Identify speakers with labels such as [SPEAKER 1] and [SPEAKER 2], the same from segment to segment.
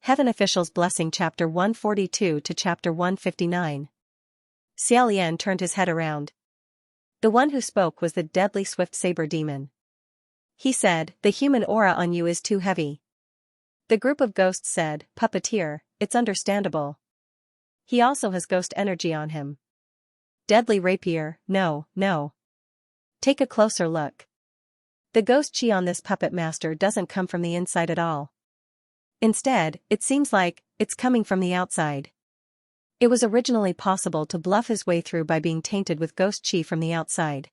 [SPEAKER 1] Heaven Officials Blessing Chapter 142 to Chapter 159. Xiaolian turned his head around. The one who spoke was the deadly swift saber demon. He said, "The human aura on you is too heavy." The group of ghosts said, "Puppeteer, it's understandable. He also has ghost energy on him." Deadly rapier, no, no. Take a closer look. The ghost chi on this puppet master doesn't come from the inside at all. Instead, it seems like it's coming from the outside. It was originally possible to bluff his way through by being tainted with ghost chi from the outside.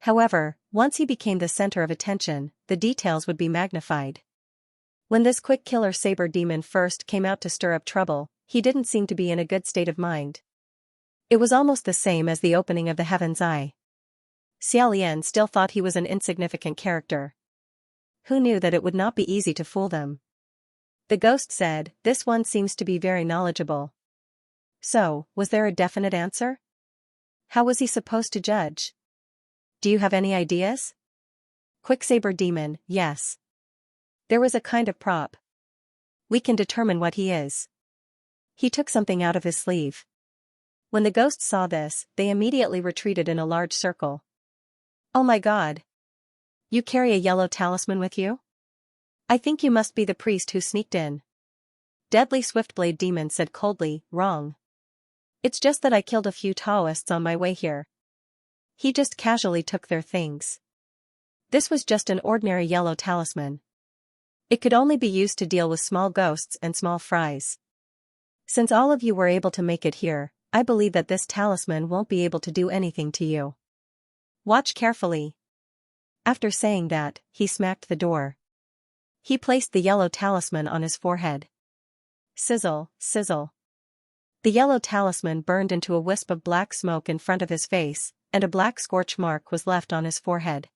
[SPEAKER 1] However, once he became the center of attention, the details would be magnified. When this quick killer saber demon first came out to stir up trouble, he didn't seem to be in a good state of mind. It was almost the same as the opening of the Heaven's Eye. Xiaolian still thought he was an insignificant character. Who knew that it would not be easy to fool them? The ghost said, "This one seems to be very knowledgeable." So, was there a definite answer? How was he supposed to judge? Do you have any ideas? Quicksaber demon, yes. There was a kind of prop. We can determine what he is. He took something out of his sleeve. When the ghosts saw this, they immediately retreated in a large circle. "Oh my God! You carry a yellow talisman with you? I think you must be the priest who sneaked in." Deadly Swiftblade Demon said coldly, "Wrong. It's just that I killed a few Taoists on my way here. He just casually took their things. This was just an ordinary yellow talisman. It could only be used to deal with small ghosts and small fries. Since all of you were able to make it here, I believe that this talisman won't be able to do anything to you. Watch carefully." After saying that, he smacked the door. He placed the yellow talisman on his forehead. Sizzle, sizzle. The yellow talisman burned into a wisp of black smoke in front of his face, and a black scorch mark was left on his forehead.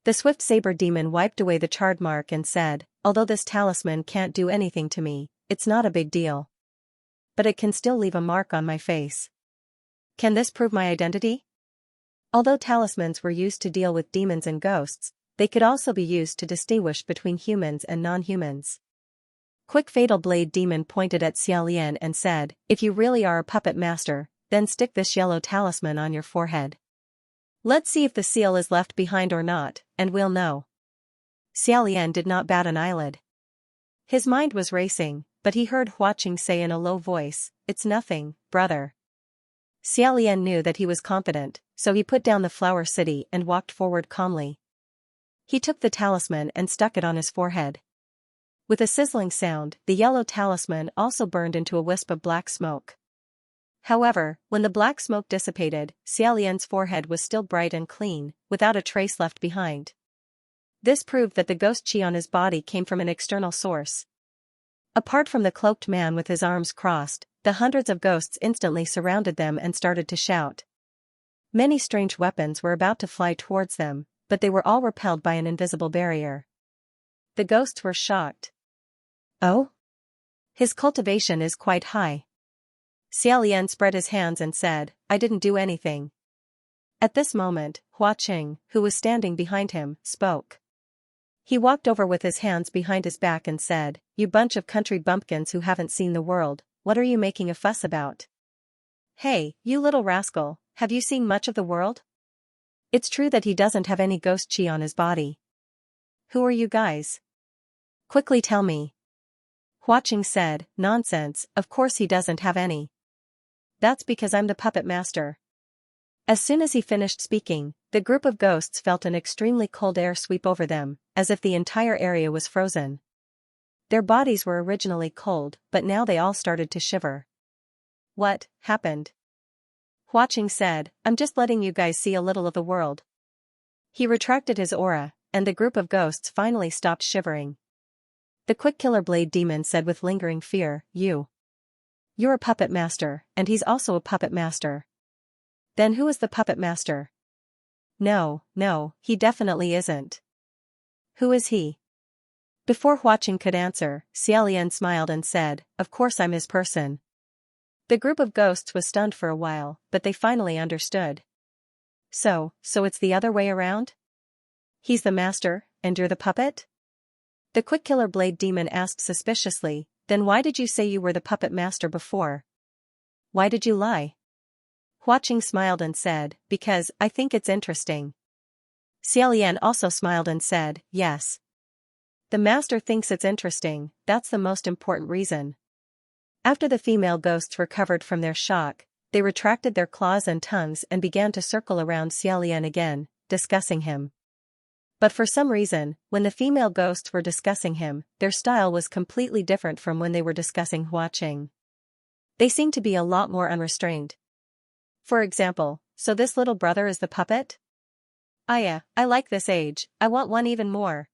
[SPEAKER 1] The swift saber demon wiped away the charred mark and said, "Although this talisman can't do anything to me, it's not a big deal. But it can still leave a mark on my face. Can this prove my identity?" Although talismans were used to deal with demons and ghosts, they could also be used to distinguish between humans and non-humans. Quick Fatal Blade Demon pointed at Xiaolian and said, "If you really are a puppet master, then stick this yellow talisman on your forehead. Let's see if the seal is left behind or not, and we'll know." Xiaolian did not bat an eyelid. His mind was racing, but he heard Huaqing say in a low voice, "It's nothing, brother." Xiaolian knew that he was confident, so he put down the flower city and walked forward calmly. He took the talisman and stuck it on his forehead. With a sizzling sound, the yellow talisman also burned into a wisp of black smoke. However, when the black smoke dissipated, Xiaolian's forehead was still bright and clean, without a trace left behind. This proved that the ghost chi on his body came from an external source. Apart from the cloaked man with his arms crossed, the hundreds of ghosts instantly surrounded them and started to shout. Many strange weapons were about to fly towards them, but they were all repelled by an invisible barrier. The ghosts were shocked. "Oh? His cultivation is quite high." Xiaolian spread his hands and said, "I didn't do anything." At this moment, Huaqing, who was standing behind him, spoke. He walked over with his hands behind his back and said, "You bunch of country bumpkins who haven't seen the world, what are you making a fuss about? Hey, you little rascal, have you seen much of the world? It's true that he doesn't have any ghost chi on his body. Who are you guys? Quickly tell me." Huaqing said, "Nonsense, of course he doesn't have any. That's because I'm the puppet master." As soon as he finished speaking, the group of ghosts felt an extremely cold air sweep over them, as if the entire area was frozen. Their bodies were originally cold, but now they all started to shiver. "What happened?" Huaqing said, "I'm just letting you guys see a little of the world." He retracted his aura, and the group of ghosts finally stopped shivering. The Quick Killer Blade Demon said with lingering fear, You're a puppet master, and he's also a puppet master. Then who is the puppet master?" No, he definitely isn't." "Who is he?" Before Huaqing could answer, Xiaolian smiled and said, "Of course I'm his person." The group of ghosts was stunned for a while, but they finally understood. So it's the other way around? He's the master, and you're the puppet?" The Quick Killer Blade Demon asked suspiciously, Then why did you say you were the puppet master before? Why did you lie? Huaqing smiled and said, because I think it's interesting. Xiaolian also smiled and said, yes. The master thinks it's interesting, that's the most important reason. After the female ghosts recovered from their shock, they retracted their claws and tongues and began to circle around Xiaolian again, discussing him. But for some reason, when the female ghosts were discussing him, their style was completely different from when they were discussing Huaqing. They seemed to be a lot more unrestrained. For example, so this little brother is the puppet? Yeah, I like this age, I want one even more.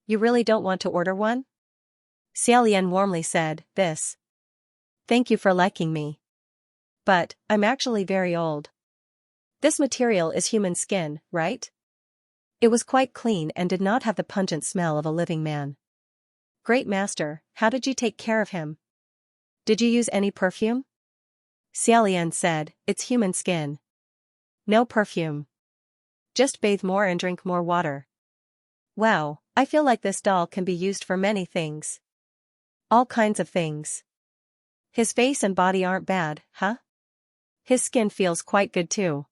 [SPEAKER 1] You really don't want to order one? Xiaolian warmly said, this. Thank you for liking me. But, I'm actually very old. This material is human skin, right? It was quite clean and did not have the pungent smell of a living man. Great master, how did you take care of him? Did you use any perfume? Xiaolian said, it's human skin. No perfume. Just bathe more and drink more water. Wow, I feel like this doll can be used for many things. All kinds of things. His face and body aren't bad, huh? His skin feels quite good too.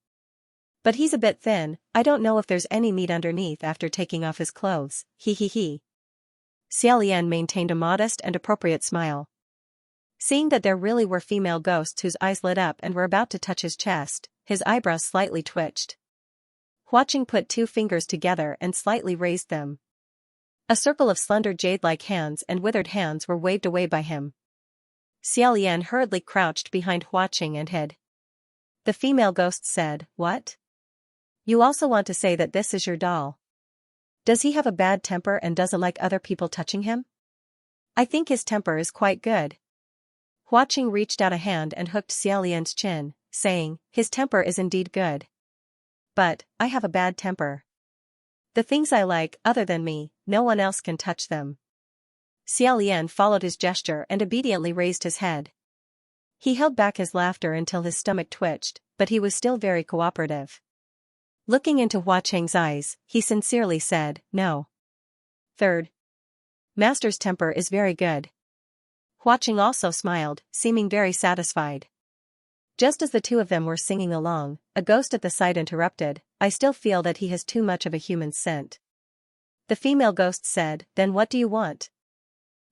[SPEAKER 1] But he's a bit thin, I don't know if there's any meat underneath after taking off his clothes, he. Xiaolian maintained a modest and appropriate smile. Seeing that there really were female ghosts whose eyes lit up and were about to touch his chest, his eyebrows slightly twitched. Huaqing put 2 fingers together and slightly raised them. A circle of slender jade-like hands and withered hands were waved away by him. Xiaolian hurriedly crouched behind Huaqing and hid. The female ghost said, what? You also want to say that this is your doll? Does he have a bad temper and doesn't like other people touching him? I think his temper is quite good. Huaqing reached out a hand and hooked Xiaolian's chin, saying, his temper is indeed good. But, I have a bad temper. The things I like, other than me, no one else can touch them. Xiaolian followed his gesture and obediently raised his head. He held back his laughter until his stomach twitched, but he was still very cooperative. Looking into Huaqing's eyes, he sincerely said, no. Third. Master's temper is very good. Huaqing also smiled, seeming very satisfied. Just as the two of them were singing along, a ghost at the side interrupted, I still feel that he has too much of a human scent. The female ghost said, then what do you want?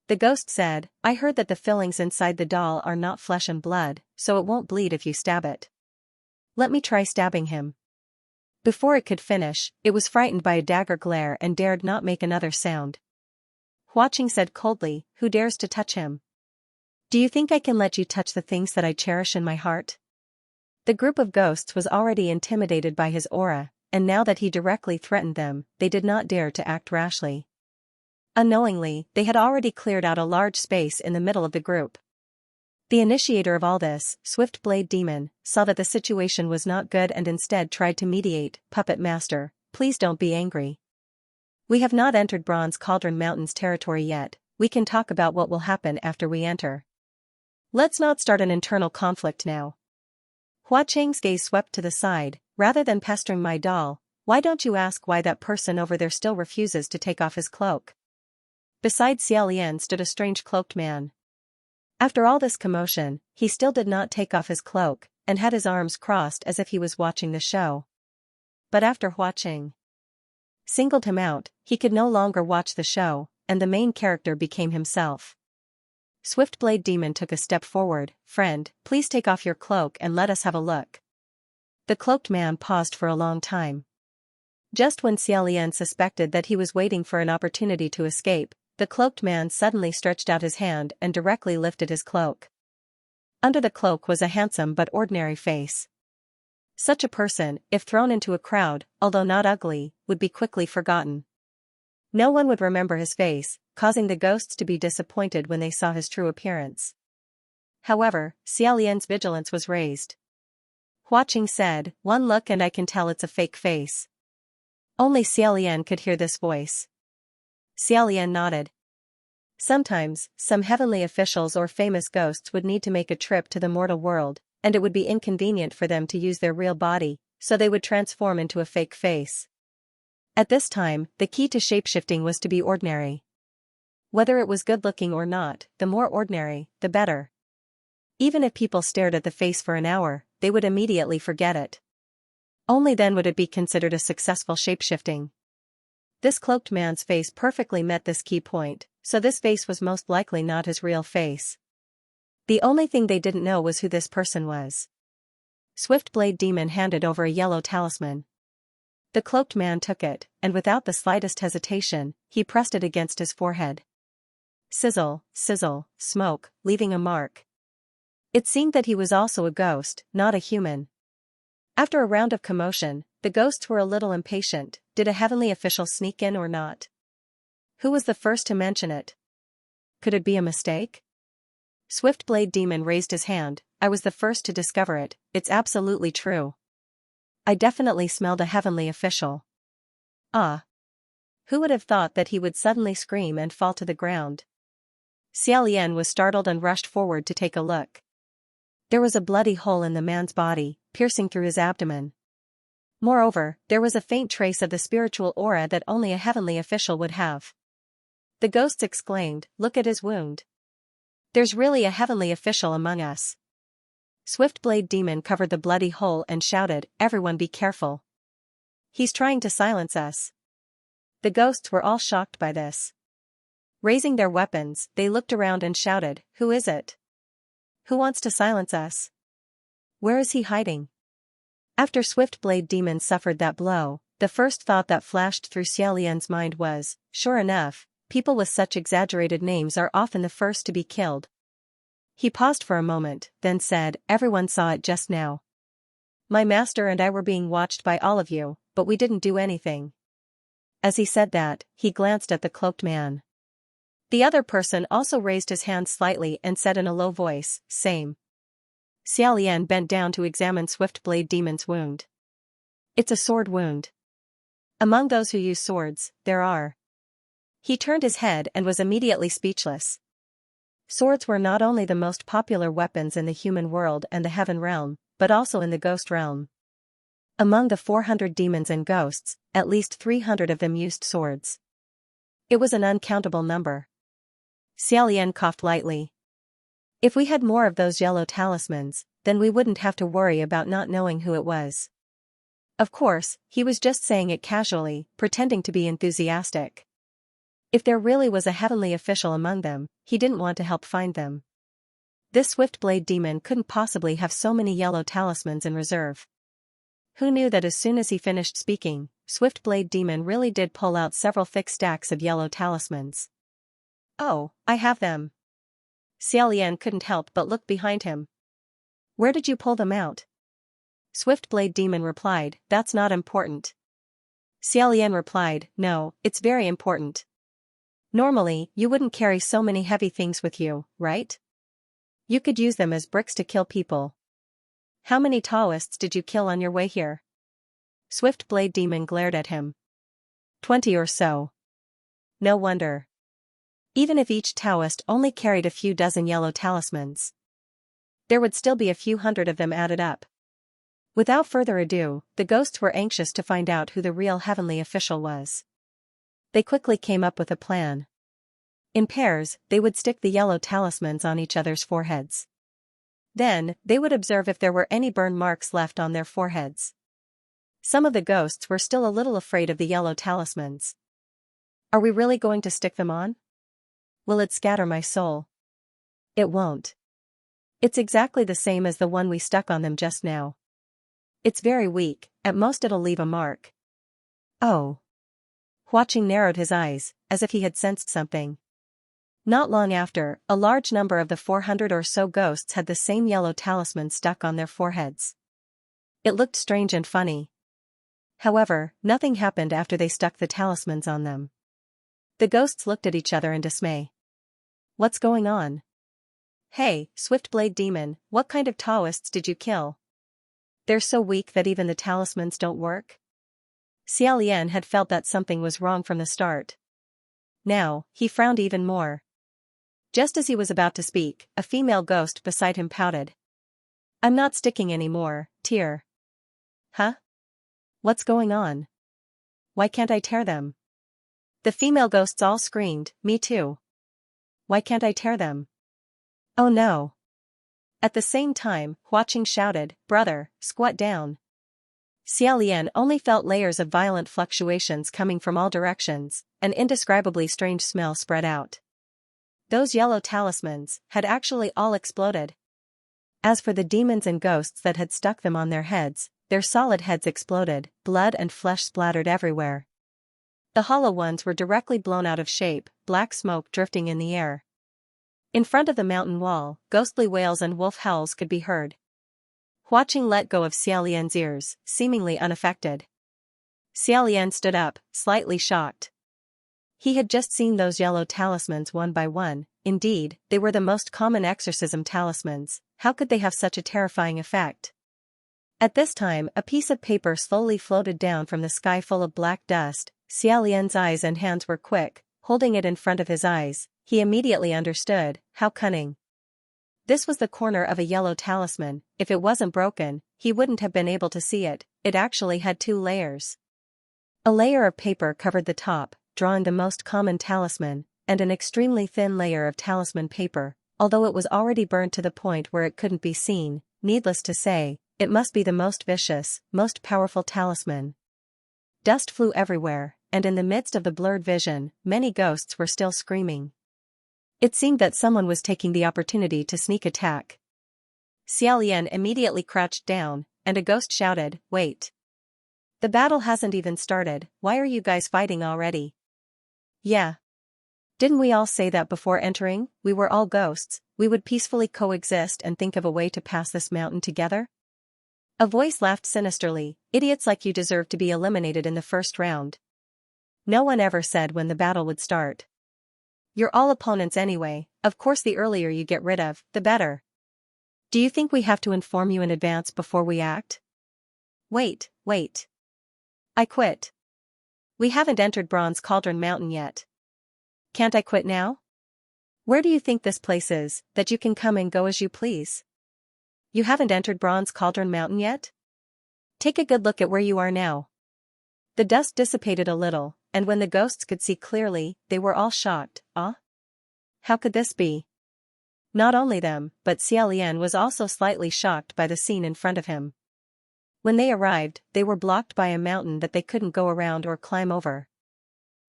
[SPEAKER 1] The ghost said, I heard that the fillings inside the doll are not flesh and blood, so it won't bleed if you stab it. Let me try stabbing him. Before it could finish, it was frightened by a dagger glare and dared not make another sound. Huaqing said coldly, who dares to touch him? Do you think I can let you touch the things that I cherish in my heart? The group of ghosts was already intimidated by his aura, and now that he directly threatened them, they did not dare to act rashly. Unknowingly, they had already cleared out a large space in the middle of the group. The initiator of all this, Swift Blade Demon, saw that the situation was not good and instead tried to mediate. Puppet Master, please don't be angry. We have not entered Bronze Cauldron Mountains territory yet, we can talk about what will happen after we enter. Let's not start an internal conflict now. Huaqing's gaze swept to the side, rather than pestering my doll, why don't you ask why that person over there still refuses to take off his cloak? Beside Xiaolian stood a strange cloaked man. After all this commotion, he still did not take off his cloak, and had his arms crossed as if he was watching the show. But after Huaqing singled him out, he could no longer watch the show, and the main character became himself. Swift Blade Demon took a step forward, friend, please take off your cloak and let us have a look. The cloaked man paused for a long time. Just when Xiaolian suspected that he was waiting for an opportunity to escape, the cloaked man suddenly stretched out his hand and directly lifted his cloak. Under the cloak was a handsome but ordinary face. Such a person, if thrown into a crowd, although not ugly, would be quickly forgotten. No one would remember his face, causing the ghosts to be disappointed when they saw his true appearance. However, Xiaolian's vigilance was raised. Huaqing said, one look and I can tell it's a fake face. Only Xiaolian could hear this voice. Xiaolian nodded. Sometimes, some heavenly officials or famous ghosts would need to make a trip to the mortal world, and it would be inconvenient for them to use their real body, so they would transform into a fake face. At this time, the key to shapeshifting was to be ordinary. Whether it was good-looking or not, the more ordinary, the better. Even if people stared at the face for an hour, they would immediately forget it. Only then would it be considered a successful shapeshifting. This cloaked man's face perfectly met this key point, so this face was most likely not his real face. The only thing they didn't know was who this person was. Swiftblade Demon handed over a yellow talisman. The cloaked man took it, and without the slightest hesitation, he pressed it against his forehead. Sizzle, sizzle, smoke, leaving a mark. It seemed that he was also a ghost, not a human. After a round of commotion, the ghosts were a little impatient. Did a heavenly official sneak in or not? Who was the first to mention it? Could it be a mistake? Swiftblade Demon raised his hand. I was the first to discover it, it's absolutely true. I definitely smelled a heavenly official. Ah. Who would have thought that he would suddenly scream and fall to the ground? Xianxia was startled and rushed forward to take a look. There was a bloody hole in the man's body, piercing through his abdomen. Moreover, there was a faint trace of the spiritual aura that only a heavenly official would have. The ghosts exclaimed, "Look at his wound. There's really a heavenly official among us." Swiftblade Demon covered the bloody hole and shouted, "Everyone be careful. He's trying to silence us." The ghosts were all shocked by this. Raising their weapons, they looked around and shouted, "Who is it? Who wants to silence us? Where is he hiding?" After Swiftblade Demon suffered that blow, the first thought that flashed through Xiaolian's mind was, sure enough, people with such exaggerated names are often the first to be killed. He paused for a moment, then said, "Everyone saw it just now. My master and I were being watched by all of you, but we didn't do anything." As he said that, he glanced at the cloaked man. The other person also raised his hand slightly and said in a low voice, "Same." Xiaolian bent down to examine Swiftblade Demon's wound. It's a sword wound. Among those who use swords, there are. He turned his head and was immediately speechless. Swords were not only the most popular weapons in the human world and the heaven realm, but also in the ghost realm. Among the 400 demons and ghosts, at least 300 of them used swords. It was an uncountable number. Xiaolian coughed lightly. If we had more of those yellow talismans, then we wouldn't have to worry about not knowing who it was. Of course, he was just saying it casually, pretending to be enthusiastic. If there really was a heavenly official among them, he didn't want to help find them. This Swiftblade Demon couldn't possibly have so many yellow talismans in reserve. Who knew that as soon as he finished speaking, Swiftblade Demon really did pull out several thick stacks of yellow talismans. "Oh, I have them." Xiaolian couldn't help but look behind him. "Where did you pull them out?" Swiftblade Demon replied, "That's not important." Xiaolian replied, "No, it's very important. Normally, you wouldn't carry so many heavy things with you, right? You could use them as bricks to kill people. How many Taoists did you kill on your way here?" Swiftblade Demon glared at him. 20 or so. No wonder. Even if each Taoist only carried a few dozen yellow talismans, there would still be a few hundred of them added up. Without further ado, the ghosts were anxious to find out who the real heavenly official was. They quickly came up with a plan. In pairs, they would stick the yellow talismans on each other's foreheads. Then, they would observe if there were any burn marks left on their foreheads. Some of the ghosts were still a little afraid of the yellow talismans. "Are we really going to stick them on? Will it scatter my soul?" "It won't. It's exactly the same as the one we stuck on them just now. It's very weak, at most it'll leave a mark." "Oh." Huaqing narrowed his eyes, as if he had sensed something. Not long after, a large number of the 400 or so ghosts had the same yellow talisman stuck on their foreheads. It looked strange and funny. However, nothing happened after they stuck the talismans on them. The ghosts looked at each other in dismay. "What's going on?" "Hey, Swiftblade Demon, what kind of Taoists did you kill? They're so weak that even the talismans don't work?" Xiaolian had felt that something was wrong from the start. Now, he frowned even more. Just as he was about to speak, a female ghost beside him pouted. "I'm not sticking anymore, tear." "Huh? What's going on? Why can't I tear them?" The female ghosts all screamed, "Me too." Why can't I tear them? Oh no. At the same time, Huaqing shouted, brother, squat down. Xiaolian only felt layers of violent fluctuations coming from all directions, an indescribably strange smell spread out. Those yellow talismans had actually all exploded. As for the demons and ghosts that had stuck them on their heads, their solid heads exploded, blood and flesh splattered everywhere. The hollow ones were directly blown out of shape, black smoke drifting in the air. In front of the mountain wall, ghostly wails and wolf howls could be heard. Huaqing let go of Xiaolian's ears, seemingly unaffected. Xiaolian stood up, slightly shocked. He had just seen those yellow talismans one by one. Indeed, they were the most common exorcism talismans. How could they have such a terrifying effect? At this time, a piece of paper slowly floated down from the sky full of black dust. Xiaolian's eyes and hands were quick. Holding it in front of his eyes, he immediately understood. How cunning. This was the corner of a yellow talisman. If it wasn't broken, he wouldn't have been able to see it. It actually had 2 layers. A layer of paper covered the top, drawing the most common talisman, and an extremely thin layer of talisman paper, although it was already burned to the point where it couldn't be seen. Needless to say, it must be the most vicious, most powerful talisman. Dust flew everywhere, and in the midst of the blurred vision, many ghosts were still screaming. It seemed that someone was taking the opportunity to sneak attack. Xiaolian immediately crouched down, and a ghost shouted, wait. The battle hasn't even started, why are you guys fighting already? Yeah. Didn't we all say that before entering? We were all ghosts, we would peacefully coexist and think of a way to pass this mountain together? A voice laughed sinisterly, idiots like you deserve to be eliminated in the first round. No one ever said when the battle would start. You're all opponents anyway, of course the earlier you get rid of, the better. Do you think we have to inform you in advance before we act? Wait. I quit. We haven't entered Bronze Cauldron Mountain yet. Can't I quit now? Where do you think this place is, that you can come and go as you please? You haven't entered Bronze Cauldron Mountain yet? Take a good look at where you are now. The dust dissipated a little, and when the ghosts could see clearly, they were all shocked. How could this be? Not only them, but Xiaolian was also slightly shocked by the scene in front of him. When they arrived, they were blocked by a mountain that they couldn't go around or climb over.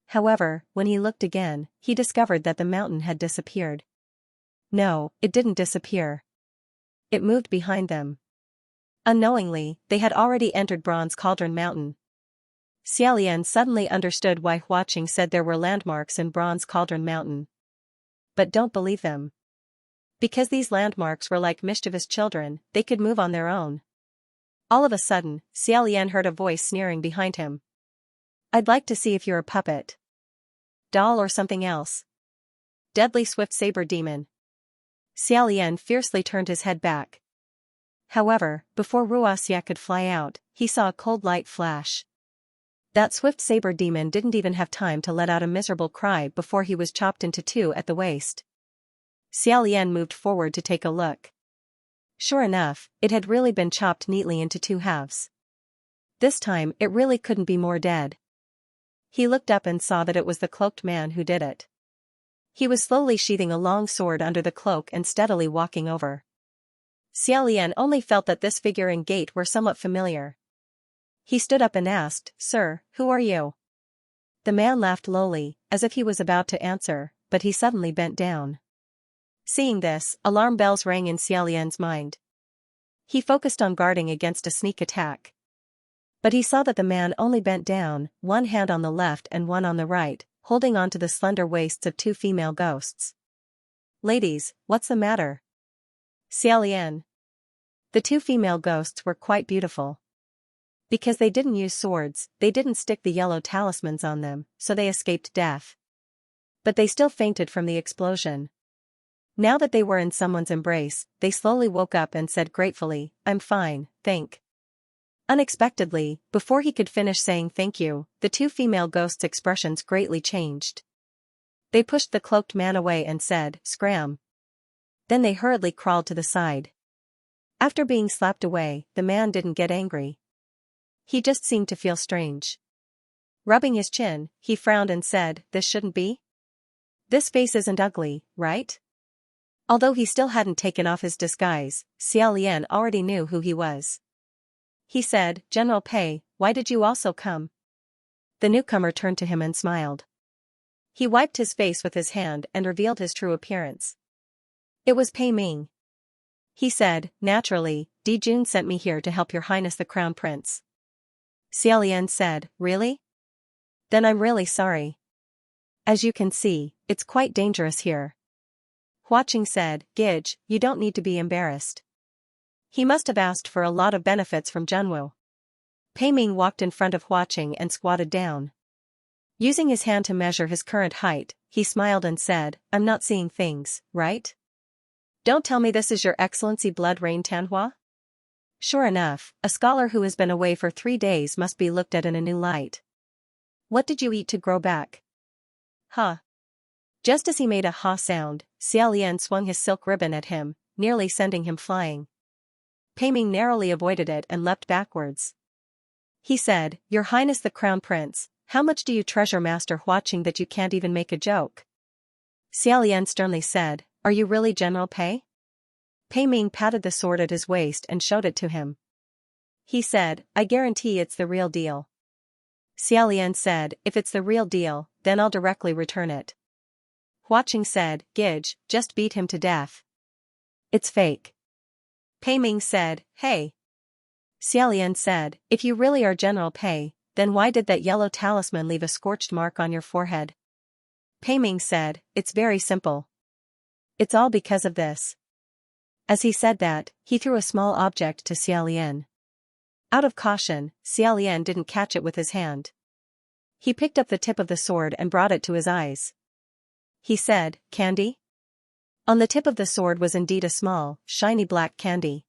[SPEAKER 1] However, when he looked again, he discovered that the mountain had disappeared. No, it didn't disappear. It moved behind them. Unknowingly, they had already entered Bronze Cauldron Mountain. Xiaolian suddenly understood why Huaqing said there were landmarks in Bronze Cauldron Mountain. But don't believe them. Because these landmarks were like mischievous children, they could move on their own. All of a sudden, Xiaolian heard a voice sneering behind him. I'd like to see if you're a puppet. Doll or something else. Deadly swift saber demon. Xiaolian fiercely turned his head back. However, before Xianxia could fly out, he saw a cold light flash. That swift saber demon didn't even have time to let out a miserable cry before he was chopped into 2 at the waist. Xiaolian moved forward to take a look. Sure enough, it had really been chopped neatly into 2 halves. This time, it really couldn't be more dead. He looked up and saw that it was the cloaked man who did it. He was slowly sheathing a long sword under the cloak and steadily walking over. Xiaolian only felt that this figure and gait were somewhat familiar. He stood up and asked, Sir, who are you? The man laughed lowly, as if he was about to answer, but he suddenly bent down. Seeing this, alarm bells rang in Xiaolian's mind. He focused on guarding against a sneak attack. But he saw that the man only bent down, one hand on the left and one on the right, holding on to the slender waists of 2 female ghosts. Ladies, what's the matter? Xiaolian. The 2 female ghosts were quite beautiful. Because they didn't use swords, they didn't stick the yellow talismans on them, so they escaped death. But they still fainted from the explosion. Now that they were in someone's embrace, they slowly woke up and said gratefully, I'm fine, thank. Unexpectedly, before he could finish saying thank you, the 2 female ghosts' expressions greatly changed. They pushed the cloaked man away and said, Scram. Then they hurriedly crawled to the side. After being slapped away, the man didn't get angry. He just seemed to feel strange. Rubbing his chin, he frowned and said, This shouldn't be? This face isn't ugly, right? Although he still hadn't taken off his disguise, Xiaolian already knew who he was. He said, General Pei, why did you also come? The newcomer turned to him and smiled. He wiped his face with his hand and revealed his true appearance. It was Pei Ming. He said, naturally, Di Jun sent me here to help Your Highness the Crown Prince. Xiaolian said, really? Then I'm really sorry. As you can see, it's quite dangerous here. Huaqing said, Gij, you don't need to be embarrassed. He must have asked for a lot of benefits from Junwu. Pei Ming walked in front of Huaqing and squatted down. Using his hand to measure his current height, he smiled and said, I'm not seeing things, right? Don't tell me this is Your Excellency Blood Rain Tanhua? Sure enough, a scholar who has been away for 3 days must be looked at in a new light. What did you eat to grow back? Huh. Just as he made a ha sound, Xiaolian swung his silk ribbon at him, nearly sending him flying. Pei Ming narrowly avoided it and leapt backwards. He said, Your Highness the Crown Prince, how much do you treasure Master Huaqing that you can't even make a joke? Xiaolian sternly said, Are you really General Pei? Pei Ming patted the sword at his waist and showed it to him. He said, I guarantee it's the real deal. Xiaolian said, If it's the real deal, then I'll directly return it. Huaqing said, Gij, just beat him to death. It's fake. Pei Ming said, Hey. Xiaolian said, If you really are General Pei, then why did that yellow talisman leave a scorched mark on your forehead? Pei Ming said, It's very simple. It's all because of this. As he said that, he threw a small object to Xiaolian. Out of caution, Xiaolian didn't catch it with his hand. He picked up the tip of the sword and brought it to his eyes. He said, Candy? On the tip of the sword was indeed a small, shiny black candy.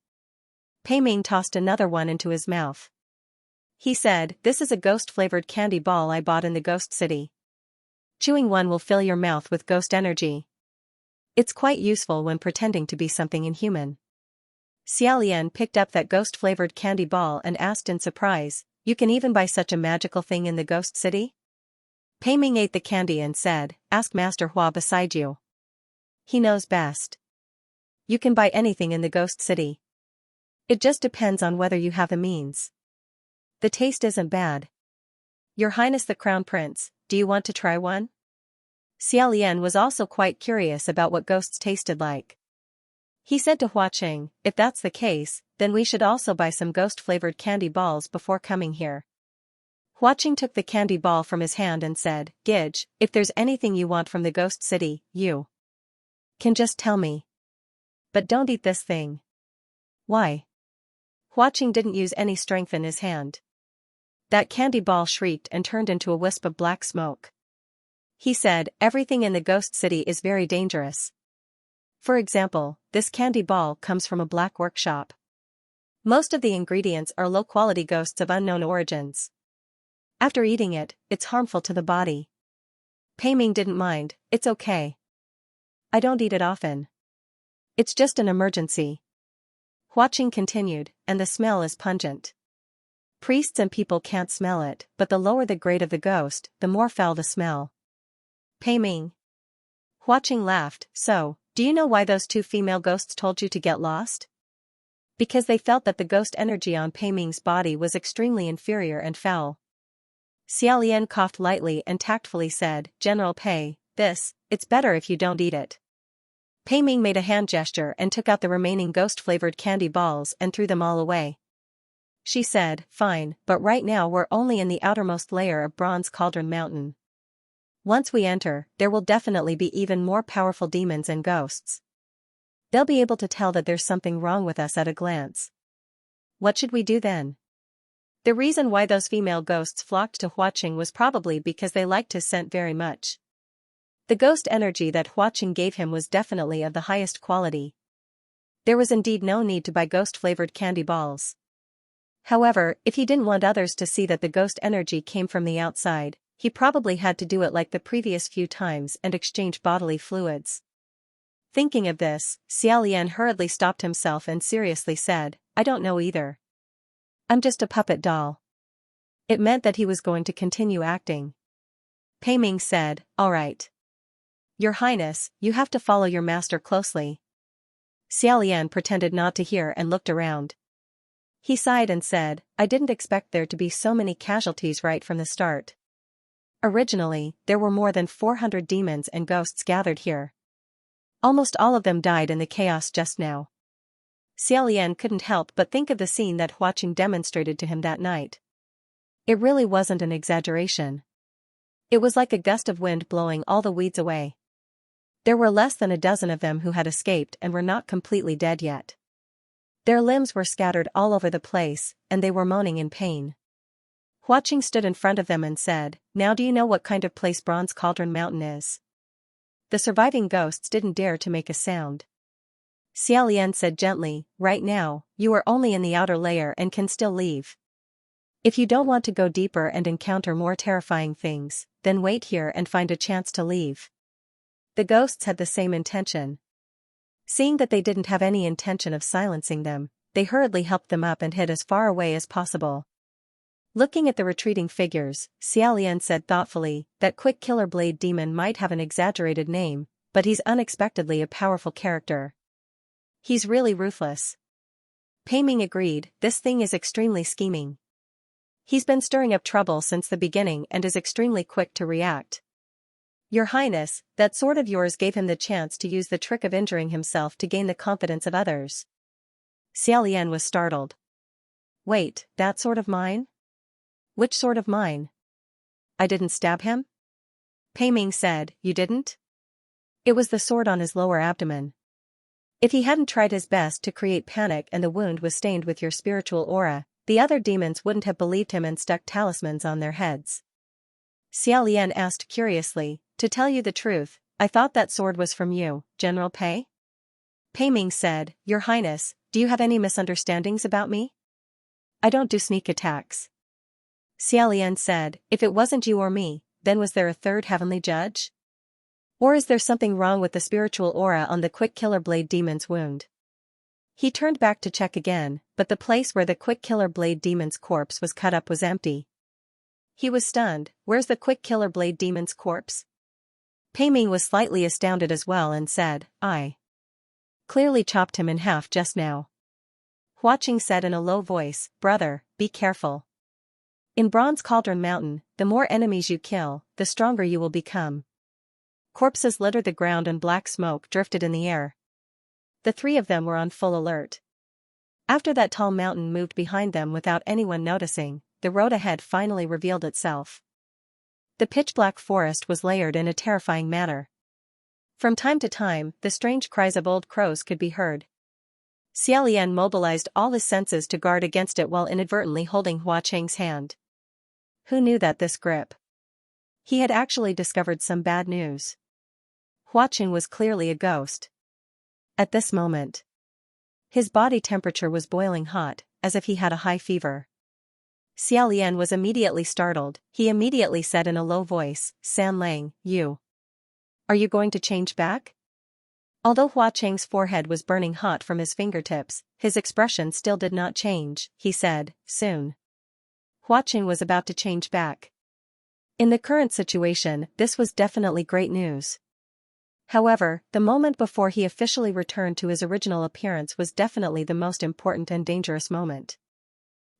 [SPEAKER 1] Pei Ming tossed another one into his mouth. He said, This is a ghost-flavored candy ball I bought in the ghost city. Chewing one will fill your mouth with ghost energy. It's quite useful when pretending to be something inhuman. Xiaolian picked up that ghost-flavored candy ball and asked in surprise, You can even buy such a magical thing in the ghost city? Pei Ming ate the candy and said, Ask Master Hua beside you. He knows best. You can buy anything in the ghost city. It just depends on whether you have the means. The taste isn't bad. Your Highness the Crown Prince, do you want to try one? Xiaolian was also quite curious about what ghosts tasted like. He said to Huaqing, If that's the case, then we should also buy some ghost-flavored candy balls before coming here. Huaqing took the candy ball from his hand and said, Gij, if there's anything you want from the ghost city, you can just tell me. But don't eat this thing. Why? Huaqing didn't use any strength in his hand. That candy ball shrieked and turned into a wisp of black smoke. He said, Everything in the ghost city is very dangerous. For example, this candy ball comes from a black workshop. Most of the ingredients are low-quality ghosts of unknown origins. After eating it, it's harmful to the body. Pei Ming didn't mind, It's okay. I don't eat it often. It's just an emergency. Huaqing continued, and the smell is pungent. Priests and people can't smell it, but the lower the grade of the ghost, the more foul the smell. Pei Ming. Huaqing laughed, So, do you know why those 2 female ghosts told you to get lost? Because they felt that the ghost energy on Pei Ming's body was extremely inferior and foul. Xiaolian coughed lightly and tactfully said, General Pei, it's better if you don't eat it. Pei Ming made a hand gesture and took out the remaining ghost-flavored candy balls and threw them all away. She said, Fine, but right now we're only in the outermost layer of Bronze Cauldron Mountain. Once we enter, there will definitely be even more powerful demons and ghosts. They'll be able to tell that there's something wrong with us at a glance. What should we do then? The reason why those female ghosts flocked to Huaqing was probably because they liked his scent very much. The ghost energy that Huaqing gave him was definitely of the highest quality. There was indeed no need to buy ghost-flavored candy balls. However, if he didn't want others to see that the ghost energy came from the outside, he probably had to do it like the previous few times and exchange bodily fluids. Thinking of this, Xiaolian hurriedly stopped himself and seriously said, I don't know either. I'm just a puppet doll. It meant that he was going to continue acting. Pei Ming said, All right. "Your Highness, you have to follow your master closely." Xiaolian pretended not to hear and looked around. He sighed and said, "I didn't expect there to be so many casualties right from the start. Originally, there were more than 400 demons and ghosts gathered here. Almost all of them died in the chaos just now." Xiaolian couldn't help but think of the scene that Hua Qing demonstrated to him that night. It really wasn't an exaggeration. It was like a gust of wind blowing all the weeds away. There were less than a dozen of them who had escaped and were not completely dead yet. Their limbs were scattered all over the place, and they were moaning in pain. Hua Qing stood in front of them and said, "Now do you know what kind of place Bronze Cauldron Mountain is?" The surviving ghosts didn't dare to make a sound. Xiaolian said gently, "Right now, you are only in the outer layer and can still leave. If you don't want to go deeper and encounter more terrifying things, then wait here and find a chance to leave." The ghosts had the same intention. Seeing that they didn't have any intention of silencing them, they hurriedly helped them up and hid as far away as possible. Looking at the retreating figures, Xiaolian said thoughtfully, "That Quick Killer Blade Demon might have an exaggerated name, but he's unexpectedly a powerful character. He's really ruthless." Pei Ming agreed, "This thing is extremely scheming. He's been stirring up trouble since the beginning and is extremely quick to react. Your Highness, that sword of yours gave him the chance to use the trick of injuring himself to gain the confidence of others." Xiaolian was startled. "Wait, that sword of mine? Which sword of mine? I didn't stab him?" Pei Ming said, "You didn't? It was the sword on his lower abdomen. If he hadn't tried his best to create panic and the wound was stained with your spiritual aura, the other demons wouldn't have believed him and stuck talismans on their heads." Xiaolian asked curiously, "To tell you the truth, I thought that sword was from you, General Pei?" Pei Ming said, "Your Highness, do you have any misunderstandings about me? I don't do sneak attacks." Xiaolian said, "If it wasn't you or me, then was there a third heavenly judge? Or is there something wrong with the spiritual aura on the Quick Killer Blade Demon's wound?" He turned back to check again, but the place where the Quick Killer Blade Demon's corpse was cut up was empty. He was stunned. "Where's the Quick Killer Blade Demon's corpse?" Pei Ming was slightly astounded as well and said, "I clearly chopped him in half just now." Hua Qing said in a low voice, "Brother, be careful. In Bronze Cauldron Mountain, the more enemies you kill, the stronger you will become." Corpses littered the ground and black smoke drifted in the air. The three of them were on full alert. After that tall mountain moved behind them without anyone noticing, the road ahead finally revealed itself. The pitch-black forest was layered in a terrifying manner. From time to time, the strange cries of old crows could be heard. Xiaolian mobilized all his senses to guard against it while inadvertently holding Hua Qing's hand. Who knew that this grip? He had actually discovered some bad news. Hua Qing was clearly a ghost. At this moment, his body temperature was boiling hot, as if he had a high fever. Xiaolian was immediately startled. He immediately said in a low voice, "San Lang, are you going to change back?" Although Hua Qing's forehead was burning hot from his fingertips, his expression still did not change. He said, "Soon." Hua Qing was about to change back. In the current situation, this was definitely great news. However, the moment before he officially returned to his original appearance was definitely the most important and dangerous moment.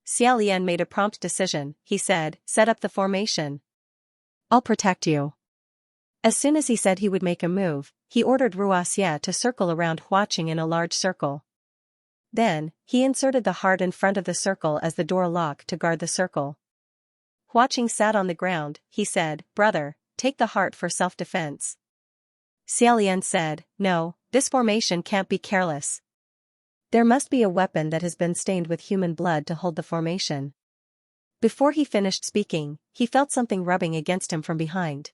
[SPEAKER 1] Xiaolian made a prompt decision. He said, "Set up the formation. I'll protect you." As soon as he said he would make a move, he ordered Xianxia to circle around Hua Qing in a large circle. Then, he inserted the heart in front of the circle as the door lock to guard the circle. Hua Qing sat on the ground. He said, "Brother, take the heart for self-defense." Xiaolian said, "No, this formation can't be careless. There must be a weapon that has been stained with human blood to hold the formation." Before he finished speaking, he felt something rubbing against him from behind.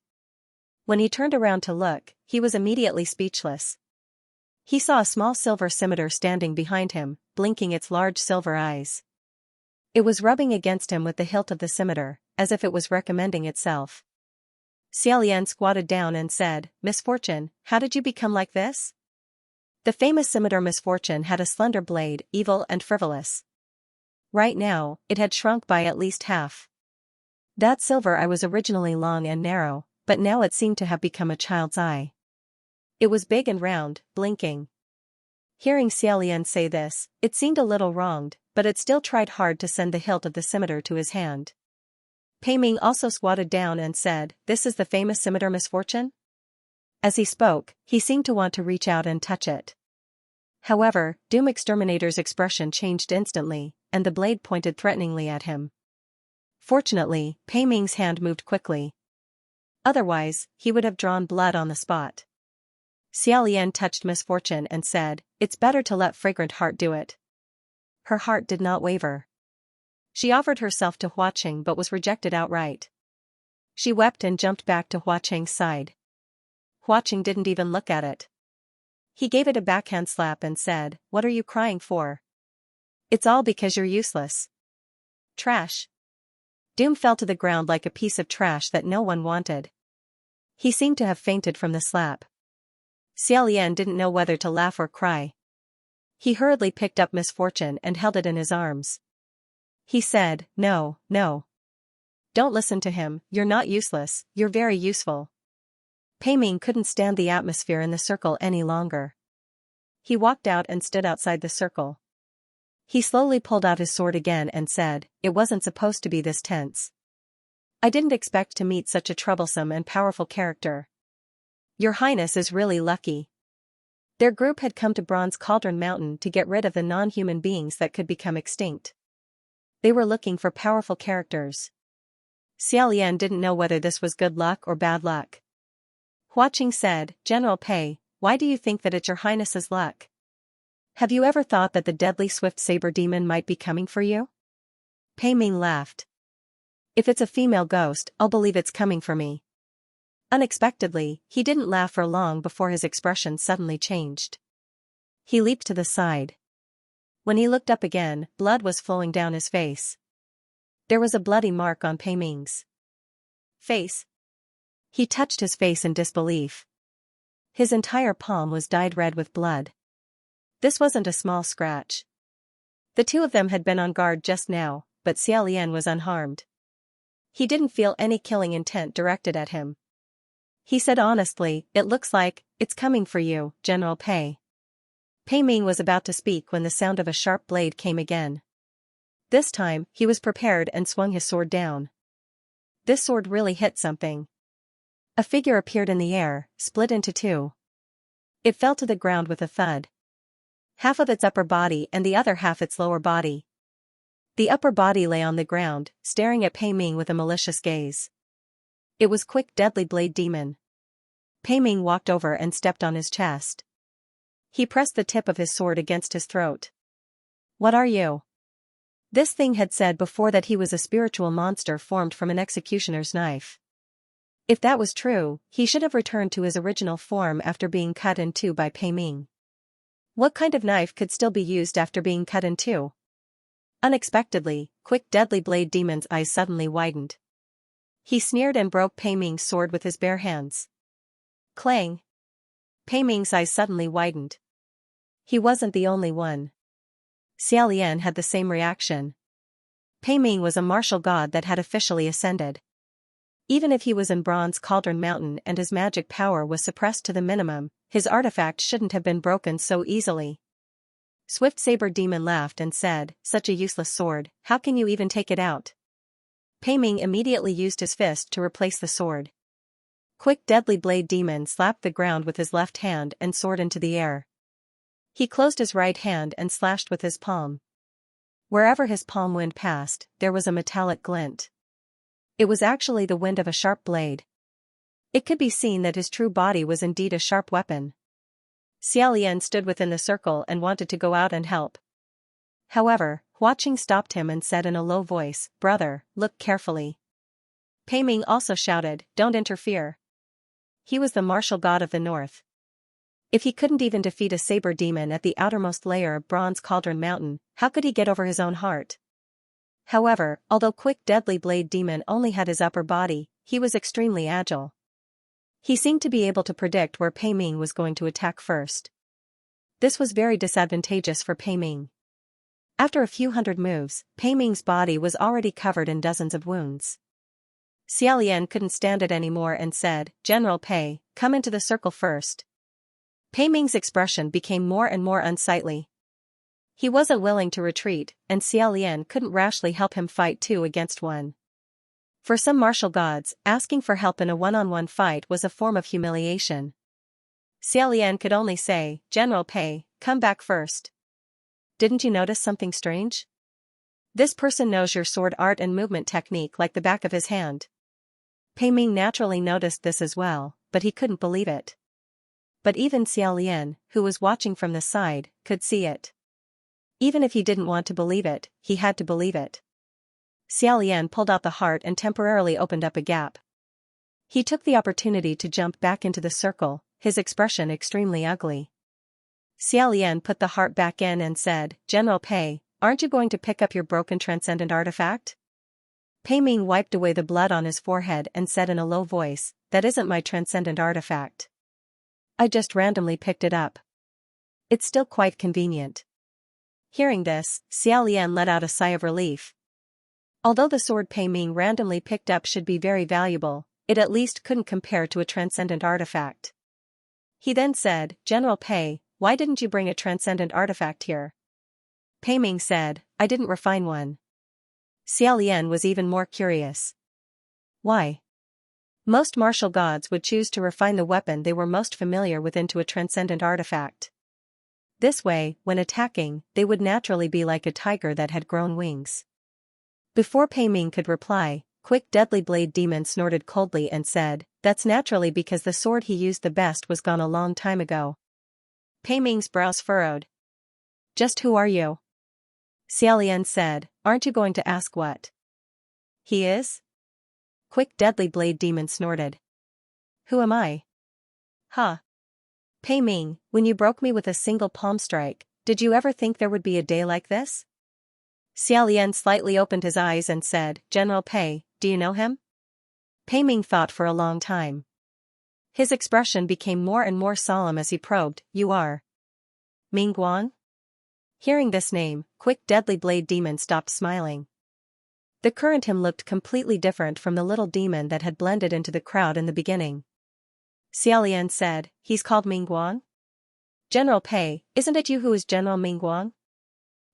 [SPEAKER 1] When he turned around to look, he was immediately speechless. He saw a small silver scimitar standing behind him, blinking its large silver eyes. It was rubbing against him with the hilt of the scimitar, as if it was recommending itself. Xiaolian squatted down and said, "Misfortune, how did you become like this?" The famous scimitar Misfortune had a slender blade, evil and frivolous. Right now, it had shrunk by at least half. That silver eye was originally long and narrow, but now it seemed to have become a child's eye. It was big and round, blinking. Hearing Xiaolian say this, it seemed a little wronged, but it still tried hard to send the hilt of the scimitar to his hand. Pei Ming also squatted down and said, "This is the famous scimitar Misfortune?" As he spoke, he seemed to want to reach out and touch it. However, Doom Exterminator's expression changed instantly, and the blade pointed threateningly at him. Fortunately, Pei Ming's hand moved quickly. Otherwise, he would have drawn blood on the spot. Xiaolian touched Misfortune and said, "It's better to let Fragrant Heart do it." Her heart did not waver. She offered herself to Hua Qing but was rejected outright. She wept and jumped back to Hua Qing's side. Hua Qing didn't even look at it. He gave it a backhand slap and said, "What are you crying for? It's all because you're useless. Trash." Doom fell to the ground like a piece of trash that no one wanted. He seemed to have fainted from the slap. Xiaolian didn't know whether to laugh or cry. He hurriedly picked up Misfortune and held it in his arms. He said, "No, no. Don't listen to him, you're not useless, you're very useful." Pei Ming couldn't stand the atmosphere in the circle any longer. He walked out and stood outside the circle. He slowly pulled out his sword again and said, "It wasn't supposed to be this tense. I didn't expect to meet such a troublesome and powerful character. Your Highness is really lucky." Their group had come to Bronze Cauldron Mountain to get rid of the non-human beings that could become extinct. They were looking for powerful characters. Xiaolian didn't know whether this was good luck or bad luck. Hua Qing said, "General Pei, why do you think that it's your Highness's luck? Have you ever thought that the deadly swift saber demon might be coming for you?" Pei Ming laughed. "If it's a female ghost, I'll believe it's coming for me." Unexpectedly, he didn't laugh for long before his expression suddenly changed. He leaped to the side. When he looked up again, blood was flowing down his face. There was a bloody mark on Pei Ming's face. He touched his face in disbelief. His entire palm was dyed red with blood. This wasn't a small scratch. The two of them had been on guard just now, but Xiaolian was unharmed. He didn't feel any killing intent directed at him. He said honestly, "It looks like it's coming for you, General Pei." Pei Ming was about to speak when the sound of a sharp blade came again. This time, he was prepared and swung his sword down. This sword really hit something. A figure appeared in the air, split into two. It fell to the ground with a thud. Half of its upper body and the other half its lower body. The upper body lay on the ground, staring at Pei Ming with a malicious gaze. It was Quick Deadly Blade Demon. Pei Ming walked over and stepped on his chest. He pressed the tip of his sword against his throat. "What are you?" This thing had said before that he was a spiritual monster formed from an executioner's knife. If that was true, he should have returned to his original form after being cut in two by Pei Ming. What kind of knife could still be used after being cut in two? Unexpectedly, Quick Deadly Blade Demon's eyes suddenly widened. He sneered and broke Pei Ming's sword with his bare hands. Clang! Pei Ming's eyes suddenly widened. He wasn't the only one. Xiaolian had the same reaction. Pei Ming was a martial god that had officially ascended. Even if he was in Bronze Cauldron Mountain and his magic power was suppressed to the minimum, his artifact shouldn't have been broken so easily. Swift Saber Demon laughed and said, "Such a useless sword, how can you even take it out?" Pei Ming immediately used his fist to replace the sword. Quick Deadly Blade Demon slapped the ground with his left hand and soared into the air. He closed his right hand and slashed with his palm. Wherever his palm wind passed, there was a metallic glint. It was actually the wind of a sharp blade. It could be seen that his true body was indeed a sharp weapon. Xiaolian stood within the circle and wanted to go out and help. However, Hua Qing stopped him and said in a low voice, "Brother, look carefully." Pei Ming also shouted, "Don't interfere." He was the martial god of the north. If he couldn't even defeat a saber demon at the outermost layer of Bronze Cauldron Mountain, how could he get over his own heart? However, although Quick Deadly Blade Demon only had his upper body, he was extremely agile. He seemed to be able to predict where Pei Ming was going to attack first. This was very disadvantageous for Pei Ming. After a few hundred moves, Pei Ming's body was already covered in dozens of wounds. Xiaolian couldn't stand it anymore and said, "General Pei, come into the circle first." Pei Ming's expression became more and more unsightly. He wasn't willing to retreat, and Xiaolian couldn't rashly help him fight 2 against 1. For some martial gods, asking for help in a one-on-one fight was a form of humiliation. Xiaolian could only say, "General Pei, come back first. Didn't you notice something strange? This person knows your sword art and movement technique like the back of his hand." Pei Ming naturally noticed this as well, but he couldn't believe it. But even Xiaolian, who was watching from the side, could see it. Even if he didn't want to believe it, he had to believe it. Xiaolian pulled out the heart and temporarily opened up a gap. He took the opportunity to jump back into the circle, his expression extremely ugly. Xiaolian put the heart back in and said, "General Pei, aren't you going to pick up your broken transcendent artifact?" Pei Ming wiped away the blood on his forehead and said in a low voice, "That isn't my transcendent artifact. I just randomly picked it up. It's still quite convenient." Hearing this, Xiaolian let out a sigh of relief. Although the sword Pei Ming randomly picked up should be very valuable, it at least couldn't compare to a transcendent artifact. He then said, "General Pei, why didn't you bring a transcendent artifact here?" Pei Ming said, "I didn't refine one." Xiaolian was even more curious. Why? Most martial gods would choose to refine the weapon they were most familiar with into a transcendent artifact. This way, when attacking, they would naturally be like a tiger that had grown wings. Before Pei Ming could reply, Quick Deadly Blade Demon snorted coldly and said, "That's naturally because the sword he used the best was gone a long time ago." Pei Ming's brows furrowed. "Just who are you?" Xiaolian said, "Aren't you going to ask what he is?" Quick Deadly Blade Demon snorted. "Who am I?" "Huh. Pei Ming, when you broke me with a single palm strike, did you ever think there would be a day like this?" Xiaolian slightly opened his eyes and said, "General Pei, do you know him?" Pei Ming thought for a long time. His expression became more and more solemn as he probed, "You are Ming Guang?" Hearing this name, Quick Deadly Blade Demon stopped smiling. The current him looked completely different from the little demon that had blended into the crowd in the beginning. Xiaolian said, "He's called Ming Guang?" "General Pei, isn't it you who is General Ming Guang?"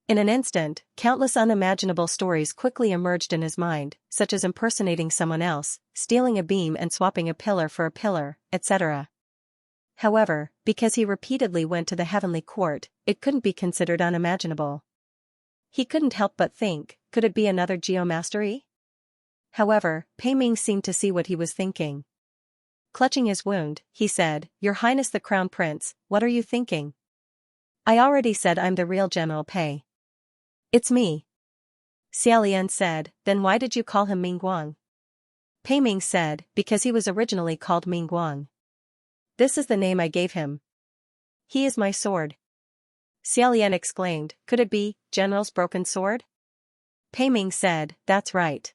[SPEAKER 1] In an instant, countless unimaginable stories quickly emerged in his mind, such as impersonating someone else, stealing a beam and swapping a pillar for a pillar, etc. However, because he repeatedly went to the heavenly court, it couldn't be considered unimaginable. He couldn't help but think, could it be another geomastery? However, Pei Ming seemed to see what he was thinking. Clutching his wound, he said, "Your Highness the Crown Prince, what are you thinking? I already said I'm the real General Pei." "It's me." Xiaolian said, "Then why did you call him Ming Guang?" Pei Ming said, "Because he was originally called Ming Guang. This is the name I gave him. He is my sword." Xiaolian exclaimed, "Could it be General's broken sword?" Pei Ming said, "That's right.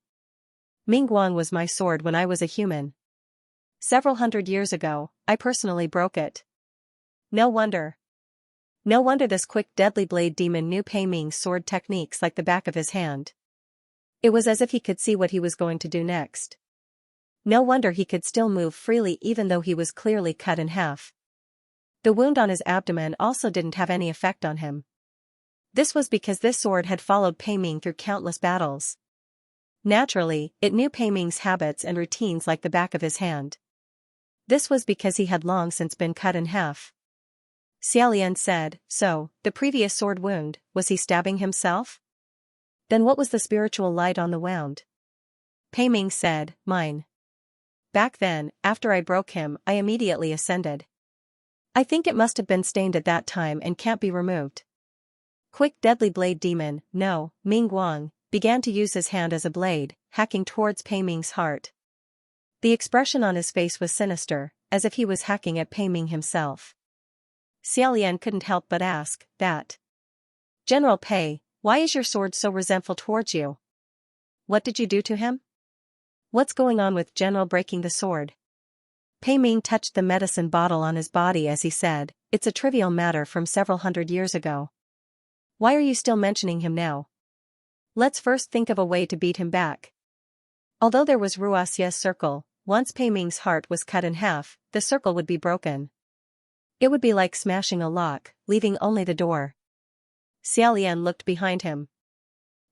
[SPEAKER 1] Ming Guang was my sword when I was a human. Several hundred years ago, I personally broke it. No wonder. No wonder this Quick Deadly Blade Demon knew Pei Ming's sword techniques like the back of his hand. It was as if he could see what he was going to do next. No wonder he could still move freely even though he was clearly cut in half. The wound on his abdomen also didn't have any effect on him. This was because this sword had followed Pei Ming through countless battles. Naturally, it knew Pei Ming's habits and routines like the back of his hand. This was because he had long since been cut in half. Xiaolian said, "So, the previous sword wound, was he stabbing himself? Then what was the spiritual light on the wound?" Pei Ming said, "Mine. Back then, after I broke him, I immediately ascended. I think it must have been stained at that time and can't be removed." Quick Deadly Blade Demon, no, Ming Guang, began to use his hand as a blade, hacking towards Pei Ming's heart. The expression on his face was sinister, as if he was hacking at Pei Ming himself. Xiaolian couldn't help but ask, "That General Pei, why is your sword so resentful towards you? What did you do to him? What's going on with General breaking the sword?" Pei Ming touched the medicine bottle on his body as he said, "It's a trivial matter from several hundred years ago. Why are you still mentioning him now? Let's first think of a way to beat him back." Although there was Ruaxia's circle, once Pei Ming's heart was cut in half, the circle would be broken. It would be like smashing a lock, leaving only the door. Xiaolian looked behind him.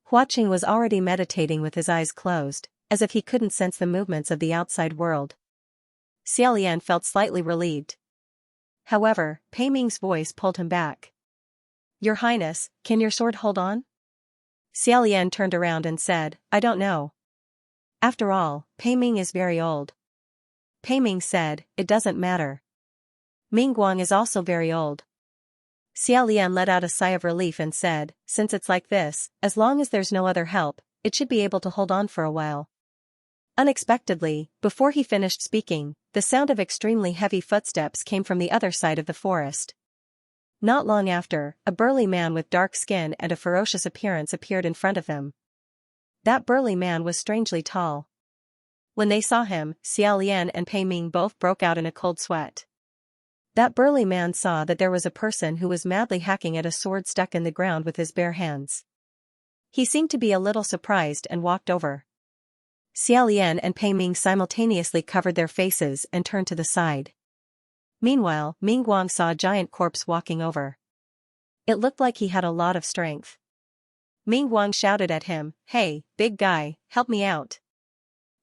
[SPEAKER 1] Huaqing was already meditating with his eyes closed, as if he couldn't sense the movements of the outside world. Xiaolian felt slightly relieved. However, Pei Ming's voice pulled him back. Your Highness, can your sword hold on? Xiaolian turned around and said, I don't know. After all, Pei Ming is very old. Pei Ming said, it doesn't matter. Ming Guang is also very old. Xiaolian let out a sigh of relief and said, since it's like this, as long as there's no other help, it should be able to hold on for a while. Unexpectedly, before he finished speaking, the sound of extremely heavy footsteps came from the other side of the forest. Not long after, a burly man with dark skin and a ferocious appearance appeared in front of them. That burly man was strangely tall. When they saw him, Xiaolian and Pei Ming both broke out in a cold sweat. That burly man saw that there was a person who was madly hacking at a sword stuck in the ground with his bare hands. He seemed to be a little surprised and walked over. Xiaolian and Pei Ming simultaneously covered their faces and turned to the side. Meanwhile, Ming Guang saw a giant corpse walking over. It looked like he had a lot of strength. Ming Guang shouted at him, Hey, big guy, help me out.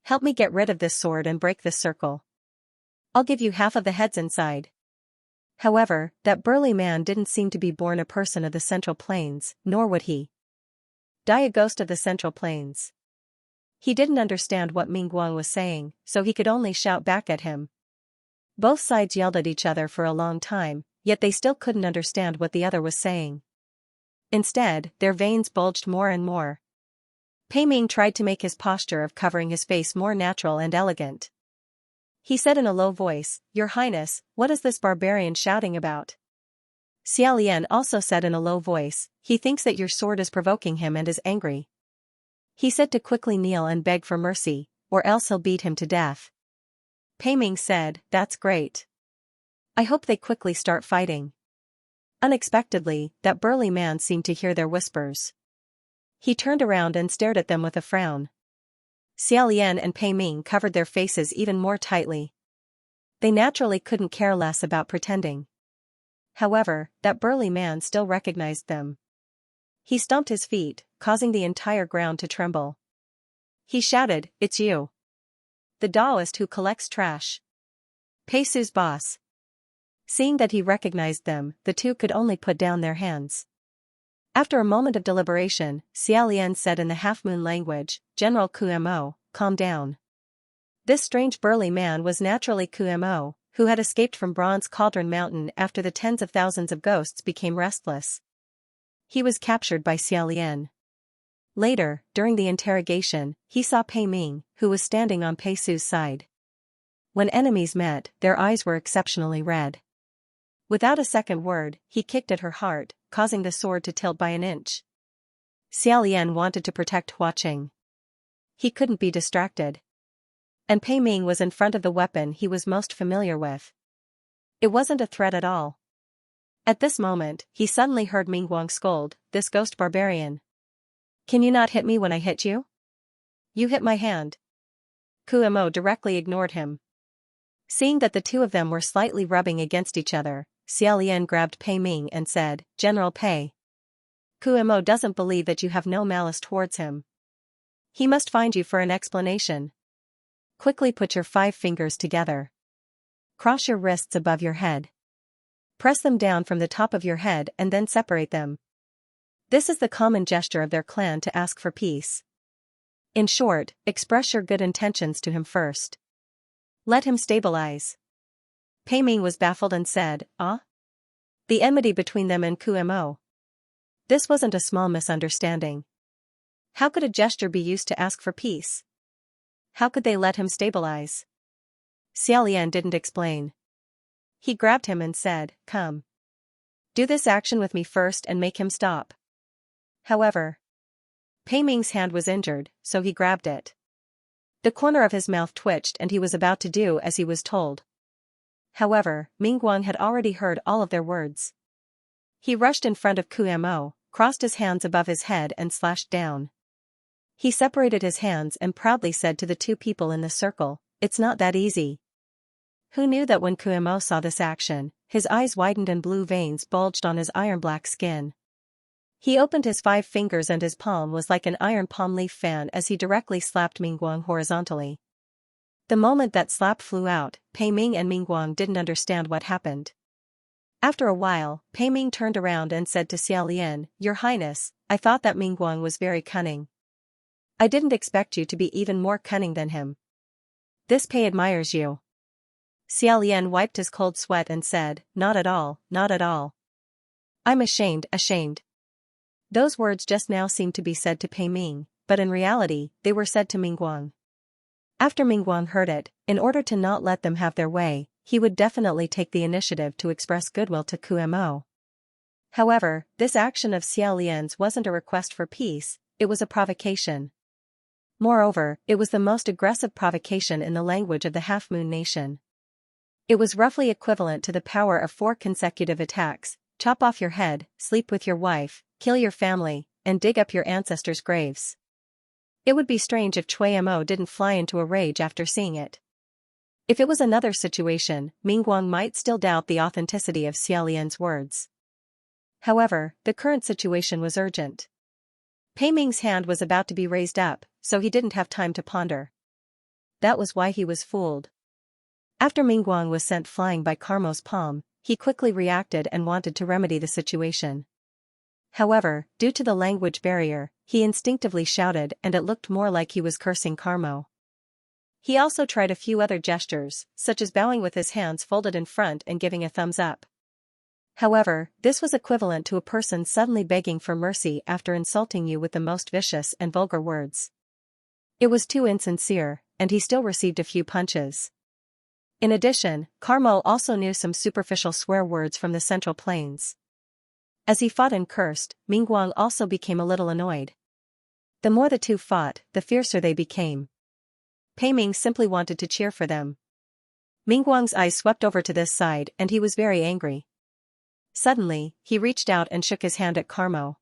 [SPEAKER 1] Help me get rid of this sword and break this circle. I'll give you half of the heads inside. However, that burly man didn't seem to be born a person of the Central Plains, nor would he die a ghost of the Central Plains. He didn't understand what Ming Guang was saying, so he could only shout back at him. Both sides yelled at each other for a long time, yet they still couldn't understand what the other was saying. Instead, their veins bulged more and more. Pei Ming tried to make his posture of covering his face more natural and elegant. He said in a low voice, Your Highness, what is this barbarian shouting about? Xiaolian also said in a low voice, he thinks that your sword is provoking him and is angry. He said to quickly kneel and beg for mercy, or else he'll beat him to death. Pei Ming said, That's great. I hope they quickly start fighting. Unexpectedly, that burly man seemed to hear their whispers. He turned around and stared at them with a frown. Xiaolian and Pei Ming covered their faces even more tightly. They naturally couldn't care less about pretending. However, that burly man still recognized them. He stomped his feet, causing the entire ground to tremble. He shouted, It's you. The Taoist who collects trash. Pei Su's boss. Seeing that he recognized them, the two could only put down their hands. After a moment of deliberation, Xiaolian said in the half-moon language, General Kumo, calm down. This strange burly man was naturally Kumo, who had escaped from Bronze Cauldron Mountain after the tens of thousands of ghosts became restless. He was captured by Xiaolian. Later, during the interrogation, he saw Pei Ming, who was standing on Pei Su's side. When enemies met, their eyes were exceptionally red. Without a second word, he kicked at her heart, causing the sword to tilt by an inch. Xiaolian wanted to protect Huaqing. He couldn't be distracted. And Pei Ming was in front of the weapon he was most familiar with. It wasn't a threat at all. At this moment, he suddenly heard Ming Guang scold, This ghost barbarian. Can you not hit me when I hit you? You hit my hand. Kumo directly ignored him. Seeing that the two of them were slightly rubbing against each other, Xiaolian grabbed Pei Ming and said, General Pei. Kumo doesn't believe that you have no malice towards him. He must find you for an explanation. Quickly put your 5 fingers together. Cross your wrists above your head. Press them down from the top of your head and then separate them. This is the common gesture of their clan to ask for peace. In short, express your good intentions to him first. Let him stabilize. Pei Ming was baffled and said, Ah? The enmity between them and Kumo. This wasn't a small misunderstanding. How could a gesture be used to ask for peace? How could they let him stabilize? Xiaolian didn't explain. He grabbed him and said, Come. Do this action with me first and make him stop. However, Pei Ming's hand was injured, so he grabbed it. The corner of his mouth twitched and he was about to do as he was told. However, Ming Guang had already heard all of their words. He rushed in front of Kumo, crossed his hands above his head and slashed down. He separated his hands and proudly said to the two people in the circle, It's not that easy. Who knew that when Kumo saw this action, his eyes widened and blue veins bulged on his iron-black skin. He opened his 5 fingers and his palm was like an iron palm leaf fan as he directly slapped Mingguang horizontally. The moment that slap flew out, Pei Ming and Mingguang didn't understand what happened. After a while, Pei Ming turned around and said to Xiaolian, "Your Highness, I thought that Mingguang was very cunning. I didn't expect you to be even more cunning than him. This Pei admires you." Xiaolian wiped his cold sweat and said, "Not at all, not at all. I'm ashamed." Those words just now seemed to be said to Pei Ming, but in reality, they were said to Mingguang. After Mingguang heard it, in order to not let them have their way, he would definitely take the initiative to express goodwill to Kumo. However, this action of Xiaolian's wasn't a request for peace, it was a provocation. Moreover, it was the most aggressive provocation in the language of the Half Moon Nation. It was roughly equivalent to the power of 4 consecutive attacks: chop off your head, sleep with your wife, kill your family, and dig up your ancestors' graves. It would be strange if Cui Mo didn't fly into a rage after seeing it. If it was another situation, Mingguang might still doubt the authenticity of Xiaolian's words. However, the current situation was urgent. Pei Ming's hand was about to be raised up, so he didn't have time to ponder. That was why he was fooled. After Mingguang was sent flying by Carmo's palm, he quickly reacted and wanted to remedy the situation. However, due to the language barrier, he instinctively shouted and it looked more like he was cursing Carmo. He also tried a few other gestures, such as bowing with his hands folded in front and giving a thumbs up. However, this was equivalent to a person suddenly begging for mercy after insulting you with the most vicious and vulgar words. It was too insincere, and he still received a few punches. In addition, Carmo also knew some superficial swear words from the Central Plains. As he fought and cursed, Mingguang also became a little annoyed. The more the two fought, the fiercer they became. Pei Ming simply wanted to cheer for them. Mingguang's eyes swept over to this side and he was very angry. Suddenly, he reached out and shook his hand at Carmo.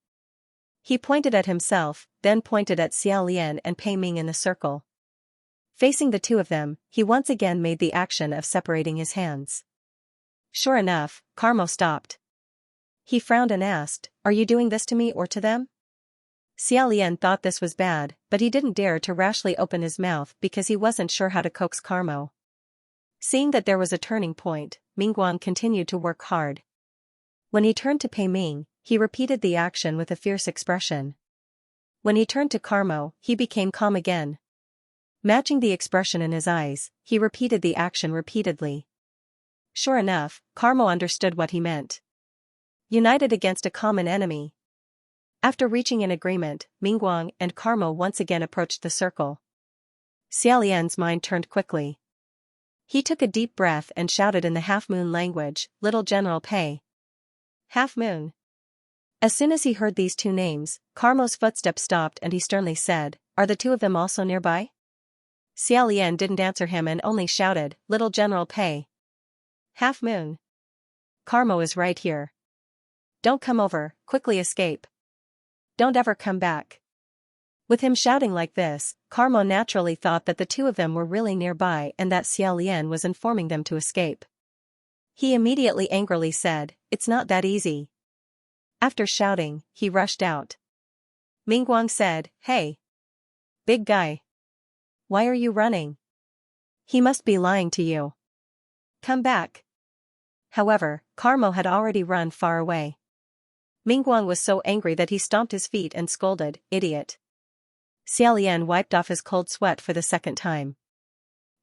[SPEAKER 1] He pointed at himself, then pointed at Xiaolian and Pei Ming in the circle. Facing the two of them, he once again made the action of separating his hands. Sure enough, Carmo stopped. He frowned and asked, "Are you doing this to me or to them?" Xiaolian thought this was bad, but he didn't dare to rashly open his mouth because he wasn't sure how to coax Carmo. Seeing that there was a turning point, Mingguang continued to work hard. When he turned to Pei Ming, he repeated the action with a fierce expression. When he turned to Carmo, he became calm again. Matching the expression in his eyes, he repeated the action repeatedly. Sure enough, Carmo understood what he meant. United against a common enemy. After reaching an agreement, Mingguang and Carmo once again approached the circle. Xiaolian's mind turned quickly. He took a deep breath and shouted in the half-moon language, "Little General Pei." Half Moon. As soon as he heard these two names, Carmo's footsteps stopped and he sternly said, "Are the two of them also nearby?" Xiaolian didn't answer him and only shouted, "Little General Pei." Half Moon. Carmo is right here. Don't come over, quickly escape. Don't ever come back. With him shouting like this, Carmo naturally thought that the two of them were really nearby and that Xiaolian was informing them to escape. He immediately angrily said, "It's not that easy." After shouting, he rushed out. Mingguang said, "Hey, big guy. Why are you running? He must be lying to you. Come back." However, Carmo had already run far away. Mingguang was so angry that he stomped his feet and scolded, "Idiot." Xiaolian wiped off his cold sweat for the second time.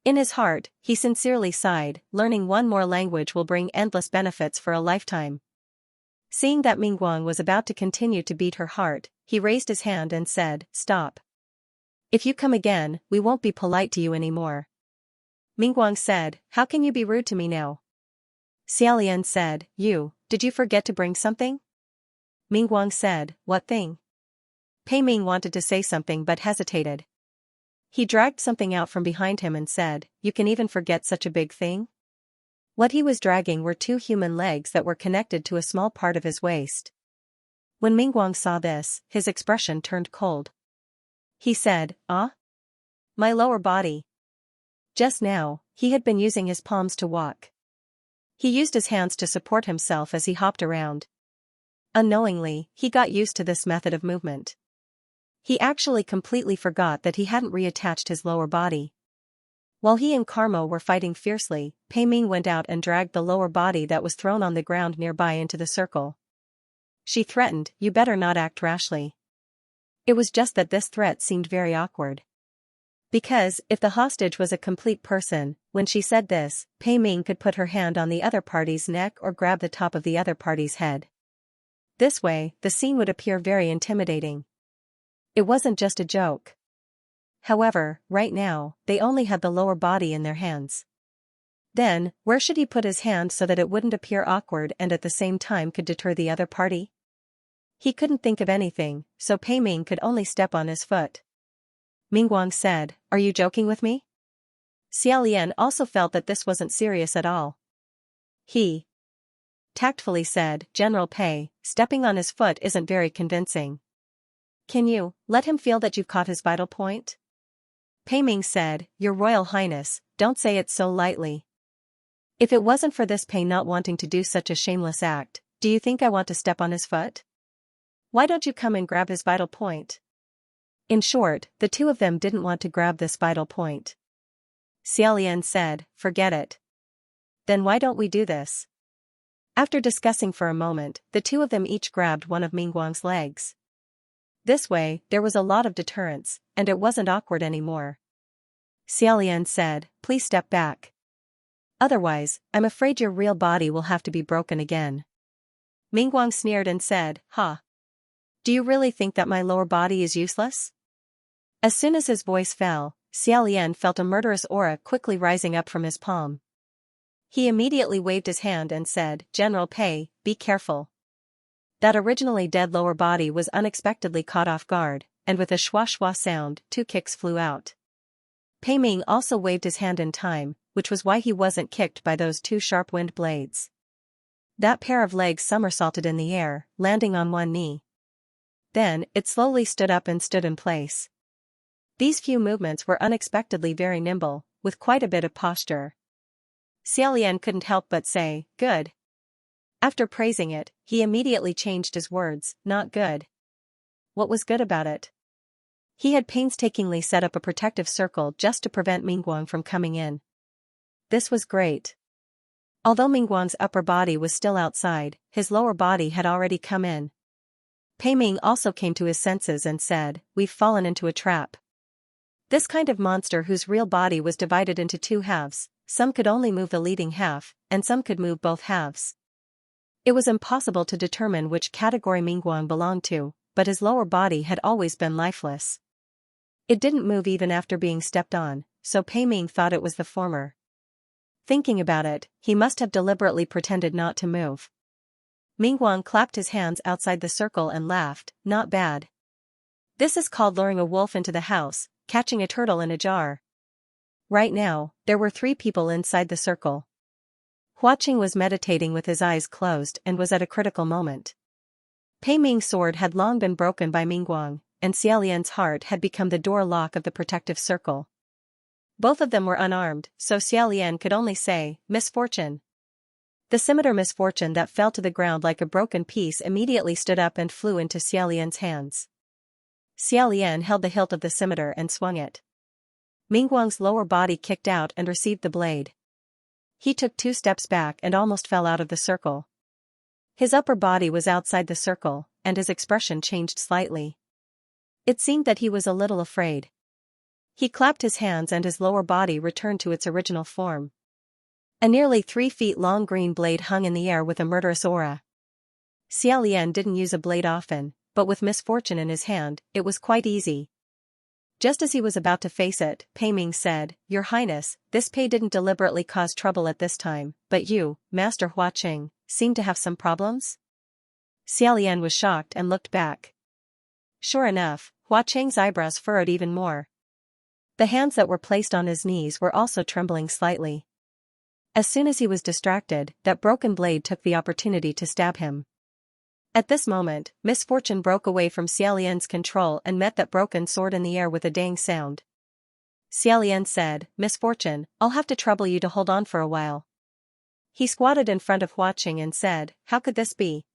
[SPEAKER 1] In his heart, he sincerely sighed, learning one more language will bring endless benefits for a lifetime. Seeing that Mingguang was about to continue to beat her heart, he raised his hand and said, "Stop. If you come again, we won't be polite to you anymore." Mingguang said, "How can you be rude to me now?" Xiaolian said, Did you forget to bring something?" Mingguang said, "What thing?" Pei Ming wanted to say something but hesitated. He dragged something out from behind him and said, "You can even forget such a big thing?" What he was dragging were 2 human legs that were connected to a small part of his waist. When Mingguang saw this, his expression turned cold. He said, "Ah? My lower body." Just now, he had been using his palms to walk. He used his hands to support himself as he hopped around. Unknowingly, he got used to this method of movement. He actually completely forgot that he hadn't reattached his lower body. While he and Karma were fighting fiercely, Pei Ming went out and dragged the lower body that was thrown on the ground nearby into the circle. She threatened, "You better not act rashly." It was just that this threat seemed very awkward. Because, if the hostage was a complete person, when she said this, Pei Ming could put her hand on the other party's neck or grab the top of the other party's head. This way, the scene would appear very intimidating. It wasn't just a joke. However, right now, they only had the lower body in their hands. Then, where should he put his hand so that it wouldn't appear awkward and at the same time could deter the other party? He couldn't think of anything, so Pei Ming could only step on his foot. Mingguang said, "Are you joking with me?" Xiaolian also felt that this wasn't serious at all. He tactfully said, "General Pei, stepping on his foot isn't very convincing. Can you let him feel that you've caught his vital point?" Pei Ming said, "Your Royal Highness, don't say it so lightly. If it wasn't for this Pei not wanting to do such a shameless act, do you think I want to step on his foot? Why don't you come and grab his vital point?" In short, the two of them didn't want to grab this vital point. Xiaolian said, "Forget it. Then why don't we do this?" After discussing for a moment, the two of them each grabbed one of Mingguang's legs. This way, there was a lot of deterrence, and it wasn't awkward anymore. Xiaolian said, "Please step back. Otherwise, I'm afraid your real body will have to be broken again." Mingguang sneered and said, "Ha! Do you really think that my lower body is useless?" As soon as his voice fell, Xiaolian felt a murderous aura quickly rising up from his palm. He immediately waved his hand and said, "General Pei, be careful." That originally dead lower body was unexpectedly caught off guard, and with a schwa-schwa sound, 2 kicks flew out. Pei Ming also waved his hand in time, which was why he wasn't kicked by those 2 sharp wind blades. That pair of legs somersaulted in the air, landing on one knee. Then, it slowly stood up and stood in place. These few movements were unexpectedly very nimble, with quite a bit of posture. Xiaolian couldn't help but say, "Good." After praising it, he immediately changed his words, "Not good." What was good about it? He had painstakingly set up a protective circle just to prevent Mingguang from coming in. This was great. Although Mingguang's upper body was still outside, his lower body had already come in. Pei Ming also came to his senses and said, "We've fallen into a trap." This kind of monster whose real body was divided into 2 halves, some could only move the leading half, and some could move both halves. It was impossible to determine which category Mingguang belonged to, but his lower body had always been lifeless. It didn't move even after being stepped on, so Pei Ming thought it was the former. Thinking about it, he must have deliberately pretended not to move. Mingguang clapped his hands outside the circle and laughed, "Not bad. This is called luring a wolf into the house, catching a turtle in a jar." Right now, there were 3 people inside the circle. Huaqing was meditating with his eyes closed and was at a critical moment. Pei Ming's sword had long been broken by Mingguang, and Xiaolian's heart had become the door lock of the protective circle. Both of them were unarmed, so Xiaolian could only say, "Misfortune." The scimitar misfortune that fell to the ground like a broken piece immediately stood up and flew into Xiaolian's hands. Xiaolian held the hilt of the scimitar and swung it. Mingguang's lower body kicked out and received the blade. He took 2 steps back and almost fell out of the circle. His upper body was outside the circle, and his expression changed slightly. It seemed that he was a little afraid. He clapped his hands and his lower body returned to its original form. A nearly 3 feet long green blade hung in the air with a murderous aura. Xiaolian didn't use a blade often, but with misfortune in his hand, it was quite easy. Just as he was about to face it, Pei Ming said, "Your Highness, this Pei didn't deliberately cause trouble at this time, but you, Master Huaqing, seem to have some problems?" Xiaolian was shocked and looked back. Sure enough, Huaqing's eyebrows furrowed even more. The hands that were placed on his knees were also trembling slightly. As soon as he was distracted, that broken blade took the opportunity to stab him. At this moment, misfortune broke away from Xiaolian's control and met that broken sword in the air with a dang sound. Xiaolian said, "Misfortune, I'll have to trouble you to hold on for a while." He squatted in front of Huaqing and said, "How could this be?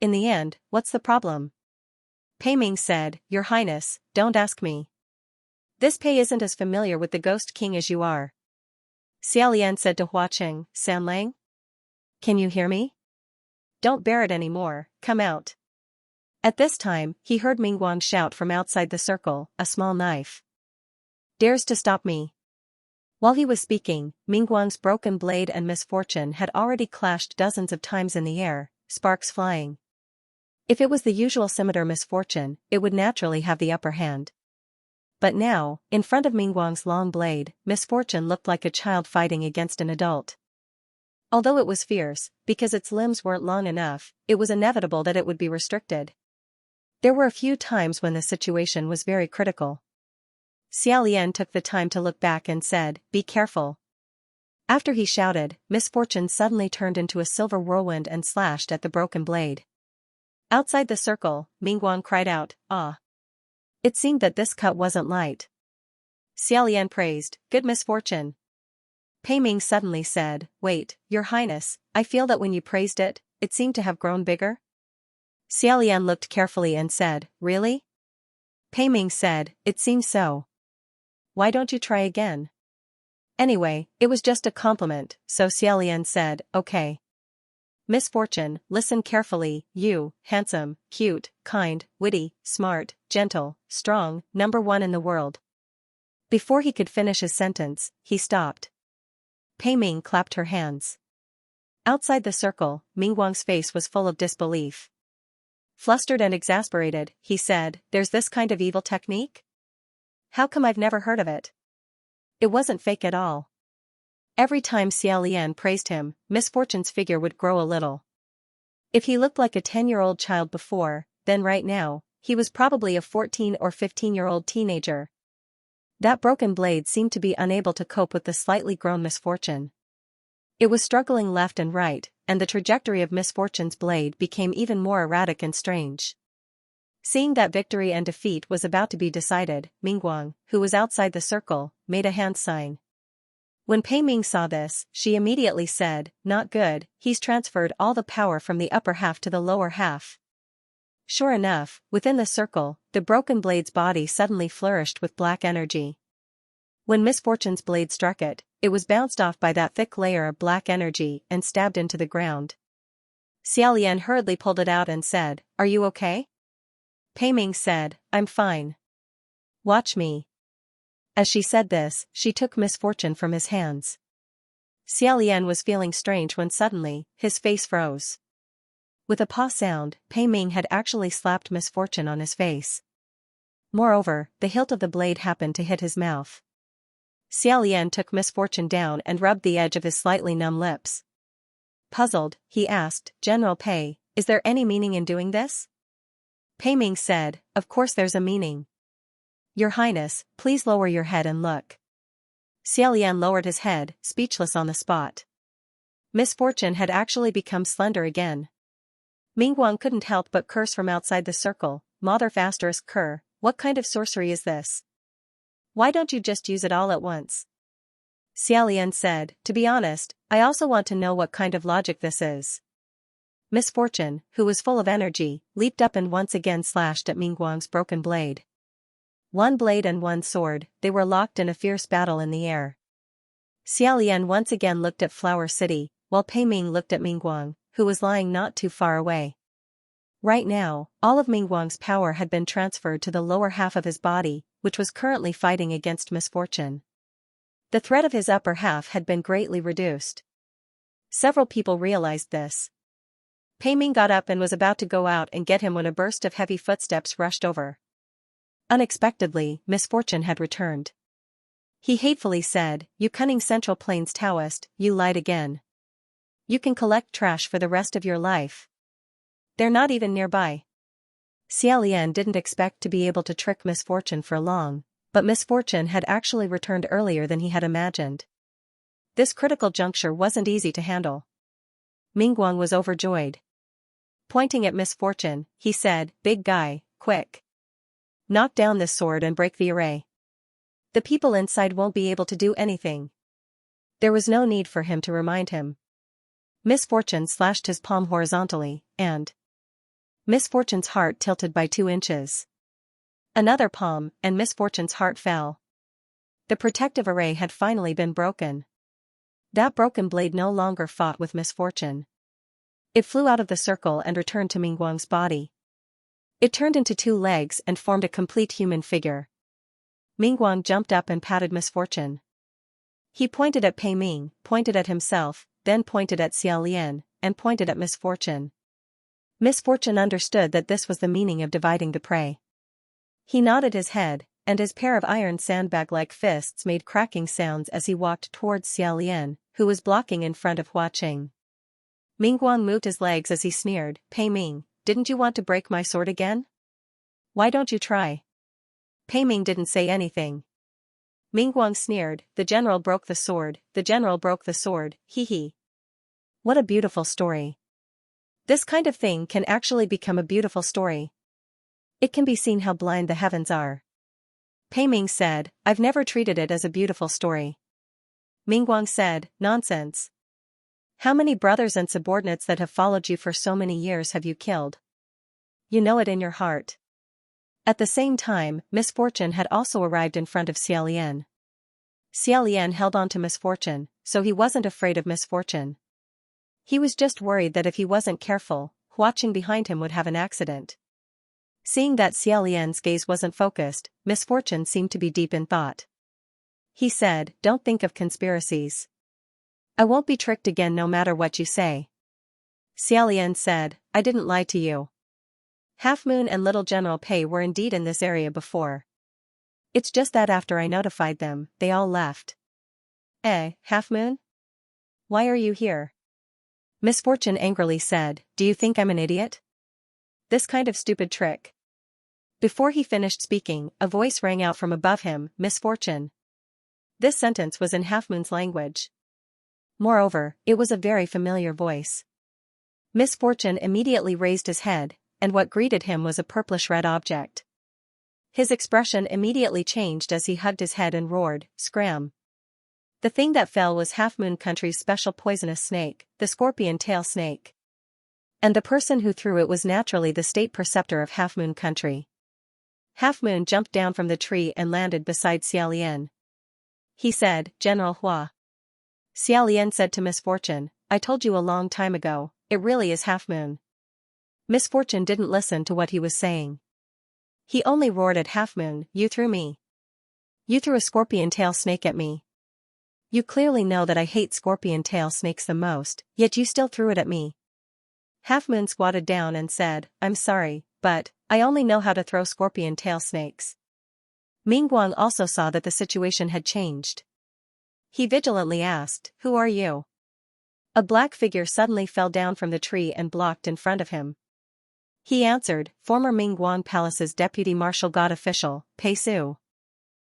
[SPEAKER 1] In the end, what's the problem?" Pei Ming said, "Your Highness, don't ask me. This Pei isn't as familiar with the Ghost King as you are." Xiaolian said to Huaqing, "Sanlang? Can you hear me? Don't bear it anymore, come out." At this time, he heard Mingguang shout from outside the circle, "A small knife. Dares to stop me." While he was speaking, Mingguang's broken blade and misfortune had already clashed dozens of times in the air, sparks flying. If it was the usual scimitar misfortune, it would naturally have the upper hand. But now, in front of Mingguang's long blade, misfortune looked like a child fighting against an adult. Although it was fierce, because its limbs weren't long enough, it was inevitable that it would be restricted. There were a few times when the situation was very critical. Xiaolian took the time to look back and said, "Be careful." After he shouted, misfortune suddenly turned into a silver whirlwind and slashed at the broken blade. Outside the circle, Mingguang cried out, "Ah!" It seemed that this cut wasn't light. Xiaolian praised, "Good misfortune." Pei Ming suddenly said, "Wait, Your Highness, I feel that when you praised it, it seemed to have grown bigger." Xiaolian looked carefully and said, "Really?" Pei Ming said, "It seems so. Why don't you try again?" Anyway, it was just a compliment, so Xiaolian said, "Okay. Misfortune, listen carefully, you, handsome, cute, kind, witty, smart, gentle, strong, #1 in the world." Before he could finish his sentence, he stopped. Pei Ming clapped her hands. Outside the circle, Mingguang's face was full of disbelief. Flustered and exasperated, he said, "There's this kind of evil technique? How come I've never heard of it? It wasn't fake at all." Every time Xiaolian praised him, misfortune's figure would grow a little. If he looked like a 10-year-old child before, then right now, he was probably a 14 or 15-year-old teenager. That broken blade seemed to be unable to cope with the slightly grown misfortune. It was struggling left and right, and the trajectory of misfortune's blade became even more erratic and strange. Seeing that victory and defeat was about to be decided, Mingguang, who was outside the circle, made a hand sign. When Pei Ming saw this, she immediately said, "Not good, he's transferred all the power from the upper half to the lower half." Sure enough, within the circle, the broken blade's body suddenly flourished with black energy. When misfortune's blade struck it, it was bounced off by that thick layer of black energy and stabbed into the ground. Xiaolian hurriedly pulled it out and said, "Are you okay?" Pei Ming said, "I'm fine. Watch me." As she said this, she took misfortune from his hands. Xiaolian was feeling strange when suddenly, his face froze. With a paw sound, Pei Ming had actually slapped misfortune on his face. Moreover, the hilt of the blade happened to hit his mouth. Xiaolian took misfortune down and rubbed the edge of his slightly numb lips. Puzzled, he asked, "General Pei, is there any meaning in doing this?" Pei Ming said, "Of course there's a meaning. Your Highness, please lower your head and look." Xiaolian lowered his head, speechless on the spot. Misfortune had actually become slender again. Mingguang couldn't help but curse from outside the circle, "Mother****, what kind of sorcery is this? Why don't you just use it all at once?" Xiaolian said, "To be honest, I also want to know what kind of logic this is." Misfortune, who was full of energy, leaped up and once again slashed at Mingguang's broken blade. One blade and one sword, they were locked in a fierce battle in the air. Xiaolian once again looked at Flower City, while Pei Ming looked at Mingguang, who was lying not too far away. Right now, all of Mingguang's power had been transferred to the lower half of his body, which was currently fighting against misfortune. The threat of his upper half had been greatly reduced. Several people realized this. Pei Ming got up and was about to go out and get him when a burst of heavy footsteps rushed over. Unexpectedly, misfortune had returned. He hatefully said, "You cunning Central Plains Taoist, you lied again. You can collect trash for the rest of your life. They're not even nearby." Xiaolian didn't expect to be able to trick misfortune for long, but misfortune had actually returned earlier than he had imagined. This critical juncture wasn't easy to handle. Mingguang was overjoyed. Pointing at misfortune, he said, "Big guy, quick. Knock down this sword and break the array. The people inside won't be able to do anything." There was no need for him to remind him. Misfortune slashed his palm horizontally, and Misfortune's heart tilted by 2 inches. Another palm, and Misfortune's heart fell. The protective array had finally been broken. That broken blade no longer fought with Misfortune. It flew out of the circle and returned to Mingguang's body. It turned into 2 legs and formed a complete human figure. Mingguang jumped up and patted Misfortune. He pointed at Pei Ming, pointed at himself, then pointed at Xiaolian, and pointed at Misfortune. Misfortune understood that this was the meaning of dividing the prey. He nodded his head, and his pair of iron sandbag-like fists made cracking sounds as he walked towards Xiaolian, who was blocking in front of Hua Qing. Mingguang moved his legs as he sneered, "Pei Ming, didn't you want to break my sword again? Why don't you try?" Pei Ming didn't say anything. Mingguang sneered, "The general broke the sword, the general broke the sword, hee hee." What a beautiful story. This kind of thing can actually become a beautiful story. It can be seen how blind the heavens are. Pei Ming said, "I've never treated it as a beautiful story." Mingguang said, "Nonsense. How many brothers and subordinates that have followed you for so many years have you killed? You know it in your heart." At the same time, Misfortune had also arrived in front of Xiaolian. Xiaolian held on to Misfortune, so he wasn't afraid of Misfortune. He was just worried that if he wasn't careful, watching behind him would have an accident. Seeing that Xiaolian's gaze wasn't focused, Misfortune seemed to be deep in thought. He said, "Don't think of conspiracies. I won't be tricked again no matter what you say." Xiaolian said, "I didn't lie to you. Half Moon and Little General Pei were indeed in this area before. It's just that after I notified them, they all left." Half Moon? Why are you here?" Misfortune angrily said, "Do you think I'm an idiot? This kind of stupid trick." Before he finished speaking, a voice rang out from above him, "Misfortune." This sentence was in Half Moon's language. Moreover, it was a very familiar voice. Misfortune immediately raised his head, and what greeted him was a purplish-red object. His expression immediately changed as he hugged his head and roared, "Scram!" The thing that fell was Half Moon Country's special poisonous snake, the scorpion tail snake. And the person who threw it was naturally the state preceptor of Half Moon Country. Half Moon jumped down from the tree and landed beside Xiaolian. He said, "General Hua." Xiaolian said to Misfortune, "I told you a long time ago, it really is Half Moon." Misfortune didn't listen to what he was saying. He only roared at Half Moon, "You threw me. You threw a scorpion tail snake at me. You clearly know that I hate scorpion tail snakes the most, yet you still threw it at me." Half Moon squatted down and said, "I'm sorry, but I only know how to throw scorpion tail snakes." Mingguang also saw that the situation had changed. He vigilantly asked, "Who are you?" A black figure suddenly fell down from the tree and blocked in front of him. He answered, "Former Mingguang Palace's deputy martial god official, Pei Su."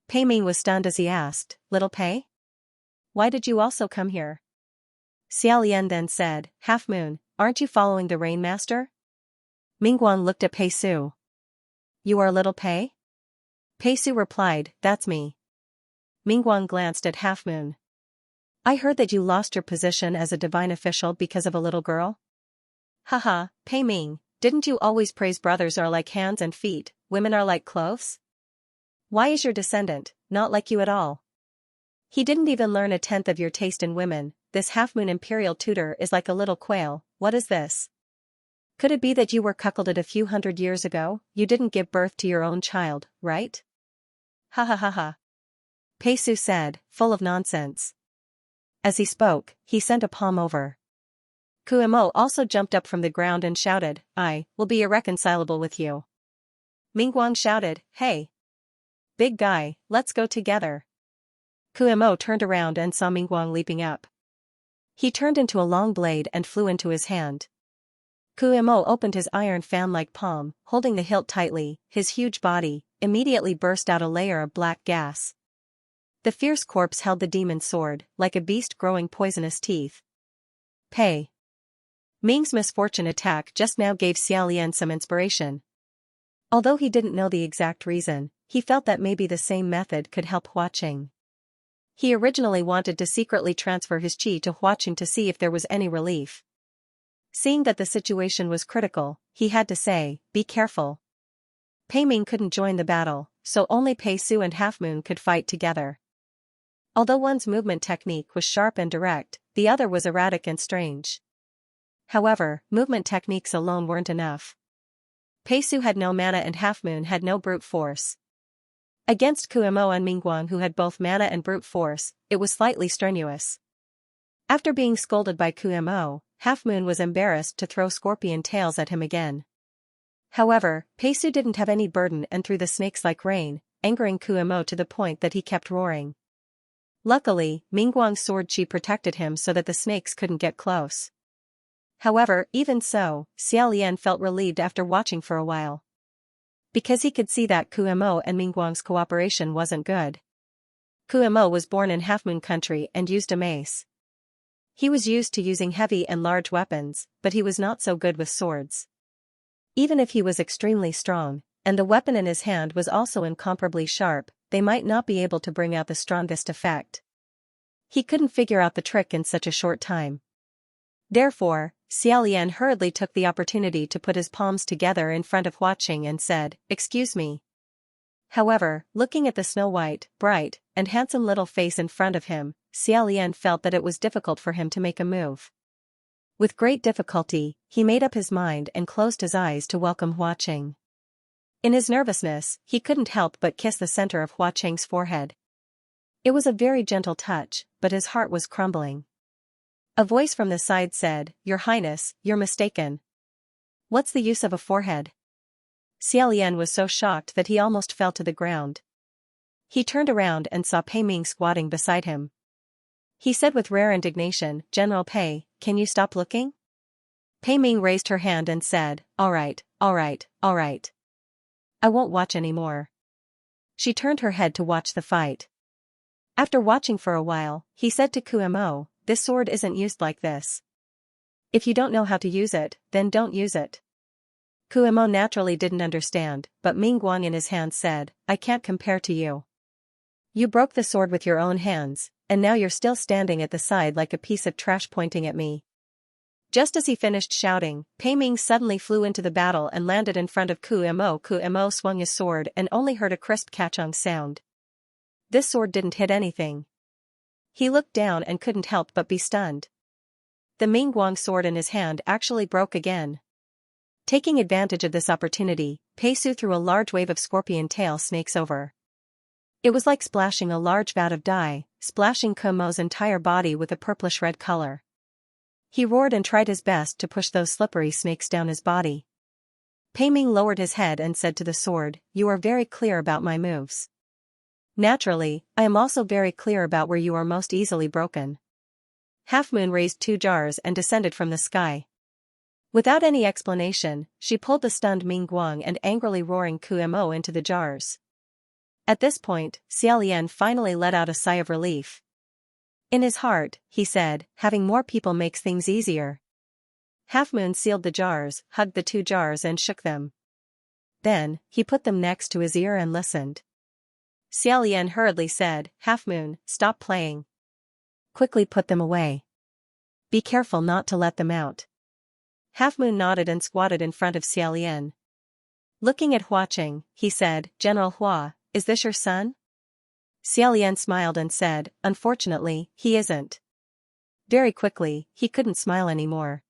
[SPEAKER 1] Pei Ming was stunned as he asked, "Little Pei? Why did you also come here?" Xiaolian then said, "Half Moon, aren't you following the Rainmaster?" Mingguang looked at Pei Su. "You are Little Pei?" Pei Su replied, "That's me." Mingguang glanced at Half Moon. "I heard that you lost your position as a divine official because of a little girl?" "Haha, Pei Ming, didn't you always praise brothers are like hands and feet, women are like clothes? Why is your descendant not like you at all? He didn't even learn a tenth of your taste in women. This Half Moon imperial tutor is like a little quail. What is this? Could it be that you were cuckolded a few hundred years ago? You didn't give birth to your own child, right?" "Ha ha ha ha," Pei Su said, full of nonsense. As he spoke, he sent a palm over. Kuemo also jumped up from the ground and shouted, "I will be irreconcilable with you." Mingguang shouted, "Hey! Big guy, let's go together." Kuemo turned around and saw Mingguang leaping up. He turned into a long blade and flew into his hand. Kuemo opened his iron fan-like palm, holding the hilt tightly. His huge body immediately burst out a layer of black gas. The fierce corpse held the demon's sword, like a beast growing poisonous teeth. Pei Ming's misfortune attack just now gave Xiaolian some inspiration. Although he didn't know the exact reason, he felt that maybe the same method could help Hua Qing. He originally wanted to secretly transfer his chi to Huaqing to see if there was any relief. Seeing that the situation was critical, he had to say, be careful. Pei Ming couldn't join the battle, so only Pei Su and Half Moon could fight together. Although one's movement technique was sharp and direct, the other was erratic and strange. However, movement techniques alone weren't enough. Pei Su had no mana and Half Moon had no brute force. Against Kuemo and Mingguang, who had both mana and brute force, it was slightly strenuous. After being scolded by Kuemo, Half Moon was embarrassed to throw scorpion tails at him again. However, Pei Su didn't have any burden and threw the snakes like rain, angering Kuemo to the point that he kept roaring. Luckily, Mingguang's sword chi protected him so that the snakes couldn't get close. However, even so, Xiaolian felt relieved after watching for a while. Because he could see that Kuemo and Mingguang's cooperation wasn't good. Kuemo was born in Half Moon country and used a mace. He was used to using heavy and large weapons, but he was not so good with swords. Even if he was extremely strong, and the weapon in his hand was also incomparably sharp, they might not be able to bring out the strongest effect. He couldn't figure out the trick in such a short time. Therefore, Xiaolian hurriedly took the opportunity to put his palms together in front of Huaqing and said, "Excuse me." However, looking at the snow-white, bright, and handsome little face in front of him, Xiaolian felt that it was difficult for him to make a move. With great difficulty, he made up his mind and closed his eyes to welcome Huaqing. In his nervousness, he couldn't help but kiss the center of Huaqing's forehead. It was a very gentle touch, but his heart was crumbling. A voice from the side said, "Your Highness, you're mistaken. What's the use of a forehead?" Xiaolian was so shocked that he almost fell to the ground. He turned around and saw Pei Ming squatting beside him. He said with rare indignation, "General Pei, can you stop looking?" Pei Ming raised her hand and said, all right. I won't watch anymore." She turned her head to watch the fight. After watching for a while, he said to Kuemo, "This sword isn't used like this. If you don't know how to use it, then don't use it." Kuemo naturally didn't understand, but Mingguang in his hand said, "I can't compare to you. You broke the sword with your own hands, and now you're still standing at the side like a piece of trash pointing at me." Just as he finished shouting, Pei Ming suddenly flew into the battle and landed in front of Kuemo. Kuemo swung his sword and only heard a crisp catching sound. This sword didn't hit anything. He looked down and couldn't help but be stunned. The Mingguang sword in his hand actually broke again. Taking advantage of this opportunity, Pei Su threw a large wave of scorpion tail snakes over. It was like splashing a large vat of dye, splashing Kumo's entire body with a purplish red color. He roared and tried his best to push those slippery snakes down his body. Pei Ming lowered his head and said to the sword, "You are very clear about my moves. Naturally, I am also very clear about where you are most easily broken." Half Moon raised 2 jars and descended from the sky. Without any explanation, she pulled the stunned Mingguang and angrily roaring Kuemo into the jars. At this point, Xiaolian finally let out a sigh of relief. In his heart, he said, "Having more people makes things easier." Half Moon sealed the jars, hugged the 2 jars and shook them. Then, he put them next to his ear and listened. Xiaolian hurriedly said, "Half Moon, stop playing. Quickly put them away. Be careful not to let them out." Half Moon nodded and squatted in front of Xiaolian. Looking at Huaqing, he said, "General Hua, is this your son?" Xiaolian smiled and said, "Unfortunately, he isn't." Very quickly, he couldn't smile anymore.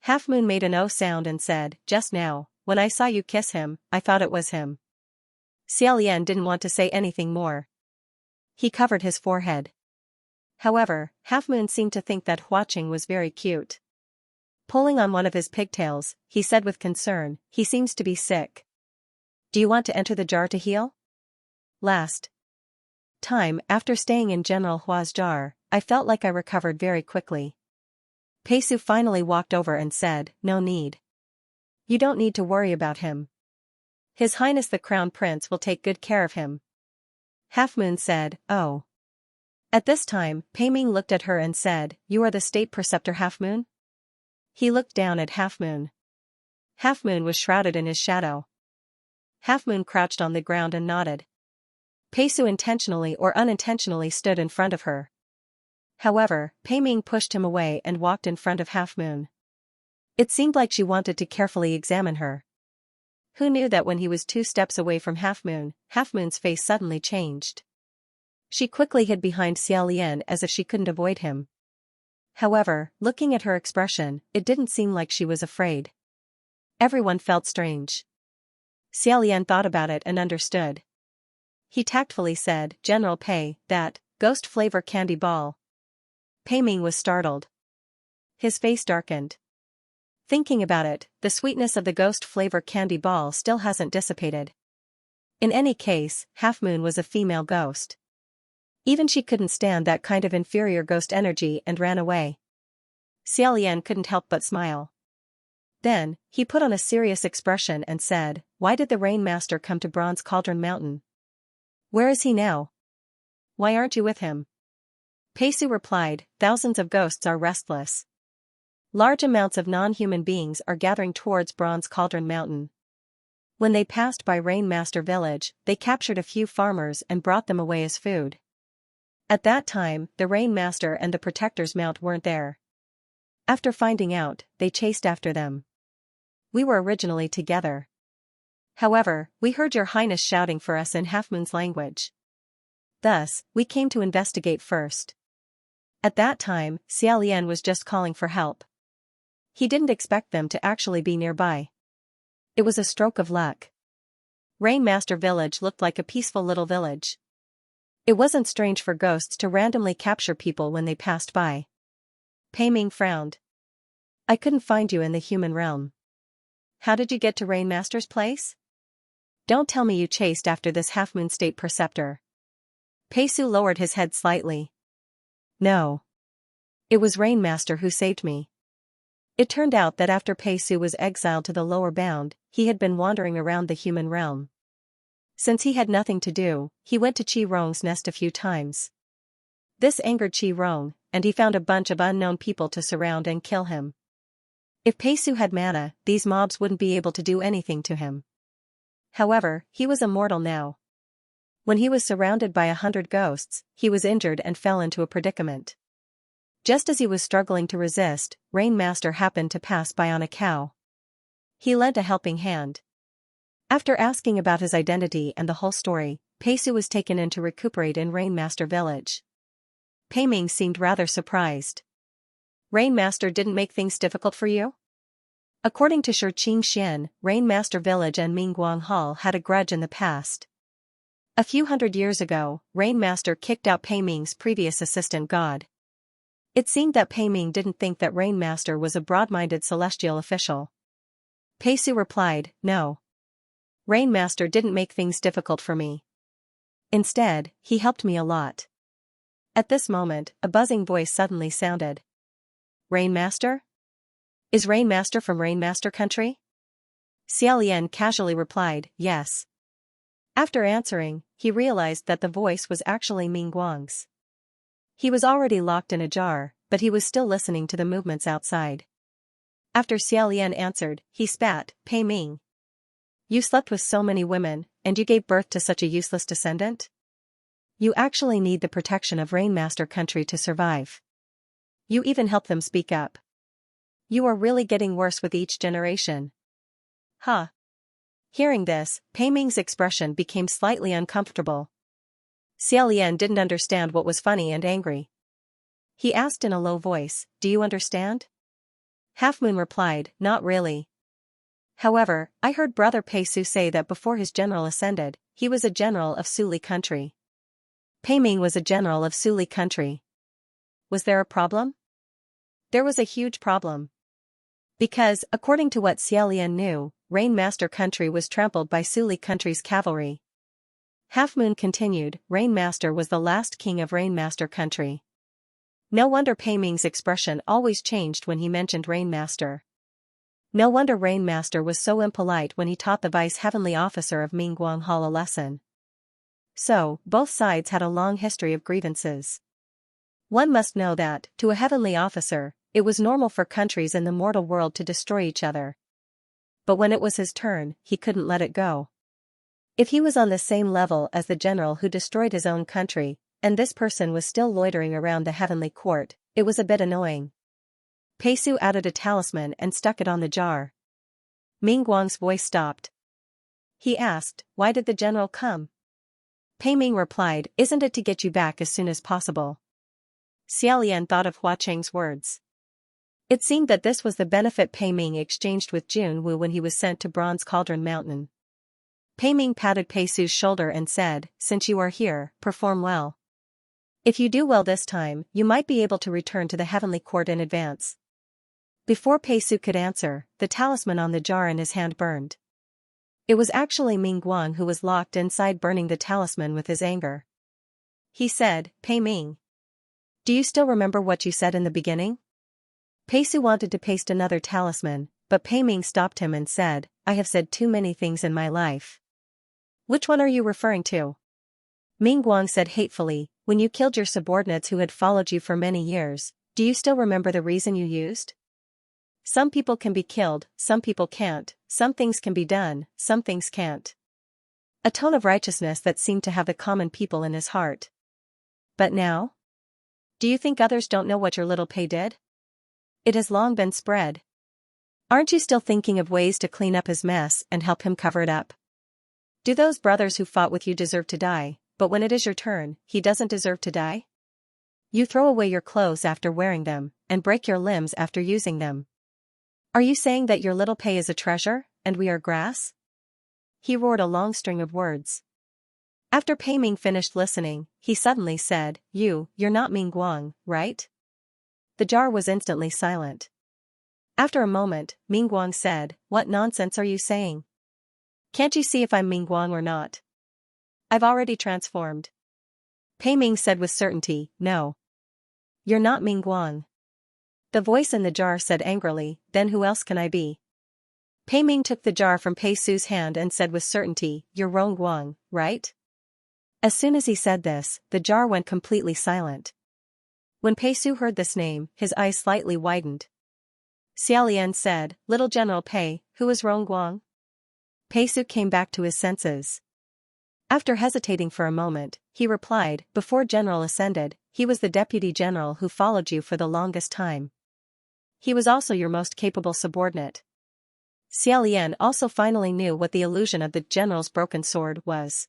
[SPEAKER 1] Half Moon made an "oh" sound and said, "Just now, when I saw you kiss him, I thought it was him." Xiaolian didn't want to say anything more. He covered his forehead. However, Half Moon seemed to think that Huaqing was very cute. Pulling on one of his pigtails, he said with concern, "He seems to be sick. Do you want to enter the jar to heal?" Last time, after staying in General Hua's jar, I felt like I recovered very quickly. Pei Su finally walked over and said, "No need. You don't need to worry about him. His Highness the Crown Prince will take good care of him." Half Moon said, "Oh." At this time, Pei Ming looked at her and said, "You are the State Preceptor Half Moon?" He looked down at Half Moon. Half Moon was shrouded in his shadow. Half Moon crouched on the ground and nodded. Peisu intentionally or unintentionally stood in front of her. However, Pei Ming pushed him away and walked in front of Half Moon. It seemed like she wanted to carefully examine her. Who knew that when he was 2 steps away from Half Moon's face suddenly changed. She quickly hid behind Xiaolian as if she couldn't avoid him. However, looking at her expression, it didn't seem like she was afraid. Everyone felt strange. Xiaolian thought about it and understood. He tactfully said, "General Pei, that ghost flavor candy ball." Pei Ming was startled. His face darkened. Thinking about it, the sweetness of the ghost flavor candy ball still hasn't dissipated. In any case, Half Moon was a female ghost. Even she couldn't stand that kind of inferior ghost energy and ran away. Xiaolian couldn't help but smile. Then, he put on a serious expression and said, "Why did the Rain Master come to Bronze Cauldron Mountain? Where is he now? Why aren't you with him?" Peisu replied, "Thousands of ghosts are restless. Large amounts of non-human beings are gathering towards Bronze Cauldron Mountain. When they passed by Rain Master Village, they captured a few farmers and brought them away as food. At that time, the Rain Master and the Protector's Mount weren't there. After finding out, they chased after them. We were originally together. However, we heard your highness shouting for us in Half Moon's language. Thus, we came to investigate first." At that time, Xiaolian was just calling for help. He didn't expect them to actually be nearby. It was a stroke of luck. Rain Master Village looked like a peaceful little village. It wasn't strange for ghosts to randomly capture people when they passed by. Pei Ming frowned. "I couldn't find you in the human realm. How did you get to Rain Master's place? Don't tell me you chased after this Half Moon State Preceptor." Peisu lowered his head slightly. "No. It was Rain Master who saved me." It turned out that after Peisu was exiled to the lower bound, he had been wandering around the human realm. Since he had nothing to do, he went to Qi Rong's nest a few times. This angered Qi Rong, and he found a bunch of unknown people to surround and kill him. If Peisu had mana, these mobs wouldn't be able to do anything to him. However, he was immortal now. When he was surrounded by 100 ghosts, he was injured and fell into a predicament. Just as he was struggling to resist, Rain Master happened to pass by on a cow. He lent a helping hand. After asking about his identity and the whole story, Peisu was taken in to recuperate in Rain Master Village. Pei Ming seemed rather surprised. "Rain Master didn't make things difficult for you?" According to Shi Qingxian, Rain Master Village and Mingguang Hall had a grudge in the past. A few hundred years ago, Rain Master kicked out Pei Ming's previous assistant god. It seemed that Pei Ming didn't think that Rain Master was a broad-minded celestial official. Peisu replied, "No. Rain Master didn't make things difficult for me. Instead, he helped me a lot." At this moment, a buzzing voice suddenly sounded. "Rain Master? Is Rain Master from Rain Master Country?" Xiaolian casually replied, "Yes." After answering, he realized that the voice was actually Mingguang's. He was already locked in a jar, but he was still listening to the movements outside. After Xiaolian answered, he spat, "Pei Ming. You slept with so many women, and you gave birth to such a useless descendant? You actually need the protection of Rain Master Country to survive. You even help them speak up. You are really getting worse with each generation." Huh. Hearing this, Pei Ming's expression became slightly uncomfortable. Xiaolian didn't understand what was funny and angry. He asked in a low voice, "Do you understand?" Half Moon replied, "Not really. However, I heard Brother Peisu say that before his general ascended, he was a general of Suli Country." Pei Ming was a general of Suli Country. Was there a problem? There was a huge problem. Because, according to what Xiaolian knew, Rain Master Country was trampled by Suli Country's cavalry. Half Moon continued, "Rain Master was the last king of Rain Master Country." No wonder Pei Ming's expression always changed when he mentioned Rain Master. No wonder Rain Master was so impolite when he taught the vice-heavenly officer of Mingguang Hall a lesson. So, both sides had a long history of grievances. One must know that, to a heavenly officer, it was normal for countries in the mortal world to destroy each other. But when it was his turn, he couldn't let it go. If he was on the same level as the general who destroyed his own country, and this person was still loitering around the heavenly court, it was a bit annoying. Pei Su added a talisman and stuck it on the jar. Ming Guang's voice stopped. He asked, "Why did the general come?" Pei Ming replied, "Isn't it to get you back as soon as possible?" Xiaolian thought of Hua Cheng's words. It seemed that this was the benefit Pei Ming exchanged with Jun Wu when he was sent to Bronze Cauldron Mountain. Pei Ming patted Pei Su's shoulder and said, "Since you are here, perform well. If you do well this time, you might be able to return to the heavenly court in advance." Before Pei Su could answer, the talisman on the jar in his hand burned. It was actually Ming Guang who was locked inside, burning the talisman with his anger. He said, "Pei Ming, do you still remember what you said in the beginning?" Pei Su wanted to paste another talisman, but Pei Ming stopped him and said, "I have said too many things in my life." "Which one are you referring to?" Ming Guang said hatefully, "When you killed your subordinates who had followed you for many years, do you still remember the reason you used? Some people can be killed, some people can't, some things can be done, some things can't." A tone of righteousness that seemed to have the common people in his heart. "But now? Do you think others don't know what your little Pei did? It has long been spread. Aren't you still thinking of ways to clean up his mess and help him cover it up? Do those brothers who fought with you deserve to die, but when it is your turn, he doesn't deserve to die? You throw away your clothes after wearing them, and break your limbs after using them. Are you saying that your little Pei is a treasure, and we are grass?" He roared a long string of words. After Pei Ming finished listening, he suddenly said, You're not Ming Guang, right?" The jar was instantly silent. After a moment, Ming Guang said, "What nonsense are you saying? Can't you see if I'm Ming Guang or not? I've already transformed." Pei Ming said with certainty, "No. You're not Ming Guang." The voice in the jar said angrily, "Then who else can I be?" Pei Ming took the jar from Pei Su's hand and said with certainty, "You're Rong Guang, right?" As soon as he said this, the jar went completely silent. When Pei Su heard this name, his eyes slightly widened. Xiaolian said, "Little General Pei, who is Rong Guang?" Pei Su came back to his senses. After hesitating for a moment, he replied, "Before General ascended, he was the deputy general who followed you for the longest time. He was also your most capable subordinate." Xiaolian also finally knew what the illusion of the general's broken sword was.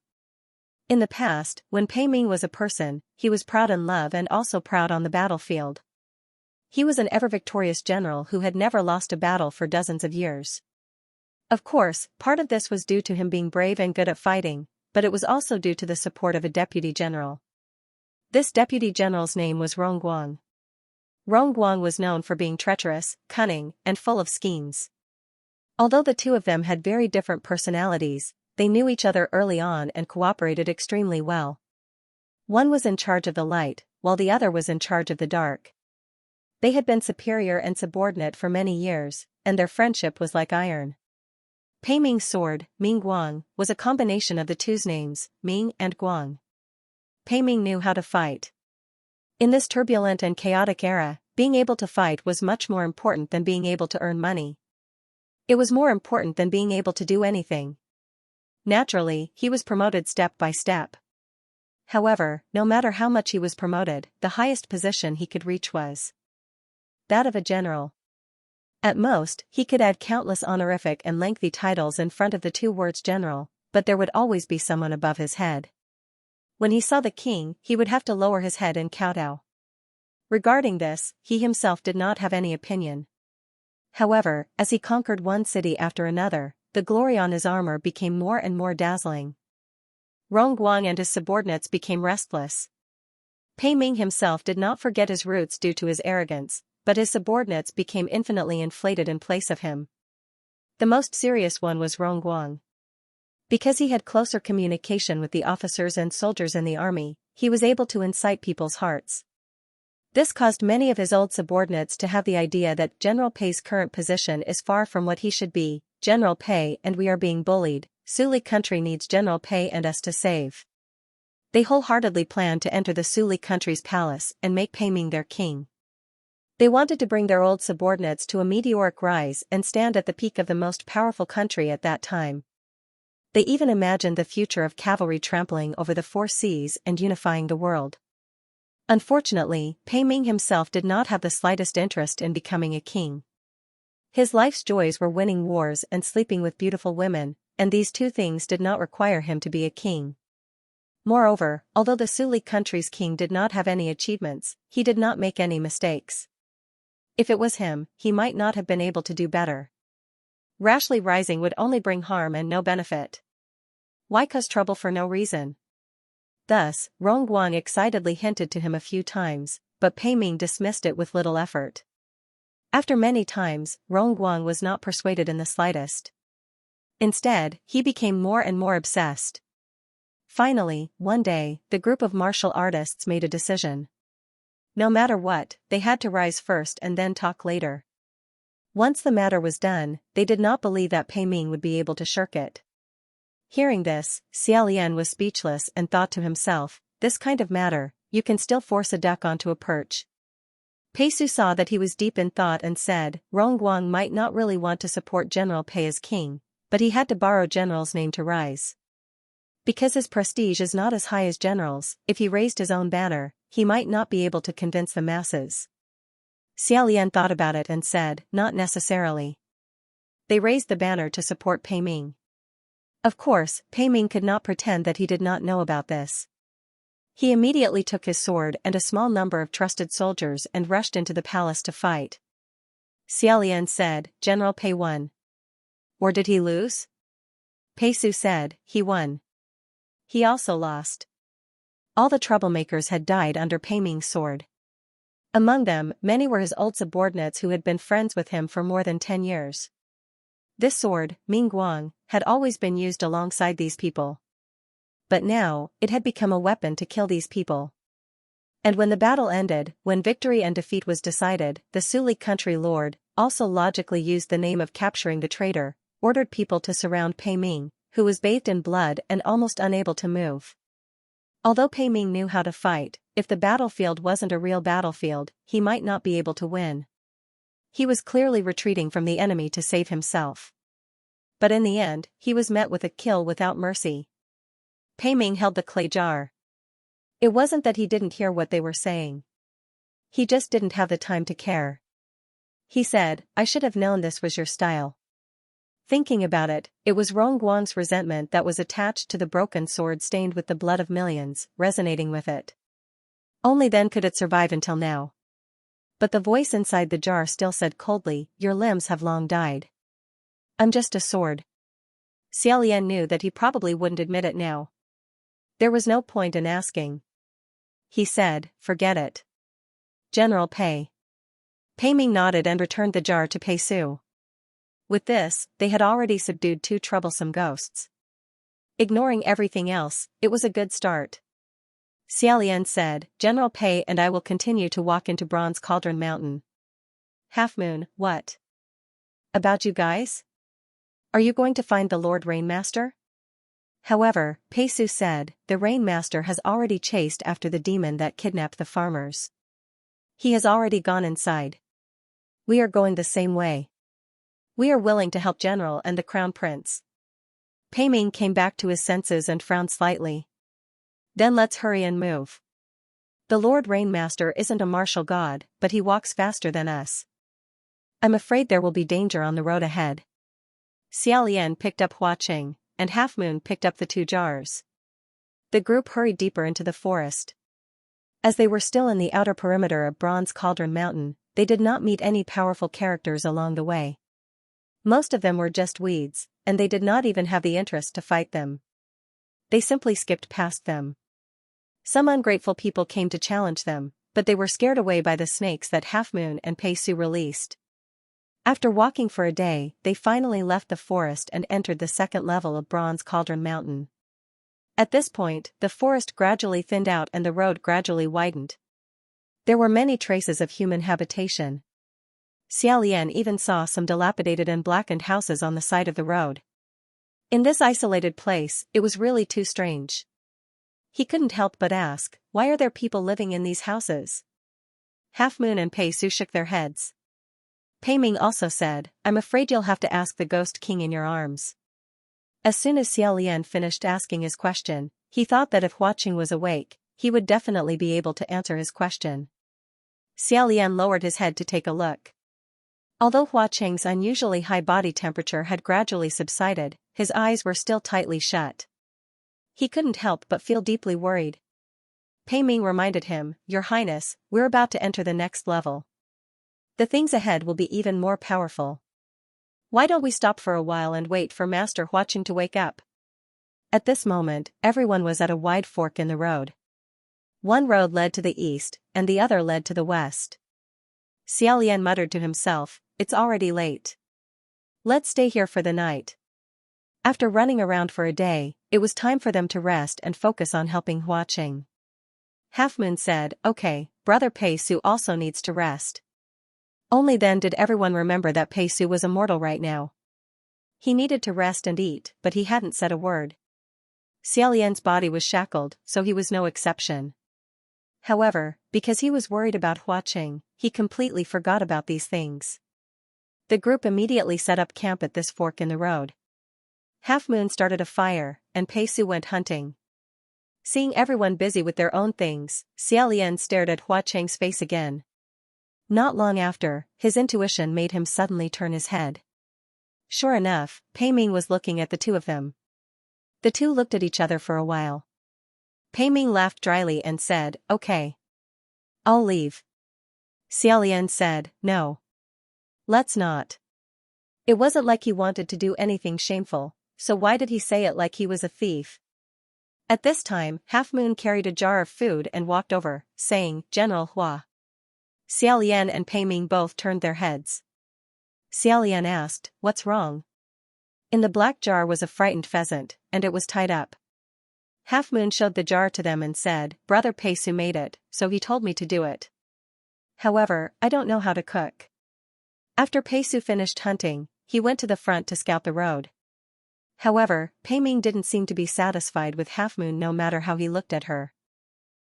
[SPEAKER 1] In the past, when Pei Ming was a person, he was proud in love and also proud on the battlefield. He was an ever-victorious general who had never lost a battle for dozens of years. Of course, part of this was due to him being brave and good at fighting, but it was also due to the support of a deputy general. This deputy general's name was Rong Guang. Rong Guang was known for being treacherous, cunning, and full of schemes. Although the two of them had very different personalities, they knew each other early on and cooperated extremely well. One was in charge of the light, while the other was in charge of the dark. They had been superior and subordinate for many years, and their friendship was like iron. Pei Ming's sword, Ming Guang, was a combination of the two's names, Ming and Guang. Pei Ming knew how to fight. In this turbulent and chaotic era, being able to fight was much more important than being able to earn money. It was more important than being able to do anything. Naturally, he was promoted step by step. However, no matter how much he was promoted, the highest position he could reach was that of a general. At most, he could add countless honorific and lengthy titles in front of the two words general, but there would always be someone above his head. When he saw the king, he would have to lower his head and kowtow. Regarding this, he himself did not have any opinion. However, as he conquered one city after another, the glory on his armor became more and more dazzling. Rong Guang and his subordinates became restless. Pei Ming himself did not forget his roots due to his arrogance, but his subordinates became infinitely inflated in place of him. The most serious one was Rong Guang. Because he had closer communication with the officers and soldiers in the army, he was able to incite people's hearts. This caused many of his old subordinates to have the idea that General Pei's current position is far from what he should be. General Pei and we are being bullied, Suli country needs General Pei and us to save. They wholeheartedly planned to enter the Suli country's palace and make Pei Ming their king. They wanted to bring their old subordinates to a meteoric rise and stand at the peak of the most powerful country at that time. They even imagined the future of cavalry trampling over the four seas and unifying the world. Unfortunately, Pei Ming himself did not have the slightest interest in becoming a king. His life's joys were winning wars and sleeping with beautiful women, and these two things did not require him to be a king. Moreover, although the Suli country's king did not have any achievements, he did not make any mistakes. If it was him, he might not have been able to do better. Rashly rising would only bring harm and no benefit. Why cause trouble for no reason? Thus, Rongguang excitedly hinted to him a few times, but Pei Ming dismissed it with little effort. After many times, Rongguang was not persuaded in the slightest. Instead, he became more and more obsessed. Finally, one day, the group of martial artists made a decision. No matter what, they had to rise first and then talk later. Once the matter was done, they did not believe that Pei Ming would be able to shirk it. Hearing this, Xiaolian was speechless and thought to himself, this kind of matter, you can still force a duck onto a perch. Pei Su saw that he was deep in thought and said, Rongguang might not really want to support General Pei as king, but he had to borrow General's name to rise. Because his prestige is not as high as General's, if he raised his own banner, he might not be able to convince the masses. Xiaolian thought about it and said, not necessarily. They raised the banner to support Pei Ming. Of course, Pei Ming could not pretend that he did not know about this. He immediately took his sword and a small number of trusted soldiers and rushed into the palace to fight. Xiaolian said, General Pei won. Or did he lose? Pei Su said, he won. He also lost. All the troublemakers had died under Pei Ming's sword. Among them, many were his old subordinates who had been friends with him for more than 10 years. This sword, Ming Guang, had always been used alongside these people. But now, it had become a weapon to kill these people. And when the battle ended, when victory and defeat was decided, the Suli country lord, also logically used the name of capturing the traitor, ordered people to surround Pei Ming, who was bathed in blood and almost unable to move. Although Pei Ming knew how to fight, if the battlefield wasn't a real battlefield, he might not be able to win. He was clearly retreating from the enemy to save himself. But in the end, he was met with a kill without mercy. Pei Ming held the clay jar. It wasn't that he didn't hear what they were saying. He just didn't have the time to care. He said, I should have known this was your style. Thinking about it, it was Rongguang's resentment that was attached to the broken sword stained with the blood of millions, resonating with it. Only then could it survive until now. But the voice inside the jar still said coldly, your limbs have long died. I'm just a sword. Xiaolian knew that he probably wouldn't admit it now. There was no point in asking. He said, forget it. General Pei. Pei Ming nodded and returned the jar to Pei Su. With this, they had already subdued 2 troublesome ghosts. Ignoring everything else, it was a good start. Xiaolian said, General Pei and I will continue to walk into Bronze Cauldron Mountain. Half Moon, what? About you guys? Are you going to find the Lord Rainmaster? However, Pei Su said, the Rainmaster has already chased after the demon that kidnapped the farmers. He has already gone inside. We are going the same way. We are willing to help General and the Crown Prince. Pei Ming came back to his senses and frowned slightly. Then let's hurry and move. The Lord Rainmaster isn't a martial god, but he walks faster than us. I'm afraid there will be danger on the road ahead. Xiaolian picked up Hua Qing, and Half Moon picked up the 2 jars. The group hurried deeper into the forest. As they were still in the outer perimeter of Bronze Cauldron Mountain, they did not meet any powerful characters along the way. Most of them were just weeds, and they did not even have the interest to fight them. They simply skipped past them. Some ungrateful people came to challenge them, but they were scared away by the snakes that Half Moon and Pei Su released. After walking for a day, they finally left the forest and entered the 2nd level of Bronze Cauldron Mountain. At this point, the forest gradually thinned out and the road gradually widened. There were many traces of human habitation. Xiaolian even saw some dilapidated and blackened houses on the side of the road. In this isolated place, it was really too strange. He couldn't help but ask, why are there people living in these houses? Half Moon and Pei Su shook their heads. Pei Ming also said, I'm afraid you'll have to ask the Ghost King in your arms. As soon as Xiaolian finished asking his question, he thought that if Huaqing was awake, he would definitely be able to answer his question. Xiaolian lowered his head to take a look. Although Huaqing's unusually high body temperature had gradually subsided, his eyes were still tightly shut. He couldn't help but feel deeply worried. Pei Ming reminded him, "Your Highness, we're about to enter the next level. The things ahead will be even more powerful. Why don't we stop for a while and wait for Master Huaqing to wake up?" At this moment, everyone was at a wide fork in the road. One road led to the east, and the other led to the west. Xiaolian muttered to himself, "It's already late. Let's stay here for the night." After running around for a day, it was time for them to rest and focus on helping Huaqing. Half Moon said, "Okay, Brother Pei Su also needs to rest." Only then did everyone remember that Pei Su was immortal right now. He needed to rest and eat, but he hadn't said a word. Xiaolian's body was shackled, so he was no exception. However, because he was worried about Huaqing, he completely forgot about these things. The group immediately set up camp at this fork in the road. Half Moon started a fire, and Pei Su went hunting. Seeing everyone busy with their own things, Xiaolian stared at Huaqing's face again. Not long after, his intuition made him suddenly turn his head. Sure enough, Pei Ming was looking at the two of them. The two looked at each other for a while. Pei Ming laughed dryly and said, "Okay. I'll leave." Xiaolian said, "No. Let's not. It wasn't like he wanted to do anything shameful, so why did he say it like he was a thief?" At this time, Half Moon carried a jar of food and walked over, saying, "General Hua." Xiaolian and Pei Ming both turned their heads. Xiaolian asked, "What's wrong?" In the black jar was a frightened pheasant, and it was tied up. Half Moon showed the jar to them and said, "Brother Pei Su made it, so he told me to do it. However, I don't know how to cook." After Pei Su finished hunting, he went to the front to scout the road. However, Pei Ming didn't seem to be satisfied with Half Moon no matter how he looked at her.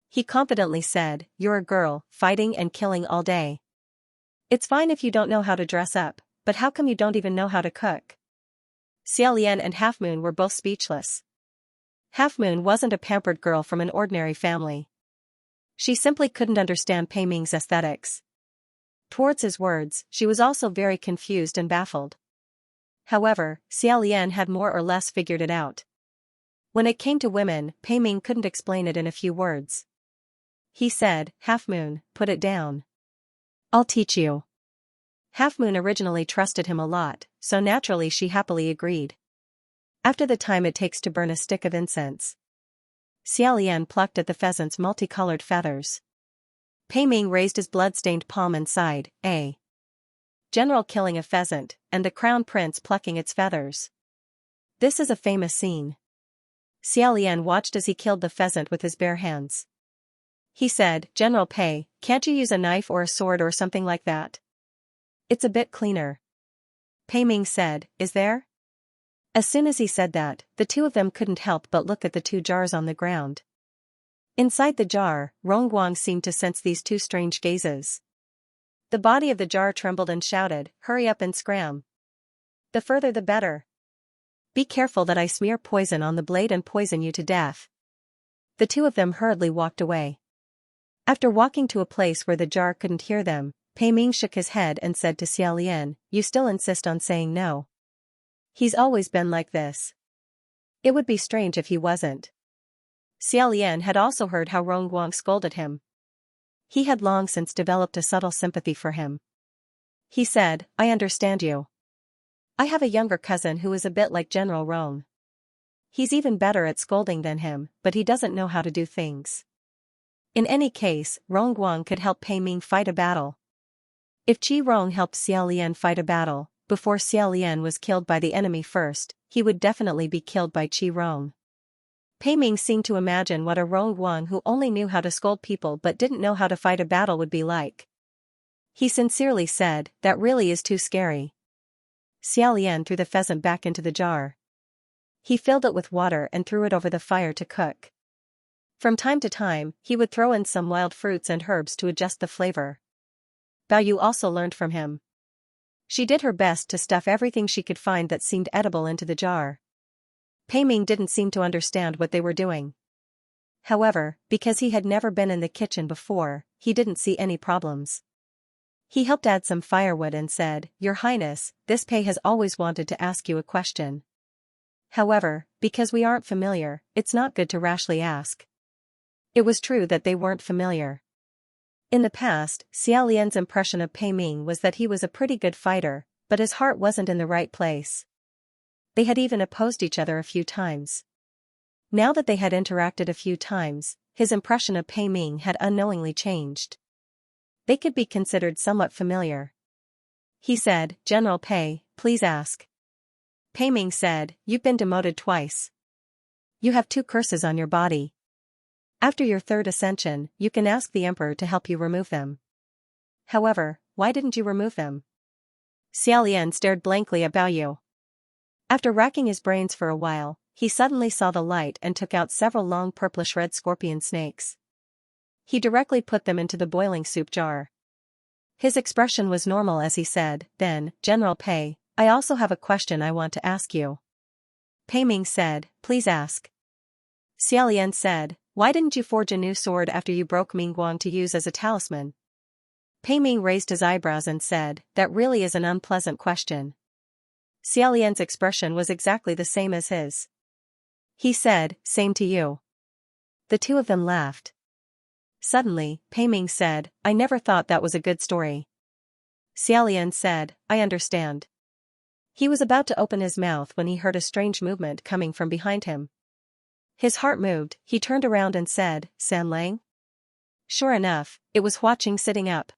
[SPEAKER 1] He confidently said, "You're a girl, fighting and killing all day. It's fine if you don't know how to dress up, but how come you don't even know how to cook?" Xiaolian and Half Moon were both speechless. Half Moon wasn't a pampered girl from an ordinary family. She simply couldn't understand Pei Ming's aesthetics. Towards his words, she was also very confused and baffled. However, Xiaolian had more or less figured it out. When it came to women, Pei Ming couldn't explain it in a few words. He said, "Half Moon, put it down. I'll teach you." Half Moon originally trusted him a lot, so naturally she happily agreed. After the time it takes to burn a stick of incense, Xiaolian plucked at the pheasant's multicolored feathers. Pei Ming raised his blood-stained palm and sighed, "A general killing a pheasant, and the crown prince plucking its feathers. This is a famous scene." Xiaolian watched as he killed the pheasant with his bare hands. He said, "General Pei, can't you use a knife or a sword or something like that? It's a bit cleaner." Pei Ming said, "Is there?" As soon as he said that, the two of them couldn't help but look at the two jars on the ground. Inside the jar, Rongguang seemed to sense these two strange gazes. The body of the jar trembled and shouted, "Hurry up and scram. The further the better. Be careful that I smear poison on the blade and poison you to death." The two of them hurriedly walked away. After walking to a place where the jar couldn't hear them, Pei Ming shook his head and said to Xiaolian, "You still insist on saying no. He's always been like this. It would be strange if he wasn't." Xiaolian had also heard how Rongguang scolded him. He had long since developed a subtle sympathy for him. He said, "I understand you. I have a younger cousin who is a bit like General Rong. He's even better at scolding than him, but he doesn't know how to do things." In any case, Rongguang could help Pei Ming fight a battle. If Qi Rong helped Xiaolian fight a battle, before Xiaolian was killed by the enemy first, he would definitely be killed by Qi Rong. Pei Ming seemed to imagine what a Rongguang who only knew how to scold people but didn't know how to fight a battle would be like. He sincerely said, "That really is too scary." Xiaolian threw the pheasant back into the jar. He filled it with water and threw it over the fire to cook. From time to time, he would throw in some wild fruits and herbs to adjust the flavor. Bao Yu also learned from him. She did her best to stuff everything she could find that seemed edible into the jar. Pei Ming didn't seem to understand what they were doing. However, because he had never been in the kitchen before, he didn't see any problems. He helped add some firewood and said, "Your Highness, this Pei has always wanted to ask you a question. However, because we aren't familiar, it's not good to rashly ask." It was true that they weren't familiar. In the past, Xia Lian's impression of Pei Ming was that he was a pretty good fighter, but his heart wasn't in the right place. They had even opposed each other a few times. Now that they had interacted a few times, his impression of Pei Ming had unknowingly changed. They could be considered somewhat familiar. He said, "General Pei, please ask." Pei Ming said, "You've been demoted twice. You have 2 curses on your body. After your 3rd ascension, you can ask the Emperor to help you remove them." "However, why didn't you remove them?" Xia Lian stared blankly at Bao Yu. After racking his brains for a while, he suddenly saw the light and took out several long purplish-red scorpion snakes. He directly put them into the boiling soup jar. His expression was normal as he said, "Then, General Pei, I also have a question I want to ask you." Pei Ming said, "Please ask." Xia Lian said, "Why didn't you forge a new sword after you broke Mingguang to use as a talisman?" Pei Ming raised his eyebrows and said, "That really is an unpleasant question." Xia Lian's expression was exactly the same as his. He said, "Same to you." The two of them laughed. Suddenly, Pei Ming said, "I never thought that was a good story." Xia Lian said, "I understand." He was about to open his mouth when he heard a strange movement coming from behind him. His heart moved, he turned around and said, "San Lang?" Sure enough, it was Hua Qing sitting up.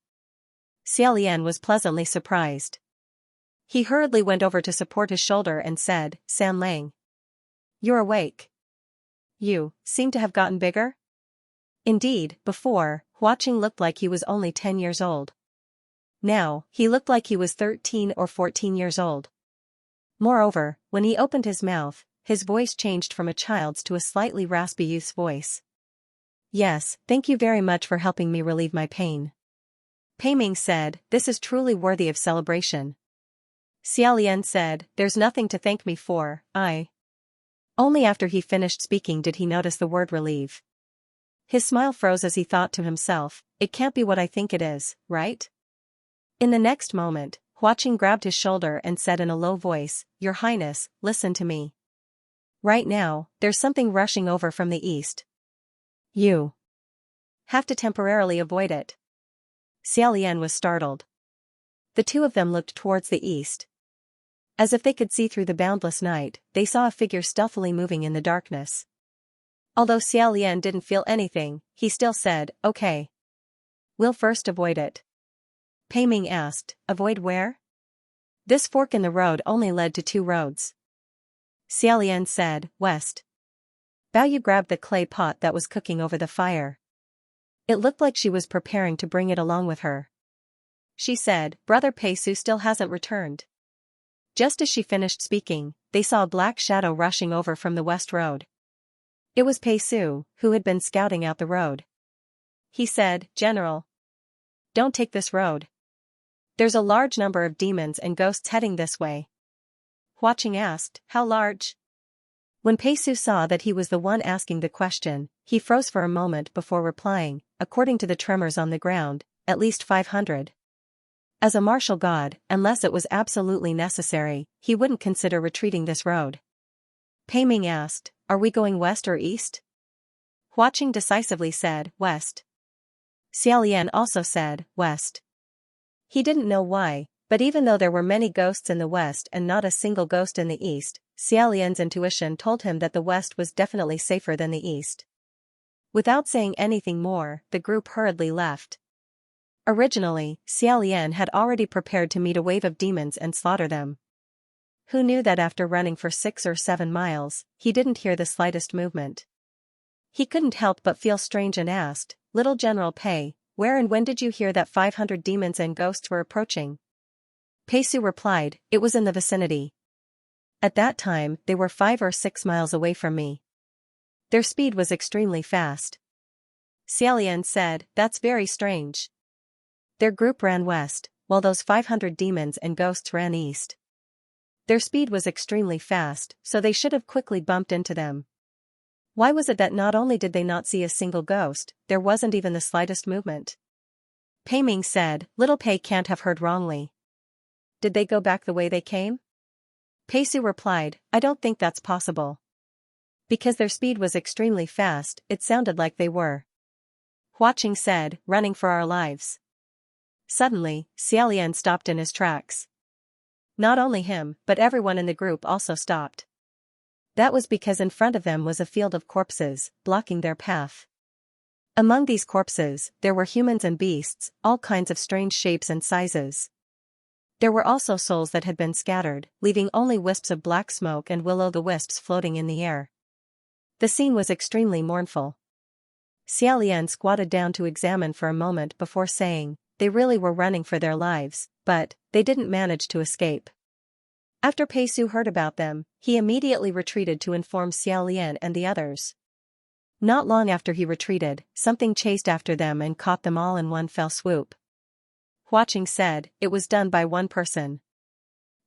[SPEAKER 1] Xia Lian was pleasantly surprised. He hurriedly went over to support his shoulder and said, "San Lang. You're awake. You seem to have gotten bigger?" Indeed, before, Hua Qing looked like he was only 10 years old. Now, he looked like he was 13 or 14 years old. Moreover, when he opened his mouth, his voice changed from a child's to a slightly raspy youth's voice. "Yes, thank you very much for helping me relieve my pain." Pei Ming said, "This is truly worthy of celebration." Xia Lian said, "There's nothing to thank me for, I." Only after he finished speaking did he notice the word relieve. His smile froze as he thought to himself, "It can't be what I think it is, right?" In the next moment, Hua Qing grabbed his shoulder and said in a low voice, "Your Highness, listen to me. Right now, there's something rushing over from the east. You have to temporarily avoid it." Xia Lian was startled. The two of them looked towards the east. As if they could see through the boundless night, they saw a figure stealthily moving in the darkness. Although Xia Lian didn't feel anything, he still said, "Okay. We'll first avoid it." Pei Ming asked, "Avoid where?" This fork in the road only led to 2 roads. Xia Lian said, "West." Bao Yu grabbed the clay pot that was cooking over the fire. It looked like she was preparing to bring it along with her. She said, "Brother Pei Su still hasn't returned." Just as she finished speaking, they saw a black shadow rushing over from the west road. It was Pei Su, who had been scouting out the road. He said, "General, don't take this road. There's a large number of demons and ghosts heading this way." Hua Qing asked, "How large?" When Pei Su saw that he was the one asking the question, he froze for a moment before replying, "According to the tremors on the ground, at least 500. As a martial god, unless it was absolutely necessary, he wouldn't consider retreating this road." Pei Ming asked, "Are we going west or east?" Hua Qing decisively said, "West." Xia Lian also said, "West." He didn't know why, but even though there were many ghosts in the west and not a single ghost in the east, Xia Lian's intuition told him that the west was definitely safer than the east. Without saying anything more, the group hurriedly left. Originally, Xia Lian had already prepared to meet a wave of demons and slaughter them. Who knew that after running for 6 or 7 miles, he didn't hear the slightest movement? He couldn't help but feel strange and asked, "Little General Pei, where and when did you hear that 500 demons and ghosts were approaching?" Pei Su replied, "It was in the vicinity. At that time, they were 5 or 6 miles away from me. Their speed was extremely fast." Xia Lian said, "That's very strange." Their group ran west, while those 500 demons and ghosts ran east. Their speed was extremely fast, so they should have quickly bumped into them. Why was it that not only did they not see a single ghost, there wasn't even the slightest movement? Pei Ming said, Little Pei can't have heard wrongly. Did they go back the way they came? Pei Su replied, I don't think that's possible. Because their speed was extremely fast, it sounded like they were. Hua Qing said, running for our lives. Suddenly, Xiaolian stopped in his tracks. Not only him, but everyone in the group also stopped. That was because in front of them was a field of corpses, blocking their path. Among these corpses, there were humans and beasts, all kinds of strange shapes and sizes. There were also souls that had been scattered, leaving only wisps of black smoke and will-o'-the-wisps floating in the air. The scene was extremely mournful. Xiaolian squatted down to examine for a moment before saying, they really were running for their lives, but they didn't manage to escape. After Pei Su heard about them, he immediately retreated to inform Xiaolian and the others. Not long after he retreated, something chased after them and caught them all in one fell swoop. Hua Qing said, it was done by one person.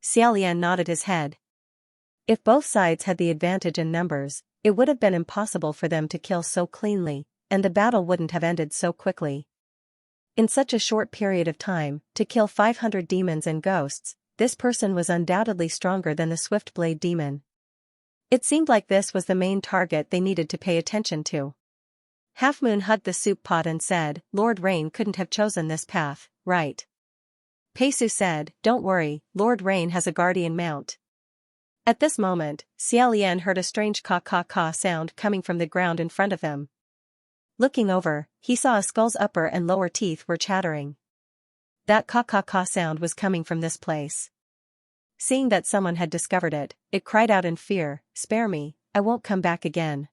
[SPEAKER 1] Xiaolian nodded his head. If both sides had the advantage in numbers, it would have been impossible for them to kill so cleanly, and the battle wouldn't have ended so quickly. In such a short period of time, to kill 500 demons and ghosts, this person was undoubtedly stronger than the Swift-Blade demon. It seemed like this was the main target they needed to pay attention to. Half Moon hugged the soup pot and said, Lord Rain couldn't have chosen this path, right? Pei Su said, don't worry, Lord Rain has a guardian mount. At this moment, Xiaolian heard a strange caw-caw-caw sound coming from the ground in front of them. Looking over, he saw a skull's upper and lower teeth were chattering. That caw-caw-caw sound was coming from this place. Seeing that someone had discovered it, it cried out in fear, spare me, I won't come back again.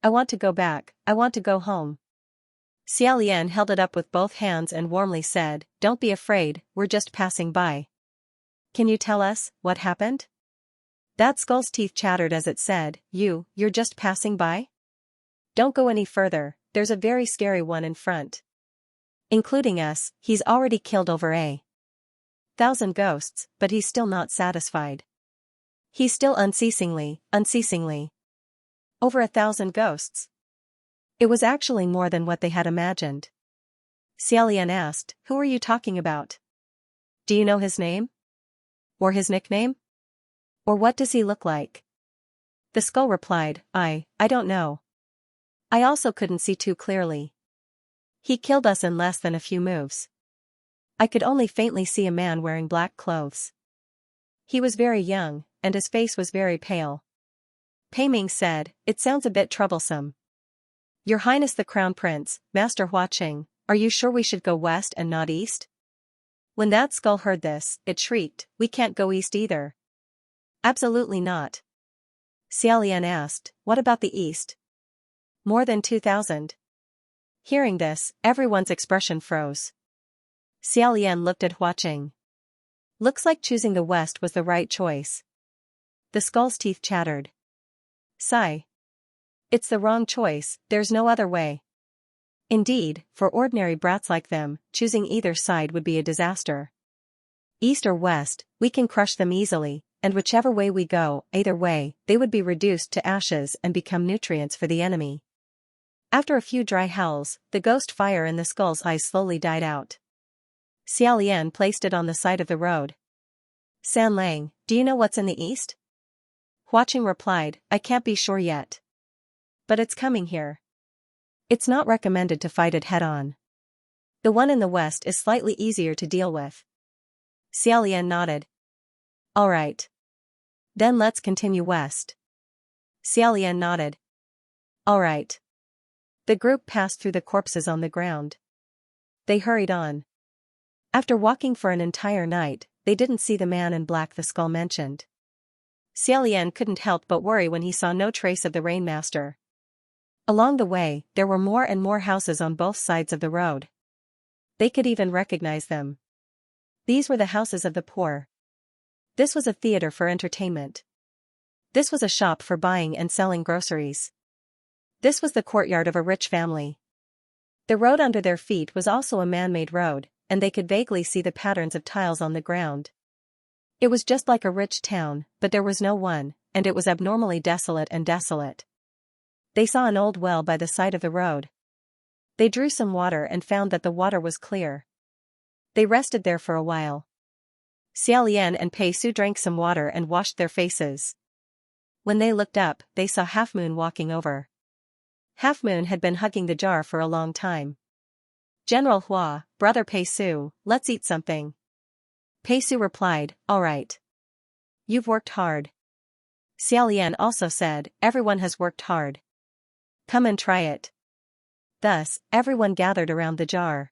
[SPEAKER 1] I want to go back, I want to go home. Xiaolian held it up with both hands and warmly said, don't be afraid, we're just passing by. Can you tell us, what happened? That skull's teeth chattered as it said, you're just passing by? Don't go any further, there's a very scary one in front. Including us, he's already killed over 1,000 ghosts, but he's still not satisfied. He's still unceasingly. Over 1,000 ghosts. It was actually more than what they had imagined. Xiaolian asked, who are you talking about? Do you know his name? Or his nickname? Or what does he look like? The skull replied, I don't know. I also couldn't see too clearly. He killed us in less than a few moves. I could only faintly see a man wearing black clothes. He was very young, and his face was very pale. Pei Ming said, it sounds a bit troublesome. Your Highness the Crown Prince, Master Hua Qing, are you sure we should go west and not east? When that skull heard this, it shrieked, we can't go east either. Absolutely not. Xiaolian asked, what about the east? More than 2,000. Hearing this, everyone's expression froze. Xiaolian looked at Hua Qing. Looks like choosing the west was the right choice. The skull's teeth chattered. Sigh. It's the wrong choice, there's no other way. Indeed, for ordinary brats like them, choosing either side would be a disaster. East or west, we can crush them easily, and whichever way we go, either way, they would be reduced to ashes and become nutrients for the enemy. After a few dry howls, the ghost fire in the skull's eyes slowly died out. Xiaolian placed it on the side of the road. San Lang, do you know what's in the east? Hua Qing replied, I can't be sure yet. But it's coming here. It's not recommended to fight it head-on. The one in the west is slightly easier to deal with. Xiaolian nodded. All right. Then let's continue west. Xiaolian nodded. All right. The group passed through the corpses on the ground. They hurried on. After walking for an entire night, they didn't see the man in black the skull mentioned. Xiaolian couldn't help but worry when he saw no trace of the Rainmaster. Along the way, there were more and more houses on both sides of the road. They could even recognize them. These were the houses of the poor. This was a theater for entertainment. This was a shop for buying and selling groceries. This was the courtyard of a rich family. The road under their feet was also a man-made road, and they could vaguely see the patterns of tiles on the ground. It was just like a rich town, but there was no one, and it was abnormally desolate and desolate. They saw an old well by the side of the road. They drew some water and found that the water was clear. They rested there for a while. Xiaolian and Pei Su drank some water and washed their faces. When they looked up, they saw Half Moon walking over. Half Moon had been hugging the jar for a long time. General Hua, brother Pei Su, let's eat something. Pei Su replied, all right. You've worked hard. Xiaolian also said, everyone has worked hard. Come and try it. Thus, everyone gathered around the jar.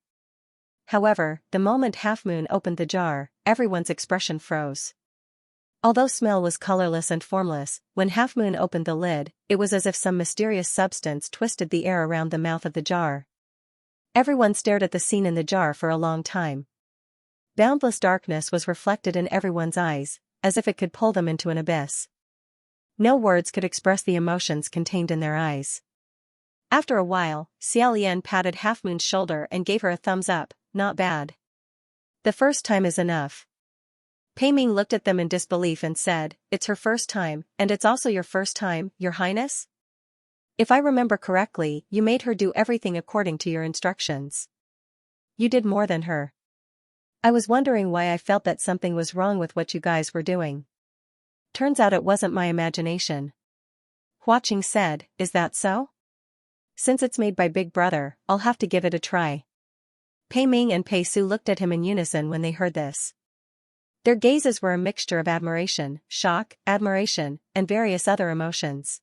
[SPEAKER 1] However, the moment Half Moon opened the jar, everyone's expression froze. Although smell was colorless and formless, when Half Moon opened the lid, it was as if some mysterious substance twisted the air around the mouth of the jar. Everyone stared at the scene in the jar for a long time. Boundless darkness was reflected in everyone's eyes, as if it could pull them into an abyss. No words could express the emotions contained in their eyes. After a while, Xiaolian patted Half Moon's shoulder and gave her a thumbs up, not bad. The first time is enough. Pei Ming looked at them in disbelief and said, it's her first time, and it's also your first time, Your Highness? If I remember correctly, you made her do everything according to your instructions. You did more than her. I was wondering why I felt that something was wrong with what you guys were doing. Turns out it wasn't my imagination. Hua Qing said, is that so? Since it's made by Big Brother, I'll have to give it a try. Pei Ming and Pei Su looked at him in unison when they heard this. Their gazes were a mixture of admiration, shock, admiration, and various other emotions.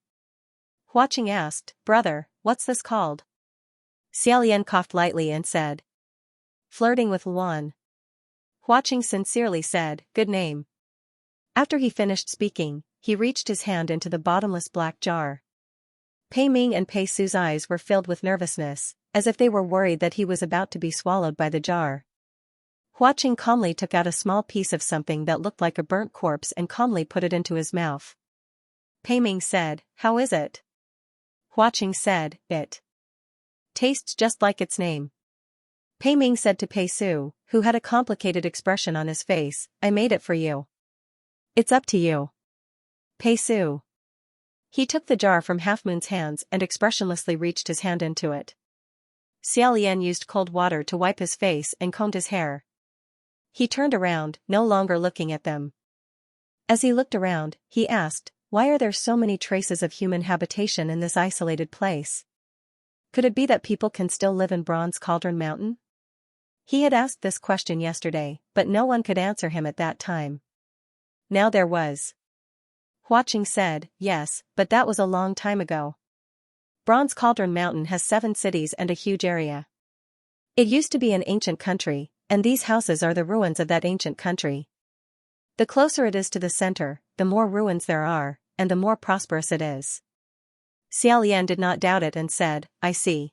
[SPEAKER 1] Hua Qing asked, brother, what's this called? Xiaolian coughed lightly and said, flirting with Luan. Hua Qing sincerely said, good name. After he finished speaking, he reached his hand into the bottomless black jar. Pei Ming and Pei Su's eyes were filled with nervousness, as if they were worried that he was about to be swallowed by the jar. Hua Qing calmly took out a small piece of something that looked like a burnt corpse and calmly put it into his mouth. Pei Ming said, how is it? Hua Qing said, it tastes just like its name. Pei Ming said to Pei Su, who had a complicated expression on his face, I made it for you. It's up to you. Pei Su. He took the jar from Half Moon's hands and expressionlessly reached his hand into it. Xiaolian used cold water to wipe his face and combed his hair. He turned around, no longer looking at them. As he looked around, he asked, why are there so many traces of human habitation in this isolated place? Could it be that people can still live in Bronze Cauldron Mountain? He had asked this question yesterday, but no one could answer him at that time. Now there was. Hua Qing said, yes, but that was a long time ago. Bronze Cauldron Mountain has 7 cities and a huge area. It used to be an ancient country, and these houses are the ruins of that ancient country. The closer it is to the center, the more ruins there are, and the more prosperous it is. Xiaolian did not doubt it and said, I see.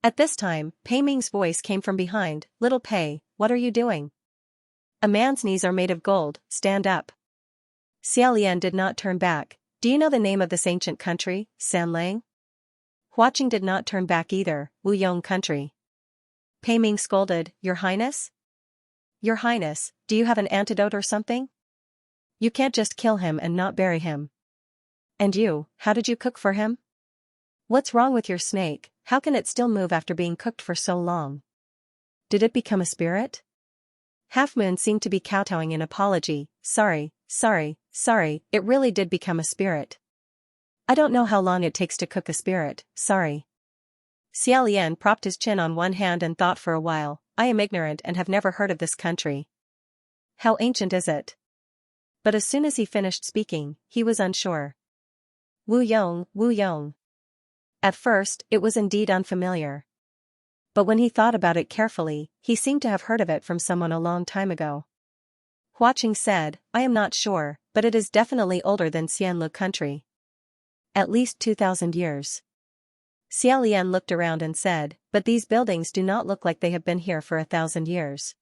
[SPEAKER 1] At this time, Pei Ming's voice came from behind, little Pei, what are you doing? A man's knees are made of gold, stand up. Xiaolian did not turn back. Do you know the name of this ancient country, Sanlang? Hua Qing did not turn back either, Wuyong country. Pei Ming scolded, Your Highness? Your Highness, do you have an antidote or something? You can't just kill him and not bury him. And you, how did you cook for him? What's wrong with your snake, how can it still move after being cooked for so long? Did it become a spirit? Half Moon seemed to be kowtowing in apology, sorry, it really did become a spirit. I don't know how long it takes to cook a spirit, sorry. Xiaolian propped his chin on one hand and thought for a while, I am ignorant and have never heard of this country. How ancient is it? But as soon as he finished speaking, he was unsure. Wuyong. At first, it was indeed unfamiliar. But when he thought about it carefully, he seemed to have heard of it from someone a long time ago. Hua Qing said, I am not sure, but it is definitely older than Xianlu country. At least 2,000 years. Xiaolian looked around and said, but these buildings do not look like they have been here for 1,000 years.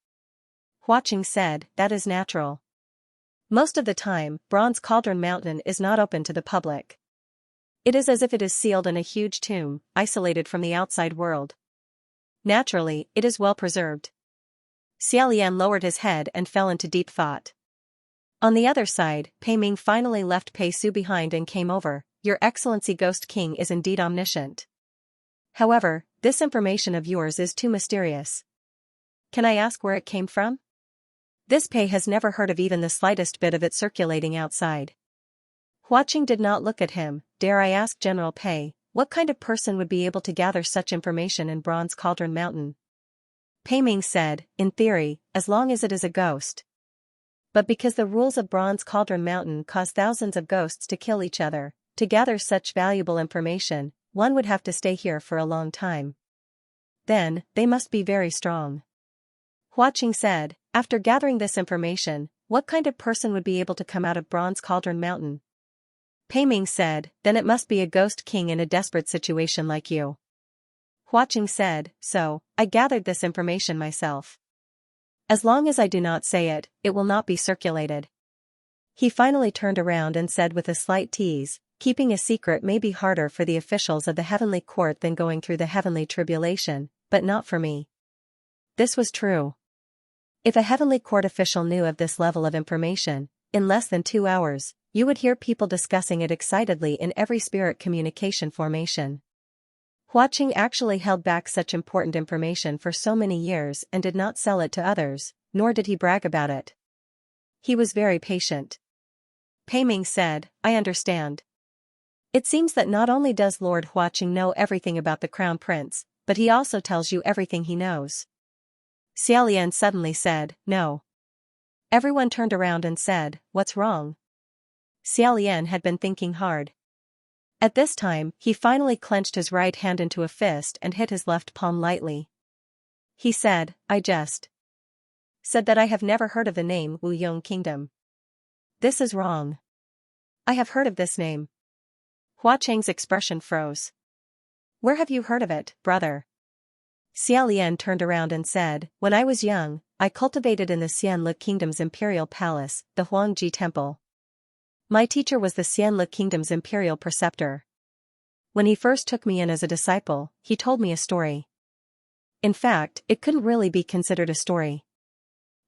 [SPEAKER 1] Hua Qing said, that is natural. Most of the time, Bronze Cauldron Mountain is not open to the public. It is as if it is sealed in a huge tomb, isolated from the outside world. Naturally, it is well preserved. Xiaolian lowered his head and fell into deep thought. On the other side, Pei Ming finally left Pei Su behind and came over. Your Excellency Ghost King is indeed omniscient. However, this information of yours is too mysterious. Can I ask where it came from? This Pei has never heard of even the slightest bit of it circulating outside. Hua Qing did not look at him. Dare I ask General Pei, what kind of person would be able to gather such information in Bronze Cauldron Mountain? Pei Ming said, in theory, as long as it is a ghost. But because the rules of Bronze Cauldron Mountain cause thousands of ghosts to kill each other, to gather such valuable information, one would have to stay here for a long time. Then, they must be very strong. Hua Qing said, after gathering this information, what kind of person would be able to come out of Bronze Cauldron Mountain? Pei Ming said, then it must be a ghost king in a desperate situation like you. Hua Qing said, so, I gathered this information myself. As long as I do not say it, it will not be circulated. He finally turned around and said with a slight tease, keeping a secret may be harder for the officials of the heavenly court than going through the heavenly tribulation, but not for me. This was true. If a heavenly court official knew of this level of information, in less than 2 hours, you would hear people discussing it excitedly in every spirit communication formation. Hua Qing actually held back such important information for so many years and did not sell it to others, nor did he brag about it. He was very patient. Pei Ming said, I understand. It seems that not only does Lord Hua Qing know everything about the Crown Prince, but he also tells you everything he knows. Xiaolian suddenly said, no. Everyone turned around and said, what's wrong? Xiaolian had been thinking hard. At this time, he finally clenched his right hand into a fist and hit his left palm lightly. He said, I just said that I have never heard of the name Wu Yong Kingdom. This is wrong. I have heard of this name. Hua Qing's expression froze. Where have you heard of it, brother? Xiaolian turned around and said, when I was young, I cultivated in the Xianlu Kingdom's imperial palace, the Huangji Temple. My teacher was the Xianlu Kingdom's imperial preceptor. When he first took me in as a disciple, he told me a story. In fact, it couldn't really be considered a story.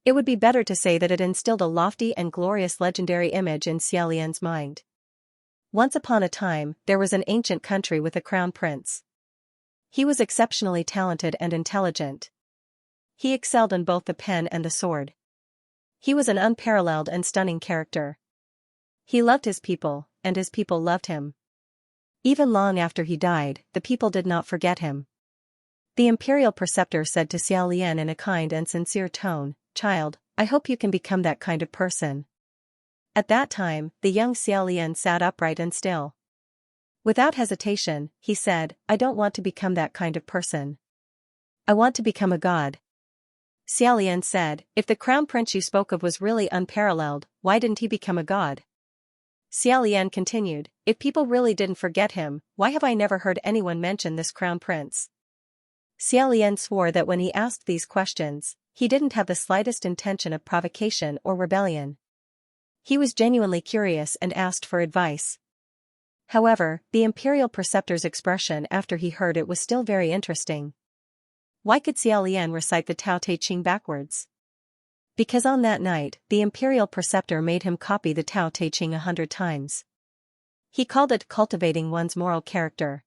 [SPEAKER 1] It would be better to say that it instilled a lofty and glorious legendary image in Xiaolian's mind. Once upon a time, there was an ancient country with a crown prince. He was exceptionally talented and intelligent. He excelled in both the pen and the sword. He was an unparalleled and stunning character. He loved his people, and his people loved him. Even long after he died, the people did not forget him. The imperial preceptor said to Xiaolian in a kind and sincere tone, child, I hope you can become that kind of person. At that time, the young Xiaolian sat upright and still. Without hesitation, he said, I don't want to become that kind of person. I want to become a god. Xiaolian said, if the crown prince you spoke of was really unparalleled, why didn't he become a god? Xiaolian continued, if people really didn't forget him, why have I never heard anyone mention this crown prince? Xiaolian swore that when he asked these questions, he didn't have the slightest intention of provocation or rebellion. He was genuinely curious and asked for advice. However, the imperial preceptor's expression after he heard it was still very interesting. Why could Xiaolian recite the Tao Te Ching backwards? Because on that night, the imperial preceptor made him copy the Tao Te Ching 100 times. He called it cultivating one's moral character.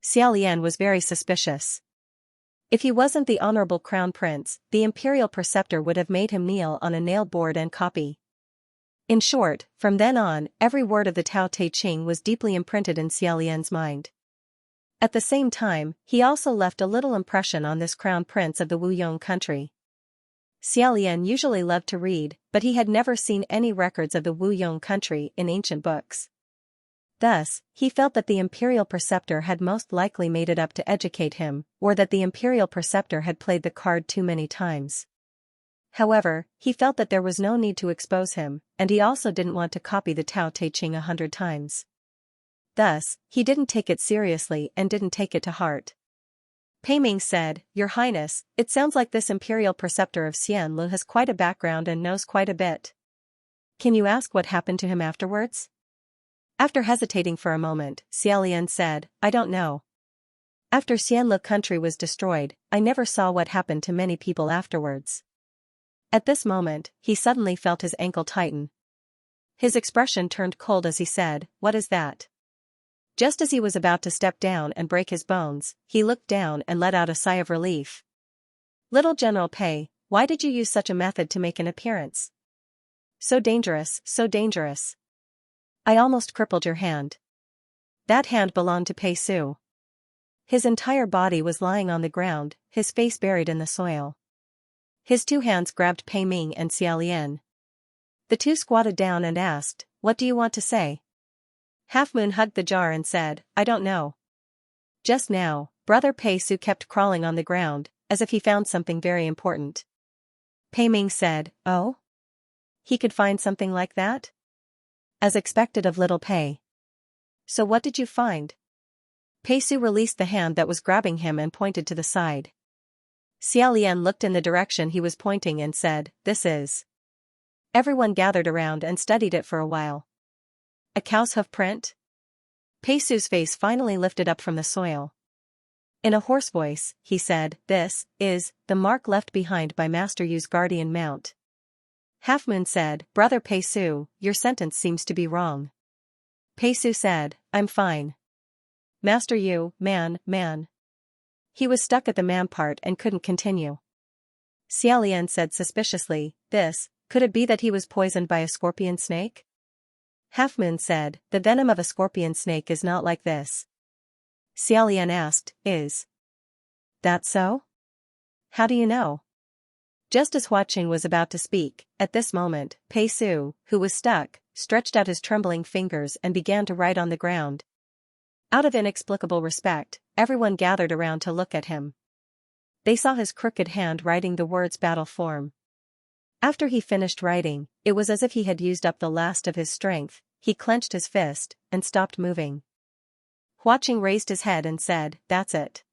[SPEAKER 1] Xiaolian was very suspicious. If he wasn't the honorable crown prince, the imperial preceptor would have made him kneel on a nail board and copy. In short, from then on, every word of the Tao Te Ching was deeply imprinted in Xiaolian's mind. At the same time, he also left a little impression on this crown prince of the Wu Yong country. Xiaolian usually loved to read, but he had never seen any records of the Wu Yong country in ancient books. Thus, he felt that the imperial preceptor had most likely made it up to educate him, or that the imperial preceptor had played the card too many times. However, he felt that there was no need to expose him, and he also didn't want to copy the Tao Te Ching 100 times. Thus, he didn't take it seriously and didn't take it to heart. Pei Ming said, Your Highness, it sounds like this imperial preceptor of Xianlu has quite a background and knows quite a bit. Can you ask what happened to him afterwards? After hesitating for a moment, Xiaolian said, I don't know. After Xianlu country was destroyed, I never saw what happened to many people afterwards. At this moment, he suddenly felt his ankle tighten. His expression turned cold as he said, "What is that?" Just as he was about to step down and break his bones, he looked down and let out a sigh of relief. "Little General Pei, why did you use such a method to make an appearance? So dangerous, so dangerous. I almost crippled your hand." That hand belonged to Pei Su. His entire body was lying on the ground, his face buried in the soil. His two hands grabbed Pei Ming and Xiaolian. The two squatted down and asked, "What do you want to say?" Half Moon hugged the jar and said, "I don't know. Just now, Brother Pei Su kept crawling on the ground, as if he found something very important." Pei Ming said, "Oh? He could find something like that?" As expected of little Pei. "So what did you find?" Pei Su released the hand that was grabbing him and pointed to the side. Xiaolian looked in the direction he was pointing and said, "This is." Everyone gathered around and studied it for a while. "A cow's hoof print?" Pei Su's face finally lifted up from the soil. In a hoarse voice, he said, "This is the mark left behind by Master Yu's guardian mount." Half Moon said, "Brother Pei Su, your sentence seems to be wrong." Pei Su said, "I'm fine. Master Yu, man. He was stuck at the man part and couldn't continue." Xiaolian said suspiciously, could it be that he was poisoned by a scorpion snake?" Half Moon said, "The venom of a scorpion snake is not like this." Xiaolian asked, "Is that so? How do you know?" Just as Huaqing was about to speak, at this moment, Pei Su, who was stuck, stretched out his trembling fingers and began to write on the ground. Out of inexplicable respect, everyone gathered around to look at him. They saw his crooked hand writing the words "battle form." After he finished writing, it was as if he had used up the last of his strength. He clenched his fist and stopped moving. Huaqing raised his head and said, "That's it.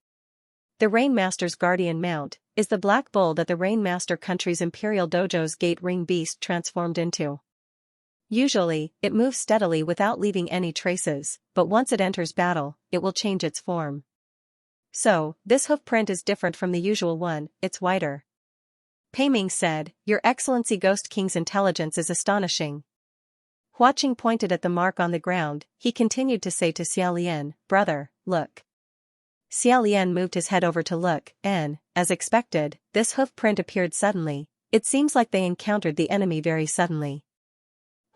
[SPEAKER 1] The Rain Master's guardian mount is the black bull that the Rain Master country's Imperial Dojo's gate ring beast transformed into. Usually, it moves steadily without leaving any traces, but once it enters battle, it will change its form. So, this hoof print is different from the usual one, it's wider." Pei Ming said, "Your Excellency Ghost King's intelligence is astonishing." Huaqing pointed at the mark on the ground. He continued to say to Xiaolian, "Brother, look." Xiaolian moved his head over to look, and, as expected, this hoof print appeared suddenly. It seems like they encountered the enemy very suddenly.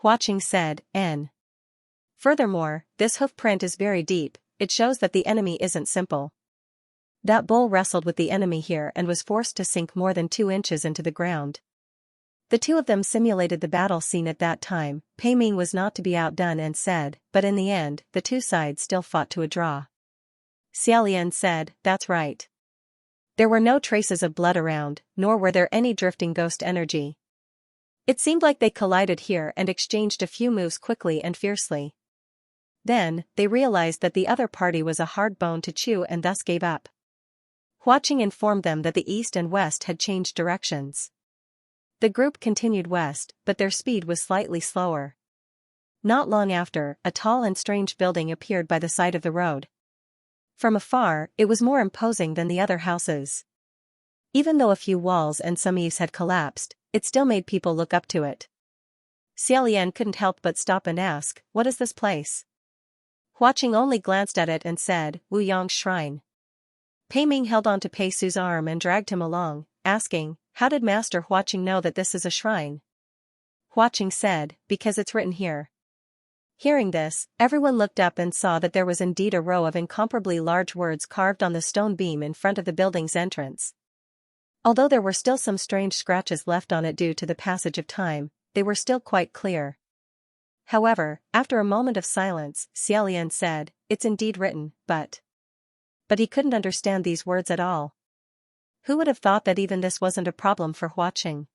[SPEAKER 1] Huaqing said, "N. Furthermore, this hoof print is very deep, it shows that the enemy isn't simple. That bull wrestled with the enemy here and was forced to sink more than 2 inches into the ground." The two of them simulated the battle scene at that time. Pei Ming was not to be outdone and said, "But in the end, the two sides still fought to a draw." Xiaolian said, "That's right. There were no traces of blood around, nor were there any drifting ghost energy. It seemed like they collided here and exchanged a few moves quickly and fiercely. Then, they realized that the other party was a hard bone to chew and thus gave up." Huaqing informed them that the east and west had changed directions. The group continued west, but their speed was slightly slower. Not long after, a tall and strange building appeared by the side of the road. From afar, it was more imposing than the other houses. Even though a few walls and some eaves had collapsed, it still made people look up to it. Xiaolian couldn't help but stop and ask, "What is this place?" Huaqing only glanced at it and said, "Wuyang's shrine." Pei Ming held on to Pei Su's arm and dragged him along, asking, "How did Master Huaqing know that this is a shrine?" Huaqing said, "Because it's written here." Hearing this, everyone looked up and saw that there was indeed a row of incomparably large words carved on the stone beam in front of the building's entrance. Although there were still some strange scratches left on it due to the passage of time, they were still quite clear. However, after a moment of silence, Xiaolian said, "It's indeed written, but he couldn't understand these words at all." Who would have thought that even this wasn't a problem for Huaqing?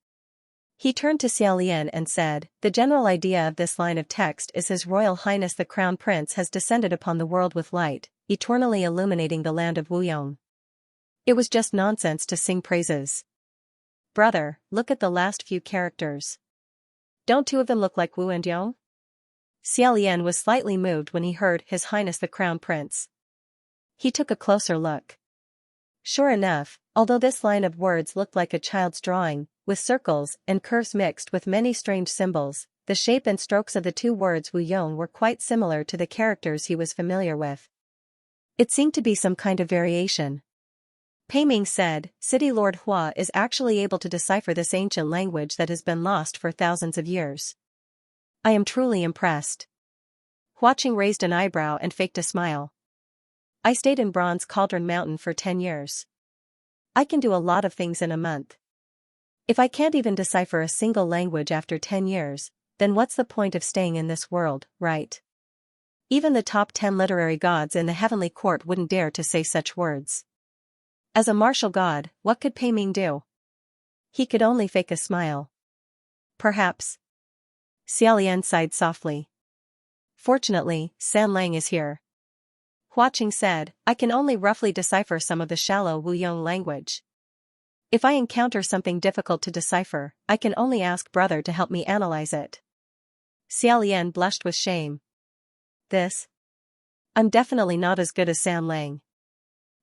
[SPEAKER 1] He turned to Xiaolian and said, "The general idea of this line of text is His Royal Highness the Crown Prince has descended upon the world with light, eternally illuminating the land of Wuyong. It was just nonsense to sing praises. Brother, look at the last few characters. Don't two of them look like Wu and Yong?" Xiaolian was slightly moved when he heard His Highness the Crown Prince. He took a closer look. Sure enough, although this line of words looked like a child's drawing, with circles and curves mixed with many strange symbols. The shape and strokes of the two words Wu Yong were quite similar to the characters he was familiar with. It seemed to be some kind of variation. Pei Ming said, City Lord Hua is actually able to decipher this ancient language that has been lost for thousands of years. I am truly impressed. Hua Qing raised an eyebrow and faked a smile. I stayed in Bronze Cauldron Mountain for 10 years. I can do a lot of things in a month. If I can't even decipher a single language after 10 years, then what's the point of staying in this world, right? Even the top 10 literary gods in the heavenly court wouldn't dare to say such words. As a martial god, what could Pei Ming do? He could only fake a smile. Perhaps. Xiaolian sighed softly. Fortunately, San Lang is here. Hua Qing said, I can only roughly decipher some of the shallow Wu Yong language. If I encounter something difficult to decipher, I can only ask brother to help me analyze it. Xiaolian blushed with shame. I'm definitely not as good as San Lang.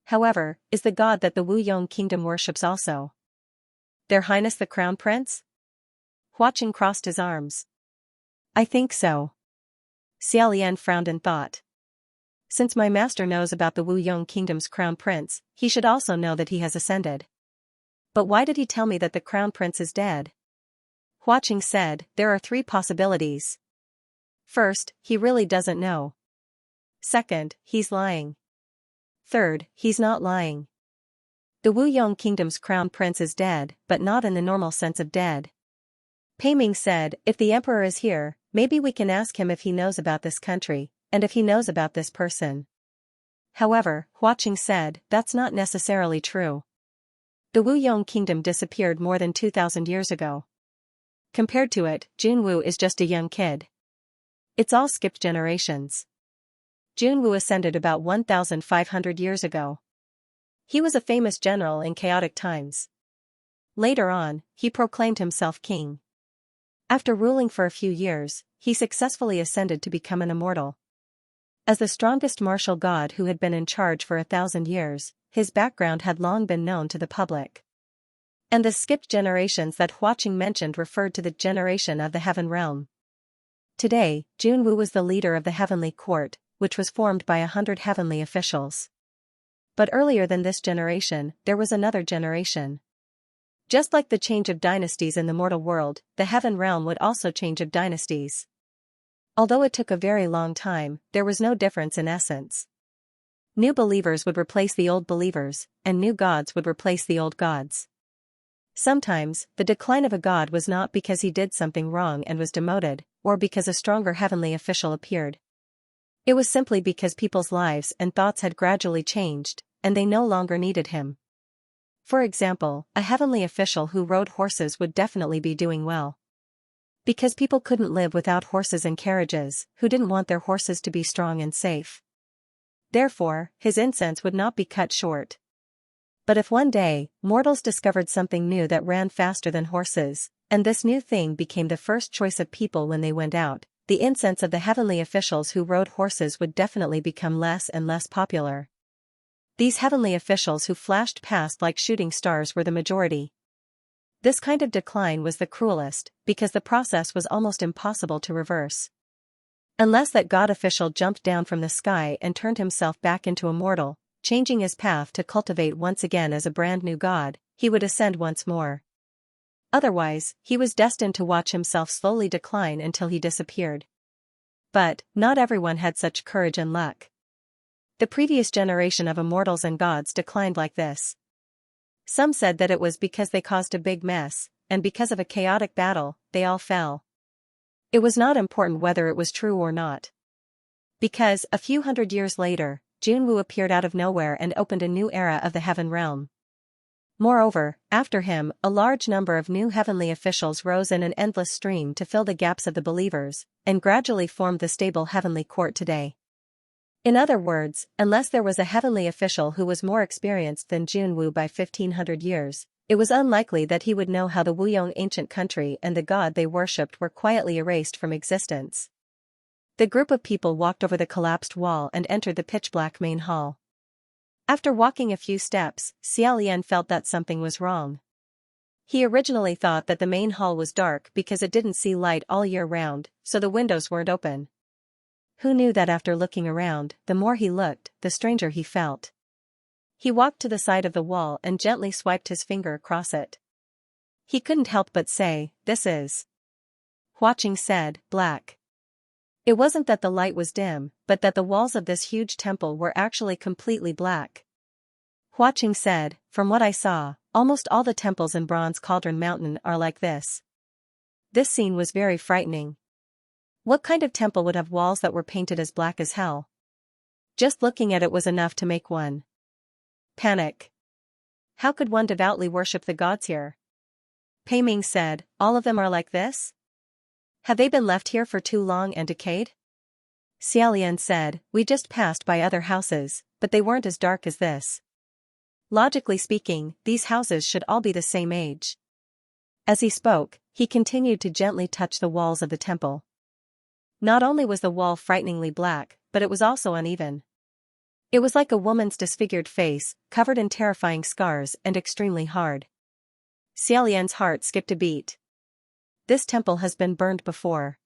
[SPEAKER 1] However, is the god that the Wu Yong kingdom worships also Their Highness the Crown Prince? Hua Qing crossed his arms. I think so. Xiaolian frowned in thought. Since my master knows about the Wu Yong kingdom's crown prince, he should also know that he has ascended. But why did he tell me that the crown prince is dead? Hua Qing said, there are 3 possibilities. First, he really doesn't know. Second, he's lying. Third, he's not lying. The Wu Yong kingdom's crown prince is dead, but not in the normal sense of dead. Pei Ming said, if the emperor is here, maybe we can ask him if he knows about this country, and if he knows about this person. However, Hua Qing said, that's not necessarily true. The Wu Yong kingdom disappeared more than 2,000 years ago. Compared to it, Junwu is just a young kid. It's all skipped generations. Junwu ascended about 1,500 years ago. He was a famous general in chaotic times. Later on, he proclaimed himself king. After ruling for a few years, he successfully ascended to become an immortal. As the strongest martial god who had been in charge for 1,000 years, his background had long been known to the public. And the skipped generations that Hua Qing mentioned referred to the generation of the Heaven Realm. Today, Junwu was the leader of the heavenly court, which was formed by 100 heavenly officials. But earlier than this generation, there was another generation. Just like the change of dynasties in the mortal world, the Heaven Realm would also change of dynasties. Although it took a very long time, there was no difference in essence. New believers would replace the old believers, and new gods would replace the old gods. Sometimes, the decline of a god was not because he did something wrong and was demoted, or because a stronger heavenly official appeared. It was simply because people's lives and thoughts had gradually changed, and they no longer needed him. For example, a heavenly official who rode horses would definitely be doing well. Because people couldn't live without horses and carriages, who didn't want their horses to be strong and safe. Therefore, his incense would not be cut short. But if one day, mortals discovered something new that ran faster than horses, and this new thing became the first choice of people when they went out, the incense of the heavenly officials who rode horses would definitely become less and less popular. These heavenly officials who flashed past like shooting stars were the majority. This kind of decline was the cruelest, because the process was almost impossible to reverse. Unless that god official jumped down from the sky and turned himself back into a mortal, changing his path to cultivate once again as a brand new god, he would ascend once more. Otherwise, he was destined to watch himself slowly decline until he disappeared. But, not everyone had such courage and luck. The previous generation of immortals and gods declined like this. Some said that it was because they caused a big mess, and because of a chaotic battle, they all fell. It was not important whether it was true or not. Because, a few hundred years later, Junwu appeared out of nowhere and opened a new era of the Heaven Realm. Moreover, after him, a large number of new heavenly officials rose in an endless stream to fill the gaps of the believers, and gradually formed the stable heavenly court today. In other words, unless there was a heavenly official who was more experienced than Junwu by 1,500 years, it was unlikely that he would know how the Wuyong ancient country and the god they worshipped were quietly erased from existence. The group of people walked over the collapsed wall and entered the pitch-black main hall. After walking a few steps, Xiaolian felt that something was wrong. He originally thought that the main hall was dark because it didn't see light all year round, so the windows weren't open. Who knew that after looking around, the more he looked, the stranger he felt. He walked to the side of the wall and gently swiped his finger across it. He couldn't help but say, "This is." Huaqing said, "Black." It wasn't that the light was dim, but that the walls of this huge temple were actually completely black. Huaqing said, "From what I saw, almost all the temples in Bronze Cauldron Mountain are like this." This scene was very frightening. What kind of temple would have walls that were painted as black as hell? Just looking at it was enough to make one panic. How could one devoutly worship the gods here? Pei Ming said, "All of them are like this? Have they been left here for too long and decayed?" Xiaolian said, "We just passed by other houses, but they weren't as dark as this. Logically speaking, these houses should all be the same age." As he spoke, he continued to gently touch the walls of the temple. Not only was the wall frighteningly black, but it was also uneven. It was like a woman's disfigured face, covered in terrifying scars and extremely hard. Xiaolian's heart skipped a beat. This temple has been burned before.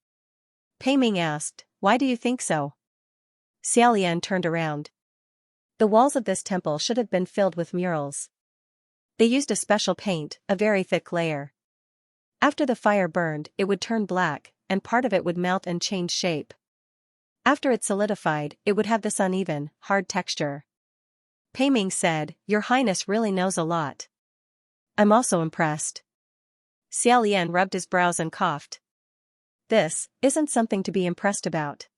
[SPEAKER 1] Pei Ming asked, "Why do you think so?" Xiaolian turned around. The walls of this temple should have been filled with murals. They used a special paint, a very thick layer. After the fire burned, it would turn black, and part of it would melt and change shape. After it solidified, it would have this uneven, hard texture. Pei Ming said, "Your Highness really knows a lot." "I'm also impressed." Xiaolian rubbed his brows and coughed. "This isn't something to be impressed about.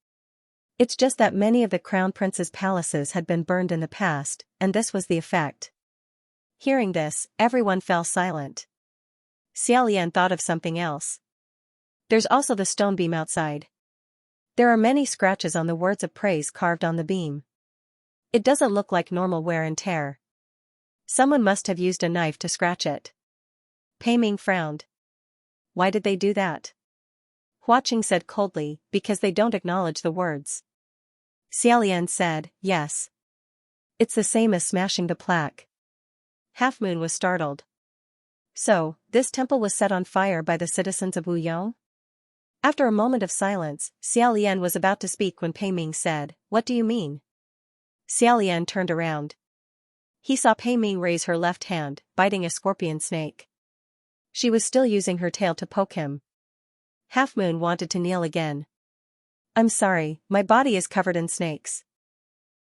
[SPEAKER 1] It's just that many of the crown prince's palaces had been burned in the past, and this was the effect." Hearing this, everyone fell silent. Xiaolian thought of something else. "There's also the stone beam outside. There are many scratches on the words of praise carved on the beam. It doesn't look like normal wear and tear. Someone must have used a knife to scratch it." Pei Ming frowned. "Why did they do that?" Huaqing said coldly, "Because they don't acknowledge the words." Xiaolian said, "Yes. It's the same as smashing the plaque." Half Moon was startled. "So, this temple was set on fire by the citizens of Wuyong?" After a moment of silence, Xiaolian was about to speak when Pei Ming said, "What do you mean?" Xiaolian turned around. He saw Pei Ming raise her left hand, biting a scorpion snake. She was still using her tail to poke him. Half Moon wanted to kneel again. "I'm sorry, my body is covered in snakes."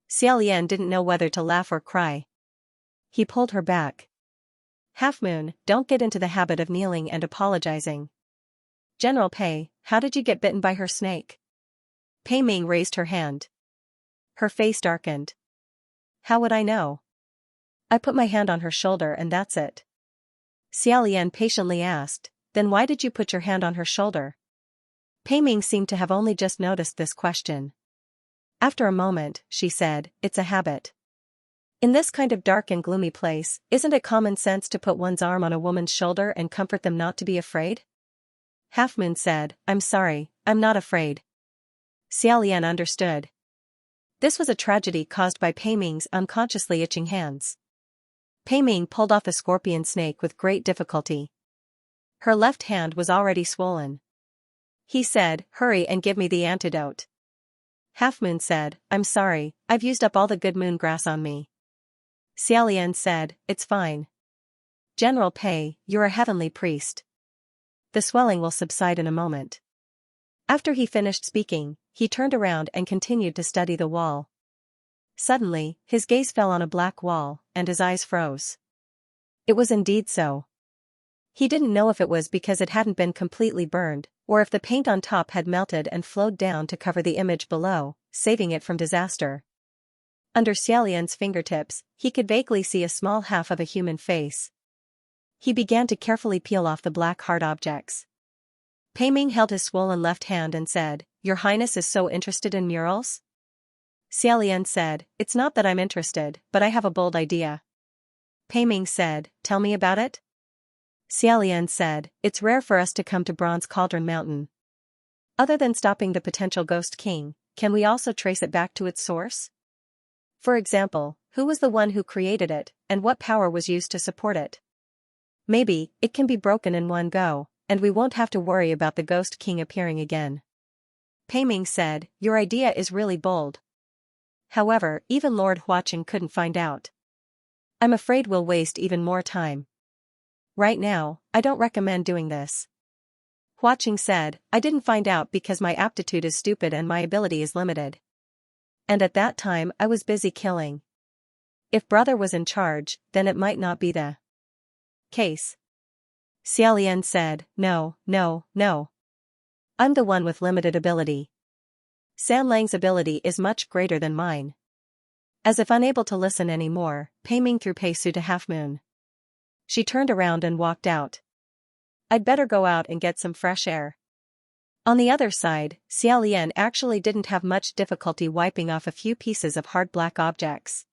[SPEAKER 1] Xiaolian didn't know whether to laugh or cry. He pulled her back. "Half Moon, don't get into the habit of kneeling and apologizing." "General Pei, how did you get bitten by her snake?" Pei Ming raised her hand. Her face darkened. "How would I know? I put my hand on her shoulder and that's it." Xiaolian patiently asked, "Then why did you put your hand on her shoulder?" Pei Ming seemed to have only just noticed this question. After a moment, she said, "It's a habit. In this kind of dark and gloomy place, isn't it common sense to put one's arm on a woman's shoulder and comfort them not to be afraid?" Half Moon said, "I'm sorry, I'm not afraid." Xiaolian understood. This was a tragedy caused by Pei Ming's unconsciously itching hands. Pei Ming pulled off the scorpion snake with great difficulty. Her left hand was already swollen. He said, "Hurry and give me the antidote." Half Moon said, "I'm sorry, I've used up all the good moon grass on me." Xiaolian said, "It's fine. General Pei, you're a heavenly priest. The swelling will subside in a moment." After he finished speaking, he turned around and continued to study the wall. Suddenly, his gaze fell on a black wall, and his eyes froze. It was indeed so. He didn't know if it was because it hadn't been completely burned, or if the paint on top had melted and flowed down to cover the image below, saving it from disaster. Under Xiaolian's fingertips, he could vaguely see a small half of a human face. He began to carefully peel off the black hard objects. Pei Ming held his swollen left hand and said, "Your Highness is so interested in murals?" Xiaolian said, "It's not that I'm interested, but I have a bold idea." Pei Ming said, "Tell me about it?" Xiaolian said, "It's rare for us to come to Bronze Cauldron Mountain. Other than stopping the potential Ghost King, can we also trace it back to its source? For example, who was the one who created it, and what power was used to support it?" Maybe, it can be broken in one go, and we won't have to worry about the Ghost King appearing again. Pei Ming said, your idea is really bold. However, even Lord Huaqing couldn't find out. I'm afraid we'll waste even more time. Right now, I don't recommend doing this. Huaqing said, I didn't find out because my aptitude is stupid and my ability is limited. And at that time I was busy killing. If brother was in charge, then it might not be the case. Xiaolian said, no, no, no. I'm the one with limited ability. San Lang's ability is much greater than mine. As if unable to listen anymore, Pei Ming threw Pei Su to Half Moon. She turned around and walked out. I'd better go out and get some fresh air. On the other side, Xiaolian actually didn't have much difficulty wiping off a few pieces of hard black objects.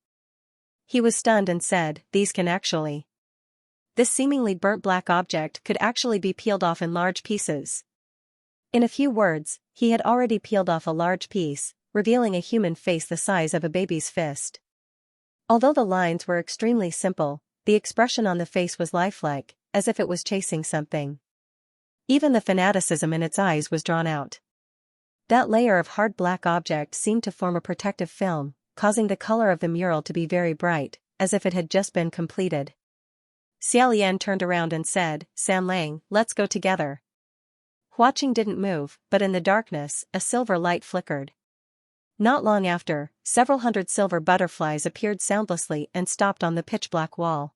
[SPEAKER 1] He was stunned and said, these can actually. This seemingly burnt black object could actually be peeled off in large pieces. In a few words, he had already peeled off a large piece, revealing a human face the size of a baby's fist. Although the lines were extremely simple, the expression on the face was lifelike, as if it was chasing something. Even the fanaticism in its eyes was drawn out. That layer of hard black object seemed to form a protective film, causing the color of the mural to be very bright, as if it had just been completed. Xiaolian turned around and said, San Lang, let's go together. Huaqing didn't move, but in the darkness, a silver light flickered. Not long after, several hundred silver butterflies appeared soundlessly and stopped on the pitch-black wall.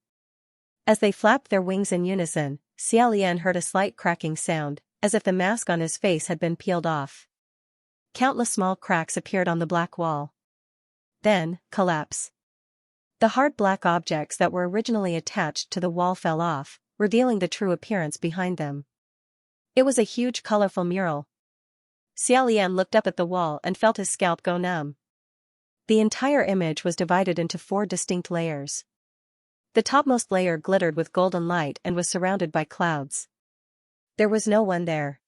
[SPEAKER 1] As they flapped their wings in unison, Xiaolian heard a slight cracking sound, as if the mask on his face had been peeled off. Countless small cracks appeared on the black wall. Then, collapse. The hard black objects that were originally attached to the wall fell off, revealing the true appearance behind them. It was a huge colorful mural. Xiaolian looked up at the wall and felt his scalp go numb. The entire image was divided into 4 distinct layers. The topmost layer glittered with golden light and was surrounded by clouds. There was no one there.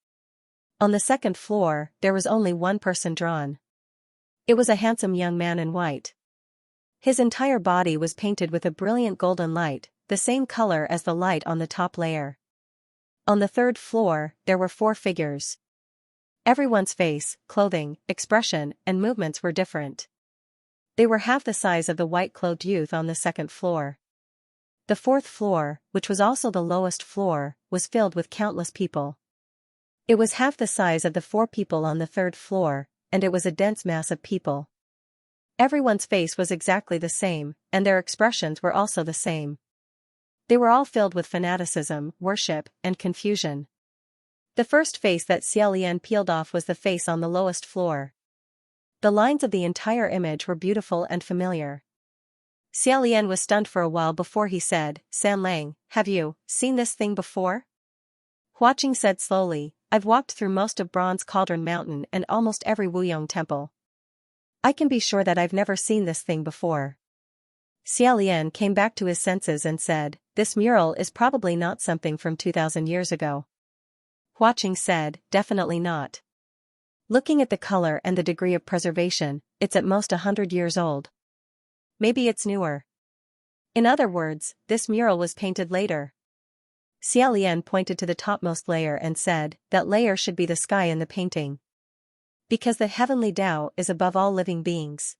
[SPEAKER 1] On the second floor, there was only one person drawn. It was a handsome young man in white. His entire body was painted with a brilliant golden light, the same color as the light on the top layer. On the third floor, there were 4 figures. Everyone's face, clothing, expression, and movements were different. They were half the size of the white-clothed youth on the second floor. The 4th floor, which was also the lowest floor, was filled with countless people. It was half the size of the 4 people on the 3rd floor, and it was a dense mass of people. Everyone's face was exactly the same, and their expressions were also the same. They were all filled with fanaticism, worship, and confusion. The first face that Xiaolian peeled off was the face on the lowest floor. The lines of the entire image were beautiful and familiar. Xiaolian was stunned for a while before he said, San Lang, have you seen this thing before? Huaqing said slowly, I've walked through most of Bronze Cauldron Mountain and almost every Wuyong temple. I can be sure that I've never seen this thing before. Xiaolian came back to his senses and said, this mural is probably not something from 2,000 years ago. Huaqing said, definitely not. Looking at the color and the degree of preservation, it's at most 100 years old. Maybe it's newer. In other words, this mural was painted later. Xiaolian pointed to the topmost layer and said, that layer should be the sky in the painting. Because the heavenly Tao is above all living beings.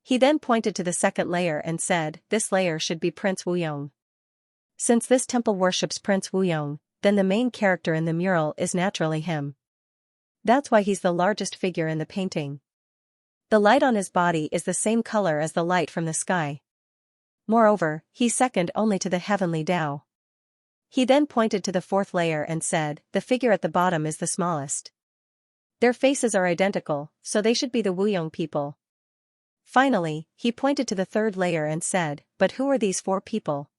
[SPEAKER 1] He then pointed to the second layer and said, this layer should be Prince Wuyong. Since this temple worships Prince Wuyong, then the main character in the mural is naturally him. That's why he's the largest figure in the painting. The light on his body is the same color as the light from the sky. Moreover, he's second only to the heavenly Tao. He then pointed to the 4th layer and said, the figure at the bottom is the smallest. Their faces are identical, so they should be the Wuyong people. Finally, he pointed to the 3rd layer and said, but who are these 4 people?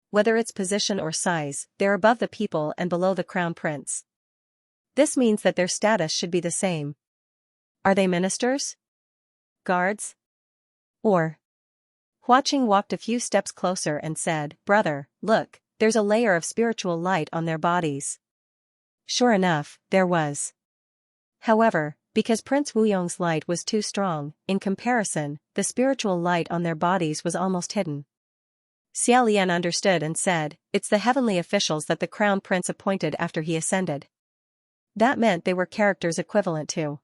[SPEAKER 1] Whether it's position or size, they're above the people and below the crown prince. This means that their status should be the same. Are they ministers? Guards? Or? Huaqing walked a few steps closer and said, brother, look, there's a layer of spiritual light on their bodies. Sure enough, there was. However, because Prince Wuyong's light was too strong, in comparison, the spiritual light on their bodies was almost hidden. Xiaolian understood and said, it's the heavenly officials that the crown prince appointed after he ascended. That meant they were characters equivalent to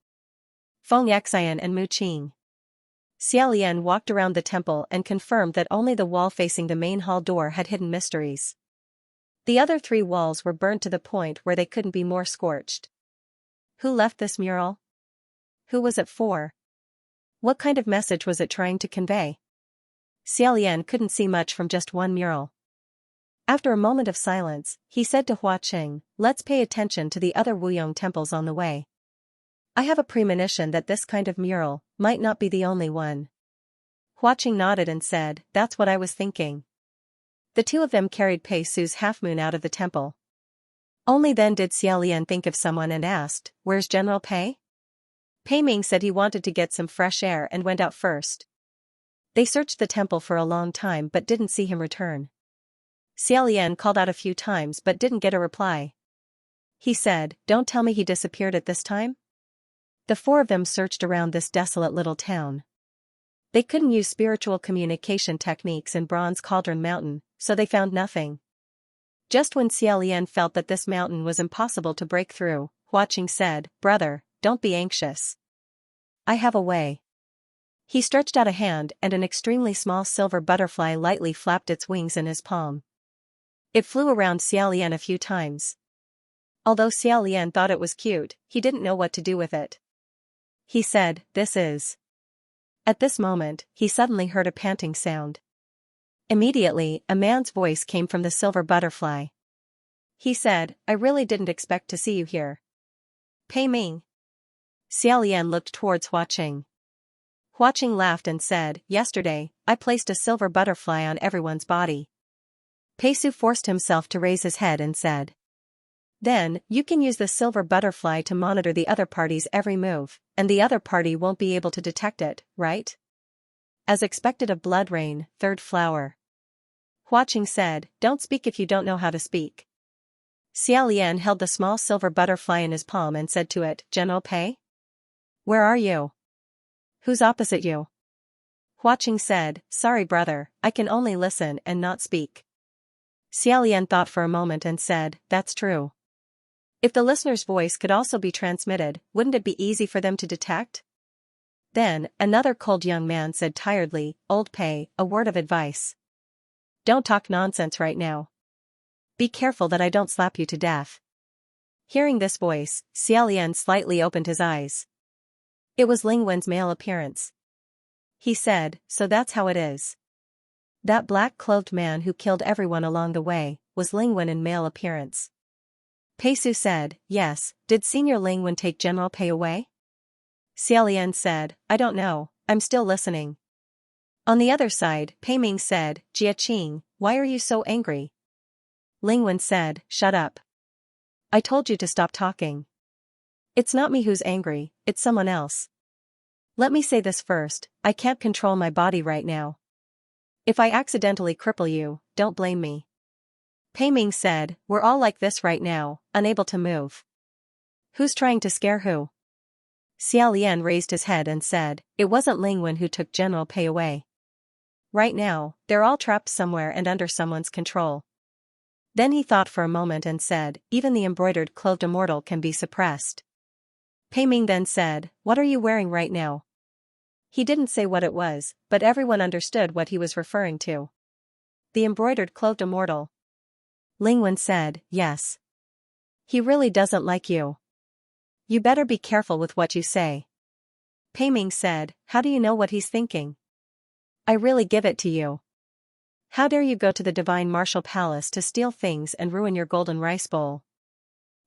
[SPEAKER 1] Feng Xian and Mu Qing. Xiaolian walked around the temple and confirmed that only the wall facing the main hall door had hidden mysteries. The other 3 walls were burnt to the point where they couldn't be more scorched. Who left this mural? Who was it for? What kind of message was it trying to convey? Xiaolian couldn't see much from just one mural. After a moment of silence, he said to Hua Qing, let's pay attention to the other Wuyong temples on the way. I have a premonition that this kind of mural might not be the only one. Hua Qing nodded and said, that's what I was thinking. The 2 of them carried Pei Su's half-moon out of the temple. Only then did Xiaolian think of someone and asked, where's General Pei? Pei Ming said he wanted to get some fresh air and went out first. They searched the temple for a long time but didn't see him return. Xiaolian called out a few times but didn't get a reply. He said, don't tell me he disappeared at this time? The 4 of them searched around this desolate little town. They couldn't use spiritual communication techniques in Bronze Cauldron Mountain, so they found nothing. Just when Xiaolian felt that this mountain was impossible to break through, Hua Qing said, brother, don't be anxious. I have a way. He stretched out a hand and an extremely small silver butterfly lightly flapped its wings in his palm. It flew around Xiaolian a few times. Although Xiaolian thought it was cute, he didn't know what to do with it. He said, this is. At this moment, he suddenly heard a panting sound. Immediately, a man's voice came from the silver butterfly. He said, I really didn't expect to see you here. Pei Ming. Xiaolian looked towards Hua Qing. Hua Qing laughed and said, yesterday, I placed a silver butterfly on everyone's body. Pei Su forced himself to raise his head and said, then, you can use the silver butterfly to monitor the other party's every move, and the other party won't be able to detect it, right? As expected of Blood Rain, 3rd flower. Hua Qing said, don't speak if you don't know how to speak. Xiaolian held the small silver butterfly in his palm and said to it, General Pei? Where are you? Who's opposite you? Hua Qing said, sorry brother, I can only listen and not speak. Xiaolian thought for a moment and said, that's true. If the listener's voice could also be transmitted, wouldn't it be easy for them to detect? Then, another cold young man said tiredly, Old Pei, a word of advice. Don't talk nonsense right now. Be careful that I don't slap you to death. Hearing this voice, Xiaolian slightly opened his eyes. It was Ling Wen's male appearance. He said, so that's how it is. That black-clothed man who killed everyone along the way, was Ling Wen in male appearance. Pei Su said, yes, did Senior Ling Wen take General Pei away? Xiaolian said, I don't know, I'm still listening. On the other side, Pei Ming said, Jia Qing, why are you so angry? Ling Wen said, shut up. I told you to stop talking. It's not me who's angry, it's someone else. Let me say this first, I can't control my body right now. If I accidentally cripple you, don't blame me. Pei Ming said, we're all like this right now, unable to move. Who's trying to scare who? Xiaolian raised his head and said, it wasn't Ling Wen who took General Pei away. Right now, they're all trapped somewhere and under someone's control. Then he thought for a moment and said, even the embroidered clothed immortal can be suppressed. Pei Ming then said, what are you wearing right now? He didn't say what it was, but everyone understood what he was referring to. The embroidered clothed immortal. Ling Wen said, yes. He really doesn't like you. You better be careful with what you say. Pei Ming said, how do you know what he's thinking? I really give it to you. How dare you go to the Divine Martial Palace to steal things and ruin your golden rice bowl?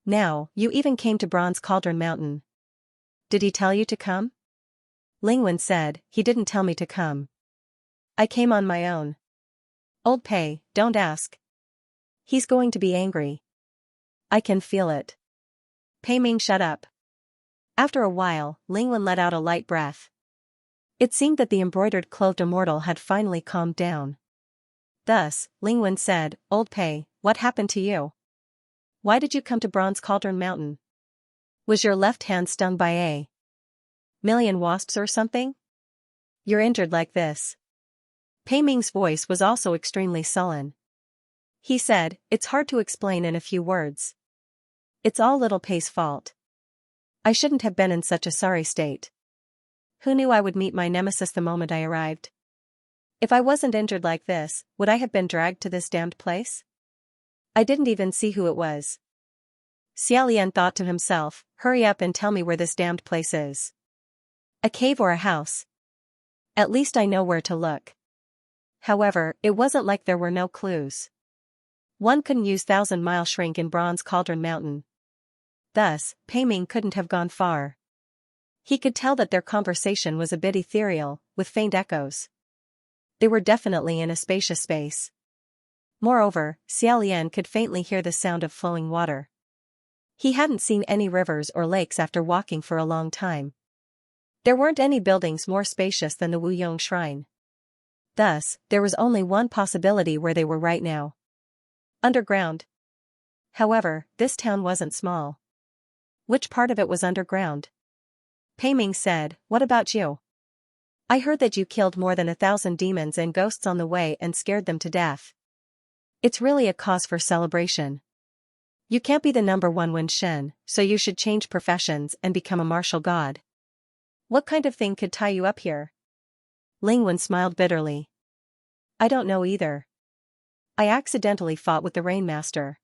[SPEAKER 1] Now, you even came to Bronze Cauldron Mountain. Did he tell you to come? Ling Wen said, he didn't tell me to come. I came on my own. Old Pei, don't ask. He's going to be angry. I can feel it. Pei Ming shut up. After a while, Ling Wen let out a light breath. It seemed that the embroidered clothed immortal had finally calmed down. Thus, Ling Wen said, Old Pei, what happened to you? Why did you come to Bronze Cauldron Mountain? Was your left hand stung by a million wasps or something? You're injured like this. Pei Ming's voice was also extremely sullen. He said, "It's hard to explain in a few words. It's all little Pei's fault. I shouldn't have been in such a sorry state. Who knew I would meet my nemesis the moment I arrived? If I wasn't injured like this, would I have been dragged to this damned place? I didn't even see who it was." Xiaolian thought to himself, "Hurry up and tell me where this damned place is. A cave or a house? At least I know where to look." However, it wasn't like there were no clues. One couldn't use 1,000-mile shrink in Bronze Cauldron Mountain. Thus, Pei Ming couldn't have gone far. He could tell that their conversation was a bit ethereal, with faint echoes. They were definitely in a spacious space. Moreover, Xiaolian could faintly hear the sound of flowing water. He hadn't seen any rivers or lakes after walking for a long time. There weren't any buildings more spacious than the Wuyong Shrine. Thus, there was only one possibility where they were right now. Underground. However, this town wasn't small. Which part of it was underground? Pei Ming said, "What about you? I heard that you killed more than 1,000 demons and ghosts on the way and scared them to death. It's really a cause for celebration. You can't be the number one Wen Shen, so you should change professions and become a martial god. What kind of thing could tie you up here?" Ling Wen smiled bitterly. "I don't know either. I accidentally fought with the Rainmaster.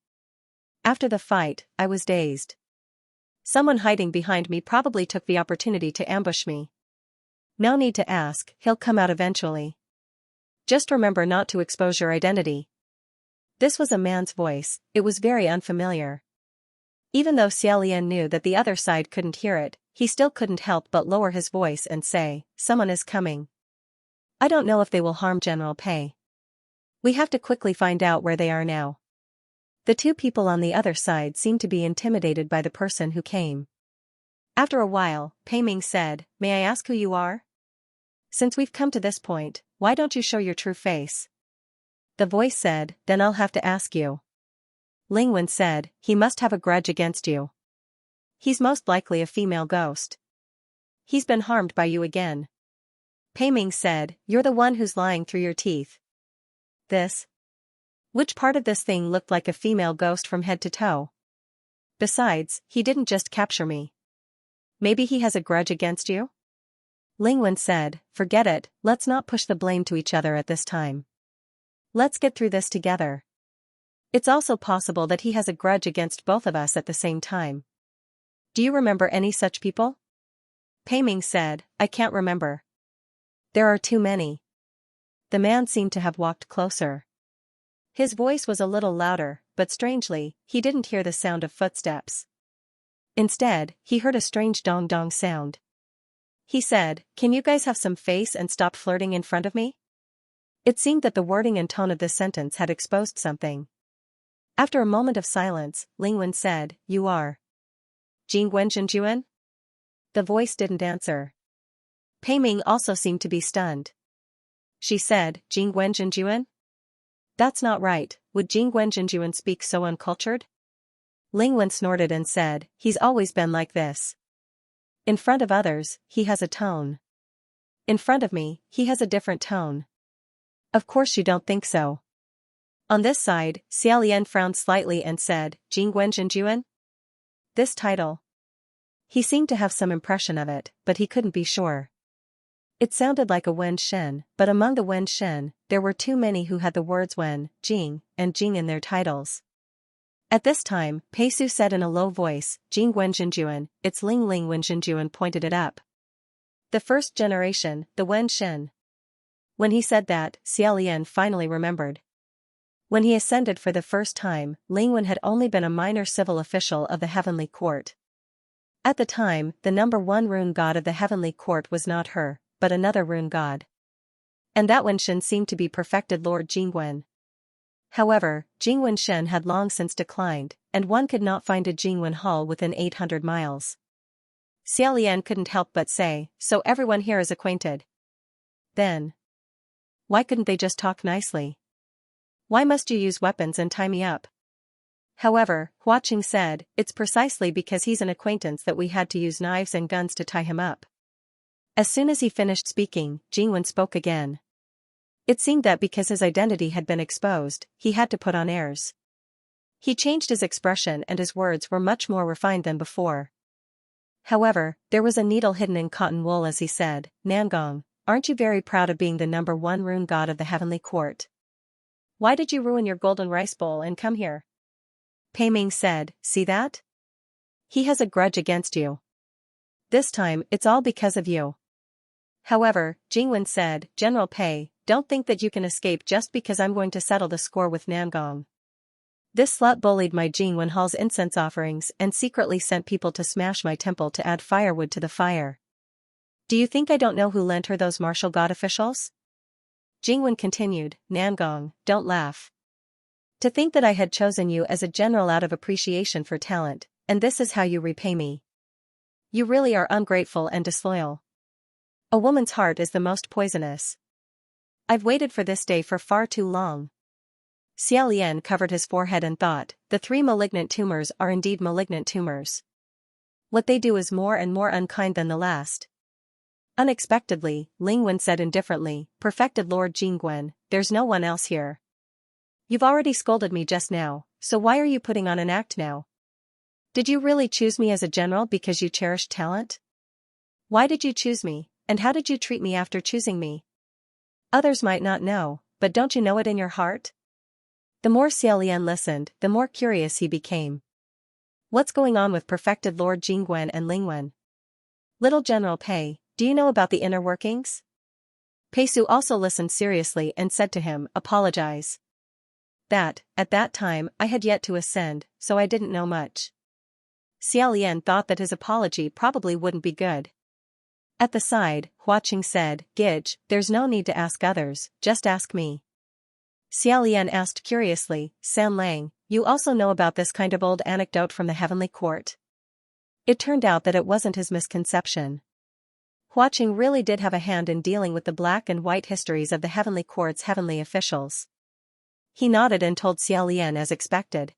[SPEAKER 1] After the fight, I was dazed. Someone hiding behind me probably took the opportunity to ambush me. No need to ask, he'll come out eventually. Just remember not to expose your identity." This was a man's voice. It was very unfamiliar. Even though Xiaolian knew that the other side couldn't hear it, he still couldn't help but lower his voice and say, "Someone is coming. I don't know if they will harm General Pei. We have to quickly find out where they are now." The two people on the other side seemed to be intimidated by the person who came. After a while, Pei Ming said, "May I ask who you are? Since we've come to this point, why don't you show your true face?" The voice said, "Then I'll have to ask you." Ling Wen said, "He must have a grudge against you. He's most likely a female ghost. He's been harmed by you again." Pei Ming said, "You're the one who's lying through your teeth. This? Which part of this thing looked like a female ghost from head to toe? Besides, he didn't just capture me. Maybe he has a grudge against you?" Ling Wen said, "Forget it, let's not push the blame to each other at this time. Let's get through this together. It's also possible that he has a grudge against both of us at the same time. Do you remember any such people?" Pei Ming said, "I can't remember. There are too many." The man seemed to have walked closer. His voice was a little louder, but strangely, he didn't hear the sound of footsteps. Instead, he heard a strange dong-dong sound. He said, "Can you guys have some face and stop flirting in front of me?" It seemed that the wording and tone of this sentence had exposed something. After a moment of silence, Ling Wen said, "You are Jing Wenjinjuan?" The voice didn't answer. Pei Ming also seemed to be stunned. She said, "Jing Wenjinjuan? That's not right, would Jing Wenjinjuan speak so uncultured?" Ling Wen snorted and said, "He's always been like this. In front of others, he has a tone. In front of me, he has a different tone. Of course you don't think so." On this side, Xiaolian frowned slightly and said, "Jing Wenjinjuan? This title." He seemed to have some impression of it, but he couldn't be sure. It sounded like a Wen Shen, but among the Wen Shen, there were too many who had the words Wen, Jing, and Jing in their titles. At this time, Pei Su said in a low voice, "Jing Wenjinjuan, it's Ling Ling Wenjinjuan," pointed it up. The first generation, the Wen Shen. When he said that, Xiaolian finally remembered. When he ascended for the first time, Ling Wen had only been a minor civil official of the Heavenly Court. At the time, the number one rune god of the Heavenly Court was not her, but another rune god. And that Wen Shen seemed to be perfected Lord Jingwen. However, Jingwen Shen had long since declined, and one could not find a Jingwen hall within 800 miles. Xiaolian couldn't help but say, "So everyone here is acquainted. Then why couldn't they just talk nicely? Why must you use weapons and tie me up?" However, Huaqing said, "It's precisely because he's an acquaintance that we had to use knives and guns to tie him up." As soon as he finished speaking, Jingwen spoke again. It seemed that because his identity had been exposed, he had to put on airs. He changed his expression and his words were much more refined than before. However, there was a needle hidden in cotton wool as he said, "Nangong, aren't you very proud of being the #1 rune god of the heavenly court? Why did you ruin your golden rice bowl and come here?" Pei Ming said, "See that? He has a grudge against you. This time, it's all because of you." However, Jingwen said, "General Pei, don't think that you can escape just because I'm going to settle the score with Nangong. This slut bullied my Jingwen Hall's incense offerings and secretly sent people to smash my temple to add firewood to the fire. Do you think I don't know who lent her those martial god officials?" Jingwen continued, "Nangong, don't laugh. To think that I had chosen you as a general out of appreciation for talent, and this is how you repay me. You really are ungrateful and disloyal. A woman's heart is the most poisonous. I've waited for this day for far too long." Xiaolian covered his forehead and thought, the 3 malignant tumors are indeed malignant tumors. What they do is more and more unkind than the last. Unexpectedly, Lingwen said indifferently, "Perfected Lord Jingwen, there's no one else here. You've already scolded me just now, so why are you putting on an act now? Did you really choose me as a general because you cherished talent? Why did you choose me, and how did you treat me after choosing me? Others might not know, but don't you know it in your heart?" The more Xiaolian listened, the more curious he became. What's going on with perfected Lord Jingwen and Lingwen? "Little General Pei, do you know about the inner workings?" Pei Su also listened seriously and said to him, "Apologize. At that time, I had yet to ascend, so I didn't know much." Xiaolian thought that his apology probably wouldn't be good. At the side, Huaqing said, "Gidge, there's no need to ask others, just ask me." Xiaolian asked curiously, "San Lang, you also know about this kind of old anecdote from the heavenly court?" It turned out that it wasn't his misconception. Huaqing really did have a hand in dealing with the black and white histories of the heavenly court's heavenly officials. He nodded and told Xiaolian as expected.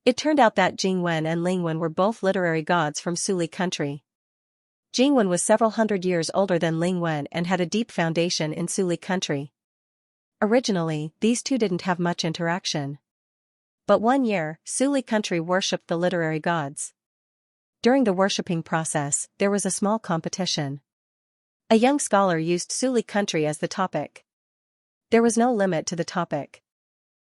[SPEAKER 1] It turned out that Jingwen and Lingwen were both literary gods from Suli country. Jingwen was several hundred years older than Lingwen and had a deep foundation in Suli country. Originally, these two didn't have much interaction. But one year, Suli country worshipped the literary gods. During the worshipping process, there was a small competition. A young scholar used Suli country as the topic. There was no limit to the topic.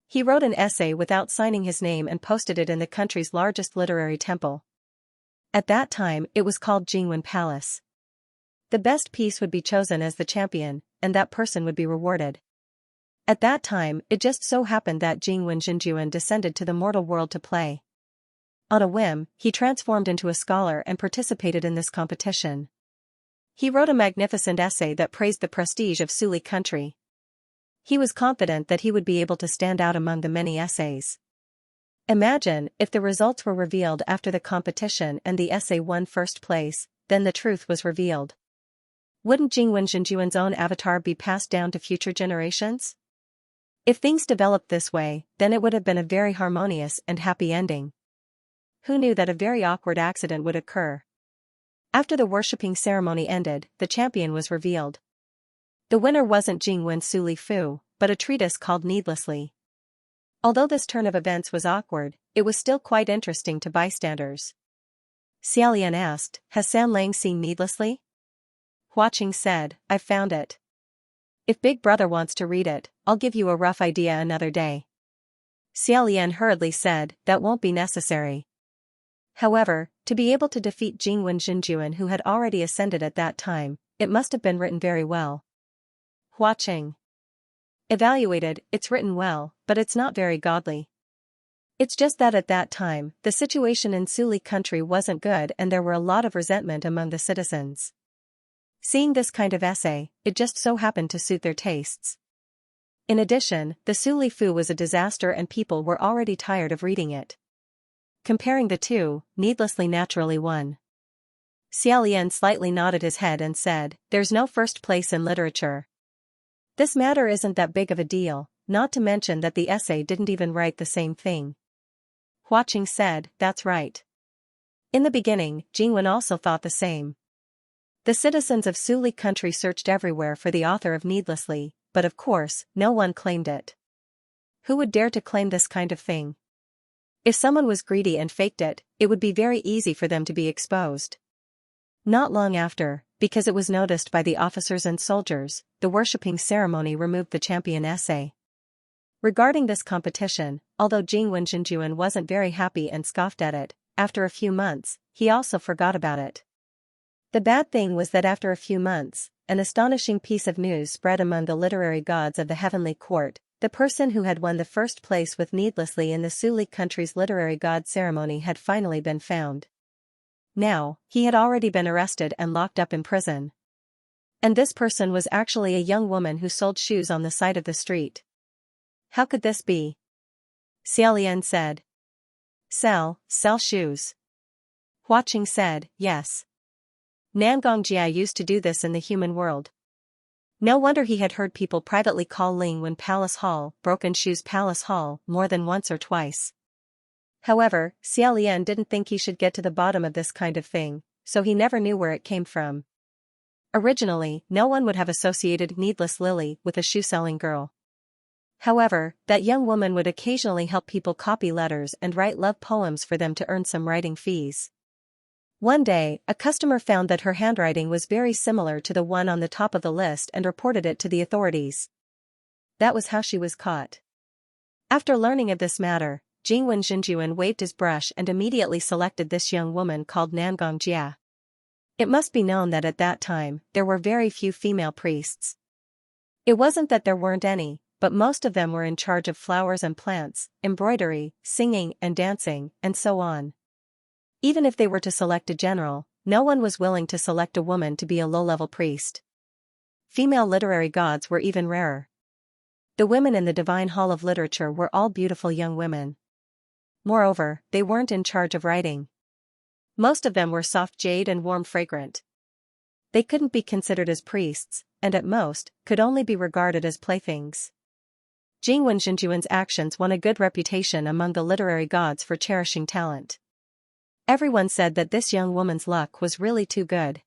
[SPEAKER 1] He wrote an essay without signing his name and posted it in the country's largest literary temple. At that time, it was called Jingwen Palace. The best piece would be chosen as the champion, and that person would be rewarded. At that time, it just so happened that Jingwen Jinjuan descended to the mortal world to play. On a whim, he transformed into a scholar and participated in this competition. He wrote a magnificent essay that praised the prestige of Suli country. He was confident that he would be able to stand out among the many essays. Imagine, if the results were revealed after the competition and the essay won first place, then the truth was revealed. Wouldn't Jingwen Jinjuan's own avatar be passed down to future generations? If things developed this way, then it would have been a very harmonious and happy ending. Who knew that a very awkward accident would occur? After the worshipping ceremony ended, the champion was revealed. The winner wasn't Jingwen Suli Fu, but a treatise called Needlessly. Although this turn of events was awkward, it was still quite interesting to bystanders. Xiaolian asked, "Has San Lang seen Needlessly?" Huaqing said, "I've found it. If Big Brother wants to read it, I'll give you a rough idea another day." Xiaolian hurriedly said, "That won't be necessary." However, to be able to defeat Jingwen Jinjuan who had already ascended at that time, it must have been written very well. Huaqing evaluated, "It's written well, but it's not very godly. It's just that at that time, the situation in Suli country wasn't good and there were a lot of resentment among the citizens. Seeing this kind of essay, it just so happened to suit their tastes. In addition, the Suli Fu was a disaster and people were already tired of reading it. Comparing the two, Needlessly naturally won." Xiaolian slightly nodded his head and said, "There's no first place in literature. This matter isn't that big of a deal, not to mention that the essay didn't even write the same thing." Huaqing said, "That's right." In the beginning, Jingwen also thought the same. The citizens of Suli country searched everywhere for the author of Needlessly, but of course, no one claimed it. Who would dare to claim this kind of thing? If someone was greedy and faked it, it would be very easy for them to be exposed. Not long after, because it was noticed by the officers and soldiers, the worshipping ceremony removed the champion essay. Regarding this competition, although Jing Wenjinjuan wasn't very happy and scoffed at it, after a few months, he also forgot about it. The bad thing was that after a few months, an astonishing piece of news spread among the literary gods of the heavenly court. The person who had won the first place with needlessly in the Suli country's literary god ceremony had finally been found. Now, he had already been arrested and locked up in prison. And this person was actually a young woman who sold shoes on the side of the street. How could this be? Xiaolian said. Sell shoes. Huaqing said, yes. Nangongjia used to do this in the human world. No wonder he had heard people privately call Lingwen Palace Hall, Broken Shoes Palace Hall, more than once or twice. However, Xiaolian didn't think he should get to the bottom of this kind of thing, so he never knew where it came from. Originally, no one would have associated Needless Lily with a shoe-selling girl. However, that young woman would occasionally help people copy letters and write love poems for them to earn some writing fees. One day, a customer found that her handwriting was very similar to the one on the top of the list and reported it to the authorities. That was how she was caught. After learning of this matter, Jing Wenjinjuan waved his brush and immediately selected this young woman called Nangongjia. It must be known that at that time, there were very few female priests. It wasn't that there weren't any, but most of them were in charge of flowers and plants, embroidery, singing and dancing, and so on. Even if they were to select a general, no one was willing to select a woman to be a low-level priest. Female literary gods were even rarer. The women in the Divine Hall of Literature were all beautiful young women. Moreover, they weren't in charge of writing. Most of them were soft jade and warm fragrant. They couldn't be considered as priests, and at most, could only be regarded as playthings. Jing Wenjinjuan's actions won a good reputation among the literary gods for cherishing talent. Everyone said that this young woman's luck was really too good.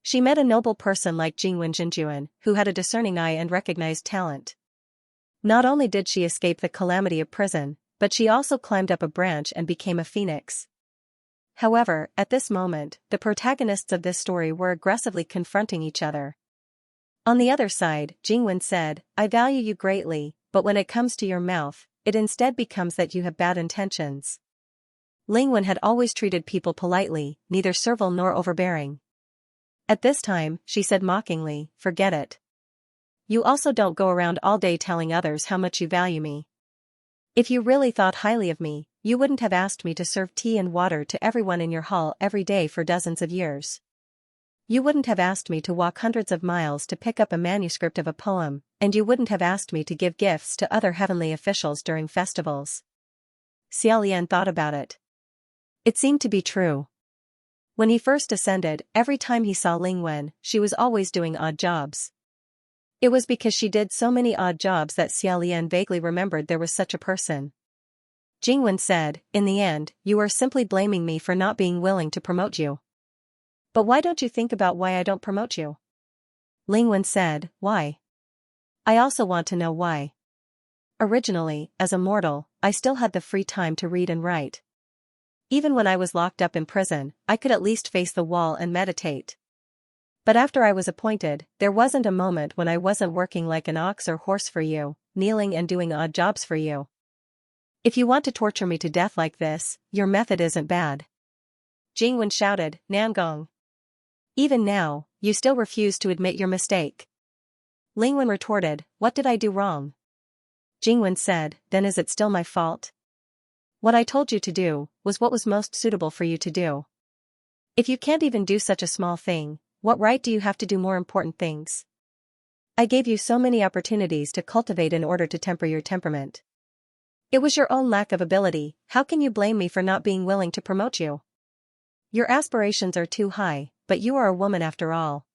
[SPEAKER 1] She met a noble person like Jing Wenjinjuan, who had a discerning eye and recognized talent. Not only did she escape the calamity of prison, but she also climbed up a branch and became a phoenix. However, at this moment, the protagonists of this story were aggressively confronting each other. On the other side, Jingwen said, I value you greatly, but when it comes to your mouth, it instead becomes that you have bad intentions. Lingwen had always treated people politely, neither servile nor overbearing. At this time, she said mockingly, forget it. You also don't go around all day telling others how much you value me. If you really thought highly of me, you wouldn't have asked me to serve tea and water to everyone in your hall every day for dozens of years. You wouldn't have asked me to walk hundreds of miles to pick up a manuscript of a poem, and you wouldn't have asked me to give gifts to other heavenly officials during festivals. Xiaolian thought about it. It seemed to be true. When he first ascended, every time he saw Lingwen, she was always doing odd jobs. It was because she did so many odd jobs that Xiaolian vaguely remembered there was such a person. Jingwen said, in the end, you are simply blaming me for not being willing to promote you. But why don't you think about why I don't promote you? Lingwen said, why? I also want to know why. Originally, as a mortal, I still had the free time to read and write. Even when I was locked up in prison, I could at least face the wall and meditate. But after I was appointed, there wasn't a moment when I wasn't working like an ox or horse for you, kneeling and doing odd jobs for you. If you want to torture me to death like this, your method isn't bad. Jingwen shouted, Nangong. Even now, you still refuse to admit your mistake. Lingwen retorted, what did I do wrong? Jingwen said, then is it still my fault? What I told you to do, was what was most suitable for you to do. If you can't even do such a small thing, what right do you have to do more important things? I gave you so many opportunities to cultivate in order to temper your temperament. It was your own lack of ability, how can you blame me for not being willing to promote you? Your aspirations are too high, but you are a woman after all.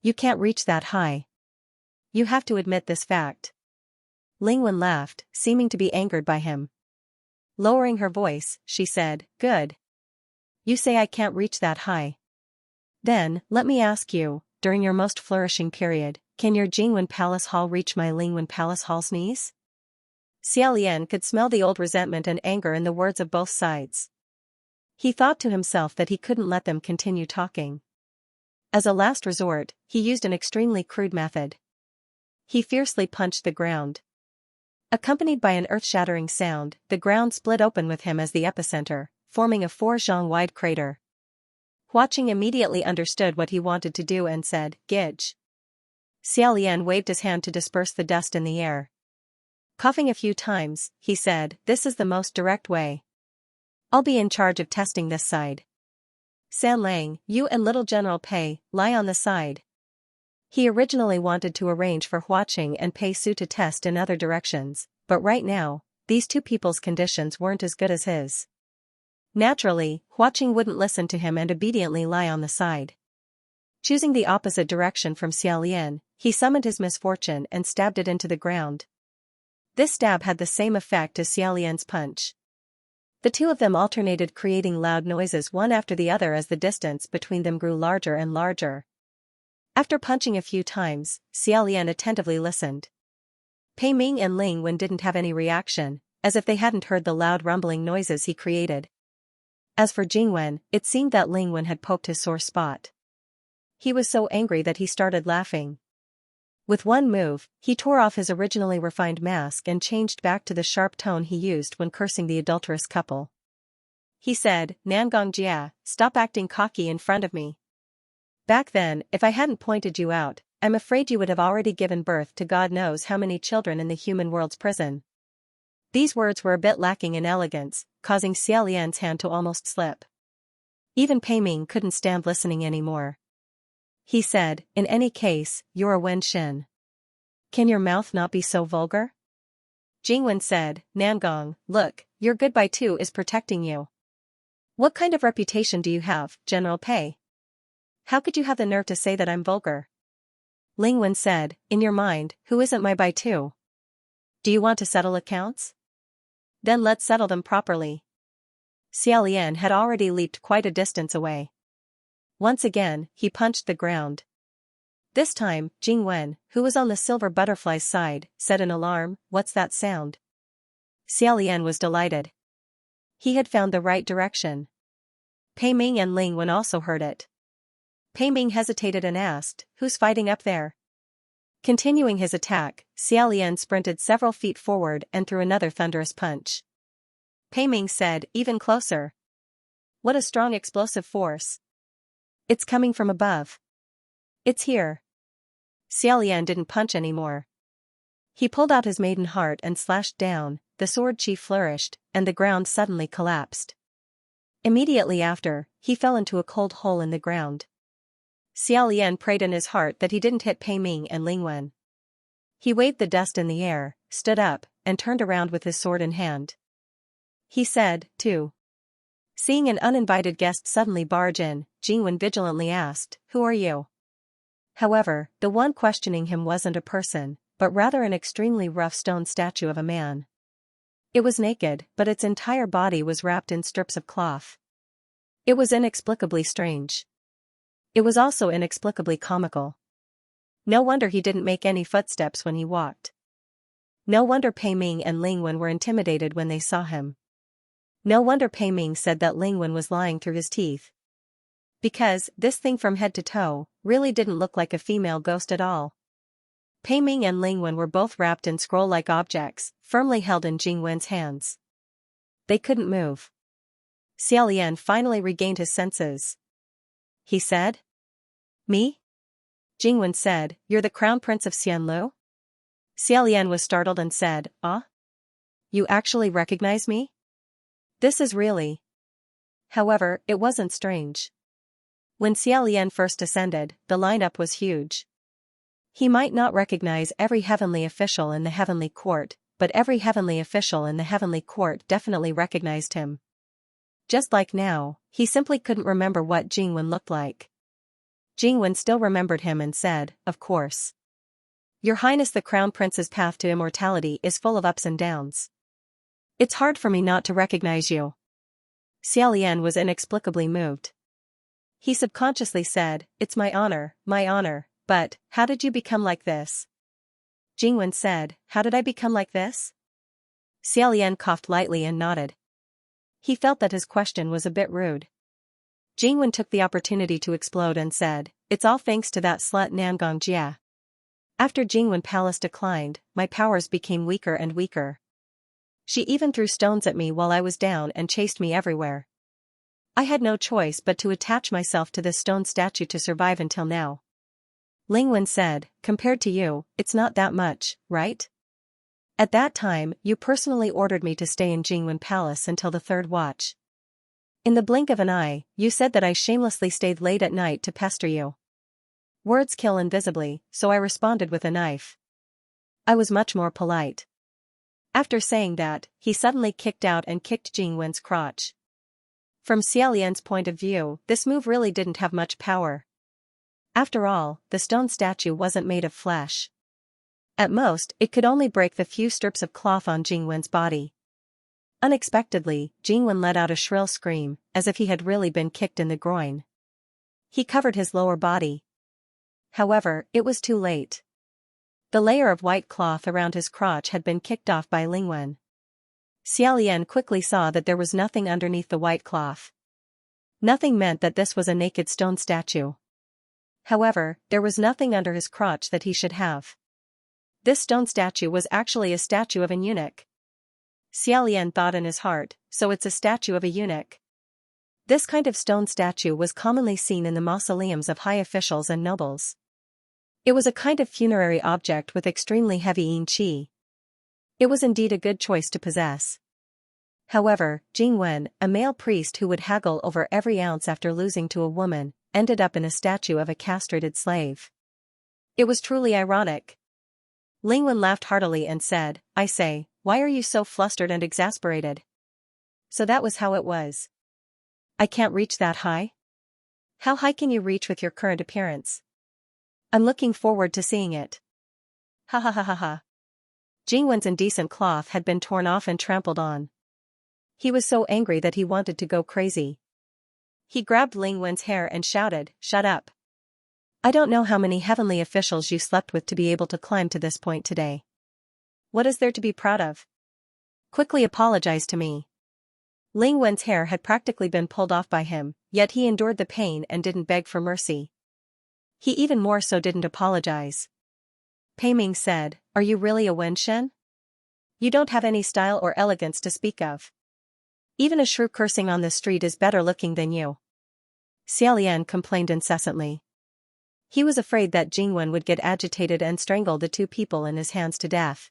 [SPEAKER 1] You can't reach that high. You have to admit this fact. Lingwen laughed, seeming to be angered by him. Lowering her voice, she said, good. You say I can't reach that high. Then, let me ask you, during your most flourishing period, Can your Jingwen Palace Hall reach my Lingwen Palace Hall's knees? Xiaolian could smell the old resentment and anger in the words of both sides. He thought to himself that he couldn't let them continue talking. As a last resort, he used an extremely crude method. He fiercely punched the ground. Accompanied by an earth-shattering sound, the ground split open with him as the epicenter, forming a 4-zhang-wide crater. Huaqing immediately understood what he wanted to do and said, "Gidge." Xiaolian waved his hand to disperse the dust in the air. Coughing a few times, he said, "This is the most direct way. I'll be in charge of testing this side. San Lang, you and little General Pei, lie on the side." He originally wanted to arrange for Huaqing and Pei Su to test in other directions, but right now, these two people's conditions weren't as good as his. Naturally, Huaqing wouldn't listen to him and obediently lie on the side. Choosing the opposite direction from Xiaolian, he summoned his misfortune and stabbed it into the ground. This stab had the same effect as Xiaolian's punch. The two of them alternated, creating loud noises one after the other as the distance between them grew larger and larger. After punching a few times, Xiaolian attentively listened. Pei Ming and Ling Wen didn't have any reaction, as if they hadn't heard the loud rumbling noises he created. As for Jingwen, it seemed that Ling Wen had poked his sore spot. He was so angry that he started laughing. With one move, he tore off his originally refined mask and changed back to the sharp tone he used when cursing the adulterous couple. He said, "Nangong Jia, stop acting cocky in front of me. Back then, if I hadn't pointed you out, I'm afraid you would have already given birth to God knows how many children in the human world's prison." These words were a bit lacking in elegance, causing Xiaolian's hand to almost slip. Even Pei Ming couldn't stand listening anymore. He said, "In any case, you're a Wen Xin. Can your mouth not be so vulgar?" Jingwen said, "Nangong, look, your goodbye too is protecting you. What kind of reputation do you have, General Pei? How could you have the nerve to say that I'm vulgar?" Ling Wen said, "In your mind, who isn't my Bai Tu? Do you want to settle accounts? Then let's settle them properly." Xiaolian had already leaped quite a distance away. Once again, he punched the ground. This time, Jingwen, who was on the silver butterfly's side, said in alarm, "What's that sound?" Xiaolian was delighted. He had found the right direction. Pei Ming and Ling Wen also heard it. Pei Ming hesitated and asked, "Who's fighting up there?" Continuing his attack, Xiaolian sprinted several feet forward and threw another thunderous punch. Pei Ming said, "Even closer. What a strong explosive force. It's coming from above. It's here." Xiaolian didn't punch anymore. He pulled out his maiden heart and slashed down, the sword chi flourished, and the ground suddenly collapsed. Immediately after, he fell into a cold hole in the ground. Xiaolian prayed in his heart that he didn't hit Pei Ming and Ling Wen. He waved the dust in the air, stood up, and turned around with his sword in hand. He said, "Too." Seeing an uninvited guest suddenly barge in, Jingwen vigilantly asked, "Who are you?" However, the one questioning him wasn't a person, but rather an extremely rough stone statue of a man. It was naked, but its entire body was wrapped in strips of cloth. It was inexplicably strange. It was also inexplicably comical. No wonder he didn't make any footsteps when he walked. No wonder Pei Ming and Ling Wen were intimidated when they saw him. No wonder Pei Ming said that Ling Wen was lying through his teeth. Because, this thing from head to toe, really didn't look like a female ghost at all. Pei Ming and Ling Wen were both wrapped in scroll-like objects, firmly held in Jingwen's hands. They couldn't move. Xiaolian finally regained his senses. He said, "Me?" Jingwen said, "You're the Crown Prince of Xianlu?" Xiaolian was startled and said, "Ah? You actually recognize me? This is really..." However, it wasn't strange. When Xiaolian first ascended, the lineup was huge. He might not recognize every heavenly official in the heavenly court, but every heavenly official in the heavenly court definitely recognized him. Just like now, he simply couldn't remember what Jingwen looked like. Jingwen still remembered him and said, "Of course. Your Highness the Crown Prince's path to immortality is full of ups and downs. It's hard for me not to recognize you." Xiaolian was inexplicably moved. He subconsciously said, "It's my honor, But, how did you become like this? Jingwen said, how did I become like this? Xiaolian coughed lightly and nodded. He felt that his question was a bit rude. Jingwen took the opportunity to explode and said, it's all thanks to that slut Nangong Jia. After Jingwen Palace declined, my powers became weaker and weaker. She even threw stones at me while I was down and chased me everywhere. I had no choice but to attach myself to this stone statue to survive until now. Lingwen said, compared to you, it's not that much, right? At that time, you personally ordered me to stay in Jingwen Palace until the third watch. In the blink of an eye, you said that I shamelessly stayed late at night to pester you. Words kill invisibly, so I responded with a knife. I was much more polite. After saying that, he suddenly kicked out and kicked Jingwen's crotch. From Xiaolian's point of view, this move really didn't have much power. After all, the stone statue wasn't made of flesh. At most, it could only break the few strips of cloth on Jingwen's body. Unexpectedly, Jingwen let out a shrill scream, as if he had really been kicked in the groin. He covered his lower body. However, it was too late. The layer of white cloth around his crotch had been kicked off by Lingwen. Xiaolian quickly saw that there was nothing underneath the white cloth. Nothing meant that this was a naked stone statue. However, there was nothing under his crotch that he should have. This stone statue was actually a statue of an eunuch. Xiaolian thought in his heart, so it's a statue of a eunuch. This kind of stone statue was commonly seen in the mausoleums of high officials and nobles. It was a kind of funerary object with extremely heavy yin qi. It was indeed a good choice to possess. However, Jingwen, a male priest who would haggle over every ounce after losing to a woman, ended up in a statue of a castrated slave. It was truly ironic. Lingwen laughed heartily and said, I say, why are you so flustered and exasperated? So that was how it was. I can't reach that high? How high can you reach with your current appearance? I'm looking forward to seeing it. Ha ha ha ha ha. Jingwen's indecent cloth had been torn off and trampled on. He was so angry that he wanted to go crazy. He grabbed Lingwen's hair and shouted, shut up. I don't know how many heavenly officials you slept with to be able to climb to this point today. What is there to be proud of? Quickly apologize to me. Lingwen's hair had practically been pulled off by him, yet he endured the pain and didn't beg for mercy. He even more so didn't apologize. Pei Ming said, are you really a Wenshen? You don't have any style or elegance to speak of. Even a shrew cursing on the street is better looking than you. Xiaolian complained incessantly. He was afraid that Jingwen would get agitated and strangle the two people in his hands to death.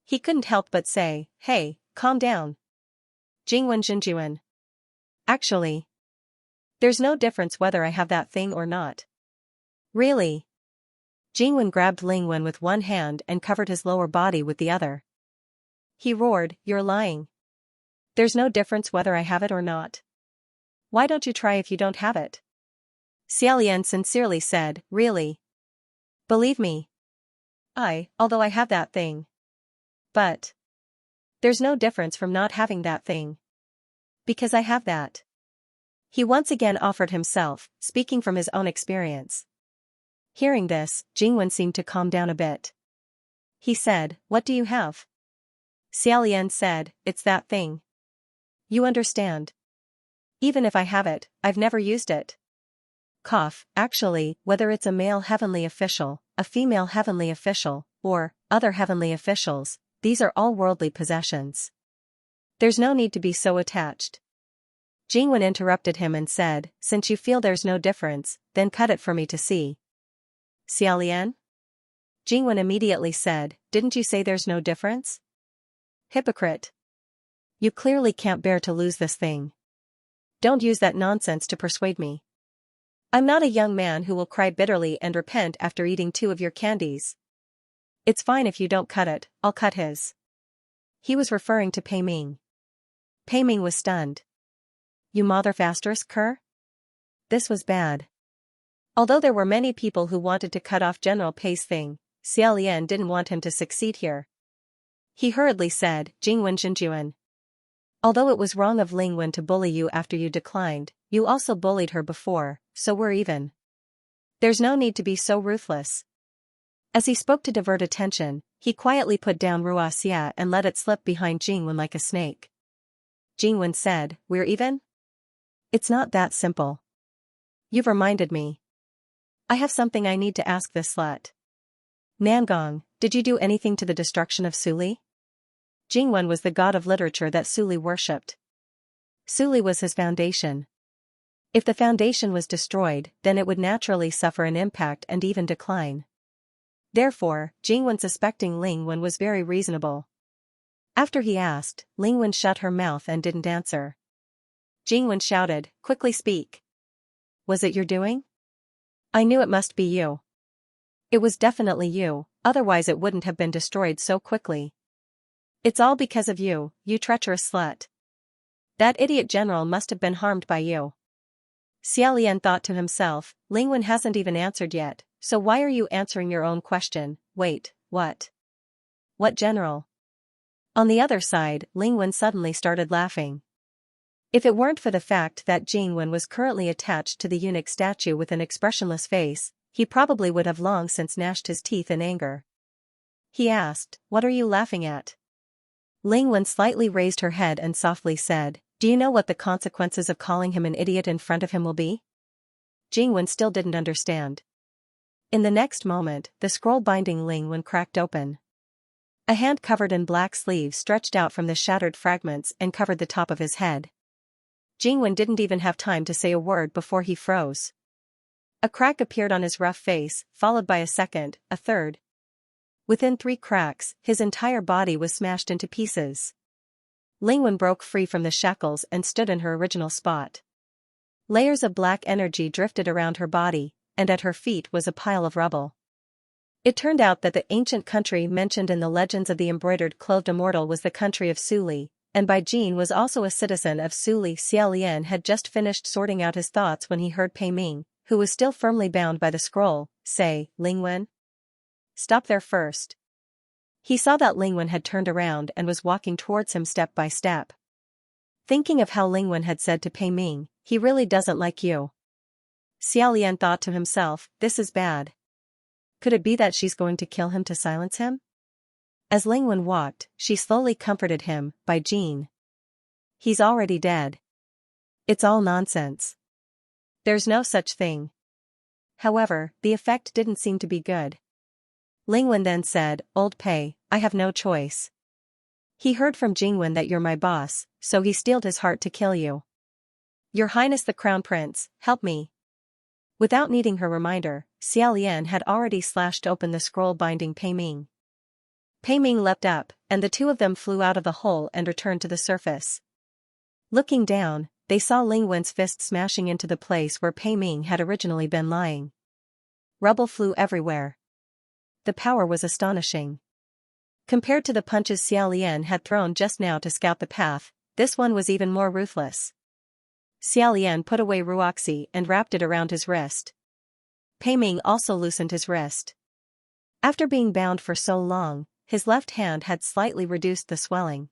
[SPEAKER 1] He couldn't help but say, hey, calm down. Jingwen Jinjuan. Actually, there's no difference whether I have that thing or not. Really? Jingwen grabbed Lingwen with one hand and covered his lower body with the other. He roared, you're lying. There's no difference whether I have it or not. Why don't you try if you don't have it? Xiaolian sincerely said, really? Believe me. Although I have that thing. But there's no difference from not having that thing. Because I have that. He once again offered himself, speaking from his own experience. Hearing this, Jingwen seemed to calm down a bit. He said, what do you have? Xiaolian said, it's that thing. You understand. Even if I have it, I've never used it. Actually, whether it's a male heavenly official, a female heavenly official, or other heavenly officials, these are all worldly possessions. There's no need to be so attached. Jingwen interrupted him and said, since you feel there's no difference, then cut it for me to see. Xiaolian? Jingwen immediately said, didn't you say there's no difference? Hypocrite. You clearly can't bear to lose this thing. Don't use that nonsense to persuade me. I'm not a young man who will cry bitterly and repent after eating 2 of your candies. It's fine if you don't cut it, I'll cut his. He was referring to Pei Ming. Pei Ming was stunned. You motherfaster. This was bad. Although there were many people who wanted to cut off General Pei's thing, Xiaolian didn't want him to succeed here. He hurriedly said, Jingwen Jinjuan. Although it was wrong of Lingwen to bully you after you declined, you also bullied her before, so we're even. There's no need to be so ruthless. As he spoke to divert attention, he quietly put down Xianxia and let it slip behind Jingwen like a snake. Jingwen said, "We're even?" "It's not that simple. You've reminded me. I have something I need to ask this slut. Nangong, did you do anything to the destruction of Suli?" Jingwen was the god of literature that Suli worshipped. Suli was his foundation. If the foundation was destroyed, then it would naturally suffer an impact and even decline. Therefore, Jingwen suspecting Lingwen was very reasonable. After he asked, Lingwen shut her mouth and didn't answer. Jingwen shouted, "Quickly speak. Was it your doing?" "I knew it must be you. It was definitely you, otherwise it wouldn't have been destroyed so quickly. It's all because of you, you treacherous slut. That idiot general must have been harmed by you." Xiaolian thought to himself, Lingwen hasn't even answered yet, so why are you answering your own question? Wait, what? What general? On the other side, Lingwen suddenly started laughing. If it weren't for the fact that Jingwen was currently attached to the eunuch statue with an expressionless face, he probably would have long since gnashed his teeth in anger. He asked, "What are you laughing at?" Lingwen slightly raised her head and softly said, "Do you know what the consequences of calling him an idiot in front of him will be?" Jingwen still didn't understand. In the next moment, the scroll binding Lingwen cracked open. A hand covered in black sleeves stretched out from the shattered fragments and covered the top of his head. Jingwen didn't even have time to say a word before he froze. A crack appeared on his rough face, followed by a second, a third. Within 3 cracks, his entire body was smashed into pieces. Lingwen broke free from the shackles and stood in her original spot. Layers of black energy drifted around her body, and at her feet was a pile of rubble. It turned out that the ancient country mentioned in the legends of the embroidered clothed immortal was the country of Suli, and Bai Jin was also a citizen of Suli. Xiaolian had just finished sorting out his thoughts when he heard Pei Ming, who was still firmly bound by the scroll, say, "Lingwen? Stop there first." He saw that Lingwen had turned around and was walking towards him step by step. Thinking of how Lingwen had said to Pei Ming, "He really doesn't like you." Xiaolian thought to himself, this is bad. Could it be that she's going to kill him to silence him? As Lingwen walked, she slowly comforted him, "Bai Jin. He's already dead. It's all nonsense. There's no such thing." However, the effect didn't seem to be good. Lingwen then said, "Old Pei, I have no choice. He heard from Jingwen that you're my boss, so he steeled his heart to kill you. Your Highness the Crown Prince, help me." Without needing her reminder, Xiaolian had already slashed open the scroll binding Pei Ming. Pei Ming leapt up, and the two of them flew out of the hole and returned to the surface. Looking down, they saw Lingwen's fist smashing into the place where Pei Ming had originally been lying. Rubble flew everywhere. The power was astonishing. Compared to the punches Xiaolian had thrown just now to scout the path, this one was even more ruthless. Xiaolian put away Ruoxi and wrapped it around his wrist. Pei Ming also loosened his wrist. After being bound for so long, his left hand had slightly reduced the swelling.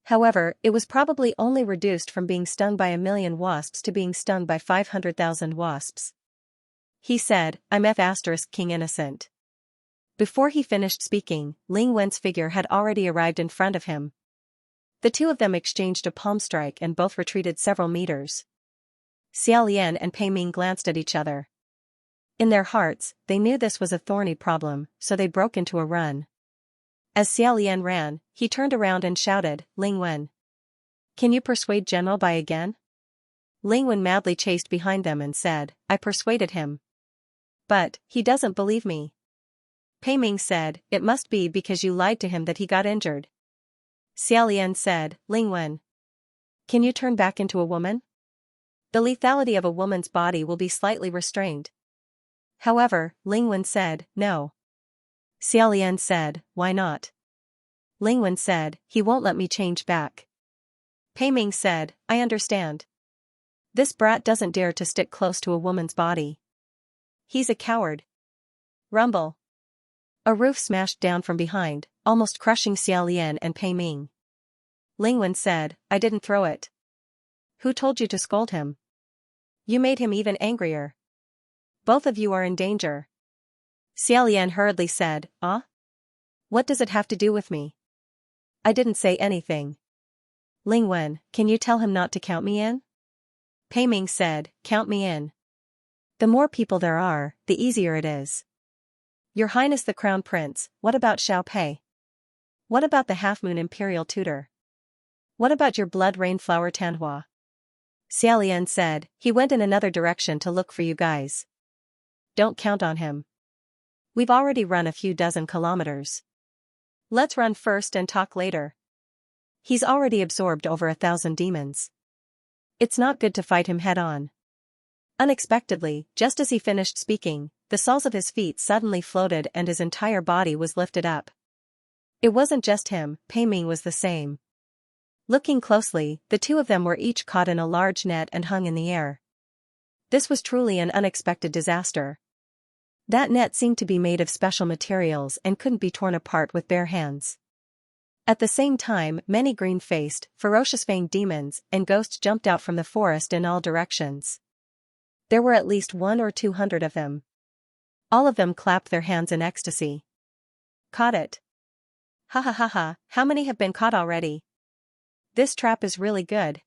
[SPEAKER 1] However, it was probably only reduced from being stung by 1,000,000 wasps to being stung by 500,000 wasps. He said, "I'm King Innocent." Before he finished speaking, Lingwen's figure had already arrived in front of him. The two of them exchanged a palm strike and both retreated several meters. Xiaolian and Pei Ming glanced at each other. In their hearts, they knew this was a thorny problem, so they broke into a run. As Xiaolian ran, he turned around and shouted, "Lingwen, can you persuade General Bai again?" Lingwen madly chased behind them and said, "I persuaded him. But, he doesn't believe me." Pei Ming said, "It must be because you lied to him that he got injured." Xiaolian said, "Lingwen, can you turn back into a woman? The lethality of a woman's body will be slightly restrained." However, Lingwen said, "No." Xiaolian said, "Why not?" Lingwen said, "He won't let me change back." Pei Ming said, "I understand. This brat doesn't dare to stick close to a woman's body. He's a coward." Rumble. A roof smashed down from behind, almost crushing Xiaolian and Pei Ming. Lingwen said, "I didn't throw it." "Who told you to scold him? You made him even angrier." Both of you are in danger. Xiaolian hurriedly said, "Ah? What does it have to do with me? I didn't say anything." Ling Wen, can you tell him not to count me in? Pei Ming said, count me in. The more people there are, the easier it is. Your Highness the Crown Prince, what about Xiao Pei? What about the half-moon imperial tutor? What about your blood rain flower Tanhua? Xiaolian said, he went in another direction to look for you guys. Don't count on him. We've already run a few dozen kilometers. Let's run first and talk later. He's already absorbed over 1,000 demons. It's not good to fight him head-on. Unexpectedly, just as he finished speaking, the soles of his feet suddenly floated and his entire body was lifted up. It wasn't just him, Pei Ming was the same. Looking closely, the two of them were each caught in a large net and hung in the air. This was truly an unexpected disaster. That net seemed to be made of special materials and couldn't be torn apart with bare hands. At the same time, many green-faced, ferocious-fanged demons and ghosts jumped out from the forest in all directions. There were at least 100 or 200 of them. All of them clapped their hands in ecstasy. Caught it. Ha ha ha ha, how many have been caught already? This trap is really good.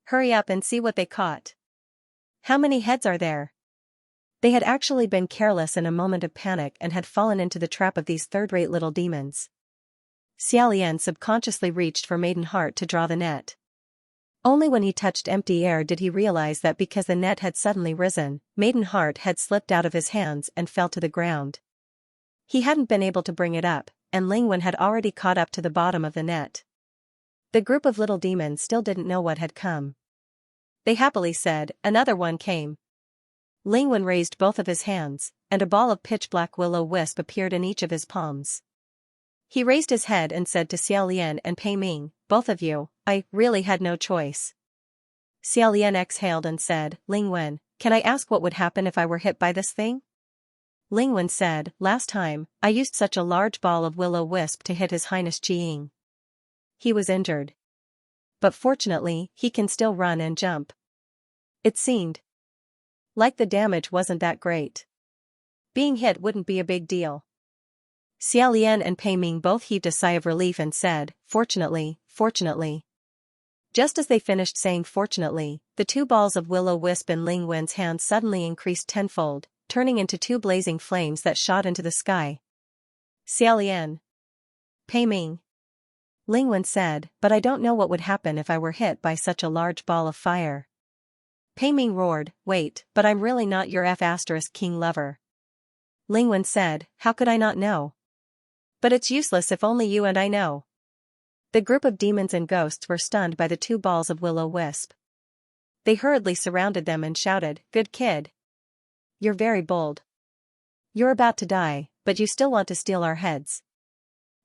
[SPEAKER 1] Hurry up and see what they caught. How many heads are there? They had actually been careless in a moment of panic and had fallen into the trap of these third-rate little demons. Xiaolian subconsciously reached for Maiden Heart to draw the net. Only when he touched empty air did he realize that because the net had suddenly risen, Maiden Heart had slipped out of his hands and fell to the ground. He hadn't been able to bring it up, and Ling Wen had already caught up to the bottom of the net. The group of little demons still didn't know what had come. They happily said, another one came. Ling Wen raised both of his hands, and a ball of pitch-black will-o-wisp appeared in each of his palms. He raised his head and said to Xiaolian and Pei Ming, both of you, I really had no choice. Xiaolian exhaled and said, Ling Wen, can I ask what would happen if I were hit by this thing? Ling Wen said, last time, I used such a large ball of will-o-wisp to hit His Highness Qiying. He was injured. But fortunately, he can still run and jump. It seemed like the damage wasn't that great. Being hit wouldn't be a big deal. Xiaolian and Pei Ming both heaved a sigh of relief and said, fortunately, fortunately. Just as they finished saying fortunately, the two balls of will-o-wisp in Ling Wen's hands suddenly increased tenfold, turning into two blazing flames that shot into the sky. Xiaolian. Pei Ming. Ling Wen said, but I don't know what would happen if I were hit by such a large ball of fire. Pei Ming roared, wait, but I'm really not your F***king lover. Ling Wen said, how could I not know? But it's useless if only you and I know. The group of demons and ghosts were stunned by the two balls of will-o-wisp. They hurriedly surrounded them and shouted, good kid. You're very bold. You're about to die, but you still want to steal our heads.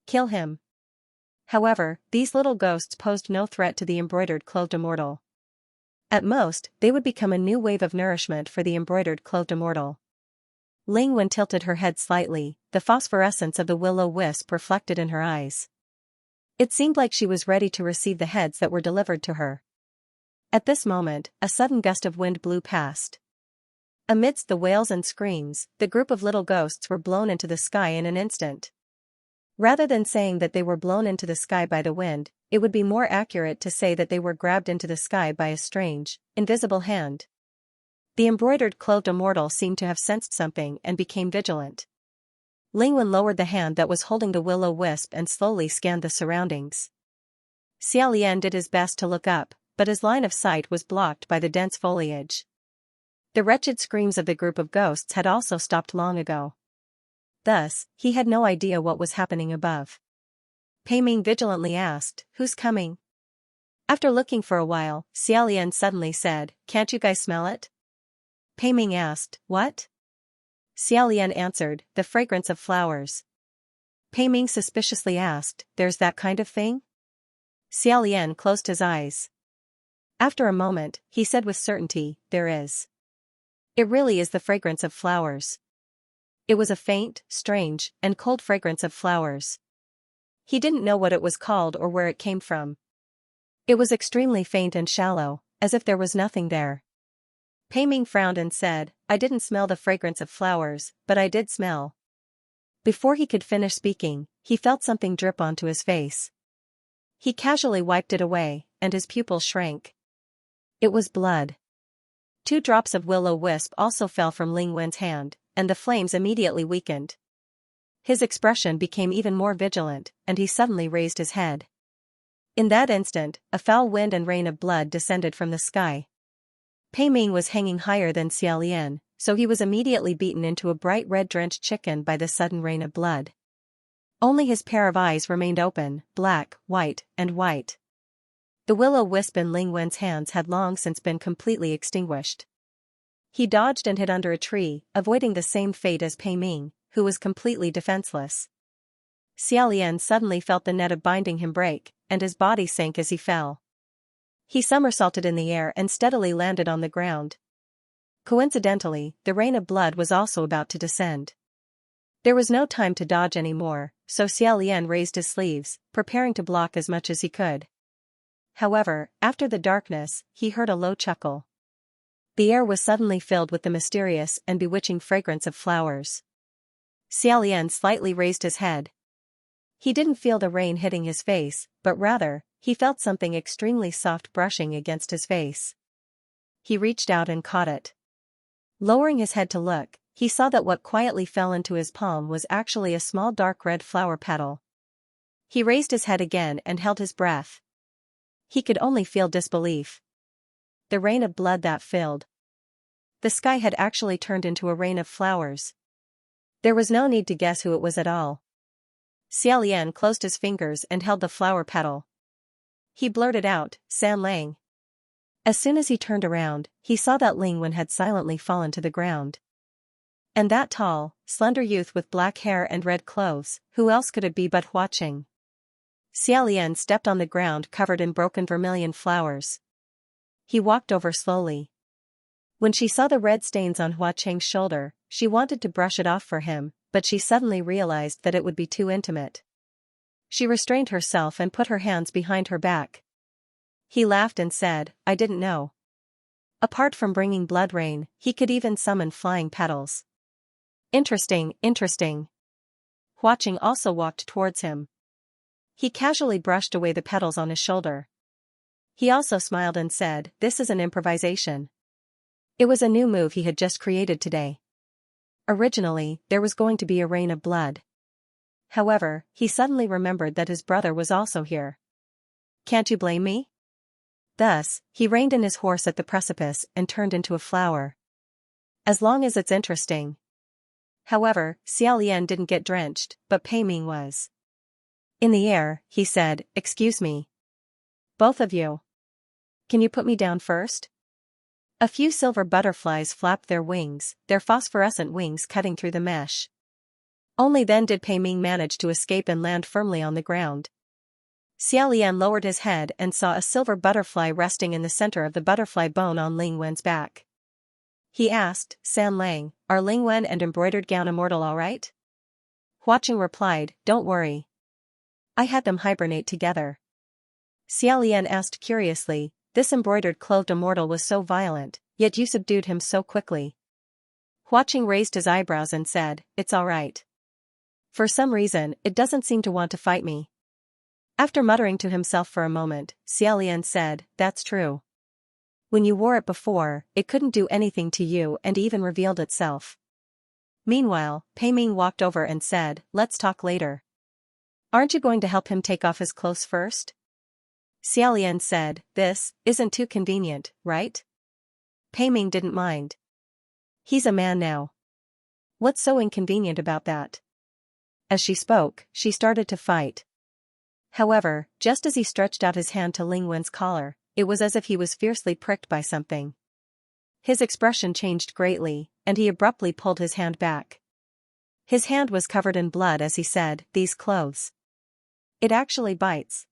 [SPEAKER 1] Kill him. However, these little ghosts posed no threat to the embroidered clothed immortal. At most, they would become a new wave of nourishment for the embroidered clothed immortal. Ling Wen tilted her head slightly, the phosphorescence of the will-o-wisp reflected in her eyes. It seemed like she was ready to receive the heads that were delivered to her. At this moment, a sudden gust of wind blew past. Amidst the wails and screams, the group of little ghosts were blown into the sky in an instant. Rather than saying that they were blown into the sky by the wind, it would be more accurate to say that they were grabbed into the sky by a strange, invisible hand. The embroidered clothed immortal seemed to have sensed something and became vigilant. Ling Wen lowered the hand that was holding the will-o-wisp and slowly scanned the surroundings. Xiaolian did his best to look up, but his line of sight was blocked by the dense foliage. The wretched screams of the group of ghosts had also stopped long ago. Thus, he had no idea what was happening above. Pei Ming vigilantly asked, who's coming? After looking for a while, Xiaolian suddenly said, can't you guys smell it? Pei Ming asked, what? Xiaolian answered, the fragrance of flowers. Pei Ming suspiciously asked, there's that kind of thing? Xiaolian closed his eyes. After a moment, he said with certainty, there is. It really is the fragrance of flowers. It was a faint, strange, and cold fragrance of flowers. He didn't know what it was called or where it came from. It was extremely faint and shallow, as if there was nothing there. Pei Ming frowned and said, I didn't smell the fragrance of flowers, but I did smell. Before he could finish speaking, he felt something drip onto his face. He casually wiped it away, and his pupils shrank. It was blood. 2 drops of will-o-wisp also fell from Ling Wen's hand, and the flames immediately weakened. His expression became even more vigilant, and he suddenly raised his head. In that instant, a foul wind and rain of blood descended from the sky. Pei Ming was hanging higher than Xiaolian, so he was immediately beaten into a bright red drenched chicken by the sudden rain of blood. Only his pair of eyes remained open, black, white, and white. The will-o-wisp in Ling Wen's hands had long since been completely extinguished. He dodged and hid under a tree, avoiding the same fate as Pei Ming, who was completely defenseless. Xiaolian suddenly felt the net of binding him break, and his body sank as he fell. He somersaulted in the air and steadily landed on the ground. Coincidentally, the rain of blood was also about to descend. There was no time to dodge anymore, so Xiaolian raised his sleeves, preparing to block as much as he could. However, after the darkness, he heard a low chuckle. The air was suddenly filled with the mysterious and bewitching fragrance of flowers. Xiaolian slightly raised his head. He didn't feel the rain hitting his face, but rather, he felt something extremely soft brushing against his face. He reached out and caught it. Lowering his head to look, he saw that what quietly fell into his palm was actually a small dark red flower petal. He raised his head again and held his breath. He could only feel disbelief. The rain of blood that filled the sky had actually turned into a rain of flowers. There was no need to guess who it was at all. Xiaolian closed his fingers and held the flower petal. He blurted out, San Lang. As soon as he turned around, he saw that Ling Wen had silently fallen to the ground. And that tall, slender youth with black hair and red clothes, who else could it be but Hua Qing? Xiaolian stepped on the ground covered in broken vermilion flowers. He walked over slowly. When she saw the red stains on Hua Qing's shoulder, she wanted to brush it off for him, but she suddenly realized that it would be too intimate. She restrained herself and put her hands behind her back. He laughed and said, I didn't know. Apart from bringing blood rain, he could even summon flying petals. Interesting, interesting. Hua Qing also walked towards him. He casually brushed away the petals on his shoulder. He also smiled and said, this is an improvisation. It was a new move he had just created today. Originally, there was going to be a rain of blood. However, he suddenly remembered that his brother was also here. Can't you blame me? Thus, he reined in his horse at the precipice and turned into a flower. As long as it's interesting. However, Xiaolian didn't get drenched, but Pei Ming was. In the air, he said, excuse me. Both of you. Can you put me down first? A few silver butterflies flapped their wings, their phosphorescent wings cutting through the mesh. Only then did Pei Ming manage to escape and land firmly on the ground. Xiaolian lowered his head and saw a silver butterfly resting in the center of the butterfly bone on Ling Wen's back. He asked, San Lang, are Ling Wen and embroidered gown immortal all right? Hua Qing replied, don't worry. I had them hibernate together. Xiaolian asked curiously, this embroidered clothed immortal was so violent, yet you subdued him so quickly. Hua Qing raised his eyebrows and said, it's all right. For some reason, it doesn't seem to want to fight me. After muttering to himself for a moment, Xiaolian said, that's true. When you wore it before, it couldn't do anything to you and even revealed itself. Meanwhile, Pei Ming walked over and said, let's talk later. Aren't you going to help him take off his clothes first? Xiaolian said, this isn't too convenient, right? Pei Ming didn't mind. He's a man now. What's so inconvenient about that? As she spoke, she started to fight. However, just as he stretched out his hand to Ling Wen's collar, it was as if he was fiercely pricked by something. His expression changed greatly, and he abruptly pulled his hand back. His hand was covered in blood as he said, these clothes. It actually bites.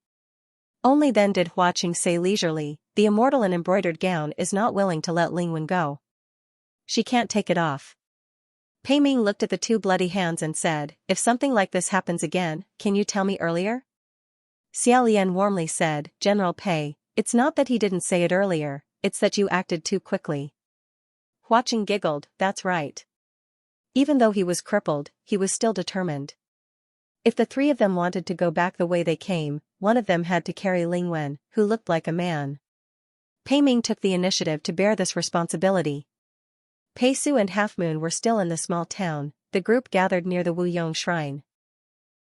[SPEAKER 1] Only then did Hua Qing say leisurely, the immortal in embroidered gown is not willing to let Ling Wen go. She can't take it off. Pei Ming looked at the 2 bloody hands and said, if something like this happens again, can you tell me earlier? Xiaolian warmly said, General Pei, it's not that he didn't say it earlier, it's that you acted too quickly. Huaqing giggled, that's right. Even though he was crippled, he was still determined. If the three of them wanted to go back the way they came, one of them had to carry Ling Wen, who looked like a man. Pei Ming took the initiative to bear this responsibility. Pei Su and Half Moon were still in the small town. The group gathered near the Wu Yong shrine.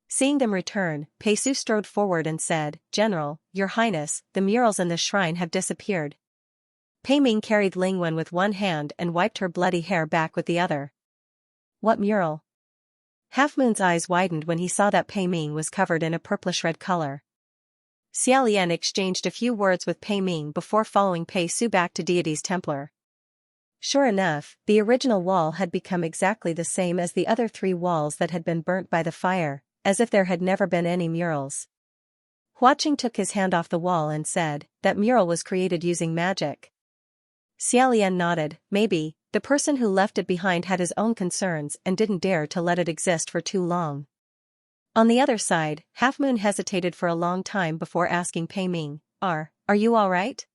[SPEAKER 1] Seeing them return, Pei Su strode forward and said, General, Your Highness, the murals in this shrine have disappeared. Pei Ming carried Ling Wen with one hand and wiped her bloody hair back with the other. What mural? Half Moon's eyes widened when he saw that Pei Ming was covered in a purplish-red color. Xiaolian exchanged a few words with Pei Ming before following Pei Su back to Deity's Templar. Sure enough, the original wall had become exactly the same as the other three walls that had been burnt by the fire, as if there had never been any murals. Huaqing took his hand off the wall and said, that mural was created using magic. Xiaolian nodded, maybe, the person who left it behind had his own concerns and didn't dare to let it exist for too long. On the other side, Half Moon hesitated for a long time before asking Pei Ming, Are you alright?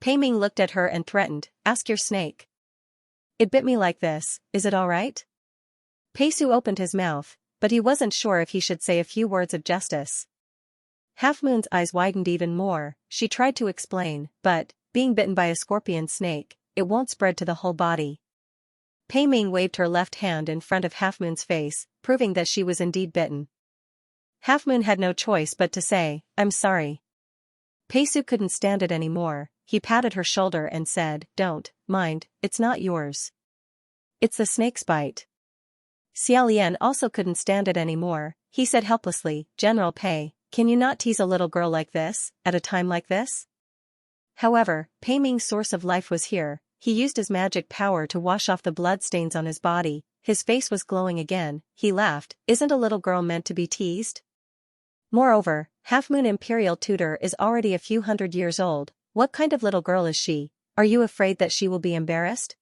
[SPEAKER 1] Pei Ming looked at her and threatened, ask your snake. It bit me like this, is it alright? Pei Su opened his mouth, but he wasn't sure if he should say a few words of justice. Half Moon's eyes widened even more. She tried to explain, but, being bitten by a scorpion snake, it won't spread to the whole body. Pei Ming waved her left hand in front of Half Moon's face, proving that she was indeed bitten. Half Moon had no choice but to say, I'm sorry. Pei Su couldn't stand it anymore. He patted her shoulder and said, Don't mind, it's not yours. It's the snake's bite. Xiaolian also couldn't stand it anymore. He said helplessly, General Pei, can you not tease a little girl like this, at a time like this? However, Pei Ming's source of life was here. He used his magic power to wash off the blood stains on his body. His face was glowing again. He laughed, isn't a little girl meant to be teased? Moreover, Half Moon Imperial Tutor is already a few hundred years old. What kind of little girl is she? Are you afraid that she will be embarrassed?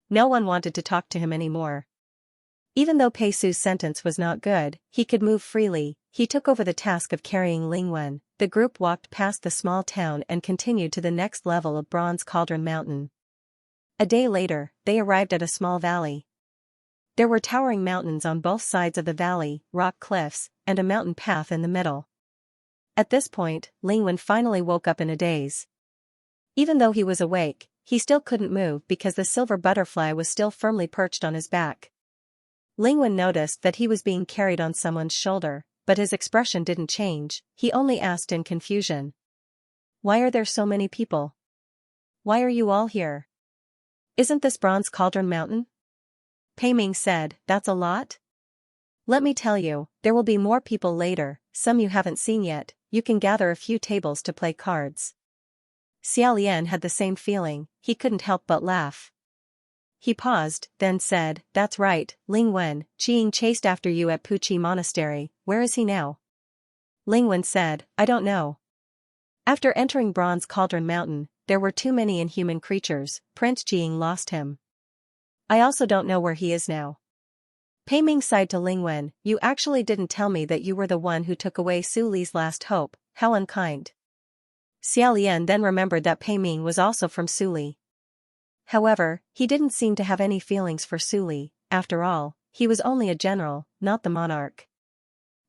[SPEAKER 1] No one wanted to talk to him anymore. Even though Pei Su's sentence was not good, he could move freely. He took over the task of carrying Ling Wen. The group walked past the small town and continued to the next level of Bronze Cauldron Mountain. A day later, they arrived at a small valley. There were towering mountains on both sides of the valley, rock cliffs, and a mountain path in the middle. At this point, Ling Wen finally woke up in a daze. Even though he was awake, he still couldn't move because the silver butterfly was still firmly perched on his back. Ling Wen noticed that he was being carried on someone's shoulder, but his expression didn't change. He only asked in confusion. Why are there so many people? Why are you all here? Isn't this Bronze Cauldron Mountain? Pei Ming said, that's a lot? Let me tell you, there will be more people later, some you haven't seen yet. You can gather a few tables to play cards. Xiaolian had the same feeling. He couldn't help but laugh. He paused, then said, that's right, Ling Wen, Qing chased after you at Puqi Monastery. Where is he now? Ling Wen said, I don't know. After entering Bronze Cauldron Mountain, there were too many inhuman creatures. Prince Jing lost him. I also don't know where he is now. Pei Ming sighed to Ling Wen, you actually didn't tell me that you were the one who took away Su Li's last hope. How unkind. Xiaolian then remembered that Pei Ming was also from Su Li. However, he didn't seem to have any feelings for Su Li. After all, he was only a general, not the monarch.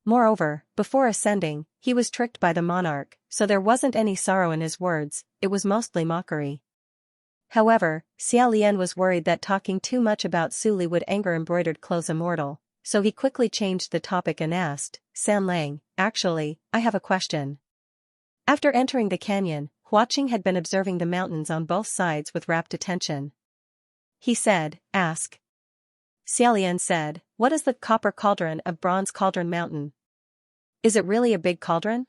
[SPEAKER 1] Moreover, before ascending, he was tricked by the monarch, so there wasn't any sorrow in his words, it was mostly mockery. However, Xiaolian was worried that talking too much about Su Li would anger Embroidered Clothes Immortal, so he quickly changed the topic and asked, San Lang, actually, I have a question. After entering the canyon, Huaqing had been observing the mountains on both sides with rapt attention. He said, ask. Xiaolian said, what is the copper cauldron of Bronze Cauldron Mountain? Is it really a big cauldron?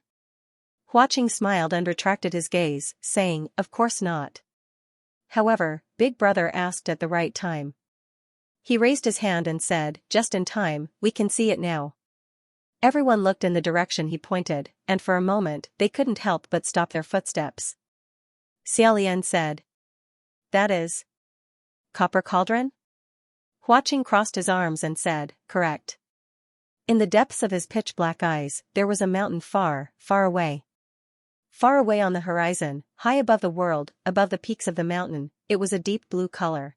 [SPEAKER 1] Huaqing smiled and retracted his gaze, saying, of course not. However, Big Brother asked at the right time. He raised his hand and said, just in time, we can see it now. Everyone looked in the direction he pointed, and for a moment they couldn't help but stop their footsteps. Xiaolian said. That is. Copper cauldron? Huaqing crossed his arms and said, correct. In the depths of his pitch-black eyes, there was a mountain far, far away. Far away on the horizon, high above the world, above the peaks of the mountain, it was a deep blue color.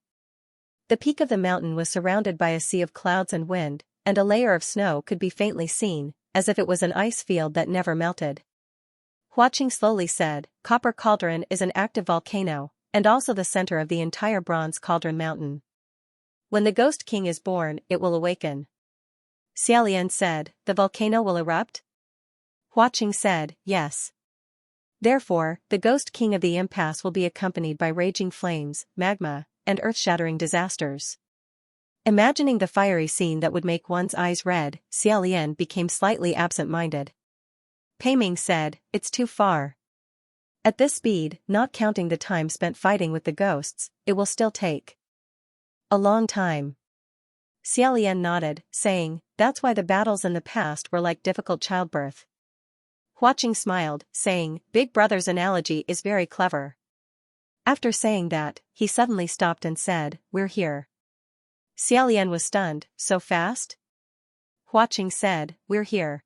[SPEAKER 1] The peak of the mountain was surrounded by a sea of clouds and wind, and a layer of snow could be faintly seen, as if it was an ice field that never melted. Huaqing slowly said, Copper Cauldron is an active volcano, and also the center of the entire Bronze Cauldron Mountain. When the Ghost King is born, it will awaken. Xiaolian said, the volcano will erupt? Huaqing said, yes. Therefore, the Ghost King of the impasse will be accompanied by raging flames, magma, and earth-shattering disasters. Imagining the fiery scene that would make one's eyes red, Xiaolian became slightly absent-minded. Peiming said, it's too far. At this speed, not counting the time spent fighting with the ghosts, it will still take a long time. Xiaolian nodded, saying, that's why the battles in the past were like difficult childbirth. Huaqing smiled, saying, Big Brother's analogy is very clever. After saying that, he suddenly stopped and said, we're here. Xiaolian was stunned, so fast? Huaqing said, we're here.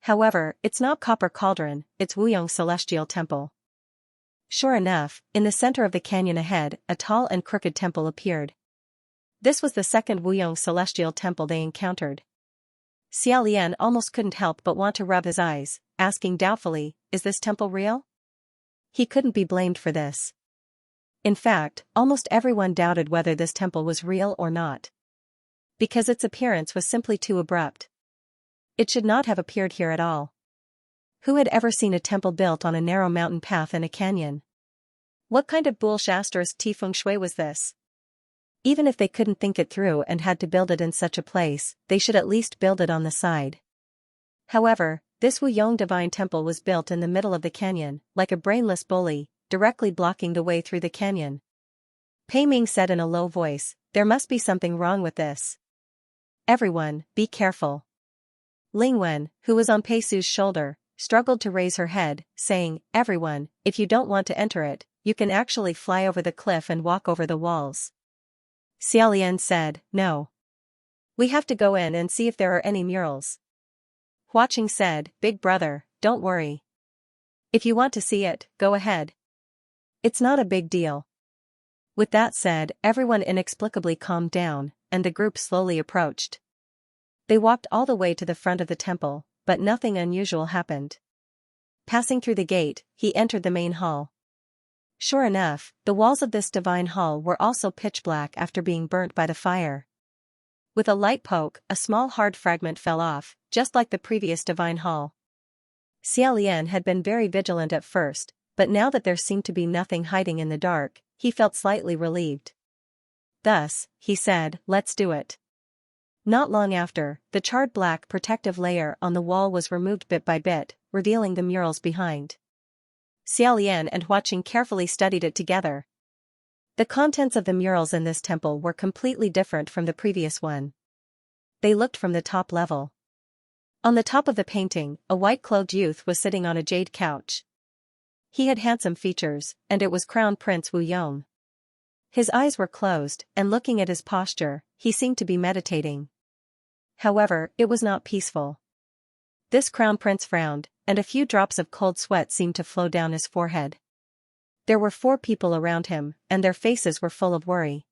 [SPEAKER 1] However, it's not Copper Cauldron, it's Wuyong Celestial Temple. Sure enough, in the center of the canyon ahead, a tall and crooked temple appeared. This was the second Wuyong Celestial Temple they encountered. Xiaolian almost couldn't help but want to rub his eyes, asking doubtfully, is this temple real? He couldn't be blamed for this. In fact, almost everyone doubted whether this temple was real or not. Because its appearance was simply too abrupt. It should not have appeared here at all. Who had ever seen a temple built on a narrow mountain path in a canyon? What kind of bullshasters feng shui was this? Even if they couldn't think it through and had to build it in such a place, they should at least build it on the side. However, this Wuyong Divine Temple was built in the middle of the canyon, like a brainless bully, directly blocking the way through the canyon. Peiming said in a low voice, there must be something wrong with this. Everyone, be careful. Lingwen, who was on Pei Su's shoulder, struggled to raise her head, saying, everyone, if you don't want to enter it, you can actually fly over the cliff and walk over the walls. Xiaolian said, no. We have to go in and see if there are any murals. Huaqing said, Big Brother, don't worry. If you want to see it, go ahead. It's not a big deal. With that said, everyone inexplicably calmed down, and the group slowly approached. They walked all the way to the front of the temple, but nothing unusual happened. Passing through the gate, he entered the main hall. Sure enough, the walls of this divine hall were also pitch black after being burnt by the fire. With a light poke, a small hard fragment fell off, just like the previous divine hall. Xiaolian had been very vigilant at first, but now that there seemed to be nothing hiding in the dark, he felt slightly relieved. Thus, he said, let's do it. Not long after, the charred black protective layer on the wall was removed bit by bit, revealing the murals behind. Xiaolian and Huaqing carefully studied it together. The contents of the murals in this temple were completely different from the previous one. They looked from the top level. On the top of the painting, a white-clothed youth was sitting on a jade couch. He had handsome features, and it was Crown Prince Wuyong. His eyes were closed, and looking at his posture, he seemed to be meditating. However, it was not peaceful. This Crown Prince frowned, and a few drops of cold sweat seemed to flow down his forehead. There were 4 people around him, and their faces were full of worry.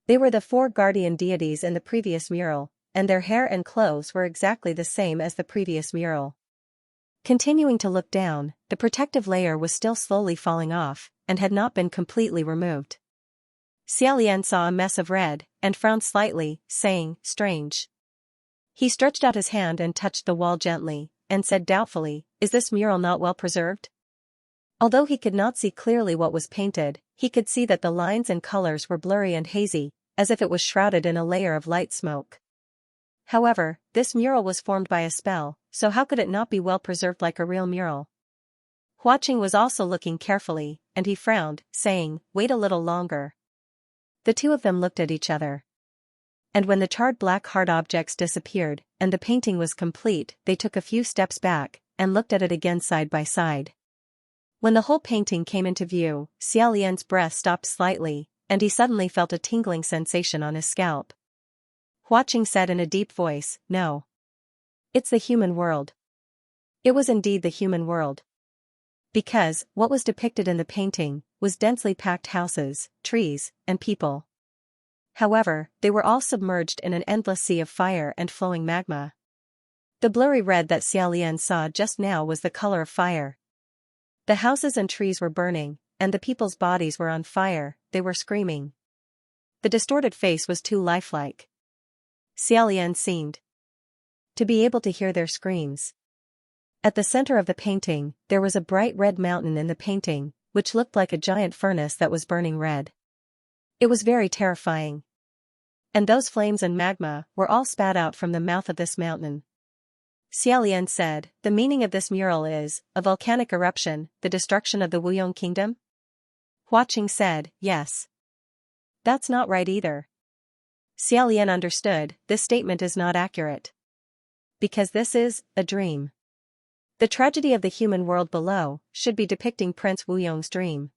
[SPEAKER 1] They were the 4 guardian deities in the previous mural, and their hair and clothes were exactly the same as the previous mural. Continuing to look down, the protective layer was still slowly falling off, and had not been completely removed. Xiaolian saw a mess of red, and frowned slightly, saying, strange. He stretched out his hand and touched the wall gently, and said doubtfully, is this mural not well preserved? Although he could not see clearly what was painted, he could see that the lines and colors were blurry and hazy, as if it was shrouded in a layer of light smoke. However, this mural was formed by a spell, so how could it not be well preserved like a real mural? Huaqing was also looking carefully, and he frowned, saying, wait a little longer. The two of them looked at each other. And when the charred black hard objects disappeared, and the painting was complete, they took a few steps back, and looked at it again side by side. When the whole painting came into view, Xiaolian's breath stopped slightly, and he suddenly felt a tingling sensation on his scalp. Huaqing said in a deep voice, no. It's the human world. It was indeed the human world. Because, what was depicted in the painting, was densely packed houses, trees, and people. However, they were all submerged in an endless sea of fire and flowing magma. The blurry red that Xiaolian saw just now was the color of fire. The houses and trees were burning, and the people's bodies were on fire, they were screaming. The distorted face was too lifelike. Xiaolian seemed to be able to hear their screams. At the center of the painting, there was a bright red mountain in the painting, which looked like a giant furnace that was burning red. It was very terrifying. And those flames and magma were all spat out from the mouth of this mountain. Xiaolian said, "The meaning of this mural is, a volcanic eruption, the destruction of the Wuyong kingdom?" Huaqing said, "Yes. That's not right either." Xiaolian understood, this statement is not accurate. Because this is a dream. The tragedy of the human world below should be depicting Prince Wuyong's dream.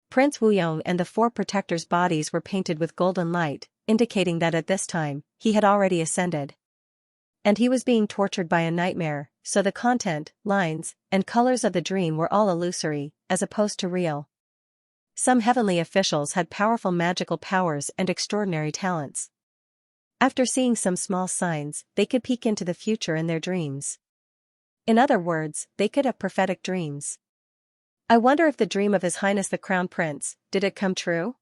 [SPEAKER 1] Prince Wuyong and the four protectors' bodies were painted with golden light, indicating that at this time, he had already ascended. And he was being tortured by a nightmare, so the content, lines, and colors of the dream were all illusory, as opposed to real. Some heavenly officials had powerful magical powers and extraordinary talents. After seeing some small signs, they could peek into the future in their dreams. In other words, they could have prophetic dreams. I wonder if the dream of His Highness the Crown Prince, did it come true?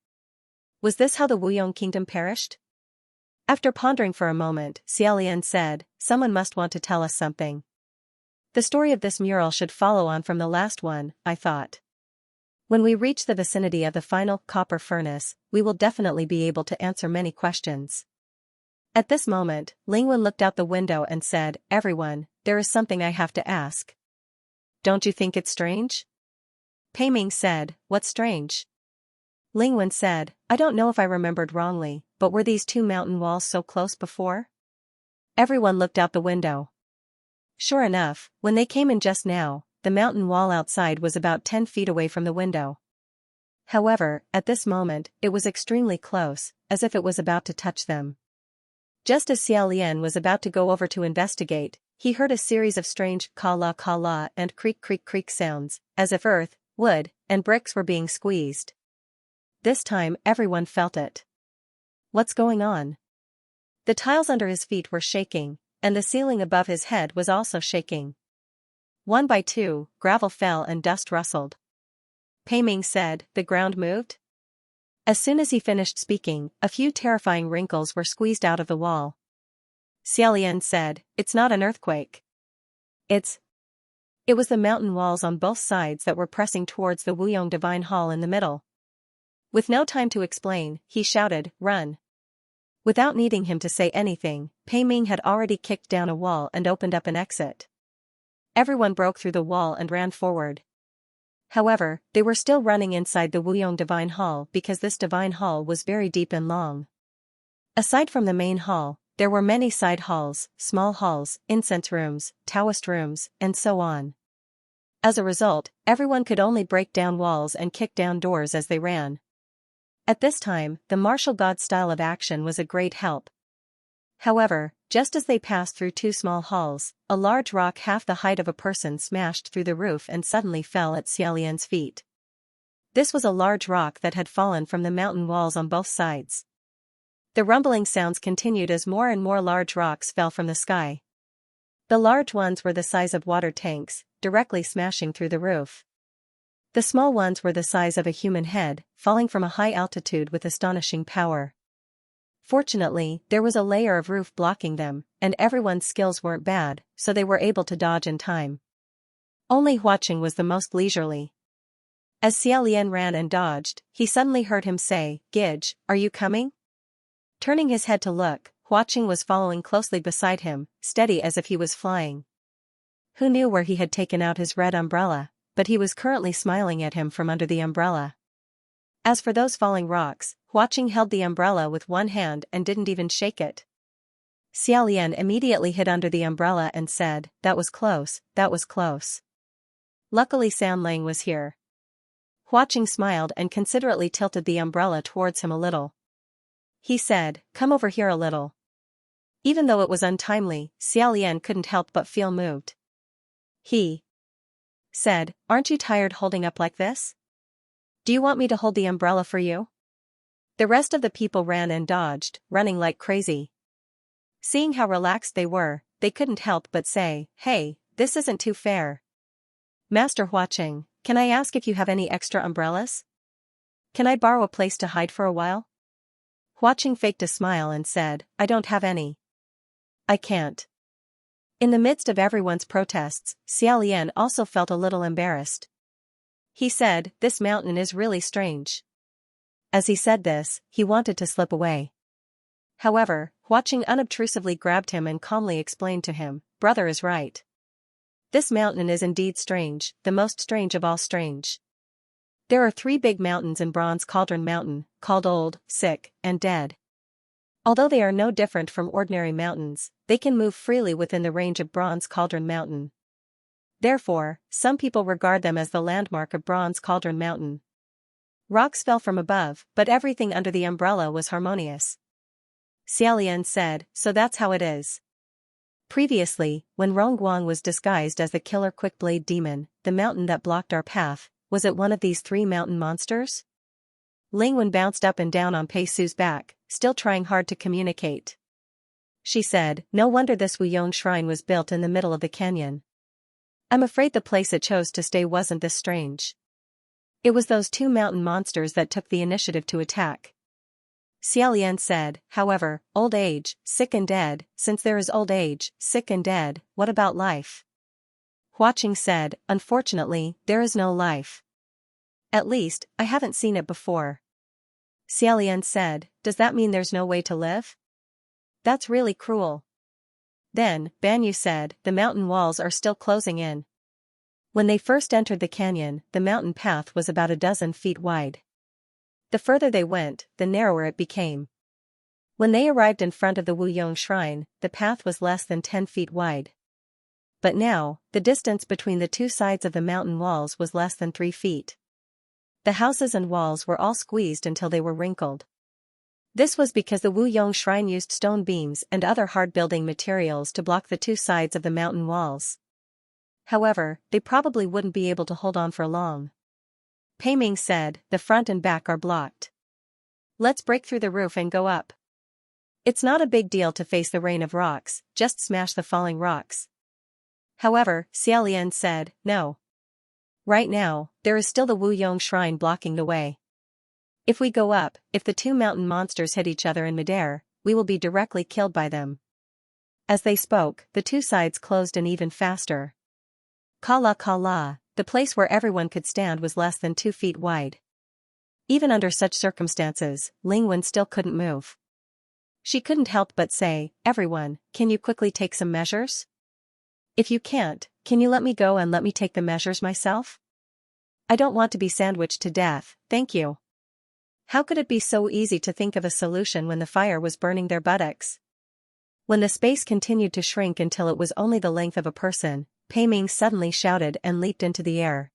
[SPEAKER 1] Was this how the Wuyong kingdom perished? After pondering for a moment, Xiaolian said, "Someone must want to tell us something. The story of this mural should follow on from the last one, I thought. When we reach the vicinity of the final copper furnace, we will definitely be able to answer many questions." At this moment, Lingwen looked out the window and said, "Everyone, there is something I have to ask. Don't you think it's strange?" Pei Ming said, "What's strange?" Lingwen said, "I don't know if I remembered wrongly, but were these two mountain walls so close before?" Everyone looked out the window. Sure enough, when they came in just now, the mountain wall outside was about 10 feet away from the window. However, at this moment, it was extremely close, as if it was about to touch them. Just as Xiaolian was about to go over to investigate, he heard a series of strange ka-la and creak sounds, as if earth, wood, and bricks were being squeezed. This time everyone felt it. What's going on? The tiles under his feet were shaking, and the ceiling above his head was also shaking. One by two, gravel fell and dust rustled. Pei Ming said, "The ground moved?" As soon as he finished speaking, a few terrifying wrinkles were squeezed out of the wall. Xiaolian said, "It's not an earthquake. It was the mountain walls on both sides that were pressing towards the Wuyong Divine Hall in the middle." With no time to explain, he shouted, "Run!" Without needing him to say anything, Pei Ming had already kicked down a wall and opened up an exit. Everyone broke through the wall and ran forward. However, they were still running inside the Wuyong Divine Hall because this Divine Hall was very deep and long. Aside from the main hall, there were many side halls, small halls, incense rooms, Taoist rooms, and so on. As a result, everyone could only break down walls and kick down doors as they ran. At this time, the martial god style of action was a great help. However, just as they passed through two small halls, a large rock half the height of a person smashed through the roof and suddenly fell at Xiaolian's feet. This was a large rock that had fallen from the mountain walls on both sides. The rumbling sounds continued as more and more large rocks fell from the sky. The large ones were the size of water tanks, directly smashing through the roof. The small ones were the size of a human head, falling from a high altitude with astonishing power. Fortunately, there was a layer of roof blocking them, and everyone's skills weren't bad, so they were able to dodge in time. Only Huaqing was the most leisurely. As Xiaolian ran and dodged, he suddenly heard him say, "Gidge, are you coming?" Turning his head to look, Huaqing was following closely beside him, steady as if he was flying. Who knew where he had taken out his red umbrella, but he was currently smiling at him from under the umbrella. As for those falling rocks, Huaqing held the umbrella with one hand and didn't even shake it. Xiaolian immediately hid under the umbrella and said, "That was close, that was close." Luckily Sanlang was here. Huaqing smiled and considerately tilted the umbrella towards him a little. He said, "Come over here a little." Even though it was untimely, Xiaolian couldn't help but feel moved. He said, "Aren't you tired holding up like this? Do you want me to hold the umbrella for you?" The rest of the people ran and dodged, running like crazy. Seeing how relaxed they were, they couldn't help but say, "Hey, this isn't too fair. Master Huaqing, can I ask if you have any extra umbrellas? Can I borrow a place to hide for a while?" Huaqing faked a smile and said, "I don't have any. I can't." In the midst of everyone's protests, Xiaolian also felt a little embarrassed. He said, "This mountain is really strange." As he said this, he wanted to slip away. However, Huaqing unobtrusively grabbed him and calmly explained to him, "Brother is right. This mountain is indeed strange, the most strange of all strange. There are 3 big mountains in Bronze Cauldron Mountain, called Old, Sick, and Dead. Although they are no different from ordinary mountains, they can move freely within the range of Bronze Cauldron Mountain. Therefore, some people regard them as the landmark of Bronze Cauldron Mountain. Rocks fell from above, but everything under the umbrella was harmonious." Xiaolian said, "So that's how it is." Previously, when Rongguang was disguised as the killer Quickblade demon, the mountain that blocked our path, was it one of these 3 mountain monsters? Lingwen bounced up and down on Pei Su's back, still trying hard to communicate. She said, "No wonder this Wuyong shrine was built in the middle of the canyon. I'm afraid the place it chose to stay wasn't this strange. It was those 2 mountain monsters that took the initiative to attack." Xiaolian said, "However, old age, sick and dead, since there is old age, sick and dead, what about life?" Huaqing said, "Unfortunately, there is no life. At least, I haven't seen it before." Xiaolian said, "Does that mean there's no way to live? That's really cruel." Then, Banyu said, "The mountain walls are still closing in." When they first entered the canyon, the mountain path was about 12 feet wide. The further they went, the narrower it became. When they arrived in front of the Wuyong shrine, the path was less than 10 feet wide. But now, the distance between the 2 sides of the mountain walls was less than 3 feet. The houses and walls were all squeezed until they were wrinkled. This was because the Wuyong shrine used stone beams and other hard building materials to block the 2 sides of the mountain walls. However, they probably wouldn't be able to hold on for long. Pei Ming said, "The front and back are blocked. Let's break through the roof and go up. It's not a big deal to face the rain of rocks, just smash the falling rocks." However, Xiaolian said, "No. Right now, there is still the Wuyong shrine blocking the way. If we go up, if the 2 mountain monsters hit each other in midair, we will be directly killed by them." As they spoke, the 2 sides closed in even faster. Kala kala, the place where everyone could stand was less than 2 feet wide. Even under such circumstances, Lingwen still couldn't move. She couldn't help but say, "Everyone, can you quickly take some measures? If you can't, can you let me go and let me take the measures myself? I don't want to be sandwiched to death, thank you." How could it be so easy to think of a solution when the fire was burning their buttocks? When the space continued to shrink until it was only the length of a person, Pei Ming suddenly shouted and leaped into the air.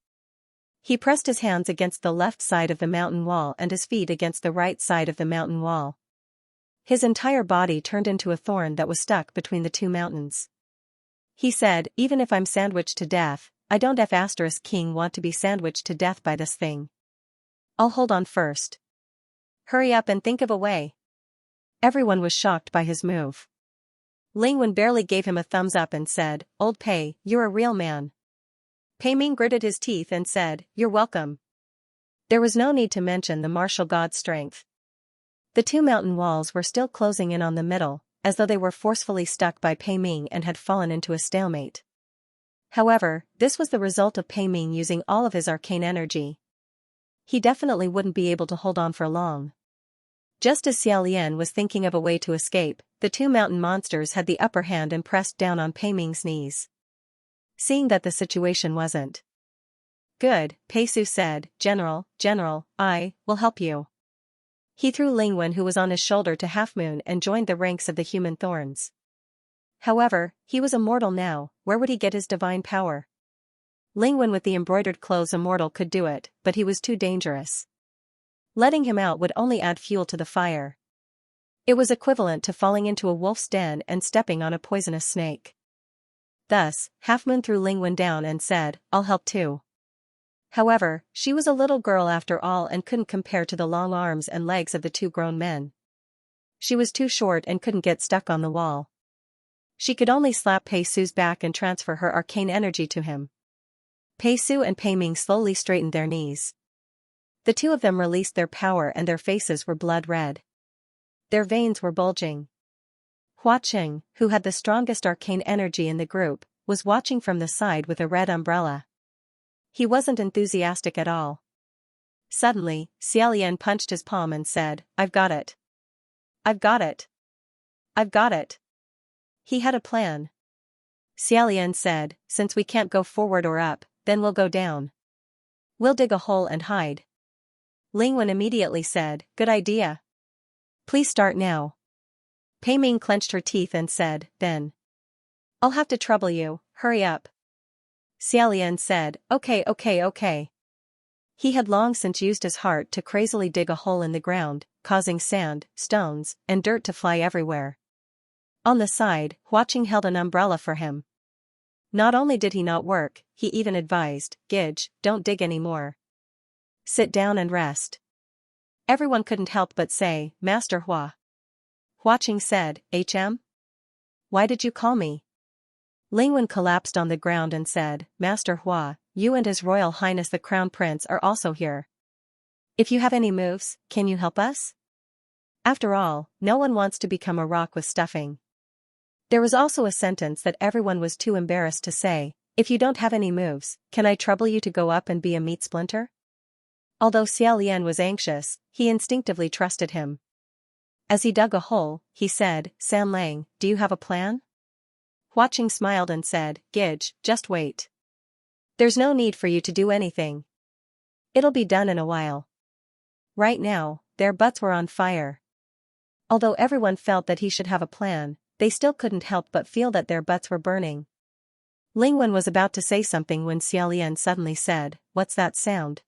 [SPEAKER 1] He pressed his hands against the left side of the mountain wall and his feet against the right side of the mountain wall. His entire body turned into a thorn that was stuck between the 2 mountains. He said, "Even if I'm sandwiched to death, I don't F***king want to be sandwiched to death by this thing. I'll hold on first. Hurry up and think of a way." Everyone was shocked by his move. Lingwen barely gave him a thumbs up and said, "Old Pei, you're a real man." Pei Ming gritted his teeth and said, "You're welcome." There was no need to mention the martial god's strength. The 2 mountain walls were still closing in on the middle, as though they were forcefully stuck by Pei Ming and had fallen into a stalemate. However, this was the result of Pei Ming using all of his arcane energy. He definitely wouldn't be able to hold on for long. Just as Xiaolian was thinking of a way to escape, the 2 mountain monsters had the upper hand and pressed down on Pei Ming's knees. Seeing that the situation wasn't good, Pei Su said, General, I will help you." He threw Lingwen, who was on his shoulder, to Half Moon and joined the ranks of the human thorns. However, he was immortal now, where would he get his divine power? Lingwen with the embroidered clothes immortal could do it, but he was too dangerous. Letting him out would only add fuel to the fire. It was equivalent to falling into a wolf's den and stepping on a poisonous snake. Thus, Half Moon threw Lingwen down and said, "I'll help too." However, she was a little girl after all and couldn't compare to the long arms and legs of the two grown men. She was too short and couldn't get stuck on the wall. She could only slap Pei Su's back and transfer her arcane energy to him. Pei Su and Pei Ming slowly straightened their knees. The two of them released their power and their faces were blood red. Their veins were bulging. Hua Qing, who had the strongest arcane energy in the group, was watching from the side with a red umbrella. He wasn't enthusiastic at all. Suddenly, Xiaolian punched his palm and said, "I've got it. I've got it. I've got it." He had a plan. Xiaolian said, "Since we can't go forward or up, then we'll go down. We'll dig a hole and hide." Lingwen immediately said, "Good idea. Please start now." Pei Ming clenched her teeth and said, "Then I'll have to trouble you, hurry up." Xiaolian said, Okay. He had long since used his heart to crazily dig a hole in the ground, causing sand, stones, and dirt to fly everywhere. On the side, Hua Qing held an umbrella for him. Not only did he not work, he even advised, "Gidge, don't dig anymore. Sit down and rest." Everyone couldn't help but say, "Master Hua." Hua Qing said, "HM? Why did you call me?" Lingwen collapsed on the ground and said, "Master Hua, you and His Royal Highness the Crown Prince are also here. If you have any moves, can you help us? After all, no one wants to become a rock with stuffing." There was also a sentence that everyone was too embarrassed to say, "If you don't have any moves, can I trouble you to go up and be a meat splinter?" Although Xiaolian was anxious, he instinctively trusted him. As he dug a hole, he said, "San Lang, do you have a plan?" Hua Qing smiled and said, "Gidge, just wait. There's no need for you to do anything. It'll be done in a while." Right now, their butts were on fire. Although everyone felt that he should have a plan, they still couldn't help but feel that their butts were burning. Lingwen was about to say something when Xiaolian suddenly said, "What's that sound?"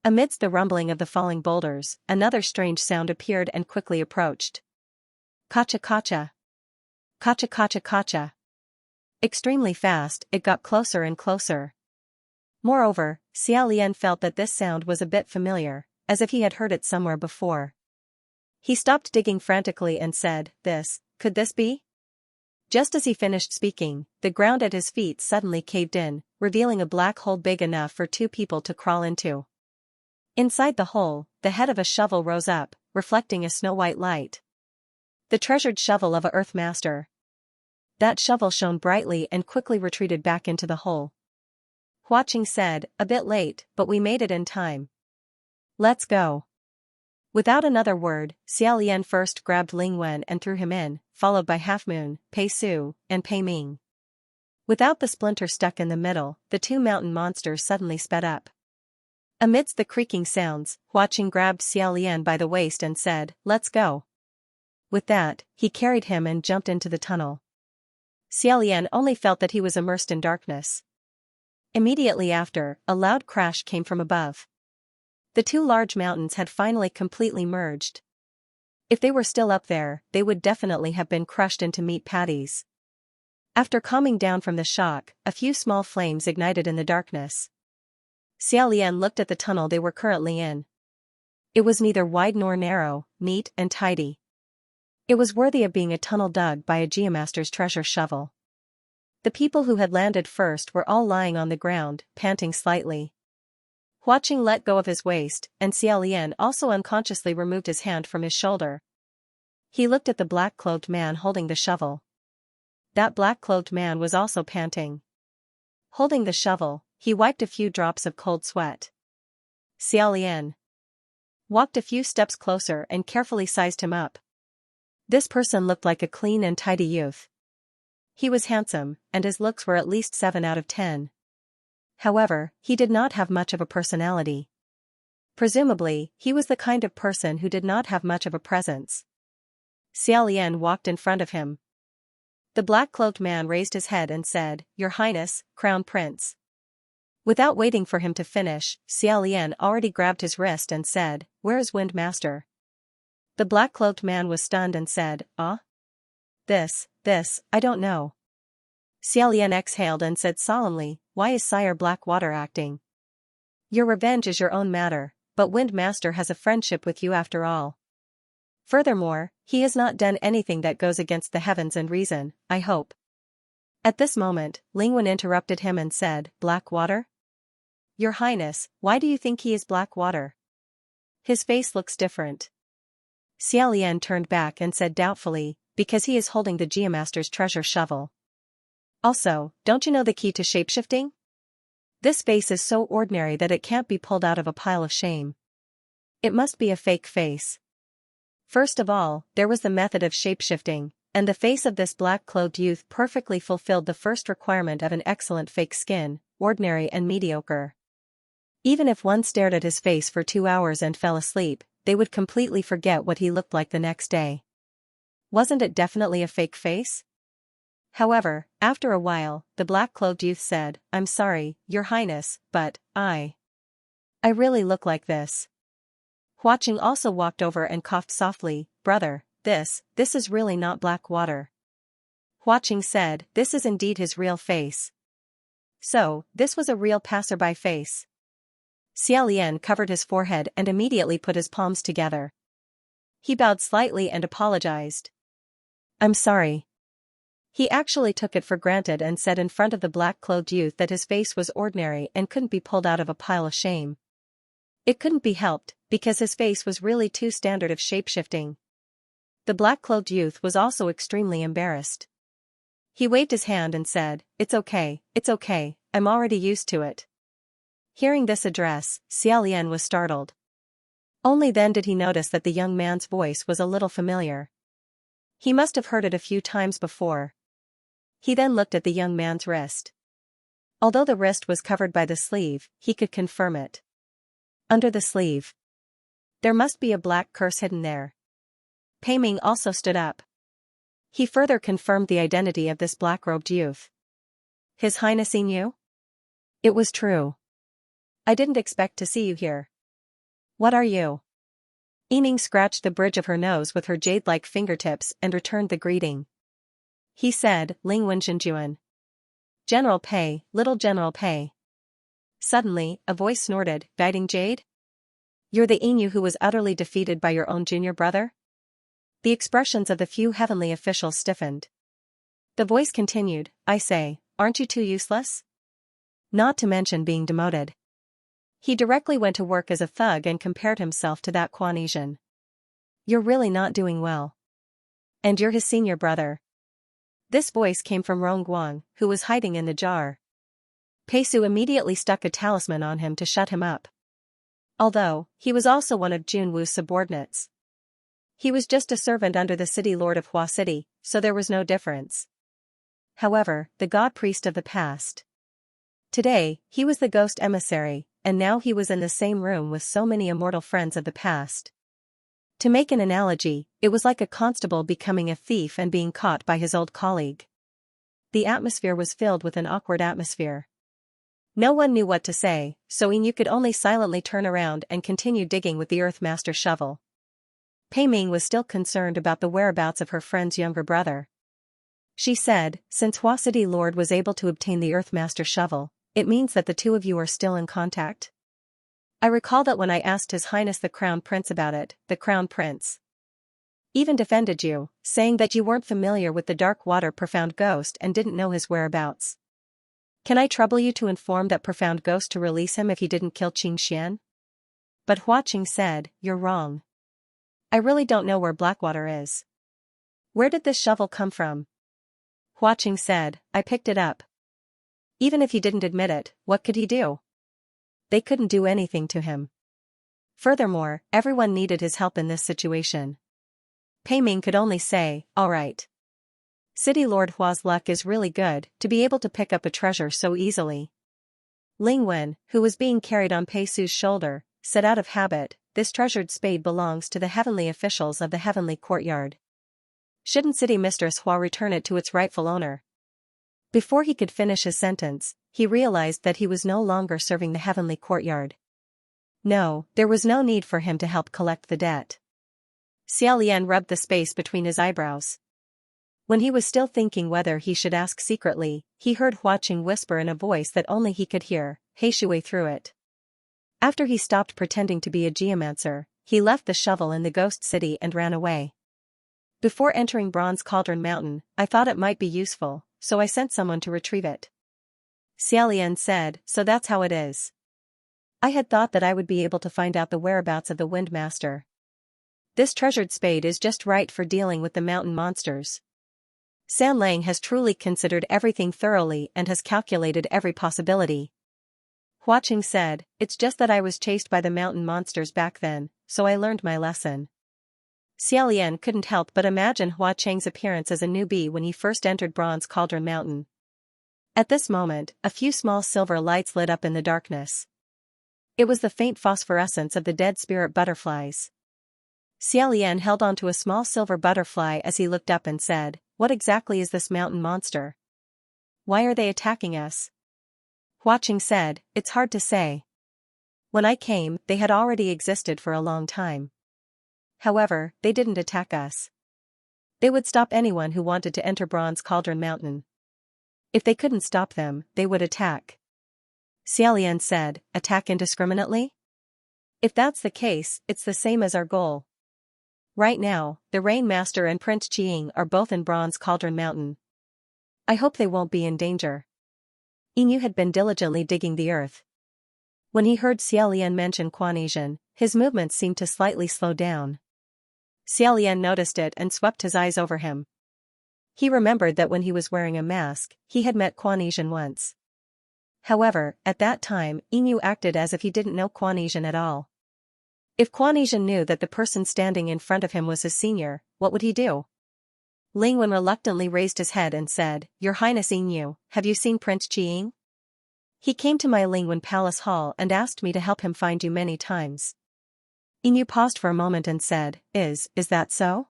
[SPEAKER 1] Amidst the rumbling of the falling boulders, another strange sound appeared and quickly approached. Kacha kacha. Kacha kacha kacha. Extremely fast, it got closer and closer. Moreover, Xiaolian felt that this sound was a bit familiar, as if he had heard it somewhere before. He stopped digging frantically and said, Could this be?" Just as he finished speaking, the ground at his feet suddenly caved in, revealing a black hole big enough for two people to crawl into. Inside the hole, the head of a shovel rose up, reflecting a snow-white light. The treasured shovel of a Earth Master. That shovel shone brightly and quickly retreated back into the hole. Hua Qing said, "A bit late, but we made it in time. Let's go." Without another word, Xiaolian first grabbed Lingwen and threw him in, followed by Half Moon, Pei Su, and Pei Ming. Without the splinter stuck in the middle, the two mountain monsters suddenly sped up. Amidst the creaking sounds, Hua Qing grabbed Xiaolian by the waist and said, "Let's go." With that, he carried him and jumped into the tunnel. Xiaolian only felt that he was immersed in darkness. Immediately after, a loud crash came from above. The two large mountains had finally completely merged. If they were still up there, they would definitely have been crushed into meat patties. After calming down from the shock, a few small flames ignited in the darkness. Xiaolian looked at the tunnel they were currently in. It was neither wide nor narrow, neat and tidy. It was worthy of being a tunnel dug by a geomaster's treasure shovel. The people who had landed first were all lying on the ground, panting slightly. Hua Qing let go of his waist, and Xiaolian also unconsciously removed his hand from his shoulder. He looked at the black-clothed man holding the shovel. That black-clothed man was also panting. Holding the shovel, he wiped a few drops of cold sweat. Xiaolian walked a few steps closer and carefully sized him up. This person looked like a clean and tidy youth. He was handsome, and his looks were at least 7 out of 10. However, he did not have much of a personality. Presumably, he was the kind of person who did not have much of a presence. Xiaolian walked in front of him. The black-cloaked man raised his head and said, "Your Highness, Crown Prince." Without waiting for him to finish, Xiaolian already grabbed his wrist and said, "Where is Wind Master?" The black-cloaked man was stunned and said, "Ah? This, I don't know." Xiaolian exhaled and said solemnly, "Why is Sire Blackwater acting?" Your revenge is your own matter, but Wind Master has a friendship with you after all. Furthermore, he has not done anything that goes against the heavens and reason, I hope. At this moment, Lingwen interrupted him and said, Black water? Your Highness, why do you think he is black water? His face looks different. Xiaolian turned back and said doubtfully, because he is holding the Geomaster's treasure shovel. Also, don't you know the key to shapeshifting? This face is so ordinary that it can't be pulled out of a pile of shame. It must be a fake face. First of all, there was the method of shapeshifting, and the face of this black-clothed youth perfectly fulfilled the first requirement of an excellent fake skin, ordinary and mediocre. Even if one stared at his face for 2 hours and fell asleep, they would completely forget what he looked like the next day. Wasn't it definitely a fake face? However, after a while, the black-clothed youth said, I'm sorry, Your Highness, but, I really look like this. Huaqing also walked over and coughed softly, Brother, this is really not black water. Huaqing said, this is indeed his real face. So, this was a real passerby face. Xiaolian covered his forehead and immediately put his palms together. He bowed slightly and apologized. I'm sorry. He actually took it for granted and said in front of the black-clothed youth that his face was ordinary and couldn't be pulled out of a pile of shame. It couldn't be helped, because his face was really too standard of shapeshifting. The black-clothed youth was also extremely embarrassed. He waved his hand and said, it's okay, I'm already used to it. Hearing this address, Xiaolian was startled. Only then did he notice that the young man's voice was a little familiar. He must have heard it a few times before. He then looked at the young man's wrist. Although the wrist was covered by the sleeve, he could confirm it. Under the sleeve, there must be a black curse hidden there. Pei Ming also stood up. He further confirmed the identity of this black-robed youth. His Highness Inu? It was true. I didn't expect to see you here. What are you? Yining scratched the bridge of her nose with her jade-like fingertips and returned the greeting. He said, Lingwen Zhenjuan. General Pei, little General Pei. Suddenly, a voice snorted, Guiding Jade? You're the Inu who was utterly defeated by your own junior brother? The expressions of the few heavenly officials stiffened. The voice continued, I say, aren't you too useless? Not to mention being demoted. He directly went to work as a thug and compared himself to that Quan Asian. You're really not doing well. And you're his senior brother. This voice came from Rongguang, who was hiding in the jar. Pei Su immediately stuck a talisman on him to shut him up. Although, he was also one of Jun Wu's subordinates. He was just a servant under the city lord of Hua City, so there was no difference. However, the god priest of the past. Today, he was the ghost emissary, and now he was in the same room with so many immortal friends of the past. To make an analogy, it was like a constable becoming a thief and being caught by his old colleague. The atmosphere was filled with an awkward atmosphere. No one knew what to say, so Inu could only silently turn around and continue digging with the Earthmaster shovel. Pei Ming was still concerned about the whereabouts of her friend's younger brother. She said, since Hua City Lord was able to obtain the Earthmaster shovel, it means that the two of you are still in contact? I recall that when I asked His Highness the Crown Prince about it, the Crown Prince even defended you, saying that you weren't familiar with the Dark Water Profound Ghost and didn't know his whereabouts. Can I trouble you to inform that Profound Ghost to release him if he didn't kill Xian? But Huaqing said, you're wrong. I really don't know where Blackwater is. Where did this shovel come from? Huaqing said, I picked it up. Even if he didn't admit it, what could he do? They couldn't do anything to him. Furthermore, everyone needed his help in this situation. Pei Ming could only say, all right. City Lord Hua's luck is really good, to be able to pick up a treasure so easily. Lingwen, who was being carried on Pei Su's shoulder, said out of habit, this treasured spade belongs to the heavenly officials of the heavenly courtyard. Shouldn't City Mistress Hua return it to its rightful owner? Before he could finish his sentence, he realized that he was no longer serving the heavenly courtyard. No, there was no need for him to help collect the debt. Xiaolian rubbed the space between his eyebrows. When he was still thinking whether he should ask secretly, he heard Huaqing whisper in a voice that only he could hear, He Shui through it. After he stopped pretending to be a geomancer, he left the shovel in the ghost city and ran away. Before entering Bronze Cauldron Mountain, I thought it might be useful, so I sent someone to retrieve it. Xiaolian said, so that's how it is. I had thought that I would be able to find out the whereabouts of the Wind Master. This treasured spade is just right for dealing with the mountain monsters. San Lang has truly considered everything thoroughly and has calculated every possibility. Hua Qing said, it's just that I was chased by the mountain monsters back then, so I learned my lesson. Xiaolian couldn't help but imagine Hua Qing's appearance as a newbie when he first entered Bronze Cauldron Mountain. At this moment, a few small silver lights lit up in the darkness. It was the faint phosphorescence of the dead spirit butterflies. Xiaolian held onto a small silver butterfly as he looked up and said, what exactly is this mountain monster? Why are they attacking us? Hua Qing said, it's hard to say. When I came, they had already existed for a long time. However, they didn't attack us. They would stop anyone who wanted to enter Bronze Cauldron Mountain. If they couldn't stop them, they would attack. Xiaolian said, attack indiscriminately? If that's the case, it's the same as our goal. Right now, the Rain Master and Prince Qiying are both in Bronze Cauldron Mountain. I hope they won't be in danger. Yinyu had been diligently digging the earth. When he heard Xiaolian mention Quanesian, his movements seemed to slightly slow down. Xiaolian noticed it and swept his eyes over him. He remembered that when he was wearing a mask, he had met Quanesian once. However, at that time, Yinyu acted as if he didn't know Quanesian at all. If Quanesian knew that the person standing in front of him was his senior, what would he do? Lingwen reluctantly raised his head and said, Your Highness Yinyu, have you seen Prince Qiying? He came to my Lingwen Palace Hall and asked me to help him find you many times. Yinyu paused for a moment and said, Is that so?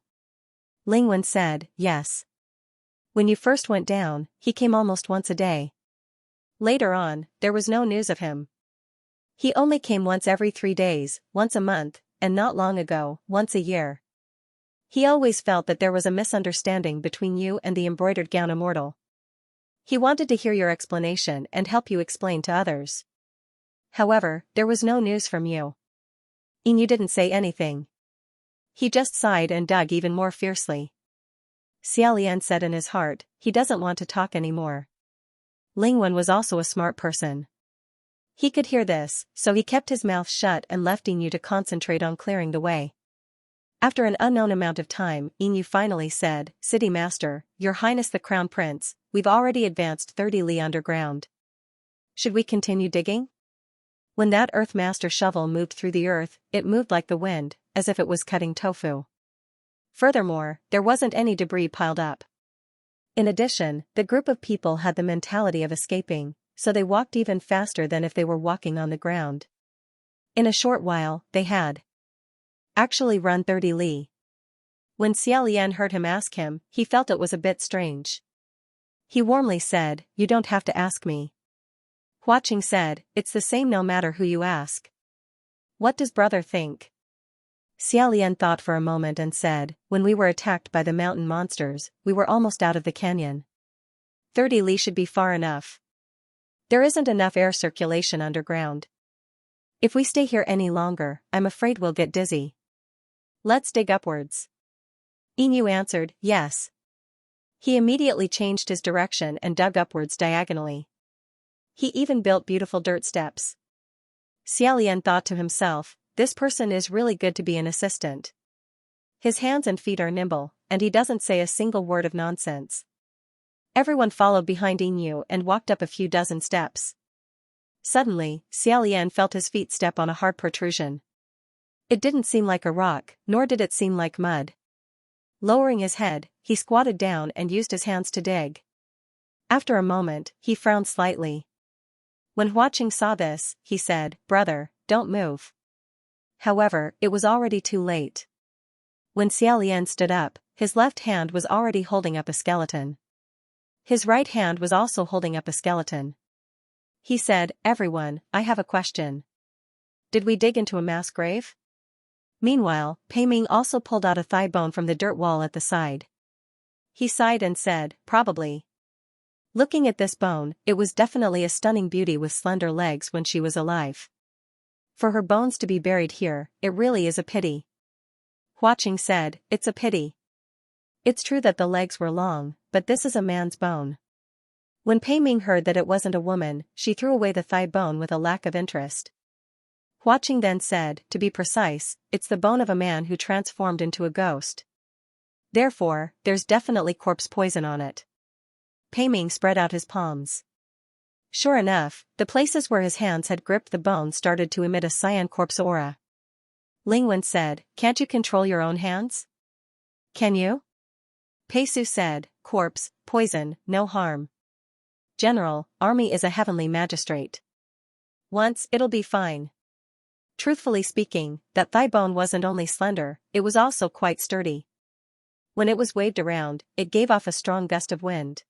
[SPEAKER 1] Lingwen said, Yes. When you first went down, he came almost once a day. Later on, there was no news of him. He only came once every 3 days, once a month, and not long ago, once a year. He always felt that there was a misunderstanding between you and the embroidered gown immortal. He wanted to hear your explanation and help you explain to others. However, there was no news from you. Yinyu didn't say anything. He just sighed and dug even more fiercely. Xiaolian said in his heart, he doesn't want to talk anymore. Lingwen was also a smart person. He could hear this, so he kept his mouth shut and left Yinyu to concentrate on clearing the way. After an unknown amount of time, Yinyu finally said, City Master, Your Highness the Crown Prince, we've already advanced 30 li underground. Should we continue digging? When that Earth Master shovel moved through the earth, it moved like the wind, as if it was cutting tofu. Furthermore, there wasn't any debris piled up. In addition, the group of people had the mentality of escaping, so they walked even faster than if they were walking on the ground. In a short while, they had actually run 30 li. When Xiaolian heard him ask him, he felt it was a bit strange. He warmly said, You don't have to ask me. Hua Qing said, It's the same no matter who you ask. What does brother think? Xiaolian thought for a moment and said, When we were attacked by the mountain monsters, we were almost out of the canyon. 30 li should be far enough. There isn't enough air circulation underground. If we stay here any longer, I'm afraid we'll get dizzy. Let's dig upwards. Yinyu answered, Yes. He immediately changed his direction and dug upwards diagonally. He even built beautiful dirt steps. Xiaolian thought to himself, This person is really good to be an assistant. His hands and feet are nimble, and he doesn't say a single word of nonsense. Everyone followed behind Yinyu and walked up a few dozen steps. Suddenly, Xiaolian felt his feet step on a hard protrusion. It didn't seem like a rock, nor did it seem like mud. Lowering his head, he squatted down and used his hands to dig. After a moment, he frowned slightly. When Hua Qing saw this, he said, Brother, don't move. However, it was already too late. When Xiaolian stood up, his left hand was already holding up a skeleton. His right hand was also holding up a skeleton. He said, Everyone, I have a question. Did we dig into a mass grave? Meanwhile, Pei Ming also pulled out a thigh bone from the dirt wall at the side. He sighed and said, Probably. Looking at this bone, it was definitely a stunning beauty with slender legs when she was alive. For her bones to be buried here, it really is a pity. Huaqing said, it's a pity. It's true that the legs were long, but this is a man's bone. When Pei Ming heard that it wasn't a woman, she threw away the thigh bone with a lack of interest. Huaqing then said, to be precise, it's the bone of a man who transformed into a ghost. Therefore, there's definitely corpse poison on it. Pei Ming spread out his palms. Sure enough, the places where his hands had gripped the bone started to emit a cyan corpse aura. Lingwen said, can't you control your own hands? Can you? Pei Su said, corpse, poison, no harm. General, army is a heavenly magistrate. Once, it'll be fine. Truthfully speaking, that thigh bone wasn't only slender, it was also quite sturdy. When it was waved around, it gave off a strong gust of wind.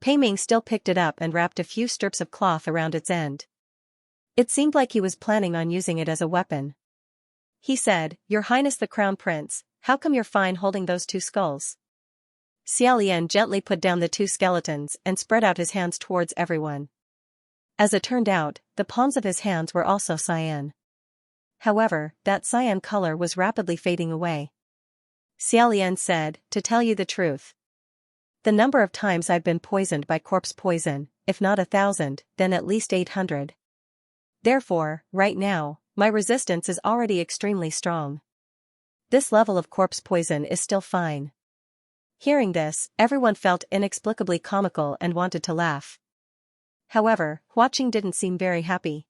[SPEAKER 1] Pei Ming still picked it up and wrapped a few strips of cloth around its end. It seemed like he was planning on using it as a weapon. He said, Your Highness the Crown Prince, how come you're fine holding those two skulls? Xiaolian gently put down the two skeletons and spread out his hands towards everyone. As it turned out, the palms of his hands were also cyan. However, that cyan color was rapidly fading away. Xiaolian said, to tell you the truth. The number of times I've been poisoned by corpse poison, if not 1,000, then at least 800. Therefore, right now, my resistance is already extremely strong. This level of corpse poison is still fine. Hearing this, everyone felt inexplicably comical and wanted to laugh. However, Huaqing didn't seem very happy.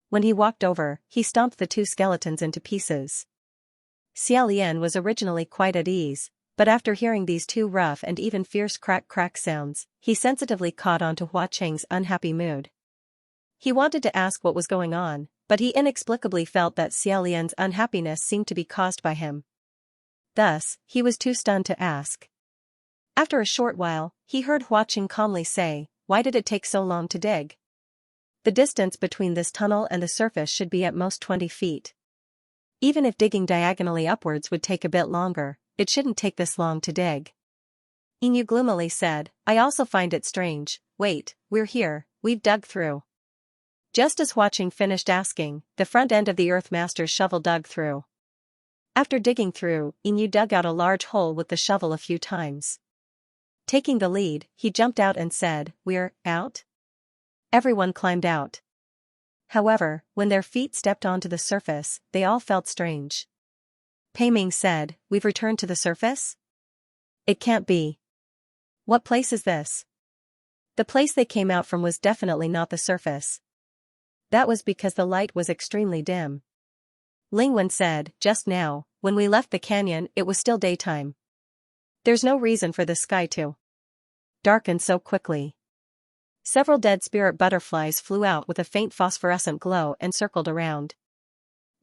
[SPEAKER 1] When he walked over, he stomped the two skeletons into pieces. Xiaolian was originally quite at ease, but after hearing these two rough and even fierce crack-crack sounds, he sensitively caught on to Huaqing's unhappy mood. He wanted to ask what was going on, but he inexplicably felt that Xiaolian's unhappiness seemed to be caused by him. Thus, he was too stunned to ask. After a short while, he heard Huaqing calmly say, Why did it take so long to dig? The distance between this tunnel and the surface should be at most 20 feet. Even if digging diagonally upwards would take a bit longer, it shouldn't take this long to dig. Inu gloomily said, I also find it strange. Wait, we're here, we've dug through. Just as Huaqing finished asking, the front end of the Earthmaster's shovel dug through. After digging through, Inu dug out a large hole with the shovel a few times. Taking the lead, he jumped out and said, We're out? Everyone climbed out. However, when their feet stepped onto the surface, they all felt strange. Pei Ming said, We've returned to the surface? It can't be. What place is this? The place they came out from was definitely not the surface. That was because the light was extremely dim. Lingwen said, Just now, when we left the canyon, it was still daytime. There's no reason for the sky to darken so quickly. Several dead spirit butterflies flew out with a faint phosphorescent glow and circled around.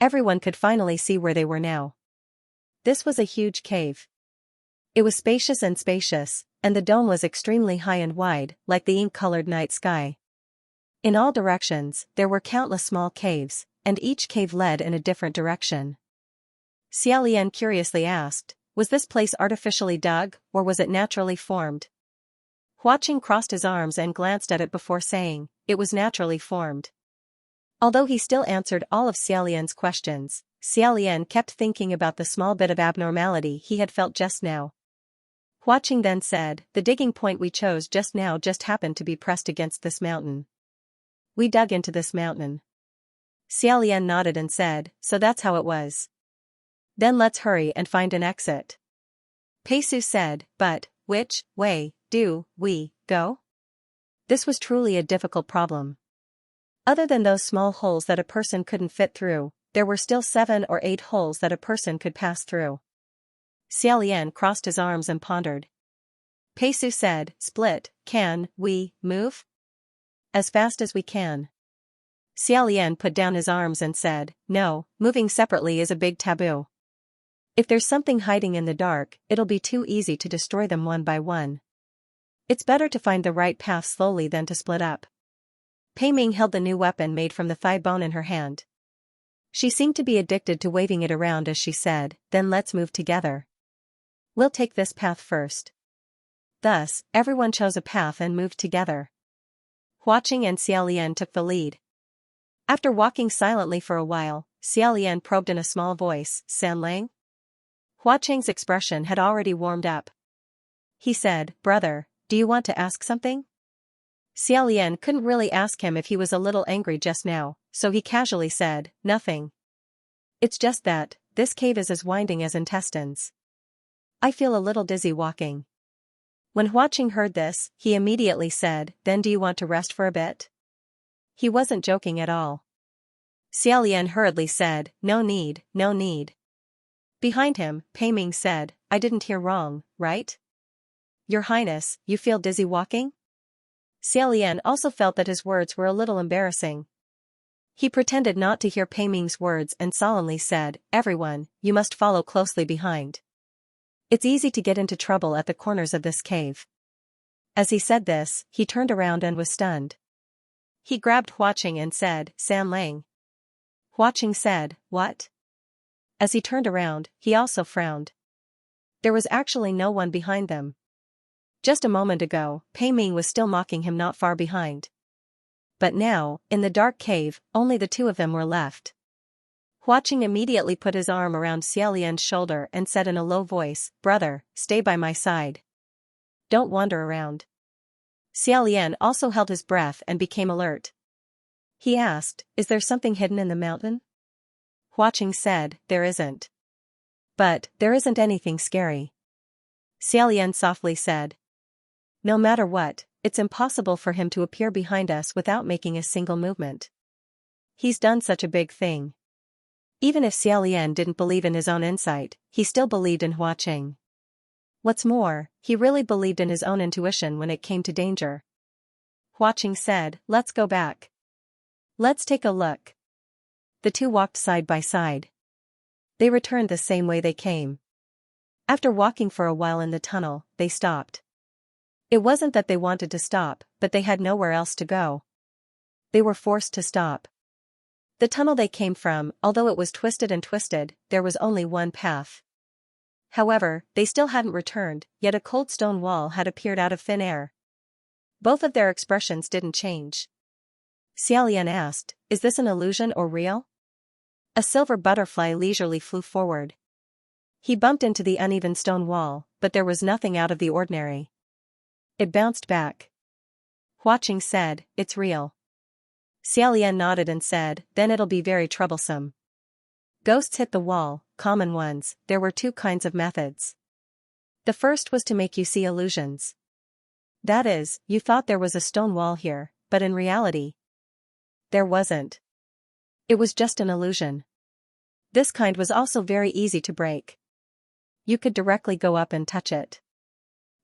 [SPEAKER 1] Everyone could finally see where they were now. This was a huge cave. It was spacious, and the dome was extremely high and wide, like the ink-colored night sky. In all directions, there were countless small caves, and each cave led in a different direction. Xiaolian curiously asked, Was this place artificially dug, or was it naturally formed? Huaqing crossed his arms and glanced at it before saying, It was naturally formed. Although he still answered all of Xiaolian's questions, Xiaolian kept thinking about the small bit of abnormality he had felt just now. Huaqing then said, The digging point we chose just now just happened to be pressed against this mountain. We dug into this mountain. Xiaolian nodded and said, So that's how it was. Then let's hurry and find an exit. Pei Su said, But, which way do we go? This was truly a difficult problem. Other than those small holes that a person couldn't fit through, there were still 7 or 8 holes that a person could pass through. Xiaolian crossed his arms and pondered. Pei Su said, Split, can we move? As fast as we can. Xiaolian put down his arms and said, No, moving separately is a big taboo. If there's something hiding in the dark, it'll be too easy to destroy them one by one. It's better to find the right path slowly than to split up. Pei Ming held the new weapon made from the thigh bone in her hand. She seemed to be addicted to waving it around as she said, Then let's move together. We'll take this path first. Thus, everyone chose a path and moved together. Huaqing and Xiaolian took the lead. After walking silently for a while, Xiaolian probed in a small voice, San Lang? Hua Cheng's expression had already warmed up. He said, brother, do you want to ask something? Xiaolian couldn't really ask him if he was a little angry just now, so he casually said, nothing. It's just that, this cave is as winding as intestines. I feel a little dizzy walking. When Hua Cheng heard this, he immediately said, then do you want to rest for a bit? He wasn't joking at all. Xiaolian hurriedly said, no need, no need. Behind him, Pei Ming said, I didn't hear wrong, right? Your Highness, you feel dizzy walking? Xiaolian also felt that his words were a little embarrassing. He pretended not to hear Pei Ming's words and solemnly said, everyone, you must follow closely behind. It's easy to get into trouble at the corners of this cave. As he said this, he turned around and was stunned. He grabbed Hua Cheng and said, San Lang. Hua Cheng said, what? As he turned around, he also frowned. There was actually no one behind them. Just a moment ago, Pei Ming was still mocking him not far behind. But now, in the dark cave, only the two of them were left. Hua Cheng immediately put his arm around Xiaolian's shoulder and said in a low voice, brother, stay by my side. Don't wander around. Xiaolian also held his breath and became alert. He asked, is there something hidden in the mountain? Hua Cheng said, there isn't. But, there isn't anything scary. Xiaolian softly said. No matter what, it's impossible for him to appear behind us without making a single movement. He's done such a big thing. Even if Xiaolian didn't believe in his own insight, he still believed in Hua Cheng. What's more, he really believed in his own intuition when it came to danger. Hua Cheng said, let's go back. Let's take a look. The two walked side by side. They returned the same way they came. After walking for a while in the tunnel, they stopped. It wasn't that they wanted to stop, but they had nowhere else to go. They were forced to stop. The tunnel they came from, although it was twisted and twisted, there was only one path. However, they still hadn't returned, yet a cold stone wall had appeared out of thin air. Both of their expressions didn't change. Xiaolian asked, is this an illusion or real? A silver butterfly leisurely flew forward. He bumped into the uneven stone wall, but there was nothing out of the ordinary. It bounced back. Hua Cheng said, it's real. Xiaolian nodded and said, then it'll be very troublesome. Ghosts hit the wall, common ones. There were two kinds of methods. The first was to make you see illusions. That is, you thought there was a stone wall here, but in reality, there wasn't. It was just an illusion. This kind was also very easy to break. You could directly go up and touch it.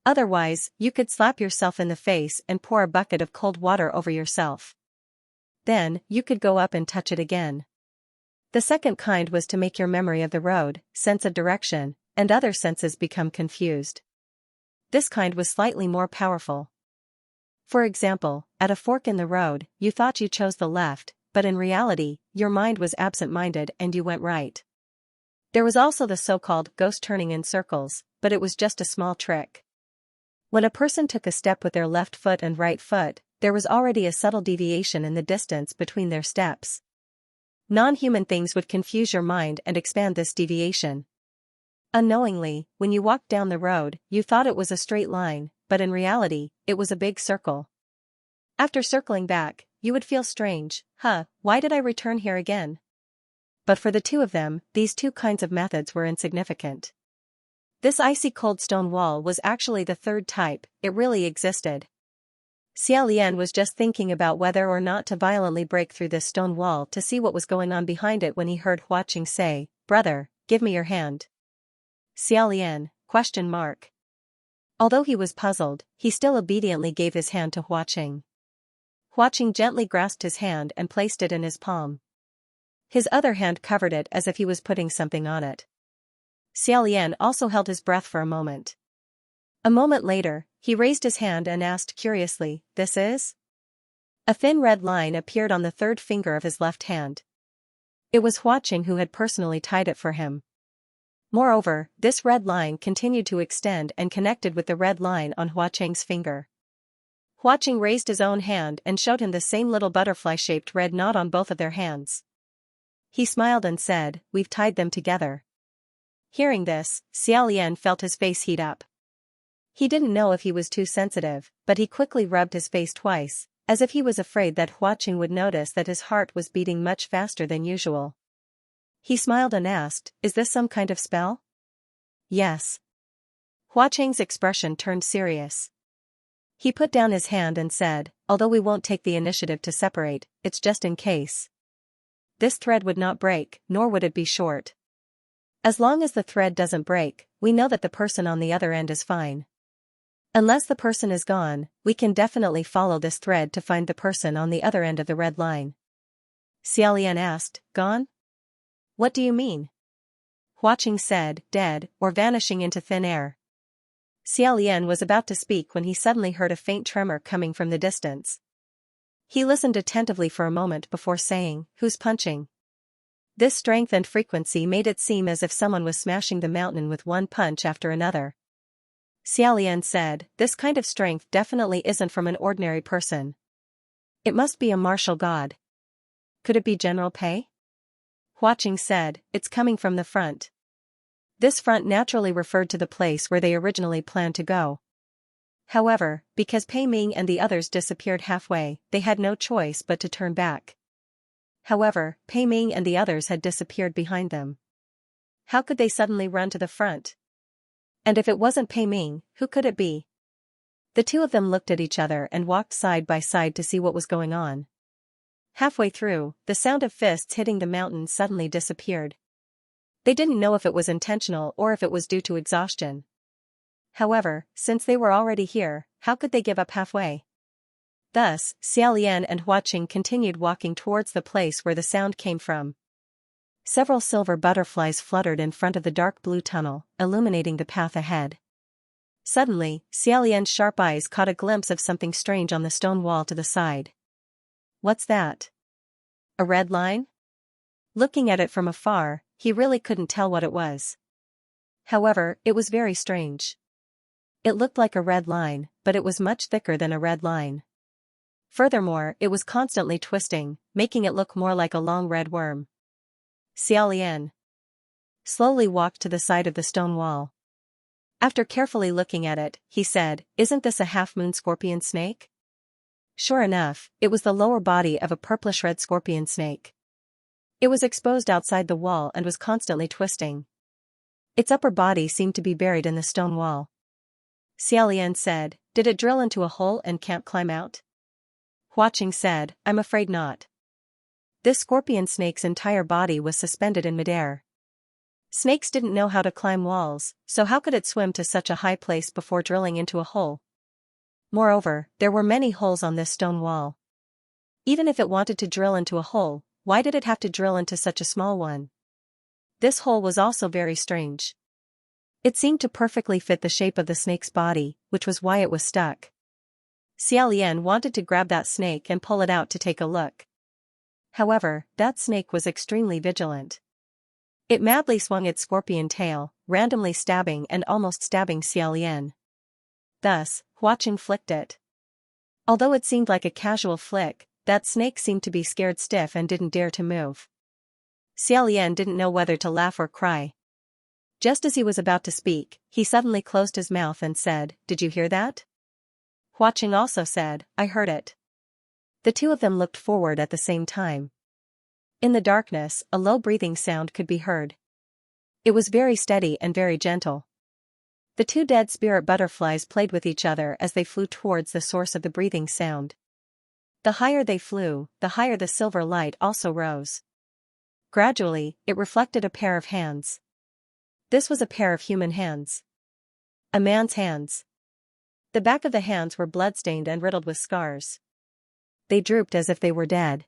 [SPEAKER 1] Otherwise, you could slap yourself in the face and pour a bucket of cold water over yourself. Then, you could go up and touch it again. The second kind was to make your memory of the road, sense of direction, and other senses become confused. This kind was slightly more powerful. For example, at a fork in the road, you thought you chose the left, but in reality, your mind was absent-minded and you went right. There was also the so-called ghost turning in circles, but it was just a small trick. When a person took a step with their left foot and right foot, there was already a subtle deviation in the distance between their steps. Non-human things would confuse your mind and expand this deviation. Unknowingly, when you walked down the road, you thought it was a straight line, but in reality, it was a big circle. After circling back, you would feel strange, why did I return here again? But for the two of them, these two kinds of methods were insignificant. This icy cold stone wall was actually the third type, it really existed. Xiaolian was just thinking about whether or not to violently break through this stone wall to see what was going on behind it when he heard Hua Cheng say, brother, give me your hand. Xiaolian, ? Although he was puzzled, he still obediently gave his hand to Hua Cheng. Hua Cheng gently grasped his hand and placed it in his palm. His other hand covered it as if he was putting something on it. Xiaolian also held his breath for a moment. A moment later, he raised his hand and asked curiously, this is? A thin red line appeared on the third finger of his left hand. It was Hua Cheng who had personally tied it for him. Moreover, this red line continued to extend and connected with the red line on Hua Cheng's finger. Huaqing raised his own hand and showed him the same little butterfly-shaped red knot on both of their hands. He smiled and said, "We've tied them together." Hearing this, Xiaolian felt his face heat up. He didn't know if he was too sensitive, but he quickly rubbed his face twice, as if he was afraid that Huaqing would notice that his heart was beating much faster than usual. He smiled and asked, "Is this some kind of spell?" "Yes." Huaqing's expression turned serious. He put down his hand and said, "Although we won't take the initiative to separate, it's just in case. This thread would not break, nor would it be short. As long as the thread doesn't break, we know that the person on the other end is fine. Unless the person is gone, we can definitely follow this thread to find the person on the other end of the red line." Xiaolian asked, "Gone? What do you mean?" Huaqing said, "Dead, or vanishing into thin air." Xiaolian was about to speak when he suddenly heard a faint tremor coming from the distance. He listened attentively for a moment before saying, "Who's punching?" This strength and frequency made it seem as if someone was smashing the mountain with one punch after another. Xiaolian said, "This kind of strength definitely isn't from an ordinary person. It must be a martial god. Could it be General Pei?" Huaqing said, "It's coming from the front." This front naturally referred to the place where they originally planned to go. However, because Pei Ming and the others disappeared halfway, they had no choice but to turn back. However, Pei Ming and the others had disappeared behind them. How could they suddenly run to the front? And if it wasn't Pei Ming, who could it be? The two of them looked at each other and walked side by side to see what was going on. Halfway through, the sound of fists hitting the mountain suddenly disappeared. They didn't know if it was intentional or if it was due to exhaustion. However, since they were already here, how could they give up halfway? Thus, Xiaolian and Huaqing continued walking towards the place where the sound came from. Several silver butterflies fluttered in front of the dark blue tunnel, illuminating the path ahead. Suddenly, Xiaolian's sharp eyes caught a glimpse of something strange on the stone wall to the side. "What's that? A red line?" Looking at it from afar, he really couldn't tell what it was. However, it was very strange. It looked like a red line, but it was much thicker than a red line. Furthermore, it was constantly twisting, making it look more like a long red worm. Xiaolian slowly walked to the side of the stone wall. After carefully looking at it, he said, "Isn't this a half-moon scorpion snake?" Sure enough, it was the lower body of a purplish-red scorpion snake. It was exposed outside the wall and was constantly twisting. Its upper body seemed to be buried in the stone wall. Xiaolian said, "Did it drill into a hole and can't climb out?" Huaqing said, "I'm afraid not." This scorpion snake's entire body was suspended in midair. Snakes didn't know how to climb walls, so how could it swim to such a high place before drilling into a hole? Moreover, there were many holes on this stone wall. Even if it wanted to drill into a hole, why did it have to drill into such a small one? This hole was also very strange. It seemed to perfectly fit the shape of the snake's body, which was why it was stuck. Xiaolian wanted to grab that snake and pull it out to take a look. However, that snake was extremely vigilant. It madly swung its scorpion tail, randomly stabbing and almost stabbing Xiaolian. Thus, Huaqing flicked it. Although it seemed like a casual flick, that snake seemed to be scared stiff and didn't dare to move. Xiaolian didn't know whether to laugh or cry. Just as he was about to speak, he suddenly closed his mouth and said, "Did you hear that?" Huaqing also said, "I heard it." The two of them looked forward at the same time. In the darkness, a low breathing sound could be heard. It was very steady and very gentle. The two dead spirit butterflies played with each other as they flew towards the source of the breathing sound. The higher they flew, the higher the silver light also rose. Gradually, it reflected a pair of hands. This was a pair of human hands. A man's hands. The back of the hands were bloodstained and riddled with scars. They drooped as if they were dead.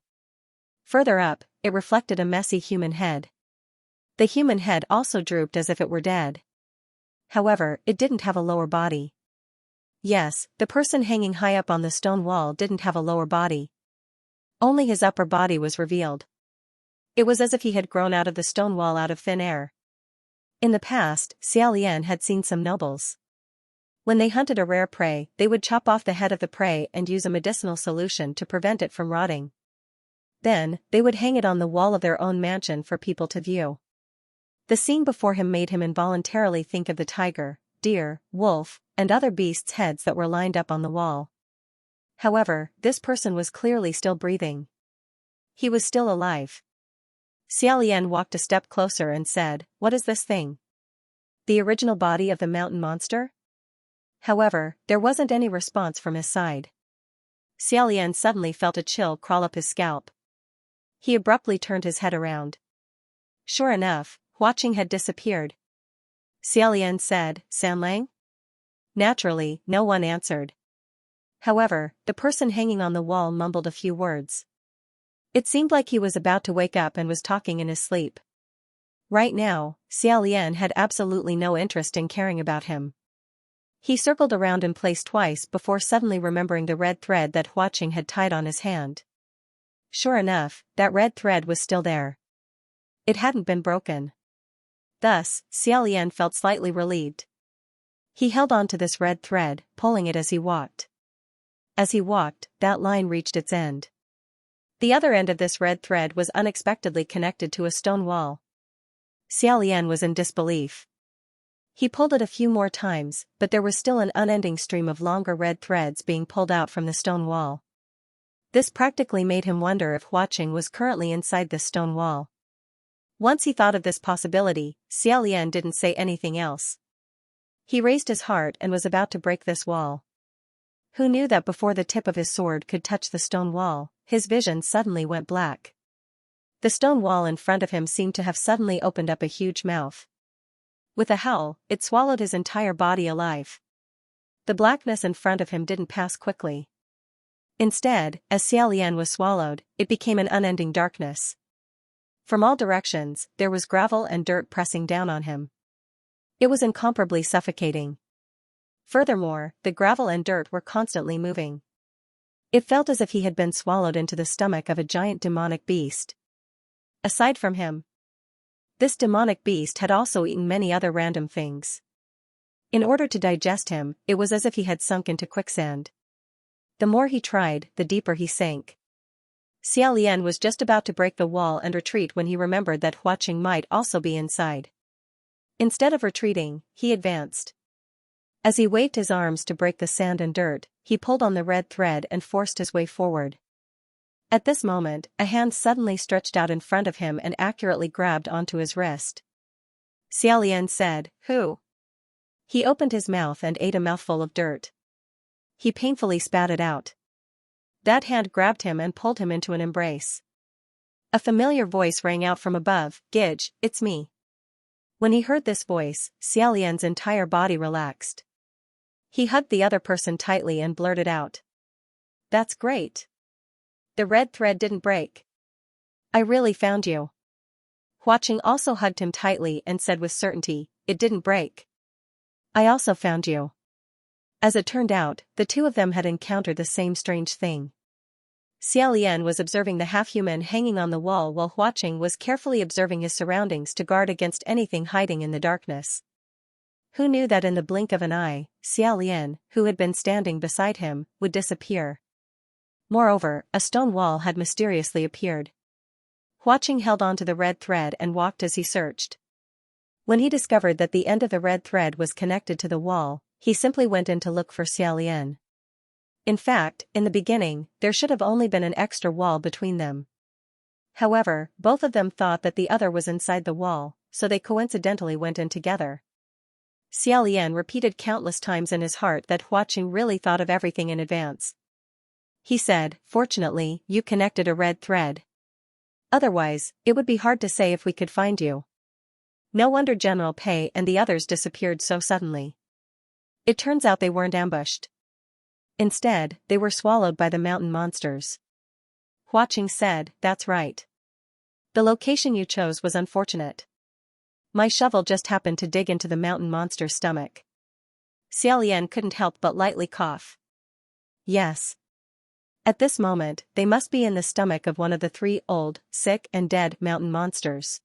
[SPEAKER 1] Further up, it reflected a messy human head. The human head also drooped as if it were dead. However, it didn't have a lower body. Yes, the person hanging high up on the stone wall didn't have a lower body. Only his upper body was revealed. It was as if he had grown out of the stone wall out of thin air. In the past, Xiaolian had seen some nobles. When they hunted a rare prey, they would chop off the head of the prey and use a medicinal solution to prevent it from rotting. Then, they would hang it on the wall of their own mansion for people to view. The scene before him made him involuntarily think of the tiger, deer, wolf, and other beasts' heads that were lined up on the wall. However, this person was clearly still breathing. He was still alive. Xiaolian walked a step closer and said, "What is this thing? The original body of the mountain monster?" However, there wasn't any response from his side. Xiaolian suddenly felt a chill crawl up his scalp. He abruptly turned his head around. Sure enough, Huaqing had disappeared. Xiaolian said, "Sanlang?" Naturally, no one answered. However, the person hanging on the wall mumbled a few words. It seemed like he was about to wake up and was talking in his sleep. Right now, Xiaolian had absolutely no interest in caring about him. He circled around in place twice before suddenly remembering the red thread that Huaqing had tied on his hand. Sure enough, that red thread was still there. It hadn't been broken. Thus, Xiaolian felt slightly relieved. He held on to this red thread, pulling it as he walked. As he walked, that line reached its end. The other end of this red thread was unexpectedly connected to a stone wall. Xiaolian was in disbelief. He pulled it a few more times, but there was still an unending stream of longer red threads being pulled out from the stone wall. This practically made him wonder if Huaqing was currently inside this stone wall. Once he thought of this possibility, Xiaolian didn't say anything else. He raised his heart and was about to break this wall. Who knew that before the tip of his sword could touch the stone wall, his vision suddenly went black. The stone wall in front of him seemed to have suddenly opened up a huge mouth. With a howl, it swallowed his entire body alive. The blackness in front of him didn't pass quickly. Instead, as Xiaolian was swallowed, it became an unending darkness. From all directions, there was gravel and dirt pressing down on him. It was incomparably suffocating. Furthermore, the gravel and dirt were constantly moving. It felt as if he had been swallowed into the stomach of a giant demonic beast. Aside from him, this demonic beast had also eaten many other random things. In order to digest him, it was as if he had sunk into quicksand. The more he tried, the deeper he sank. Xiaolian was just about to break the wall and retreat when he remembered that Huaqing might also be inside. Instead of retreating, he advanced. As he waved his arms to break the sand and dirt, he pulled on the red thread and forced his way forward. At this moment, a hand suddenly stretched out in front of him and accurately grabbed onto his wrist. Xiaolian said, "Who?" He opened his mouth and ate a mouthful of dirt. He painfully spat it out. That hand grabbed him and pulled him into an embrace. A familiar voice rang out from above, "Gidge, it's me." When he heard this voice, Xiaolian's entire body relaxed. He hugged the other person tightly and blurted out, "That's great. The red thread didn't break. I really found you." Huaqing also hugged him tightly and said with certainty, "It didn't break. I also found you." As it turned out, the two of them had encountered the same strange thing. Xiaolian was observing the half-human hanging on the wall while Huaqing was carefully observing his surroundings to guard against anything hiding in the darkness. Who knew that in the blink of an eye, Xiaolian, who had been standing beside him, would disappear? Moreover, a stone wall had mysteriously appeared. Huaqing held on to the red thread and walked as he searched. When he discovered that the end of the red thread was connected to the wall, he simply went in to look for Xiaolian. In fact, in the beginning, there should have only been an extra wall between them. However, both of them thought that the other was inside the wall, so they coincidentally went in together. Xiaolian repeated countless times in his heart that Huaqing really thought of everything in advance. He said, "Fortunately, you connected a red thread. Otherwise, it would be hard to say if we could find you." No wonder General Pei and the others disappeared so suddenly. It turns out they weren't ambushed. Instead, they were swallowed by the mountain monsters. Huaqing said, "That's right. The location you chose was unfortunate. My shovel just happened to dig into the mountain monster's stomach." Xiaolian couldn't help but lightly cough. Yes. At this moment, they must be in the stomach of one of the 3 old, sick and dead mountain monsters.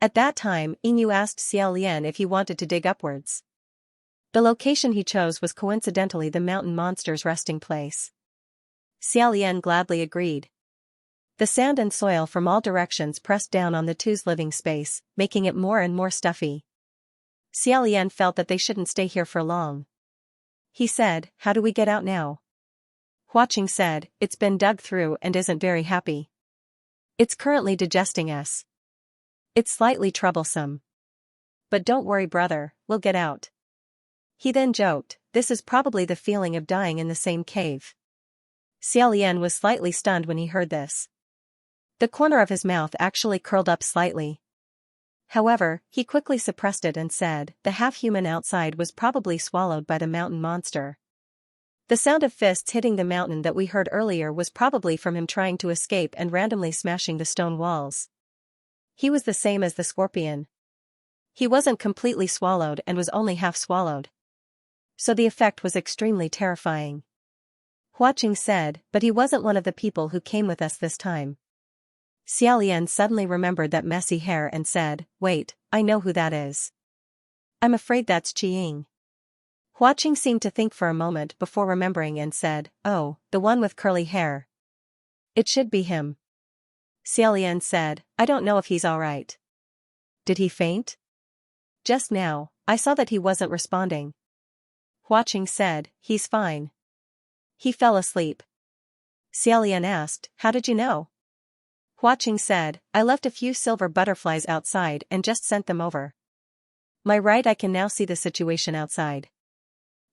[SPEAKER 1] At that time, Inu asked Xiaolian if he wanted to dig upwards. The location he chose was coincidentally the mountain monster's resting place. Xiaolian gladly agreed. The sand and soil from all directions pressed down on the two's living space, making it more and more stuffy. Xiaolian felt that they shouldn't stay here for long. He said, "How do we get out now?" Huaqing said, "It's been dug through and isn't very happy. It's currently digesting us. It's slightly troublesome. But don't worry, brother, we'll get out." He then joked, "This is probably the feeling of dying in the same cave." Xiaolian was slightly stunned when he heard this. The corner of his mouth actually curled up slightly. However, he quickly suppressed it and said, "The half-human outside was probably swallowed by the mountain monster. The sound of fists hitting the mountain that we heard earlier was probably from him trying to escape and randomly smashing the stone walls. He was the same as the scorpion. He wasn't completely swallowed and was only half swallowed. So the effect was extremely terrifying." Huaqing said, "But he wasn't one of the people who came with us this time." Xiaolian suddenly remembered that messy hair and said, "Wait, I know who that is. I'm afraid that's Qiying." Huaqing seemed to think for a moment before remembering and said, "Oh, the one with curly hair. It should be him." Xiaolian said, "I don't know if he's alright." "Did he faint?" "Just now, I saw that he wasn't responding." Huaqing said, "He's fine. He fell asleep." Xiaolian asked, "How did you know?" Huaqing said, "I left a few silver butterflies outside and just sent them over. My right eye can now see the situation outside."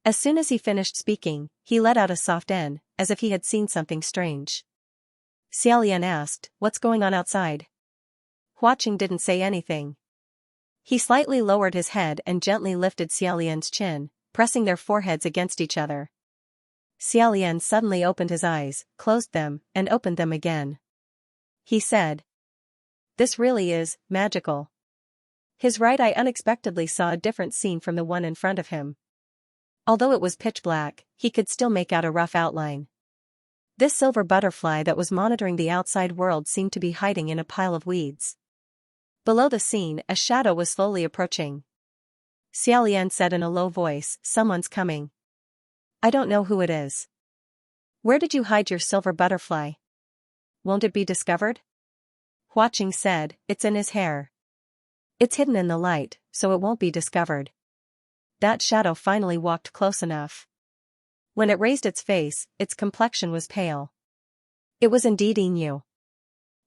[SPEAKER 1] As soon as he finished speaking, he let out a soft "N," as if he had seen something strange. Xiaolian asked, "What's going on outside?" Huaqing didn't say anything. He slightly lowered his head and gently lifted Xiaolian's chin, pressing their foreheads against each other. Xiaolian suddenly opened his eyes, closed them, and opened them again. He said, "This really is magical." His right eye unexpectedly saw a different scene from the one in front of him. Although it was pitch black, he could still make out a rough outline. This silver butterfly that was monitoring the outside world seemed to be hiding in a pile of weeds. Below the scene, a shadow was slowly approaching. Xiaolian said in a low voice, "Someone's coming. I don't know who it is." "Where did you hide your silver butterfly? Won't it be discovered?" Huaqing said, "It's in his hair. It's hidden in the light, so it won't be discovered." That shadow finally walked close enough. When it raised its face, its complexion was pale. It was indeed Inu.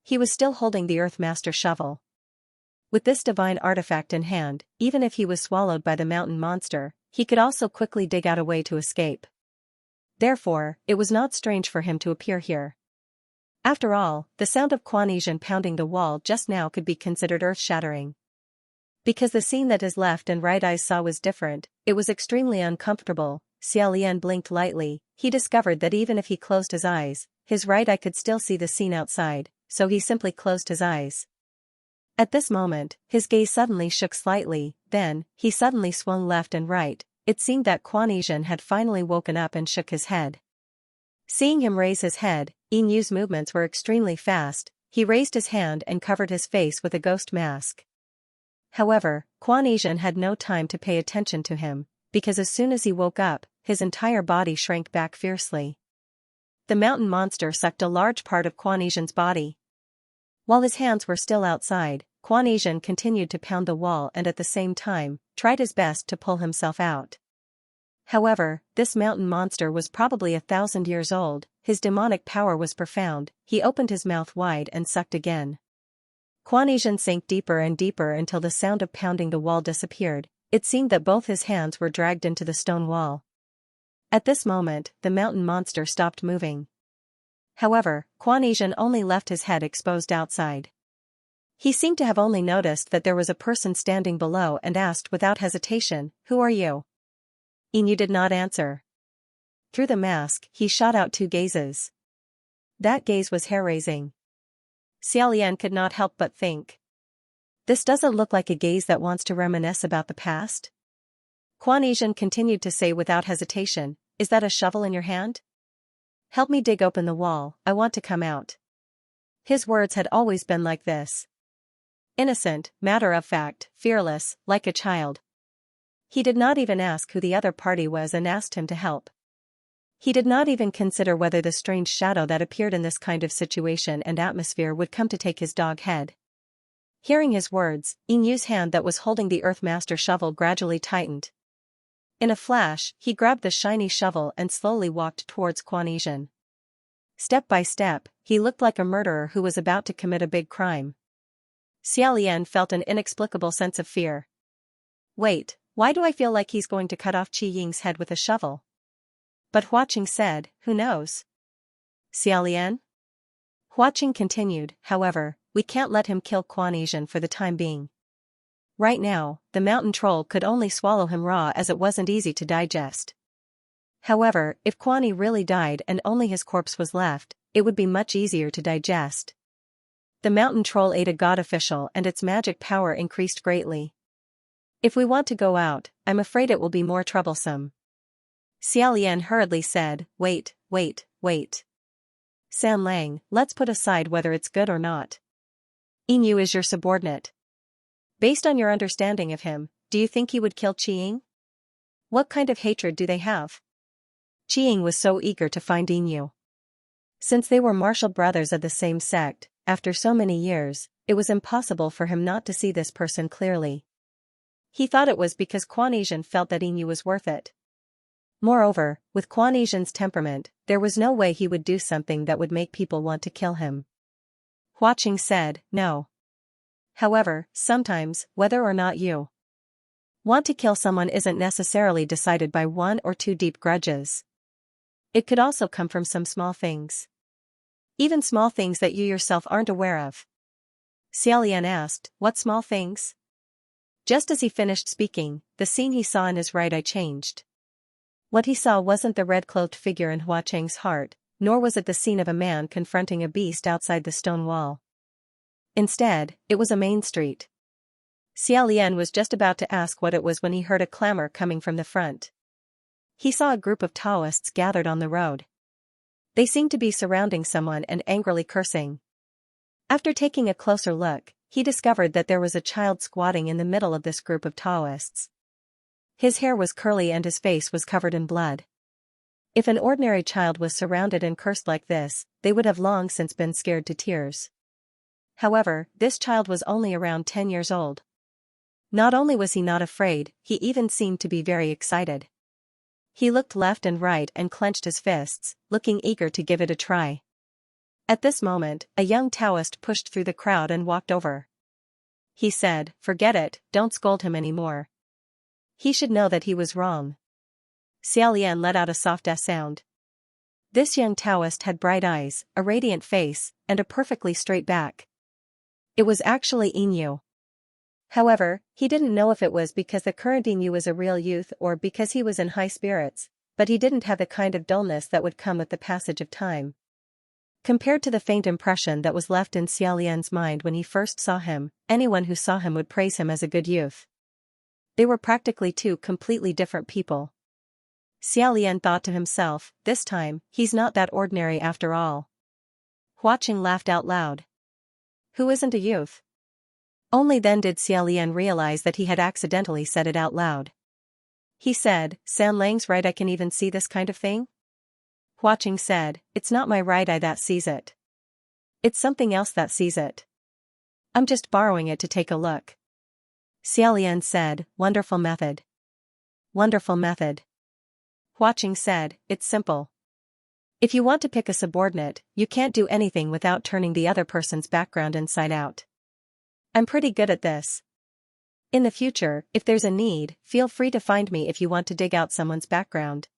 [SPEAKER 1] He was still holding the Earthmaster shovel. With this divine artifact in hand, even if he was swallowed by the mountain monster, he could also quickly dig out a way to escape. Therefore, it was not strange for him to appear here. After all, the sound of Quanesian pounding the wall just now could be considered earth-shattering. Because the scene that his left and right eyes saw was different, it was extremely uncomfortable. Xiaolian blinked lightly. He discovered that even if he closed his eyes, his right eye could still see the scene outside, so he simply closed his eyes. At this moment, his gaze suddenly shook slightly, then, he suddenly swung left and right. It seemed that Quanesian had finally woken up and shook his head. Seeing him raise his head, Inu's movements were extremely fast. He raised his hand and covered his face with a ghost mask. However, Quanesian had no time to pay attention to him, because as soon as he woke up, his entire body shrank back fiercely. The mountain monster sucked a large part of Quanesian's body. While his hands were still outside, Quanesian continued to pound the wall and at the same time, tried his best to pull himself out. However, this mountain monster was probably 1,000 years old. His demonic power was profound. He opened his mouth wide and sucked again. Quanesian sank deeper and deeper until the sound of pounding the wall disappeared. It seemed that both his hands were dragged into the stone wall. At this moment, the mountain monster stopped moving. However, Quanesian only left his head exposed outside. He seemed to have only noticed that there was a person standing below and asked without hesitation, "Who are you?" Inu did not answer. Through the mask, he shot out 2 gazes. That gaze was hair-raising. Xiaolian could not help but think, "This doesn't look like a gaze that wants to reminisce about the past." Quanesian continued to say without hesitation, "Is that a shovel in your hand? Help me dig open the wall, I want to come out." His words had always been like this. Innocent, matter-of-fact, fearless, like a child. He did not even ask who the other party was and asked him to help. He did not even consider whether the strange shadow that appeared in this kind of situation and atmosphere would come to take his dog head. Hearing his words, Inyu's hand that was holding the Earthmaster shovel gradually tightened. In a flash, he grabbed the shiny shovel and slowly walked towards Quanesian. Step by step, he looked like a murderer who was about to commit a big crime. Xiaolian felt an inexplicable sense of fear. Wait, why do I feel like he's going to cut off Qi Ying's head with a shovel? But Huaqing said, who knows? Xiaolian? Huaqing continued, however, we can't let him kill Quanesian for the time being. Right now, the mountain troll could only swallow him raw as it wasn't easy to digest. However, if Quani really died and only his corpse was left, it would be much easier to digest. The mountain troll ate a god official and its magic power increased greatly. If we want to go out, I'm afraid it will be more troublesome. Xiaolian hurriedly said, wait. San Lang, let's put aside whether it's good or not. Inyu is your subordinate. Based on your understanding of him, do you think he would kill Qiying? What kind of hatred do they have? Qiying was so eager to find Inyu. Since they were martial brothers of the same sect, after so many years, it was impossible for him not to see this person clearly. He thought it was because Quanesian felt that Inyu was worth it. Moreover, with Quanesian's temperament, there was no way he would do something that would make people want to kill him. Huaqing said, no. However, sometimes, whether or not you want to kill someone isn't necessarily decided by one or two deep grudges. It could also come from some small things. Even small things that you yourself aren't aware of. Xiaolian asked, what small things? Just as he finished speaking, the scene he saw in his right eye changed. What he saw wasn't the red-cloaked figure in Huaqing's heart, nor was it the scene of a man confronting a beast outside the stone wall. Instead, it was a main street. Xiaolian was just about to ask what it was when he heard a clamor coming from the front. He saw a group of Taoists gathered on the road. They seemed to be surrounding someone and angrily cursing. After taking a closer look, he discovered that there was a child squatting in the middle of this group of Taoists. His hair was curly and his face was covered in blood. If an ordinary child was surrounded and cursed like this, they would have long since been scared to tears. However, this child was only around 10 years old. Not only was he not afraid, he even seemed to be very excited. He looked left and right and clenched his fists, looking eager to give it a try. At this moment, a young Taoist pushed through the crowd and walked over. He said, forget it, don't scold him anymore. He should know that he was wrong. Xiaolian let out a soft sound. This young Taoist had bright eyes, a radiant face, and a perfectly straight back. It was actually Inyu. However, he didn't know if it was because the current Inyu was a real youth or because he was in high spirits, but he didn't have the kind of dullness that would come with the passage of time. Compared to the faint impression that was left in Xiaolian's mind when he first saw him, anyone who saw him would praise him as a good youth. They were practically two completely different people. Xiaolian thought to himself, this time, he's not that ordinary after all. Huaqing laughed out loud. Who isn't a youth? Only then did Xiaolian realize that he had accidentally said it out loud. He said, San Lang's right eye can even see this kind of thing? Huaqing said, it's not my right eye that sees it. It's something else that sees it. I'm just borrowing it to take a look. Xiaolian said, wonderful method. Wonderful method. Huaqing said, it's simple. If you want to pick a subordinate, you can't do anything without turning the other person's background inside out. I'm pretty good at this. In the future, if there's a need, feel free to find me if you want to dig out someone's background.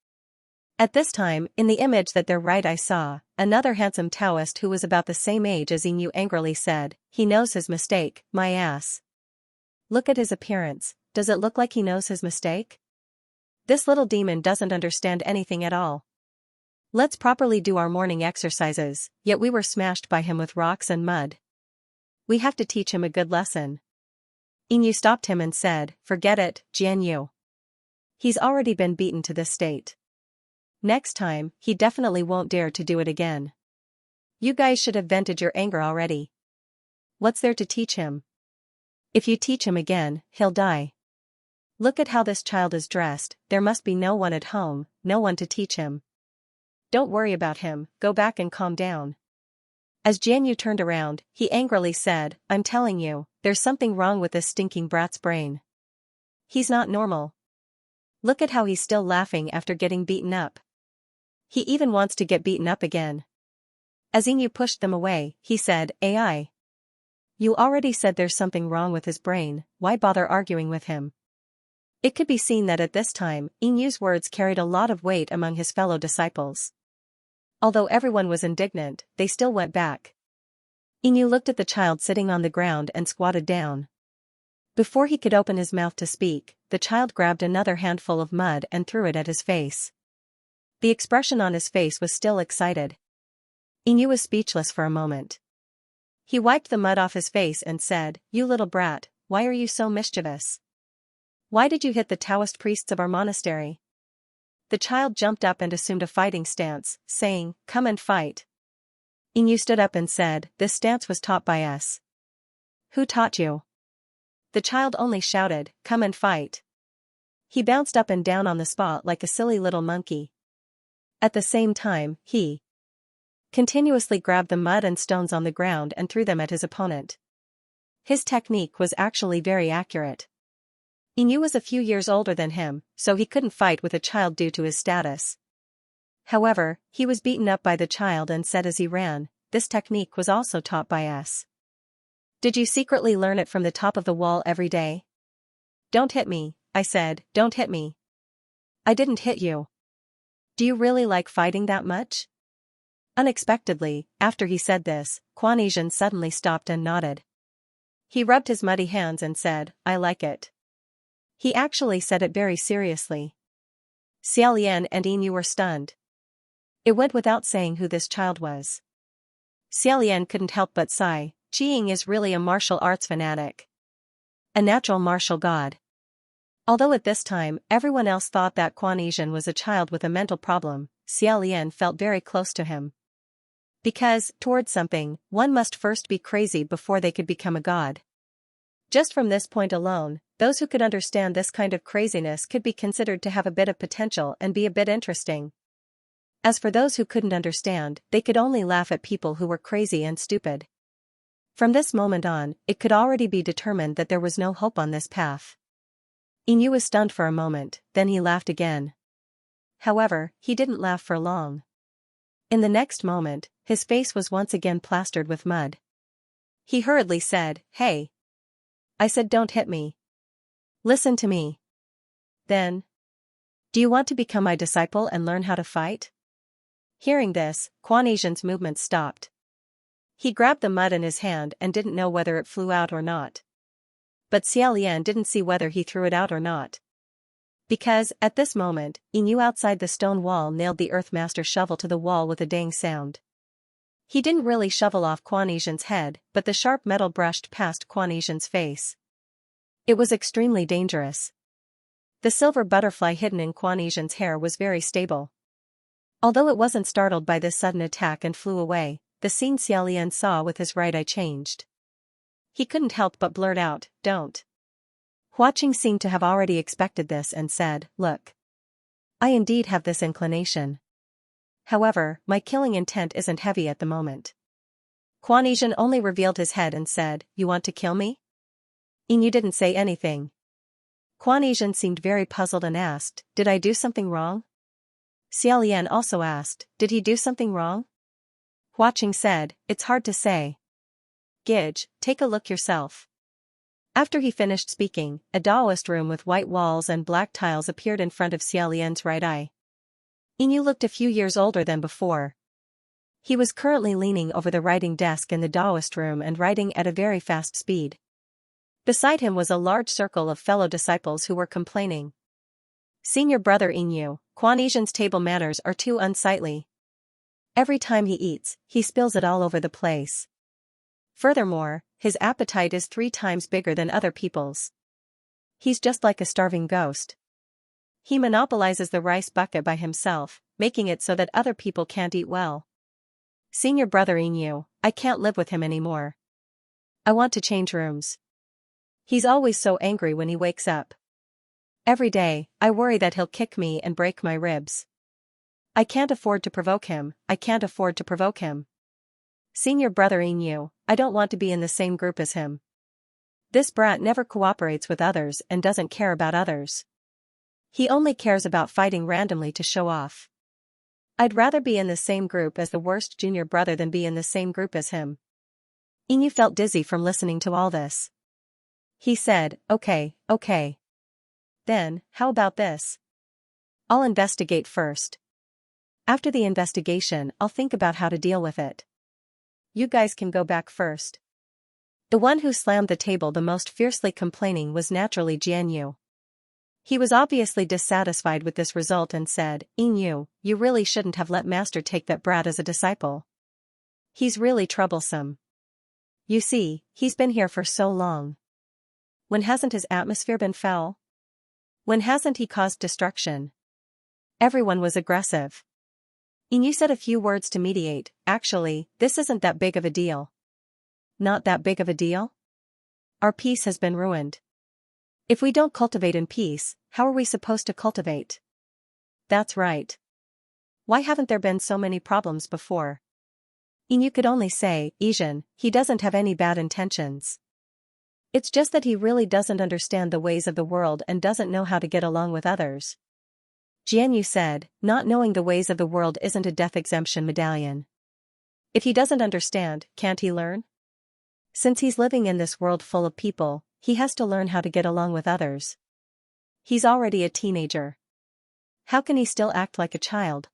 [SPEAKER 1] At this time, in the image that their right eye saw, another handsome Taoist who was about the same age as Inyu angrily said, he knows his mistake, my ass. Look at his appearance, does it look like he knows his mistake? This little demon doesn't understand anything at all. Let's properly do our morning exercises, yet we were smashed by him with rocks and mud. We have to teach him a good lesson. Inyu stopped him and said, forget it, Jianyu. He's already been beaten to this state. Next time, he definitely won't dare to do it again. You guys should have vented your anger already. What's there to teach him? If you teach him again, he'll die. Look at how this child is dressed, there must be no one at home, no one to teach him. Don't worry about him, go back and calm down. As Xianxia turned around, he angrily said, I'm telling you, there's something wrong with this stinking brat's brain. He's not normal. Look at how he's still laughing after getting beaten up. He even wants to get beaten up again. As Xianxia pushed them away, he said, AI. You already said there's something wrong with his brain, why bother arguing with him? It could be seen that at this time, Xianxia's words carried a lot of weight among his fellow disciples. Although everyone was indignant, they still went back. Xianxia looked at the child sitting on the ground and squatted down. Before he could open his mouth to speak, the child grabbed another handful of mud and threw it at his face. The expression on his face was still excited. Xianxia was speechless for a moment. He wiped the mud off his face and said, You little brat, why are you so mischievous? Why did you hit the Taoist priests of our monastery? The child jumped up and assumed a fighting stance, saying, Come and fight. Xianxia stood up and said, This stance was taught by us. Who taught you? The child only shouted, Come and fight. He bounced up and down on the spot like a silly little monkey. At the same time, he continuously grabbed the mud and stones on the ground and threw them at his opponent. His technique was actually very accurate. Xianxia was a few years older than him, so he couldn't fight with a child due to his status. However, he was beaten up by the child and said as he ran, This technique was also taught by us. Did you secretly learn it from the top of the wall every day? Don't hit me, I said, don't hit me. I didn't hit you. Do you really like fighting that much? Unexpectedly, after he said this, Xianxia suddenly stopped and nodded. He rubbed his muddy hands and said, I like it. He actually said it very seriously. Xiaolian and Xianxia were stunned. It went without saying who this child was. Xiaolian couldn't help but sigh, Xianxia is really a martial arts fanatic. A natural martial god. Although at this time, everyone else thought that Xianxia was a child with a mental problem, Xiaolian felt very close to him. Because, towards something, one must first be crazy before they could become a god. Just from this point alone, those who could understand this kind of craziness could be considered to have a bit of potential and be a bit interesting. As for those who couldn't understand, they could only laugh at people who were crazy and stupid. From this moment on, it could already be determined that there was no hope on this path. Xianxia was stunned for a moment, then he laughed again. However, he didn't laugh for long. In the next moment, his face was once again plastered with mud. He hurriedly said, Hey! I said don't hit me. Listen to me. Then. Do you want to become my disciple and learn how to fight? Hearing this, Xianxia's movements stopped. He grabbed the mud in his hand and didn't know whether it flew out or not. But Xiaolian didn't see whether he threw it out or not. Because, at this moment, Xianxia outside the stone wall nailed the Earthmaster shovel to the wall with a dang sound. He didn't really shovel off Xianxia's head, but the sharp metal brushed past Xianxia's face. It was extremely dangerous. The silver butterfly hidden in Xianxia's hair was very stable. Although it wasn't startled by this sudden attack and flew away, the scene Xiaolian saw with his right eye changed. He couldn't help but blurt out, Don't. Huaqing seemed to have already expected this and said, Look. I indeed have this inclination. However, my killing intent isn't heavy at the moment. Xianxia only revealed his head and said, You want to kill me? Xianxia didn't say anything. Xianxia seemed very puzzled and asked, Did I do something wrong? Xiaolian also asked, Did he do something wrong? Huaqing said, It's hard to say. Gidge, take a look yourself. After he finished speaking, a Taoist room with white walls and black tiles appeared in front of Xiaolian's right eye. Xianxia looked a few years older than before. He was currently leaning over the writing desk in the Taoist room and writing at a very fast speed. Beside him was a large circle of fellow disciples who were complaining. Senior brother Xianxia, Xianxia's table manners are too unsightly. Every time he eats, he spills it all over the place. Furthermore, his appetite is 3 times bigger than other people's. He's just like a starving ghost. He monopolizes the rice bucket by himself, making it so that other people can't eat well. Senior brother Xianxia, I can't live with him anymore. I want to change rooms. He's always so angry when he wakes up. Every day, I worry that he'll kick me and break my ribs. I can't afford to provoke him, I can't afford to provoke him. Senior brother Inu, I don't want to be in the same group as him. This brat never cooperates with others and doesn't care about others. He only cares about fighting randomly to show off. I'd rather be in the same group as the worst junior brother than be in the same group as him. Inu felt dizzy from listening to all this. He said, okay. Then, how about this? I'll investigate first. After the investigation, I'll think about how to deal with it. You guys can go back first. The one who slammed the table the most fiercely complaining was naturally Jianyu. He was obviously dissatisfied with this result and said, Inu, you really shouldn't have let Master take that brat as a disciple. He's really troublesome. You see, he's been here for so long. When hasn't his atmosphere been foul? When hasn't he caused destruction? Everyone was aggressive. Inu said a few words to mediate, actually, this isn't that big of a deal. Not that big of a deal? Our peace has been ruined. If we don't cultivate in peace, how are we supposed to cultivate? That's right. Why haven't there been so many problems before? Inu could only say, Asian, he doesn't have any bad intentions. It's just that he really doesn't understand the ways of the world and doesn't know how to get along with others. Jianyu said, not knowing the ways of the world isn't a death exemption medallion. If he doesn't understand, can't he learn? Since he's living in this world full of people, he has to learn how to get along with others. He's already a teenager. How can he still act like a child?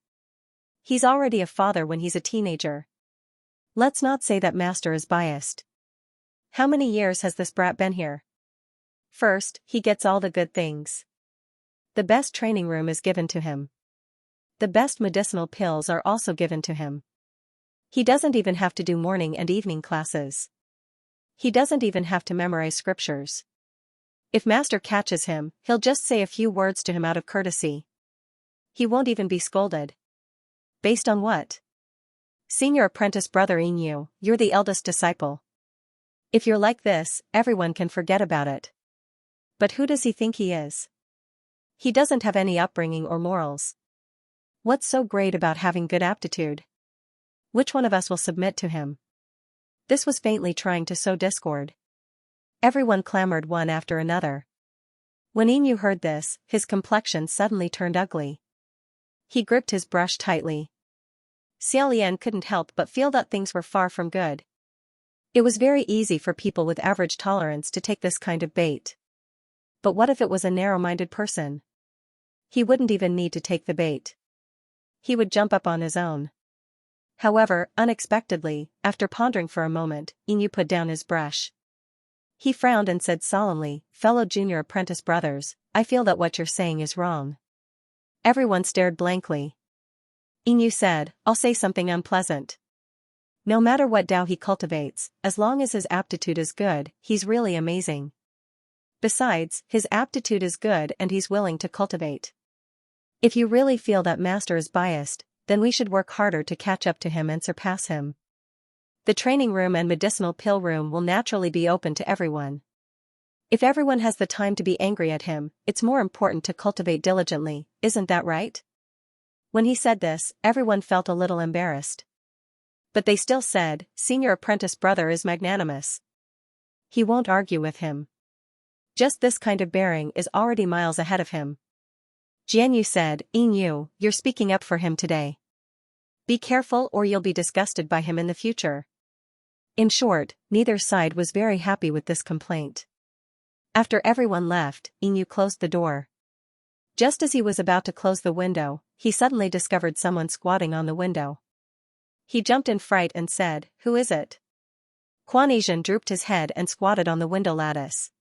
[SPEAKER 1] He's already a father when he's a teenager. Let's not say that Master is biased. How many years has this brat been here? First, he gets all the good things. The best training room is given to him. The best medicinal pills are also given to him. He doesn't even have to do morning and evening classes. He doesn't even have to memorize scriptures. If Master catches him, he'll just say a few words to him out of courtesy. He won't even be scolded. Based on what? Senior apprentice brother Inu, you're the eldest disciple. If you're like this, everyone can forget about it. But who does he think he is? He doesn't have any upbringing or morals. What's so great about having good aptitude? Which one of us will submit to him? This was faintly trying to sow discord. Everyone clamored one after another. When Inu heard this, his complexion suddenly turned ugly. He gripped his brush tightly. Xiaolian couldn't help but feel that things were far from good. It was very easy for people with average tolerance to take this kind of bait. But what if it was a narrow-minded person? He wouldn't even need to take the bait. He would jump up on his own. However, unexpectedly, after pondering for a moment, Inu put down his brush. He frowned and said solemnly, fellow junior apprentice brothers, I feel that what you're saying is wrong. Everyone stared blankly. Inu said, I'll say something unpleasant. No matter what Dao he cultivates, as long as his aptitude is good, he's really amazing. Besides, his aptitude is good and he's willing to cultivate. If you really feel that Master is biased, then we should work harder to catch up to him and surpass him. The training room and medicinal pill room will naturally be open to everyone. If everyone has the time to be angry at him, it's more important to cultivate diligently, isn't that right? When he said this, everyone felt a little embarrassed. But they still said, Senior apprentice brother is magnanimous. He won't argue with him. Just this kind of bearing is already miles ahead of him. Jianyu said, Inu, you're speaking up for him today. Be careful or you'll be disgusted by him in the future. In short, neither side was very happy with this complaint. After everyone left, Inu closed the door. Just as he was about to close the window, he suddenly discovered someone squatting on the window. He jumped in fright and said, Who is it? Quan Asian drooped his head and squatted on the window lattice.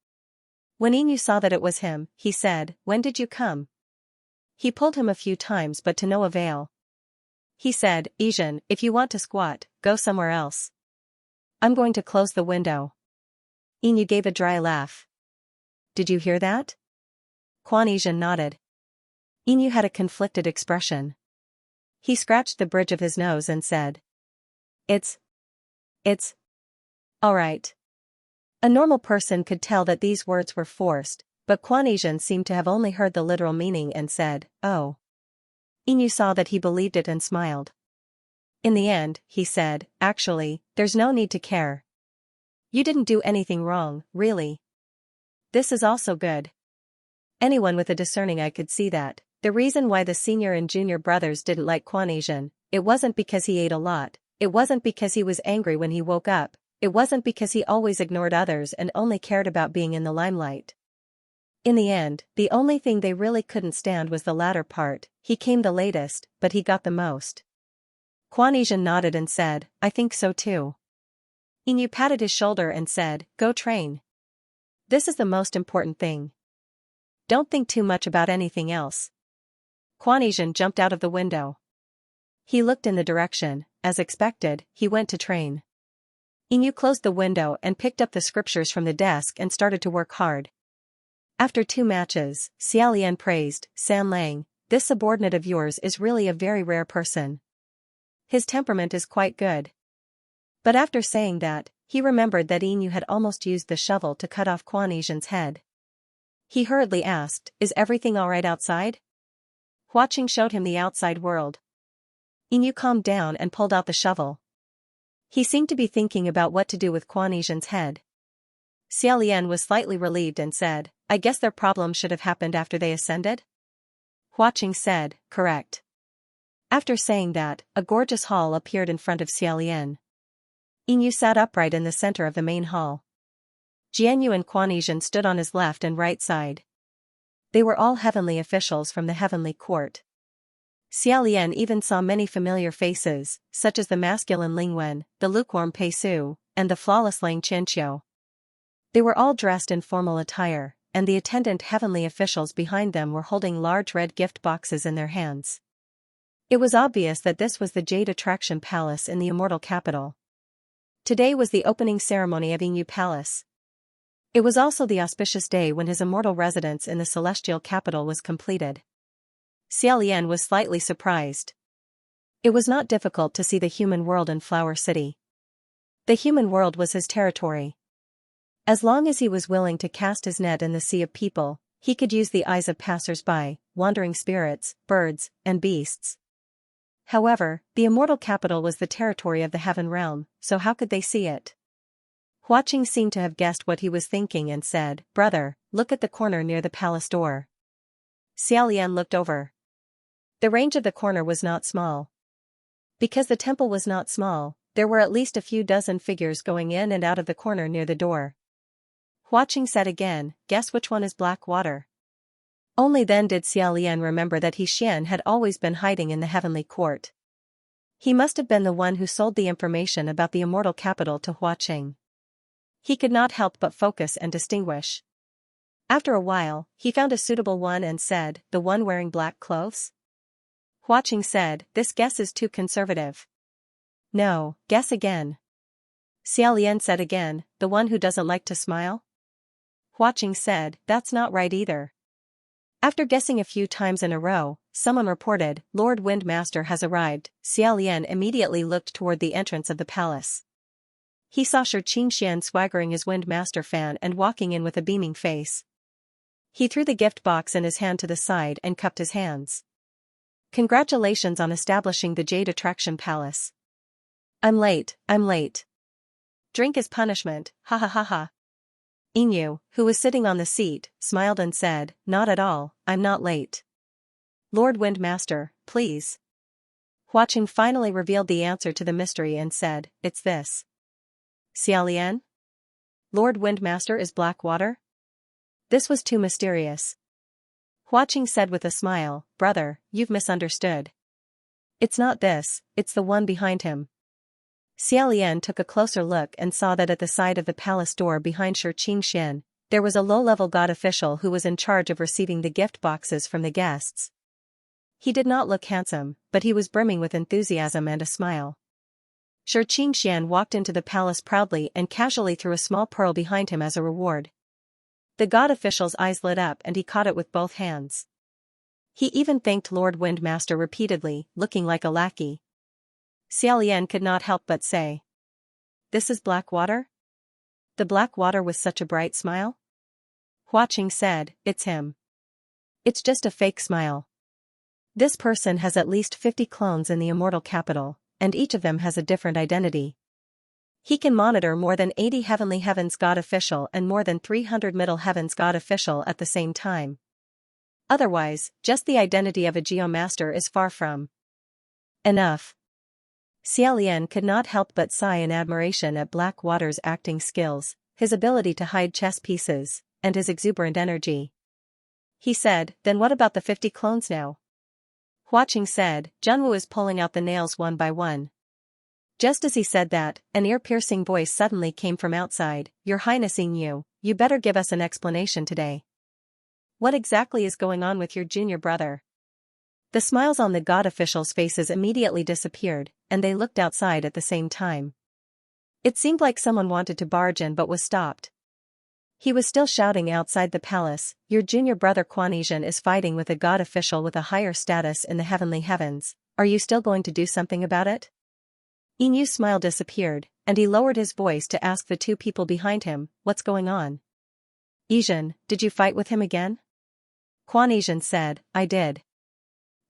[SPEAKER 1] When Inu saw that it was him, he said, When did you come? He pulled him a few times but to no avail. He said, Asian, if you want to squat, go somewhere else. I'm going to close the window. Inu gave a dry laugh. Did you hear that? Quan Asian nodded. Inu had a conflicted expression. He scratched the bridge of his nose and said, It's all right. A normal person could tell that these words were forced, But Quanesian seemed to have only heard the literal meaning and said, "Oh." Inyu saw that he believed it and smiled. In the end, he said, "Actually, there's no need to care. You didn't do anything wrong, really. This is also good." Anyone with a discerning eye could see that. The reason why the senior and junior brothers didn't like Quanesian, it wasn't because he ate a lot, it wasn't because he was angry when he woke up, it wasn't because he always ignored others and only cared about being in the limelight. In the end, the only thing they really couldn't stand was the latter part. He came the latest, but he got the most. Quanesian nodded and said, "I think so too." Inyu patted his shoulder and said, "Go train. This is the most important thing. Don't think too much about anything else." Quanesian jumped out of the window. He looked in the direction. As expected, he went to train. Inyu closed the window and picked up the scriptures from the desk and started to work hard. After 2 matches, Xiaolian praised, "San Lang, this subordinate of yours is really a very rare person. His temperament is quite good." But after saying that, he remembered that Inyu had almost used the shovel to cut off Quanesian's head. He hurriedly asked, "Is everything alright outside?" Huaqing showed him the outside world. Inyu calmed down and pulled out the shovel. He seemed to be thinking about what to do with Quanesian's head. Xiaolian was slightly relieved and said, "I guess their problem should have happened after they ascended?" Huaqing said, "Correct." After saying that, a gorgeous hall appeared in front of Xiaolian. Inyu sat upright in the center of the main hall. Jianyu and Quanesian stood on his left and right side. They were all heavenly officials from the heavenly court. Xiaolian even saw many familiar faces, such as the masculine Lingwen, the lukewarm Pei Su, and the flawless Lang Qianqiu. They were all dressed in formal attire, and the attendant heavenly officials behind them were holding large red gift boxes in their hands. It was obvious that this was the Jade Attraction Palace in the Immortal Capital. Today was the opening ceremony of Inyu Palace. It was also the auspicious day when his immortal residence in the Celestial Capital was completed. Xiaolian was slightly surprised. It was not difficult to see the human world in Flower City. The human world was his territory. As long as he was willing to cast his net in the sea of people, he could use the eyes of passers-by, wandering spirits, birds, and beasts. However, the immortal capital was the territory of the heaven realm, so how could they see it? Huaqing seemed to have guessed what he was thinking and said, "Brother, look at the corner near the palace door." Xiaolian looked over. The range of the corner was not small. Because the temple was not small, there were at least a few dozen figures going in and out of the corner near the door. Huaqing said again, "Guess which one is Black Water." Only then did Xiaolian remember that Xian had always been hiding in the heavenly court. He must have been the one who sold the information about the immortal capital to Huaqing. He could not help but focus and distinguish. After a while, he found a suitable one and said, "The one wearing black clothes?" Huaqing said, "This guess is too conservative." "No, guess again." Xiaolian said again, "The one who doesn't like to smile?" Huaqing said, "That's not right either." After guessing a few times in a row, someone reported, "Lord Windmaster has arrived." Xiaolian immediately looked toward the entrance of the palace. He saw Xianxia swaggering his Windmaster fan and walking in with a beaming face. He threw the gift box in his hand to the side and cupped his hands. "Congratulations on establishing the Jade Attraction Palace." I'm late. Drink is punishment, ha ha ha ha." Inyu, who was sitting on the seat, smiled and said, "Not at all, I'm not late." "Lord Windmaster, please." Huaqing finally revealed the answer to the mystery and said, "It's this." "Xiaolian? Lord Windmaster is Black Water?" This was too mysterious. Huaqing said with a smile, "Brother, you've misunderstood. It's not this, it's the one behind him." Xiaolian took a closer look and saw that at the side of the palace door behind Xianxia, there was a low-level god official who was in charge of receiving the gift boxes from the guests. He did not look handsome, but he was brimming with enthusiasm and a smile. Xianxia walked into the palace proudly and casually threw a small pearl behind him as a reward. The god official's eyes lit up and he caught it with both hands. He even thanked Lord Windmaster repeatedly, looking like a lackey. Xiaolian could not help but say, "This is Black Water?" The Black Water with such a bright smile? Huaqing said, it's him. It's just a fake smile. This person has at least 50 clones in the immortal capital, and each of them has a different identity. He can monitor more than 80 heavenly heavens god official and more than 300 middle heavens god official at the same time. Otherwise, just the identity of a geomaster is far from enough. Xiaolian could not help but sigh in admiration at Blackwater's acting skills, his ability to hide chess pieces, and his exuberant energy. He said, then what about the 50 clones now? Huaqing said, Junwu is pulling out the nails one by one. Just as he said that, an ear-piercing voice suddenly came from outside, Your Highness Yu, you better give us an explanation today. What exactly is going on with your junior brother? The smiles on the god officials' faces immediately disappeared, and they looked outside at the same time. It seemed like someone wanted to barge in but was stopped. He was still shouting outside the palace, Your junior brother Quanesian is fighting with a god official with a higher status in the heavenly heavens, are you still going to do something about it? Inyu's smile disappeared, and he lowered his voice to ask the two people behind him, what's going on? Yizhen, did you fight with him again? Quanesian said, I did.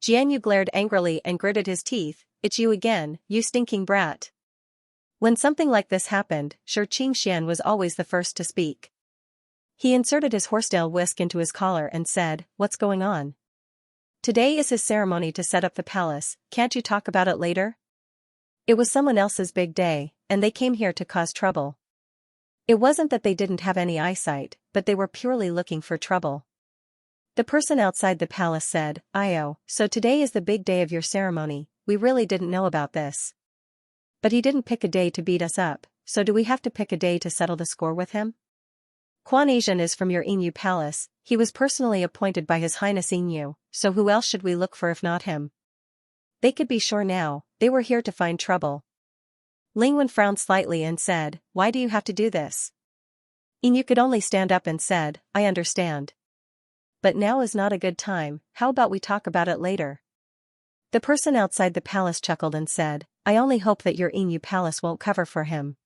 [SPEAKER 1] Jianyu glared angrily and gritted his teeth, it's you again, you stinking brat. When something like this happened, Xianxia was always the first to speak. He inserted his horsetail whisk into his collar and said, what's going on? Today is his ceremony to set up the palace, can't you talk about it later? It was someone else's big day, and they came here to cause trouble. It wasn't that they didn't have any eyesight, but they were purely looking for trouble. The person outside the palace said, Io, so today is the big day of your ceremony, we really didn't know about this. But he didn't pick a day to beat us up, so do we have to pick a day to settle the score with him? Quanesian is from your Inu palace, he was personally appointed by His Highness Inu, so who else should we look for if not him? They could be sure now, they were here to find trouble. Lingwen frowned slightly and said, why do you have to do this? Inu could only stand up and said, I understand. But now is not a good time, how about we talk about it later? The person outside the palace chuckled and said, I only hope that your Inu palace won't cover for him.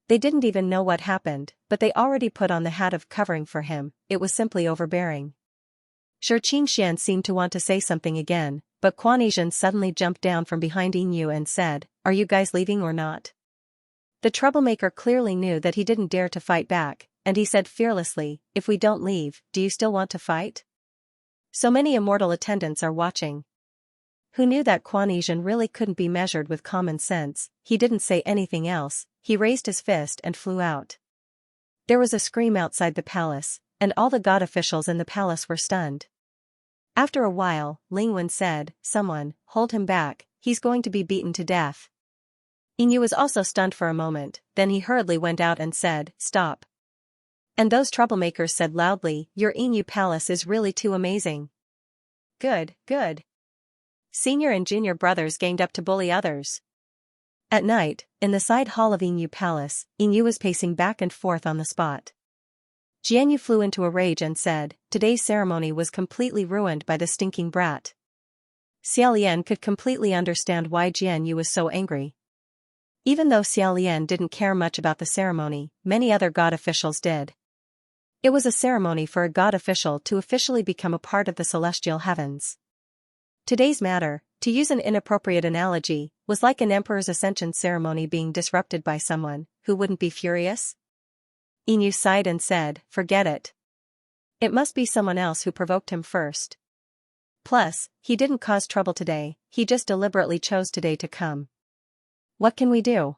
[SPEAKER 1] They didn't even know what happened, but they already put on the hat of covering for him, it was simply overbearing. Xianxia seemed to want to say something again, but Quanesian suddenly jumped down from behind Inu and said, are you guys leaving or not? The troublemaker clearly knew that he didn't dare to fight back, and he said fearlessly, if we don't leave, do you still want to fight? So many immortal attendants are watching. Who knew that Quanesian really couldn't be measured with common sense, he didn't say anything else, he raised his fist and flew out. There was a scream outside the palace, and all the god officials in the palace were stunned. After a while, Lingwen said, someone, hold him back, he's going to be beaten to death. Inu was also stunned for a moment, then he hurriedly went out and said, stop. And those troublemakers said loudly, your Inu palace is really too amazing. Good, good. Senior and junior brothers ganged up to bully others. At night, in the side hall of Inu Palace, Inu was pacing back and forth on the spot. Jianyu flew into a rage and said, today's ceremony was completely ruined by the stinking brat. Xiaolian could completely understand why Jianyu was so angry. Even though Xiaolian didn't care much about the ceremony, many other god officials did. It was a ceremony for a god official to officially become a part of the celestial heavens. Today's matter, to use an inappropriate analogy, was like an emperor's ascension ceremony being disrupted by someone who wouldn't be furious. Inu sighed and said, forget it. It must be someone else who provoked him first. Plus, he didn't cause trouble today, he just deliberately chose today to come. What can we do?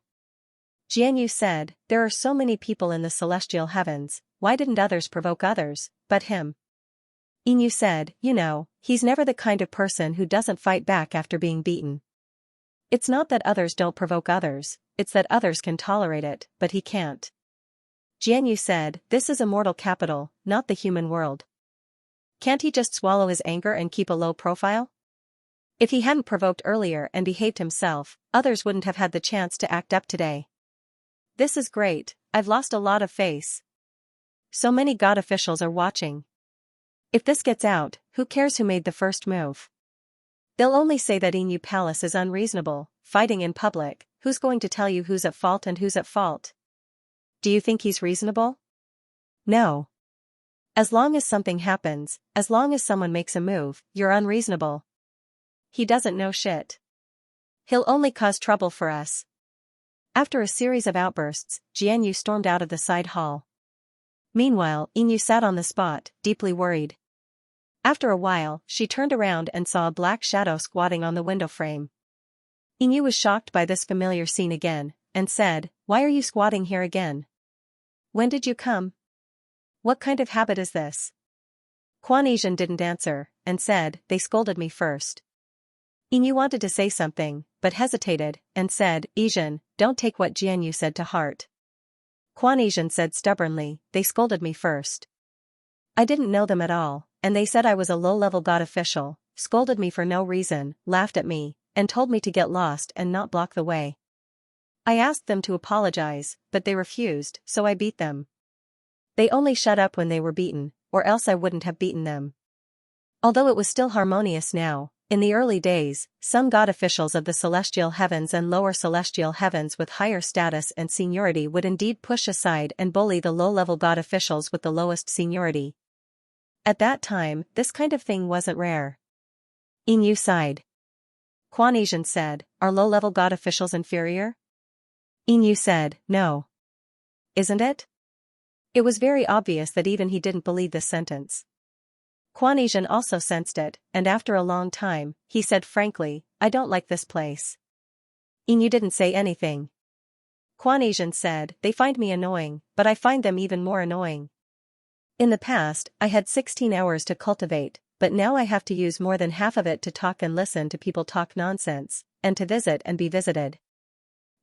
[SPEAKER 1] Jianyu said, there are so many people in the celestial heavens, why didn't others provoke others, but him? Inu said, you know, he's never the kind of person who doesn't fight back after being beaten. It's not that others don't provoke others, it's that others can tolerate it, but he can't. Jianyu said, this is a mortal capital, not the human world. Can't he just swallow his anger and keep a low profile? If he hadn't provoked earlier and behaved himself, others wouldn't have had the chance to act up today. This is great, I've lost a lot of face. So many god officials are watching. If this gets out, who cares who made the first move? They'll only say that Inu Palace is unreasonable, fighting in public, who's going to tell you who's at fault and who's at fault? Do you think he's reasonable? No. As long as something happens, as long as someone makes a move, you're unreasonable. He doesn't know shit. He'll only cause trouble for us. After a series of outbursts, Xianxia stormed out of the side hall. Meanwhile, Yinyu sat on the spot, deeply worried. After a while, she turned around and saw a black shadow squatting on the window frame. Yinyu was shocked by this familiar scene again, and said, "Why are you squatting here again? When did you come? What kind of habit is this?" Xianxia didn't answer, and said, "They scolded me first." Yinyu wanted to say something, but hesitated, and said, "Xian, don't take what Xianxia said to heart." Xianxia said stubbornly, "They scolded me first. I didn't know them at all, and they said I was a low-level god official, scolded me for no reason, laughed at me, and told me to get lost and not block the way. I asked them to apologize, but they refused, so I beat them. They only shut up when they were beaten, or else I wouldn't have beaten them." Although it was still harmonious now, in the early days, some god officials of the celestial heavens and lower celestial heavens with higher status and seniority would indeed push aside and bully the low-level god officials with the lowest seniority. At that time, this kind of thing wasn't rare. Yinyu sighed. Xianxia said, "Are low-level god officials inferior?" Yinyu said, "No. Isn't it?" It was very obvious that even he didn't believe this sentence. Xianxia also sensed it, and after a long time, he said frankly, "I don't like this place." Yinyu didn't say anything. Xianxia said, "They find me annoying, but I find them even more annoying. In the past, I had 16 hours to cultivate, but now I have to use more than half of it to talk and listen to people talk nonsense, and to visit and be visited.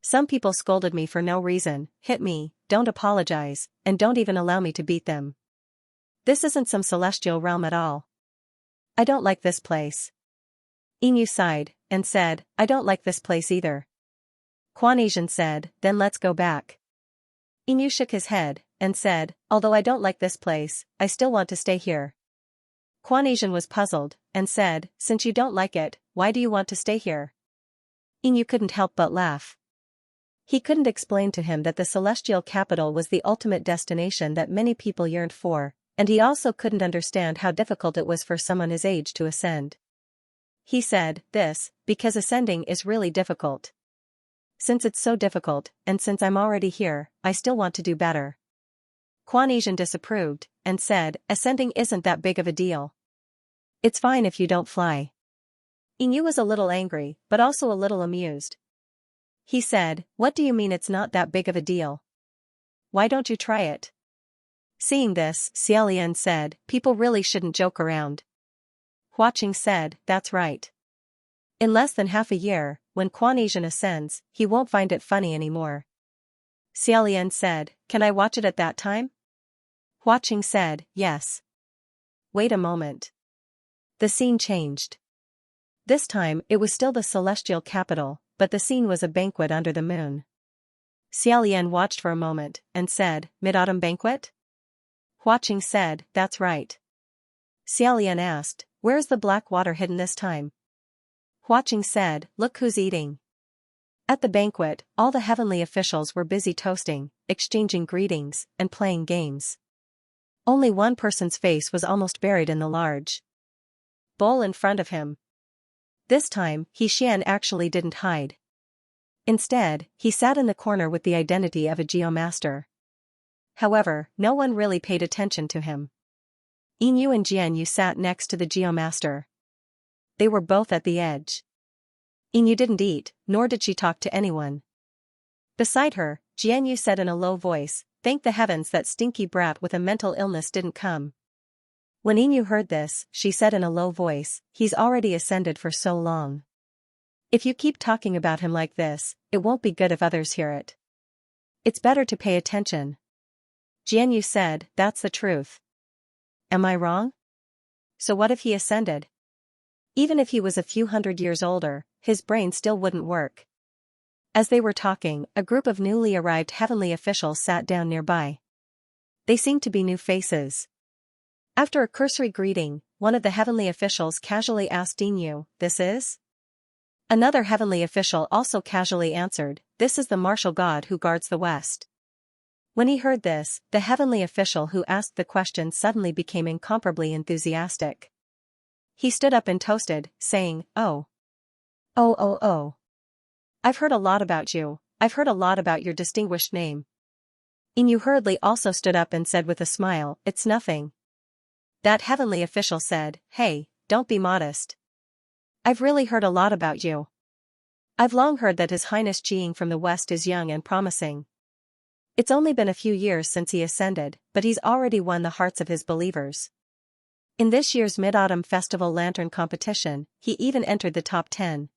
[SPEAKER 1] Some people scolded me for no reason, hit me, don't apologize, and don't even allow me to beat them. This isn't some celestial realm at all. I don't like this place." Yinyu sighed, and said, "I don't like this place either." Xianxia said, "Then let's go back." Yinyu shook his head, and said, "Although I don't like this place, I still want to stay here." Xianxia was puzzled, and said, "Since you don't like it, why do you want to stay here?" Yinyu couldn't help but laugh. He couldn't explain to him that the celestial capital was the ultimate destination that many people yearned for, and he also couldn't understand how difficult it was for someone his age to ascend. He said, because ascending is really difficult. Since it's so difficult, and since I'm already here, I still want to do better." Xianxia disapproved, and said, "Ascending isn't that big of a deal. It's fine if you don't fly." Yinyu was a little angry, but also a little amused. He said, "What do you mean it's not that big of a deal? Why don't you try it?" Seeing this, Xiaolian said, "People really shouldn't joke around." Huaqing said, "That's right. In less than half a year, when Xianxia ascends, he won't find it funny anymore." Xiaolian said, "Can I watch it at that time?" Huaqing said, "Yes." Wait a moment. The scene changed. This time, it was still the celestial capital, but the scene was a banquet under the moon. Xiaolian watched for a moment, and said, "Mid-autumn banquet?" Huaqing said, "That's right." Xiaolian asked, "Where is the black water hidden this time?" Huaqing said, "Look who's eating." At the banquet, all the heavenly officials were busy toasting, exchanging greetings, and playing games. Only one person's face was almost buried in the large bowl in front of him. This time, Xian actually didn't hide. Instead, he sat in the corner with the identity of a geomaster. However, no one really paid attention to him. Yinyu and Xianxia sat next to the geomaster. They were both at the edge. Yinyu didn't eat, nor did she talk to anyone. Beside her, Xianxia said in a low voice, "Thank the heavens that stinky brat with a mental illness didn't come." When Yinyu heard this, she said in a low voice, "He's already ascended for so long. If you keep talking about him like this, it won't be good if others hear it. It's better to pay attention." Xianxia said, "That's the truth. Am I wrong? So what if he ascended? Even if he was a few hundred years older, his brain still wouldn't work." As they were talking, a group of newly arrived heavenly officials sat down nearby. They seemed to be new faces. After a cursory greeting, one of the heavenly officials casually asked Yinyu, "This is?" Another heavenly official also casually answered, "This is the martial god who guards the west." When he heard this, the heavenly official who asked the question suddenly became incomparably enthusiastic. He stood up and toasted, saying, "Oh. Oh oh oh. I've heard a lot about you, I've heard a lot about your distinguished name." Inu hurriedly also stood up and said with a smile, "It's nothing." That heavenly official said, "Hey, don't be modest. I've really heard a lot about you. I've long heard that His Highness Jing from the West is young and promising. It's only been a few years since he ascended, but he's already won the hearts of his believers. In this year's Mid-Autumn Festival Lantern competition, he even entered the top 10.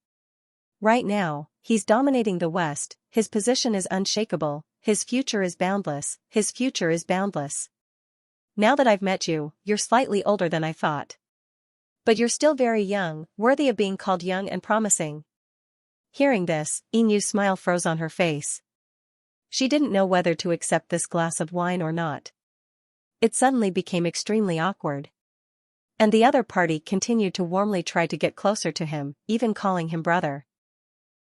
[SPEAKER 1] Right now, he's dominating the West, his position is unshakable, his future is boundless, his future is boundless. Now that I've met you, you're slightly older than I thought. But you're still very young, worthy of being called young and promising." Hearing this, Inu's smile froze on her face. She didn't know whether to accept this glass of wine or not. It suddenly became extremely awkward. And the other party continued to warmly try to get closer to him, even calling him brother.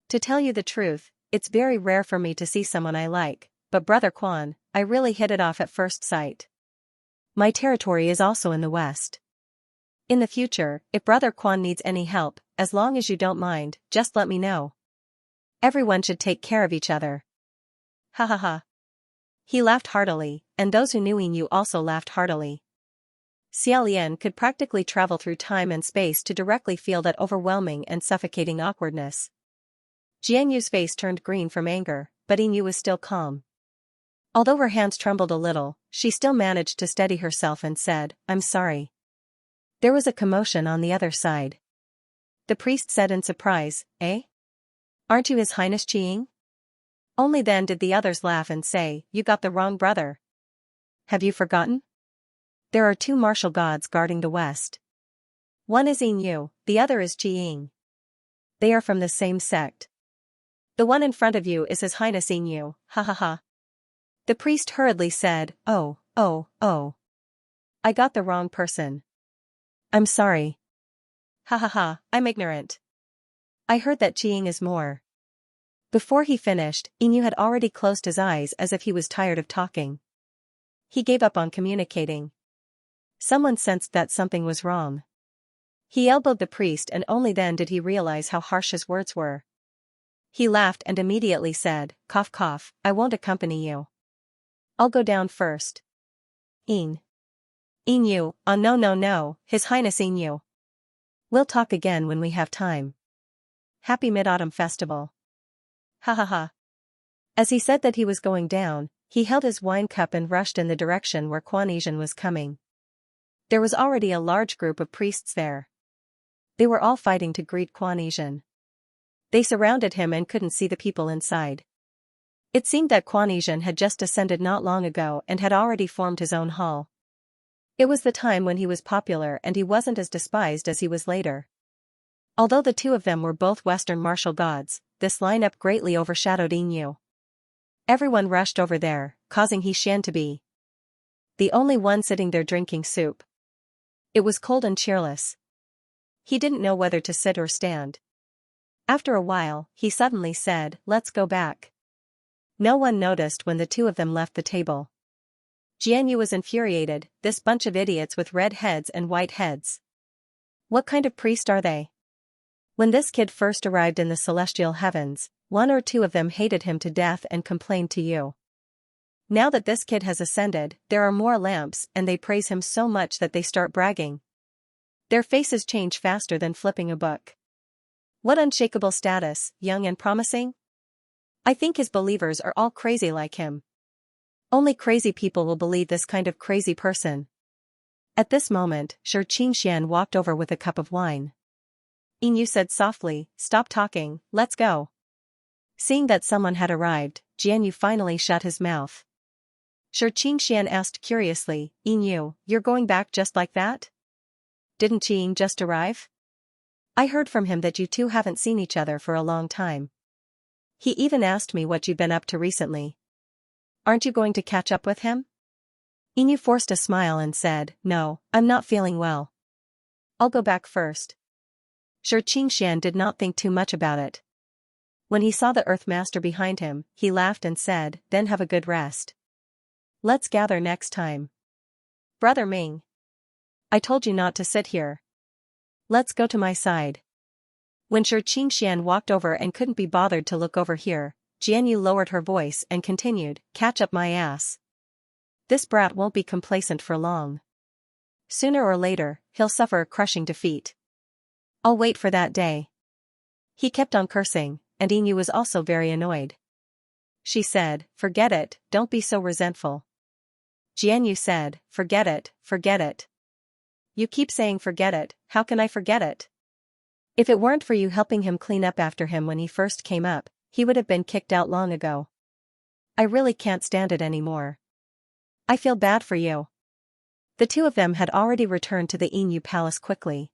[SPEAKER 1] "To tell you the truth, it's very rare for me to see someone I like, but Brother Quan, I really hit it off at first sight. My territory is also in the West. In the future, if Brother Quan needs any help, as long as you don't mind, just let me know. Everyone should take care of each other." Ha ha ha. He laughed heartily, and those who knew Inu also laughed heartily. Xiaolian could practically travel through time and space to directly feel that overwhelming and suffocating awkwardness. Jianyu's face turned green from anger, but Inu was still calm. Although her hands trembled a little, she still managed to steady herself and said, "I'm sorry." There was a commotion on the other side. The priest said in surprise, "Eh? Aren't you His Highness Jing?" Only then did the others laugh and say, "You got the wrong brother. Have you forgotten? There are 2 martial gods guarding the West. One is Inu, the other is Jing. They are from the same sect. The one in front of you is His Highness Inu, ha ha ha." The priest hurriedly said, "Oh, oh, oh. I got the wrong person. I'm sorry. Ha ha ha, I'm ignorant. I heard that Jing is more." Before he finished, Inu had already closed his eyes as if he was tired of talking. He gave up on communicating. Someone sensed that something was wrong. He elbowed the priest and only then did he realize how harsh his words were. He laughed and immediately said, "Cough cough, I won't accompany you. I'll go down first." Inu, oh no no no, His Highness Inu. We'll talk again when we have time. Happy Mid-Autumn Festival. Ha ha ha. As he said that he was going down, he held his wine cup and rushed in the direction where Quan Yizhen was coming. There was already a large group of priests there. They were all fighting to greet Quan Yizhen. They surrounded him and couldn't see the people inside. It seemed that Quan Yizhen had just ascended not long ago and had already formed his own hall. It was the time when he was popular and he wasn't as despised as he was later. Although the 2 of them were both Western martial gods, this lineup greatly overshadowed Inu. Everyone rushed over there, causing Xian to be the only one sitting there drinking soup. It was cold and cheerless. He didn't know whether to sit or stand. After a while, he suddenly said, "Let's go back." No one noticed when the 2 of them left the table. Jianyu was infuriated, this bunch of idiots with red heads and white heads. What kind of priest are they? When this kid first arrived in the celestial heavens, 1 or 2 of them hated him to death and complained to you. Now that this kid has ascended, there are more lamps and they praise him so much that they start bragging. Their faces change faster than flipping a book. What unshakable status, young and promising? I think his believers are all crazy like him. Only crazy people will believe this kind of crazy person. At this moment, Xianxia walked over with a cup of wine. Inu said softly, "Stop talking, let's go." Seeing that someone had arrived, Jianyu finally shut his mouth. Xianxia asked curiously, "Inu, you're going back just like that? Didn't Jing just arrive? I heard from him that you 2 haven't seen each other for a long time. He even asked me what you've been up to recently. Aren't you going to catch up with him?" Inu forced a smile and said, "No, I'm not feeling well. I'll go back first." Xianxia did not think too much about it. When he saw the Earth Master behind him, he laughed and said, "Then have a good rest. Let's gather next time. Brother Ming. I told you not to sit here. Let's go to my side. When Xianxia walked over and couldn't be bothered to look over here, Jianyu lowered her voice and continued, catch up my ass. This brat won't be complacent for long. Sooner or later, he'll suffer a crushing defeat. I'll wait for that day. He kept on cursing, and Inu was also very annoyed. She said, forget it, don't be so resentful. Jianyu said, forget it, forget it. You keep saying forget it, how can I forget it? If it weren't for you helping him clean up after him when he first came up, he would have been kicked out long ago. I really can't stand it anymore. I feel bad for you. The two of them had already returned to the Inu palace quickly.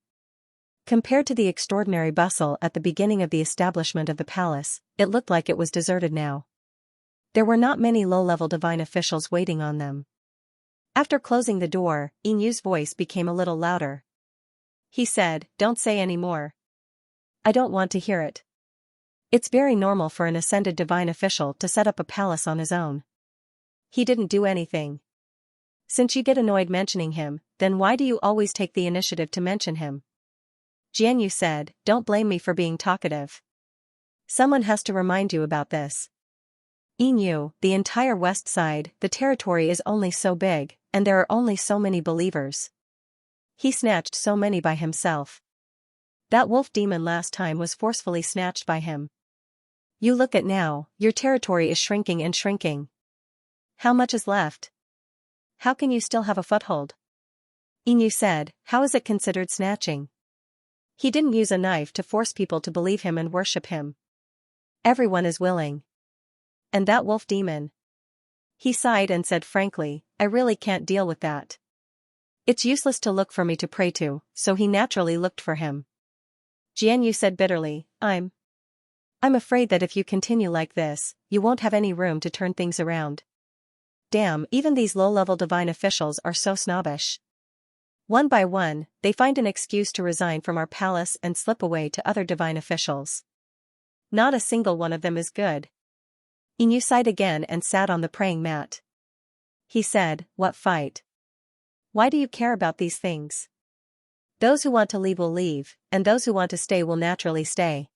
[SPEAKER 1] Compared to the extraordinary bustle at the beginning of the establishment of the palace, it looked like it was deserted now. There were not many low-level divine officials waiting on them. After closing the door, Inu's voice became a little louder. He said, don't say any more. I don't want to hear it. It's very normal for an ascended divine official to set up a palace on his own. He didn't do anything. Since you get annoyed mentioning him, then why do you always take the initiative to mention him? Jianyu said, don't blame me for being talkative. Someone has to remind you about this. Inu, the entire west side, the territory is only so big, and there are only so many believers. He snatched so many by himself. That wolf demon last time was forcefully snatched by him. You look at now, your territory is shrinking and shrinking. How much is left? How can you still have a foothold? Inu said, how is it considered snatching? He didn't use a knife to force people to believe him and worship him. Everyone is willing. And that wolf demon. He sighed and said frankly, I really can't deal with that. It's useless to look for me to pray to, so he naturally looked for him. Jianyu said bitterly, I'm afraid that if you continue like this, you won't have any room to turn things around. Damn, even these low-level divine officials are so snobbish. One by one, they find an excuse to resign from our palace and slip away to other divine officials. Not a single one of them is good. Inu sighed again and sat on the praying mat. He said, what fight? Why do you care about these things? Those who want to leave will leave, and those who want to stay will naturally stay.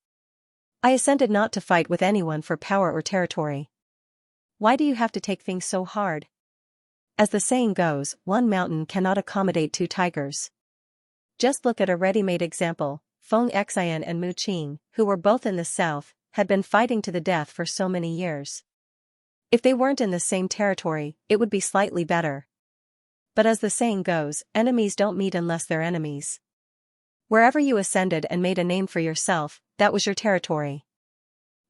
[SPEAKER 1] I ascended not to fight with anyone for power or territory. Why do you have to take things so hard? As the saying goes, one mountain cannot accommodate two tigers. Just look at a ready-made example. Feng Xian and Mu Qing, who were both in the south, had been fighting to the death for so many years. If they weren't in the same territory, it would be slightly better. But as the saying goes, enemies don't meet unless they're enemies. Wherever you ascended and made a name for yourself, that was your territory.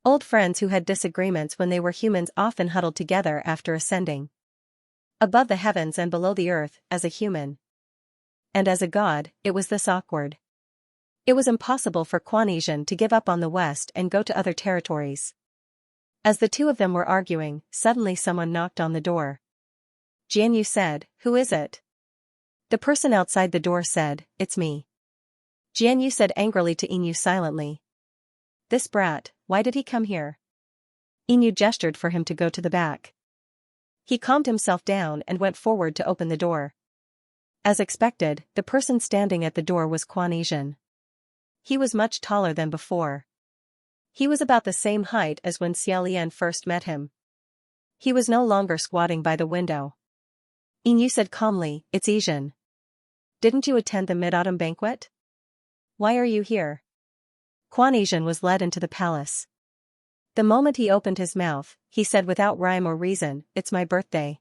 [SPEAKER 1] Old friends who had disagreements when they were humans often huddled together after ascending. Above the heavens and below the earth, as a human. And as a god, it was this awkward. It was impossible for Quanesian to give up on the west and go to other territories. As the two of them were arguing, suddenly someone knocked on the door. Jianyu said, who is it? The person outside the door said, it's me. Jianyu said angrily to Inu silently. This brat, why did he come here? Inu gestured for him to go to the back. He calmed himself down and went forward to open the door. As expected, the person standing at the door was Quanesian. He was much taller than before. He was about the same height as when Xiaolian first met him. He was no longer squatting by the window. Inu said calmly, it's Asian. Didn't you attend the mid-autumn banquet? Why are you here? Quanesian was led into the palace. The moment he opened his mouth, he said without rhyme or reason, it's my birthday.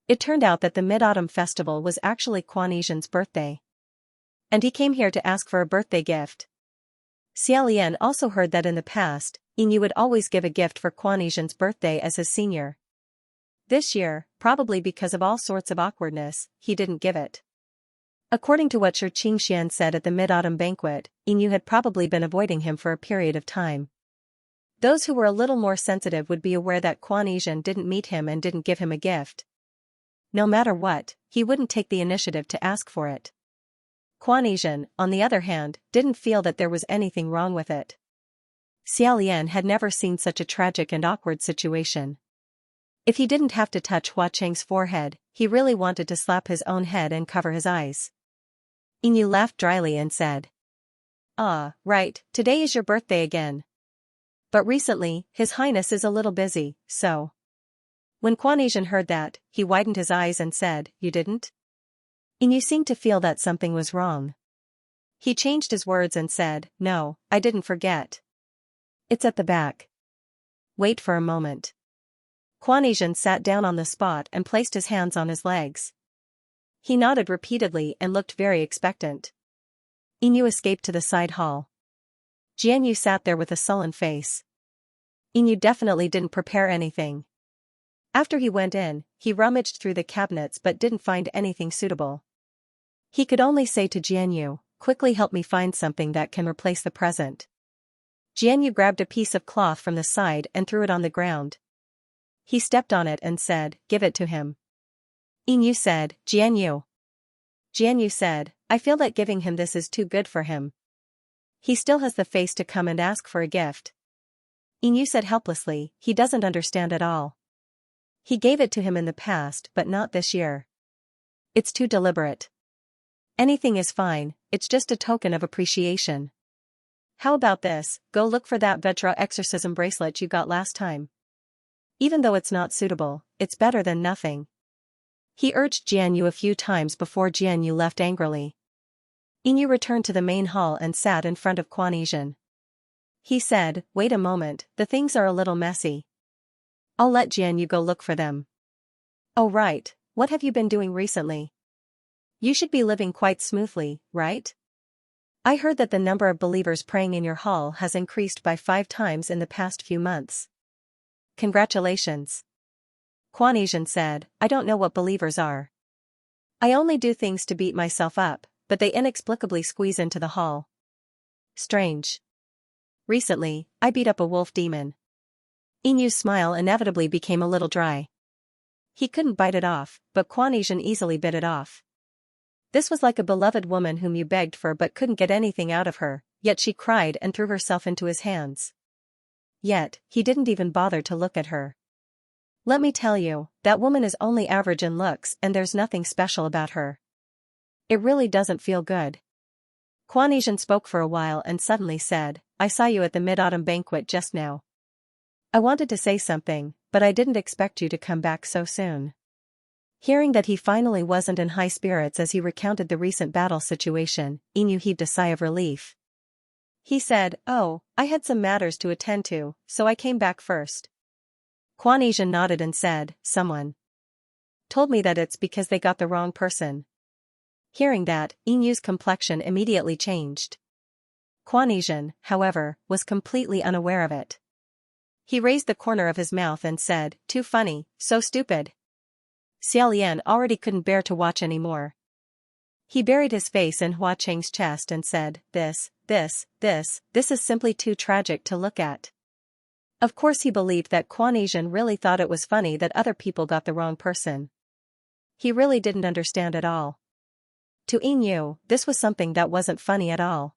[SPEAKER 1] It turned out that the Mid-Autumn Festival was actually Quanesian's birthday. And he came here to ask for a birthday gift. Xiaolian also heard that in the past, Inu would always give a gift for Quanesian's birthday as his senior. This year, probably because of all sorts of awkwardness, he didn't give it. According to what Xianxia said at the Mid-Autumn banquet, Inu had probably been avoiding him for a period of time. Those who were a little more sensitive would be aware that Quanesian didn't meet him and didn't give him a gift. No matter what, he wouldn't take the initiative to ask for it. Quanesian, on the other hand, didn't feel that there was anything wrong with it. Xiaolian had never seen such a tragic and awkward situation. If he didn't have to touch Hua Cheng's forehead, he really wanted to slap his own head and cover his eyes. Inyu laughed dryly and said, "Ah, right, today is your birthday again. But recently, His Highness is a little busy, so." When Quan Asian heard that, he widened his eyes and said, "You didn't?" Inyu seemed to feel that something was wrong. He changed his words and said, "No, I didn't forget. It's at the back. Wait for a moment." Quan Asian sat down on the spot and placed his hands on his legs. He nodded repeatedly and looked very expectant. Inyu escaped to the side hall. Jianyu sat there with a sullen face. Inyu definitely didn't prepare anything. After he went in, he rummaged through the cabinets but didn't find anything suitable. He could only say to Jianyu, "Quickly help me find something that can replace the present." Jianyu grabbed a piece of cloth from the side and threw it on the ground. He stepped on it and said, "Give it to him." Inyu said, "Jianyu." Jianyu said, "I feel that giving him this is too good for him. He still has the face to come and ask for a gift." Inyu said helplessly, "He doesn't understand at all. He gave it to him in the past but not this year. It's too deliberate. Anything is fine, it's just a token of appreciation. How about this, go look for that Vetra exorcism bracelet you got last time. Even though it's not suitable, it's better than nothing." He urged Jianyu a few times before Jianyu left angrily. Inyu returned to the main hall and sat in front of Quan Asian. He said, "Wait a moment, the things are a little messy. I'll let Jianyu go look for them." "Oh right, what have you been doing recently? You should be living quite smoothly, right? I heard that the number of believers praying in your hall has increased by 5 times in the past few months. Congratulations." Quan Asian said, "I don't know what believers are. I only do things to beat myself up, but they inexplicably squeeze into the hall. Strange. Recently, I beat up a wolf demon." Inyu's smile inevitably became a little dry. He couldn't bite it off, but Quan Asian easily bit it off. This was like a beloved woman whom you begged for but couldn't get anything out of her, yet she cried and threw herself into his hands. Yet, he didn't even bother to look at her. "Let me tell you, that woman is only average in looks and there's nothing special about her. It really doesn't feel good." Quan Asian spoke for a while and suddenly said, "I saw you at the Mid-Autumn banquet just now. I wanted to say something, but I didn't expect you to come back so soon." Hearing that he finally wasn't in high spirits as he recounted the recent battle situation, Inyu heaved a sigh of relief. He said, "Oh, I had some matters to attend to, so I came back first." Quan Asian nodded and said, "Someone told me that it's because they got the wrong person." Hearing that, Inyu's complexion immediately changed. Quan Asian, however, was completely unaware of it. He raised the corner of his mouth and said, "Too funny, so stupid." Xiaolian already couldn't bear to watch anymore. He buried his face in Hua Cheng's chest and said, This is simply too tragic to look at." Of course he believed that Quan Asian really thought it was funny that other people got the wrong person. He really didn't understand at all. To Inyu, this was something that wasn't funny at all.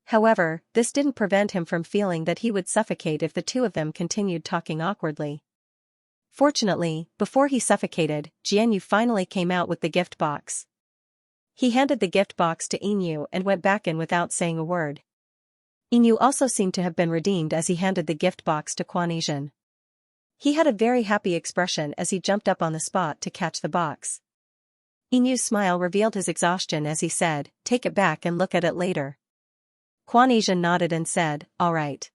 [SPEAKER 1] However, this didn't prevent him from feeling that he would suffocate if the two of them continued talking awkwardly. Fortunately, before he suffocated, Jianyu finally came out with the gift box. He handed the gift box to Inyu and went back in without saying a word. Inyu also seemed to have been redeemed as he handed the gift box to Quan Asian. He had a very happy expression as he jumped up on the spot to catch the box. Inyu's smile revealed his exhaustion as he said, "Take it back and look at it later." Quan Asian nodded and said, "All right.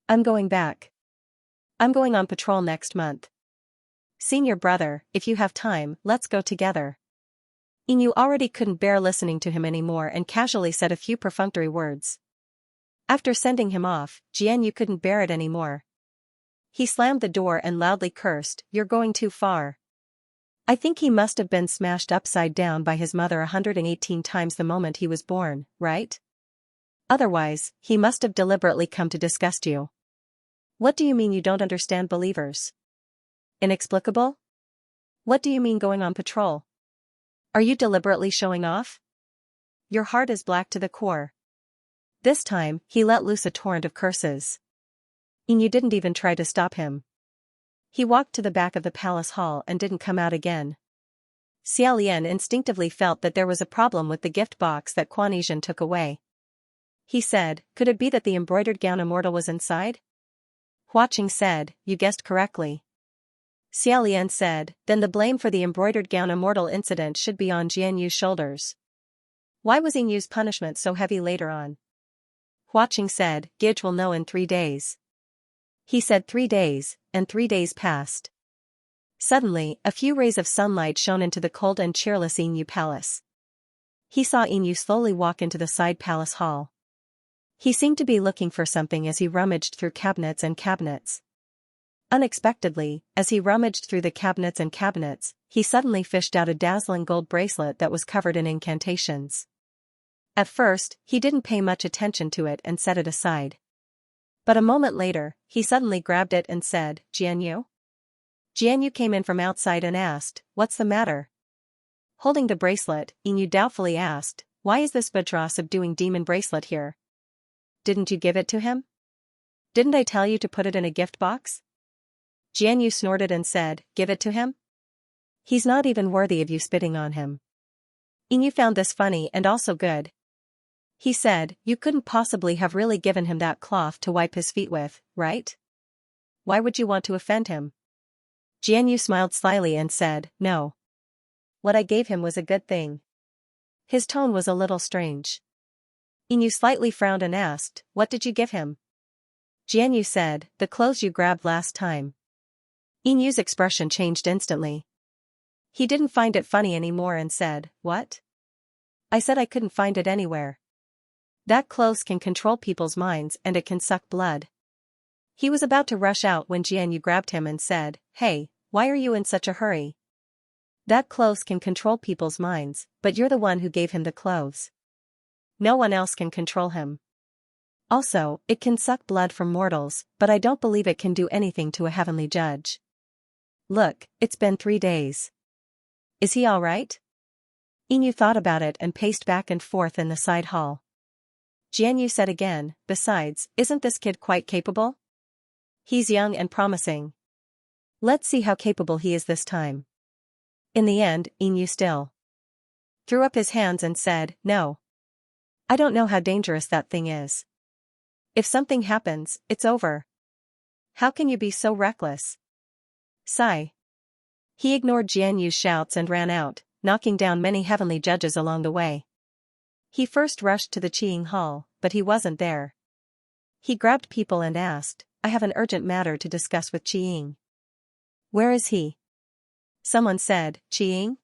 [SPEAKER 1] I'm going back. I'm going on patrol next month. Senior brother, if you have time, let's go together." Inyu already couldn't bear listening to him anymore and casually said a few perfunctory words. After sending him off, Jianyu couldn't bear it anymore. He slammed the door and loudly cursed, "You're going too far." I think he must have been smashed upside down by his mother 118 times the moment he was born, right? Otherwise, he must have deliberately come to disgust you. What do you mean you don't understand believers? Inexplicable? What do you mean going on patrol? Are you deliberately showing off? Your heart is black to the core. This time, he let loose a torrent of curses. Inyu didn't even try to stop him. He walked to the back of the palace hall and didn't come out again. Xiaolian instinctively felt that there was a problem with the gift box that Quan Yizhen took away. He said, could it be that the embroidered gown immortal was inside? Hua Qing said, you guessed correctly. Xiaolian said, then the blame for the embroidered gown immortal incident should be on Jian Yu's shoulders. Why was Yin Yu's punishment so heavy later on? Hua Qing said, Gij will know in 3 days. He said 3 days, and 3 days passed. Suddenly, a few rays of sunlight shone into the cold and cheerless Yin Yu palace. He saw Yin Yu slowly walk into the side palace hall. He seemed to be looking for something as he rummaged through cabinets and cabinets. Unexpectedly, as he rummaged through the cabinets and cabinets, he suddenly fished out a dazzling gold bracelet that was covered in incantations. At first, he didn't pay much attention to it and set it aside. But a moment later, he suddenly grabbed it and said, Jian Yu? Jian Yu came in from outside and asked, what's the matter? Holding the bracelet, Yin Yu doubtfully asked, why is this Vajra subduing demon bracelet here? Didn't you give it to him? Didn't I tell you to put it in a gift box? Jian Yu snorted and said, give it to him? He's not even worthy of you spitting on him. Yin Yu found this funny and also good. He said, you couldn't possibly have really given him that cloth to wipe his feet with, right? Why would you want to offend him? Jian Yu smiled slyly and said, no. What I gave him was a good thing. His tone was a little strange. Yin Yu slightly frowned and asked, what did you give him? Jian Yu said, the clothes you grabbed last time. Yin Yu's expression changed instantly. He didn't find it funny anymore and said, what? I said I couldn't find it anywhere. That clothes can control people's minds and it can suck blood. He was about to rush out when Jian Yu grabbed him and said, hey, why are you in such a hurry? That clothes can control people's minds, but you're the one who gave him the clothes. No one else can control him. Also, it can suck blood from mortals, but I don't believe it can do anything to a heavenly judge. Look, it's been 3 days. Is he all right? Yin Yu thought about it and paced back and forth in the side hall. Jian Yu said again, besides, isn't this kid quite capable? He's young and promising. Let's see how capable he is this time. In the end, Yin Yu still threw up his hands and said, no. I don't know how dangerous that thing is. If something happens, it's over. How can you be so reckless? Sigh. He ignored Jian Yu's shouts and ran out, knocking down many heavenly judges along the way. He first rushed to the Qiying Hall, but he wasn't there. He grabbed people and asked, I have an urgent matter to discuss with Qiying. Where is he? Someone said, Qiying?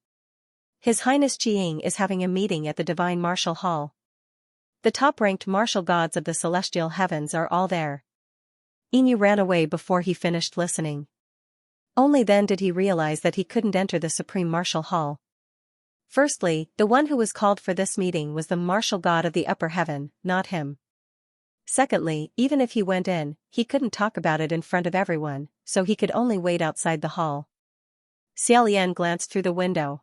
[SPEAKER 1] His Highness Qiying is having a meeting at the Divine Martial Hall. The top-ranked martial gods of the celestial heavens are all there. Yin Yu ran away before he finished listening. Only then did he realize that he couldn't enter the Supreme Martial Hall. Firstly, the one who was called for this meeting was the martial god of the upper heaven, not him. Secondly, even if he went in, he couldn't talk about it in front of everyone, so he could only wait outside the hall. Xiaolian glanced through the window.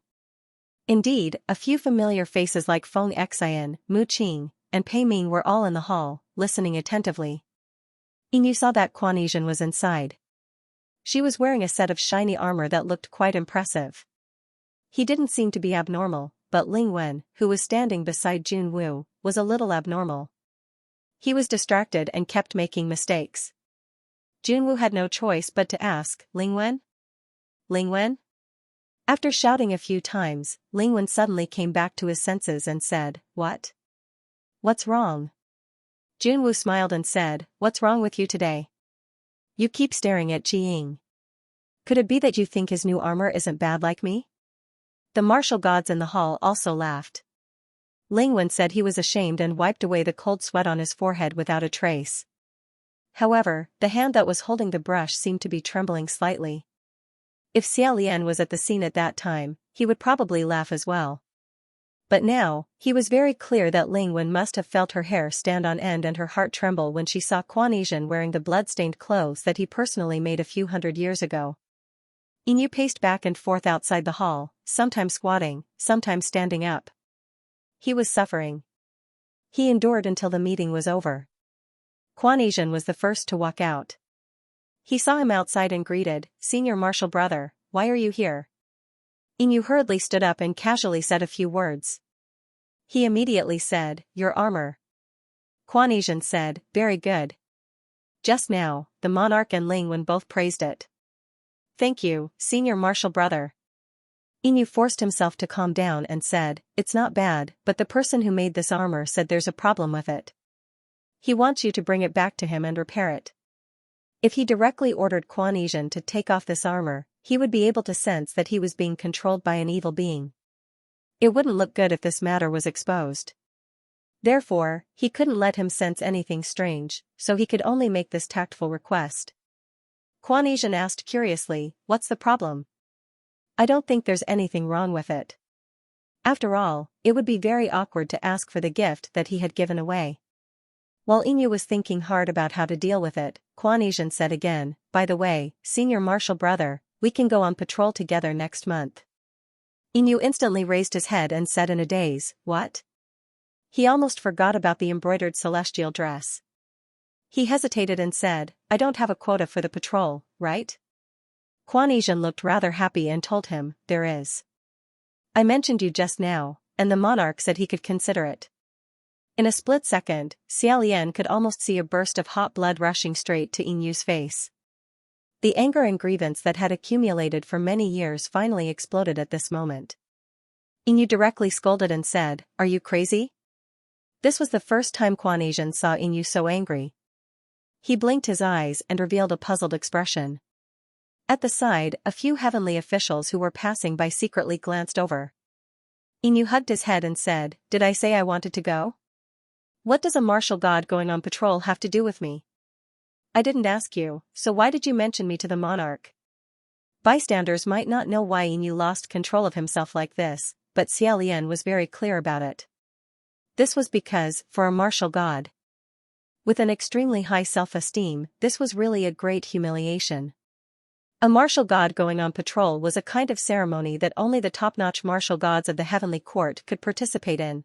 [SPEAKER 1] Indeed, a few familiar faces like Feng Xian, Mu Qing, and Pei Ming were all in the hall, listening attentively. Yin Yu saw that Quan Yizhen was inside. She was wearing a set of shiny armor that looked quite impressive. He didn't seem to be abnormal, but Ling Wen, who was standing beside Jun Wu, was a little abnormal. He was distracted and kept making mistakes. Jun Wu had no choice but to ask, Ling Wen? Ling Wen? After shouting a few times, Ling Wen suddenly came back to his senses and said, what? What's wrong? Jun Wu smiled and said, what's wrong with you today? You keep staring at Qiying. Could it be that you think his new armor isn't bad like me? The martial gods in the hall also laughed. Ling Wen said he was ashamed and wiped away the cold sweat on his forehead without a trace. However, the hand that was holding the brush seemed to be trembling slightly. If Xiaolian was at the scene at that time, he would probably laugh as well. But now, he was very clear that Ling Wen must have felt her hair stand on end and her heart tremble when she saw Quan Yizhen wearing the blood-stained clothes that he personally made a few hundred years ago. Yin Yu paced back and forth outside the hall, sometimes squatting, sometimes standing up. He was suffering. He endured until the meeting was over. Quan Yizhen was the first to walk out. He saw him outside and greeted, "Senior Marshal Brother, why are you here?" Inyu hurriedly stood up and casually said a few words. He immediately said, "Your armor." Quan Yixian said, "Very good. Just now, the monarch and Ling Wen both praised it." "Thank you, Senior Marshal Brother." Inyu forced himself to calm down and said, "It's not bad, but the person who made this armor said there's a problem with it. He wants you to bring it back to him and repair it." If he directly ordered Quan Yixian to take off this armor, he would be able to sense that he was being controlled by an evil being. It wouldn't look good if this matter was exposed. Therefore, he couldn't let him sense anything strange, so he could only make this tactful request. Quan Yixian asked curiously, "What's the problem?" "I don't think there's anything wrong with it. After all, it would be very awkward to ask for the gift that he had given away." While Inyu was thinking hard about how to deal with it, Quan Yixian said again, "By the way, Senior Marshal Brother, we can go on patrol together next month." Inyu instantly raised his head and said in a daze, "What?" He almost forgot about the embroidered celestial dress. He hesitated and said, "I don't have a quota for the patrol, right?" Quan Yixian looked rather happy and told him, "There is. I mentioned you just now, and the monarch said he could consider it." In a split second, Xiaolian could almost see a burst of hot blood rushing straight to Inyu's face. The anger and grievance that had accumulated for many years finally exploded at this moment. Inyu directly scolded and said, "Are you crazy?" This was the first time Quan Yixian saw Inyu so angry. He blinked his eyes and revealed a puzzled expression. At the side, a few heavenly officials who were passing by secretly glanced over. Inyu hugged his head and said, "Did I say I wanted to go? What does a martial god going on patrol have to do with me? I didn't ask you, so why did you mention me to the monarch?" Bystanders might not know why Inyu lost control of himself like this, but Xiaolian was very clear about it. This was because, for a martial god with an extremely high self-esteem, this was really a great humiliation. A martial god going on patrol was a kind of ceremony that only the top-notch martial gods of the heavenly court could participate in.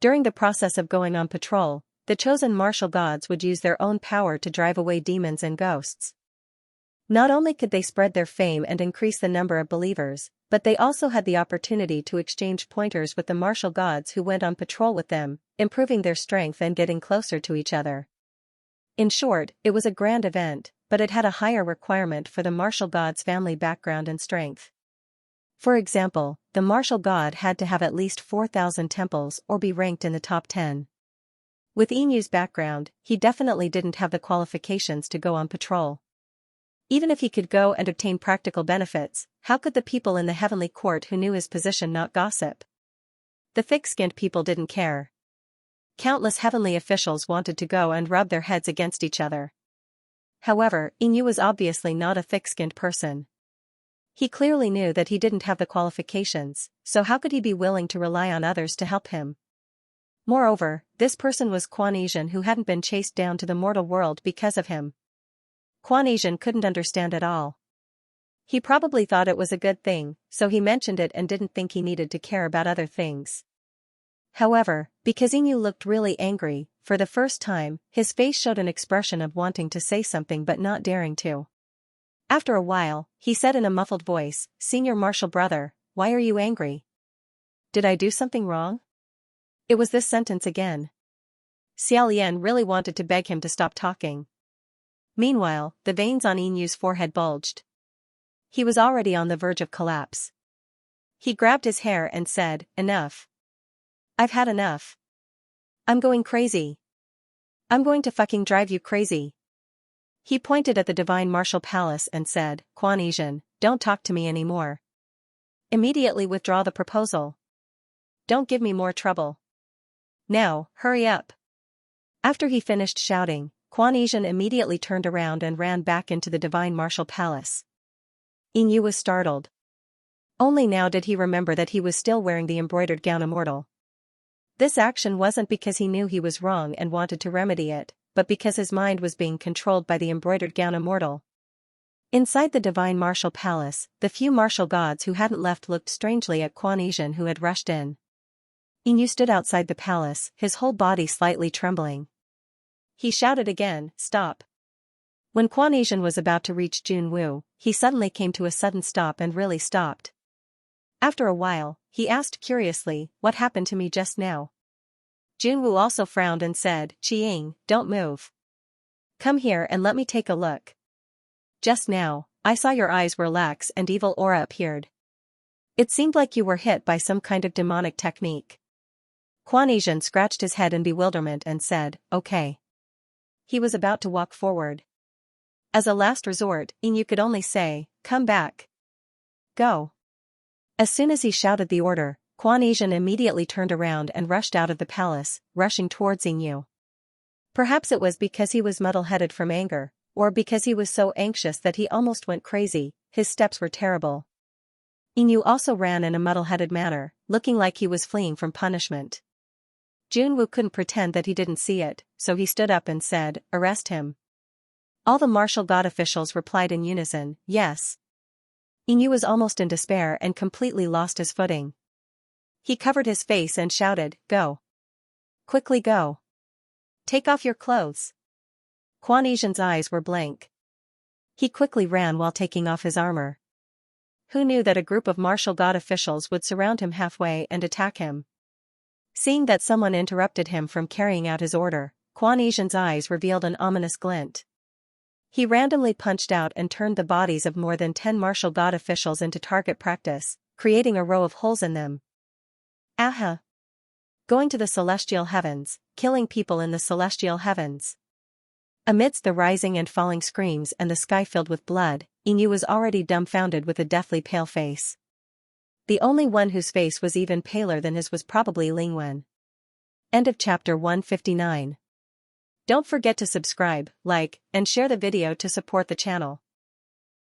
[SPEAKER 1] During the process of going on patrol, the chosen martial gods would use their own power to drive away demons and ghosts. Not only could they spread their fame and increase the number of believers, but they also had the opportunity to exchange pointers with the martial gods who went on patrol with them, improving their strength and getting closer to each other. In short, it was a grand event, but it had a higher requirement for the martial god's family background and strength. For example, the martial god had to have at least 4,000 temples or be ranked in the top 10. With Inyu's background, he definitely didn't have the qualifications to go on patrol. Even if he could go and obtain practical benefits, how could the people in the heavenly court who knew his position not gossip? The thick-skinned people didn't care. Countless heavenly officials wanted to go and rub their heads against each other. However, Inyu was obviously not a thick-skinned person. He clearly knew that he didn't have the qualifications, so how could he be willing to rely on others to help him? Moreover, this person was Quan Yixian, who hadn't been chased down to the mortal world because of him. Quan Yixian couldn't understand at all. He probably thought it was a good thing, so he mentioned it and didn't think he needed to care about other things. However, because Inyu looked really angry, for the first time, his face showed an expression of wanting to say something but not daring to. After a while, he said in a muffled voice, "Senior Marshal Brother, why are you angry? Did I do something wrong?" It was this sentence again. Xiaolian really wanted to beg him to stop talking. Meanwhile, the veins on Inyu's forehead bulged. He was already on the verge of collapse. He grabbed his hair and said, "Enough. I've had enough. I'm going crazy. I'm going to fucking drive you crazy." He pointed at the Divine Martial Palace and said, "Quan Yixian, don't talk to me anymore. Immediately withdraw the proposal. Don't give me more trouble. Now, hurry up." After he finished shouting, Quan Yixian immediately turned around and ran back into the Divine Martial Palace. Inyu was startled. Only now did he remember that he was still wearing the embroidered gown immortal. This action wasn't because he knew he was wrong and wanted to remedy it, but because his mind was being controlled by the embroidered gown immortal. Inside the Divine Martial Palace, the few martial gods who hadn't left looked strangely at Quan Yixian, who had rushed in. Inyu stood outside the palace, his whole body slightly trembling. He shouted again, "Stop. When Quan Asian was about to reach Jun Wu, he suddenly came to a sudden stop and really stopped. After a while, he asked curiously, "What happened to me just now?" Jun Wu also frowned and said, "Qiying, don't move. Come here and let me take a look. Just now, I saw your eyes relax and evil aura appeared. It seemed like you were hit by some kind of demonic technique." Quan Asian scratched his head in bewilderment and said, "Okay." He was about to walk forward. As a last resort, Yu could only say, "Come back. Go." As soon as he shouted the order, Quan Asian immediately turned around and rushed out of the palace, rushing towards Yu. Perhaps it was because he was muddle-headed from anger, or because he was so anxious that he almost went crazy. His steps were terrible. Yu also ran in a muddle-headed manner, looking like he was fleeing from punishment. Jun Wu couldn't pretend that he didn't see it, so he stood up and said, "Arrest him." All the martial god officials replied in unison, "Yes." Yu was almost in despair and completely lost his footing. He covered his face and shouted, "Go. Quickly go. Take off your clothes." Quan Asian's eyes were blank. He quickly ran while taking off his armor. Who knew that a group of martial god officials would surround him halfway and attack him? Seeing that someone interrupted him from carrying out his order, Quan Asian's eyes revealed an ominous glint. He randomly punched out and turned the bodies of more than 10 martial god officials into target practice, creating a row of holes in them. Aha! Going to the celestial heavens, killing people in the celestial heavens. Amidst the rising and falling screams and the sky filled with blood, Yu was already dumbfounded with a deathly pale face. The only one whose face was even paler than his was probably Ling Wen. End of chapter 159. Don't forget to subscribe, like, and share the video to support the channel.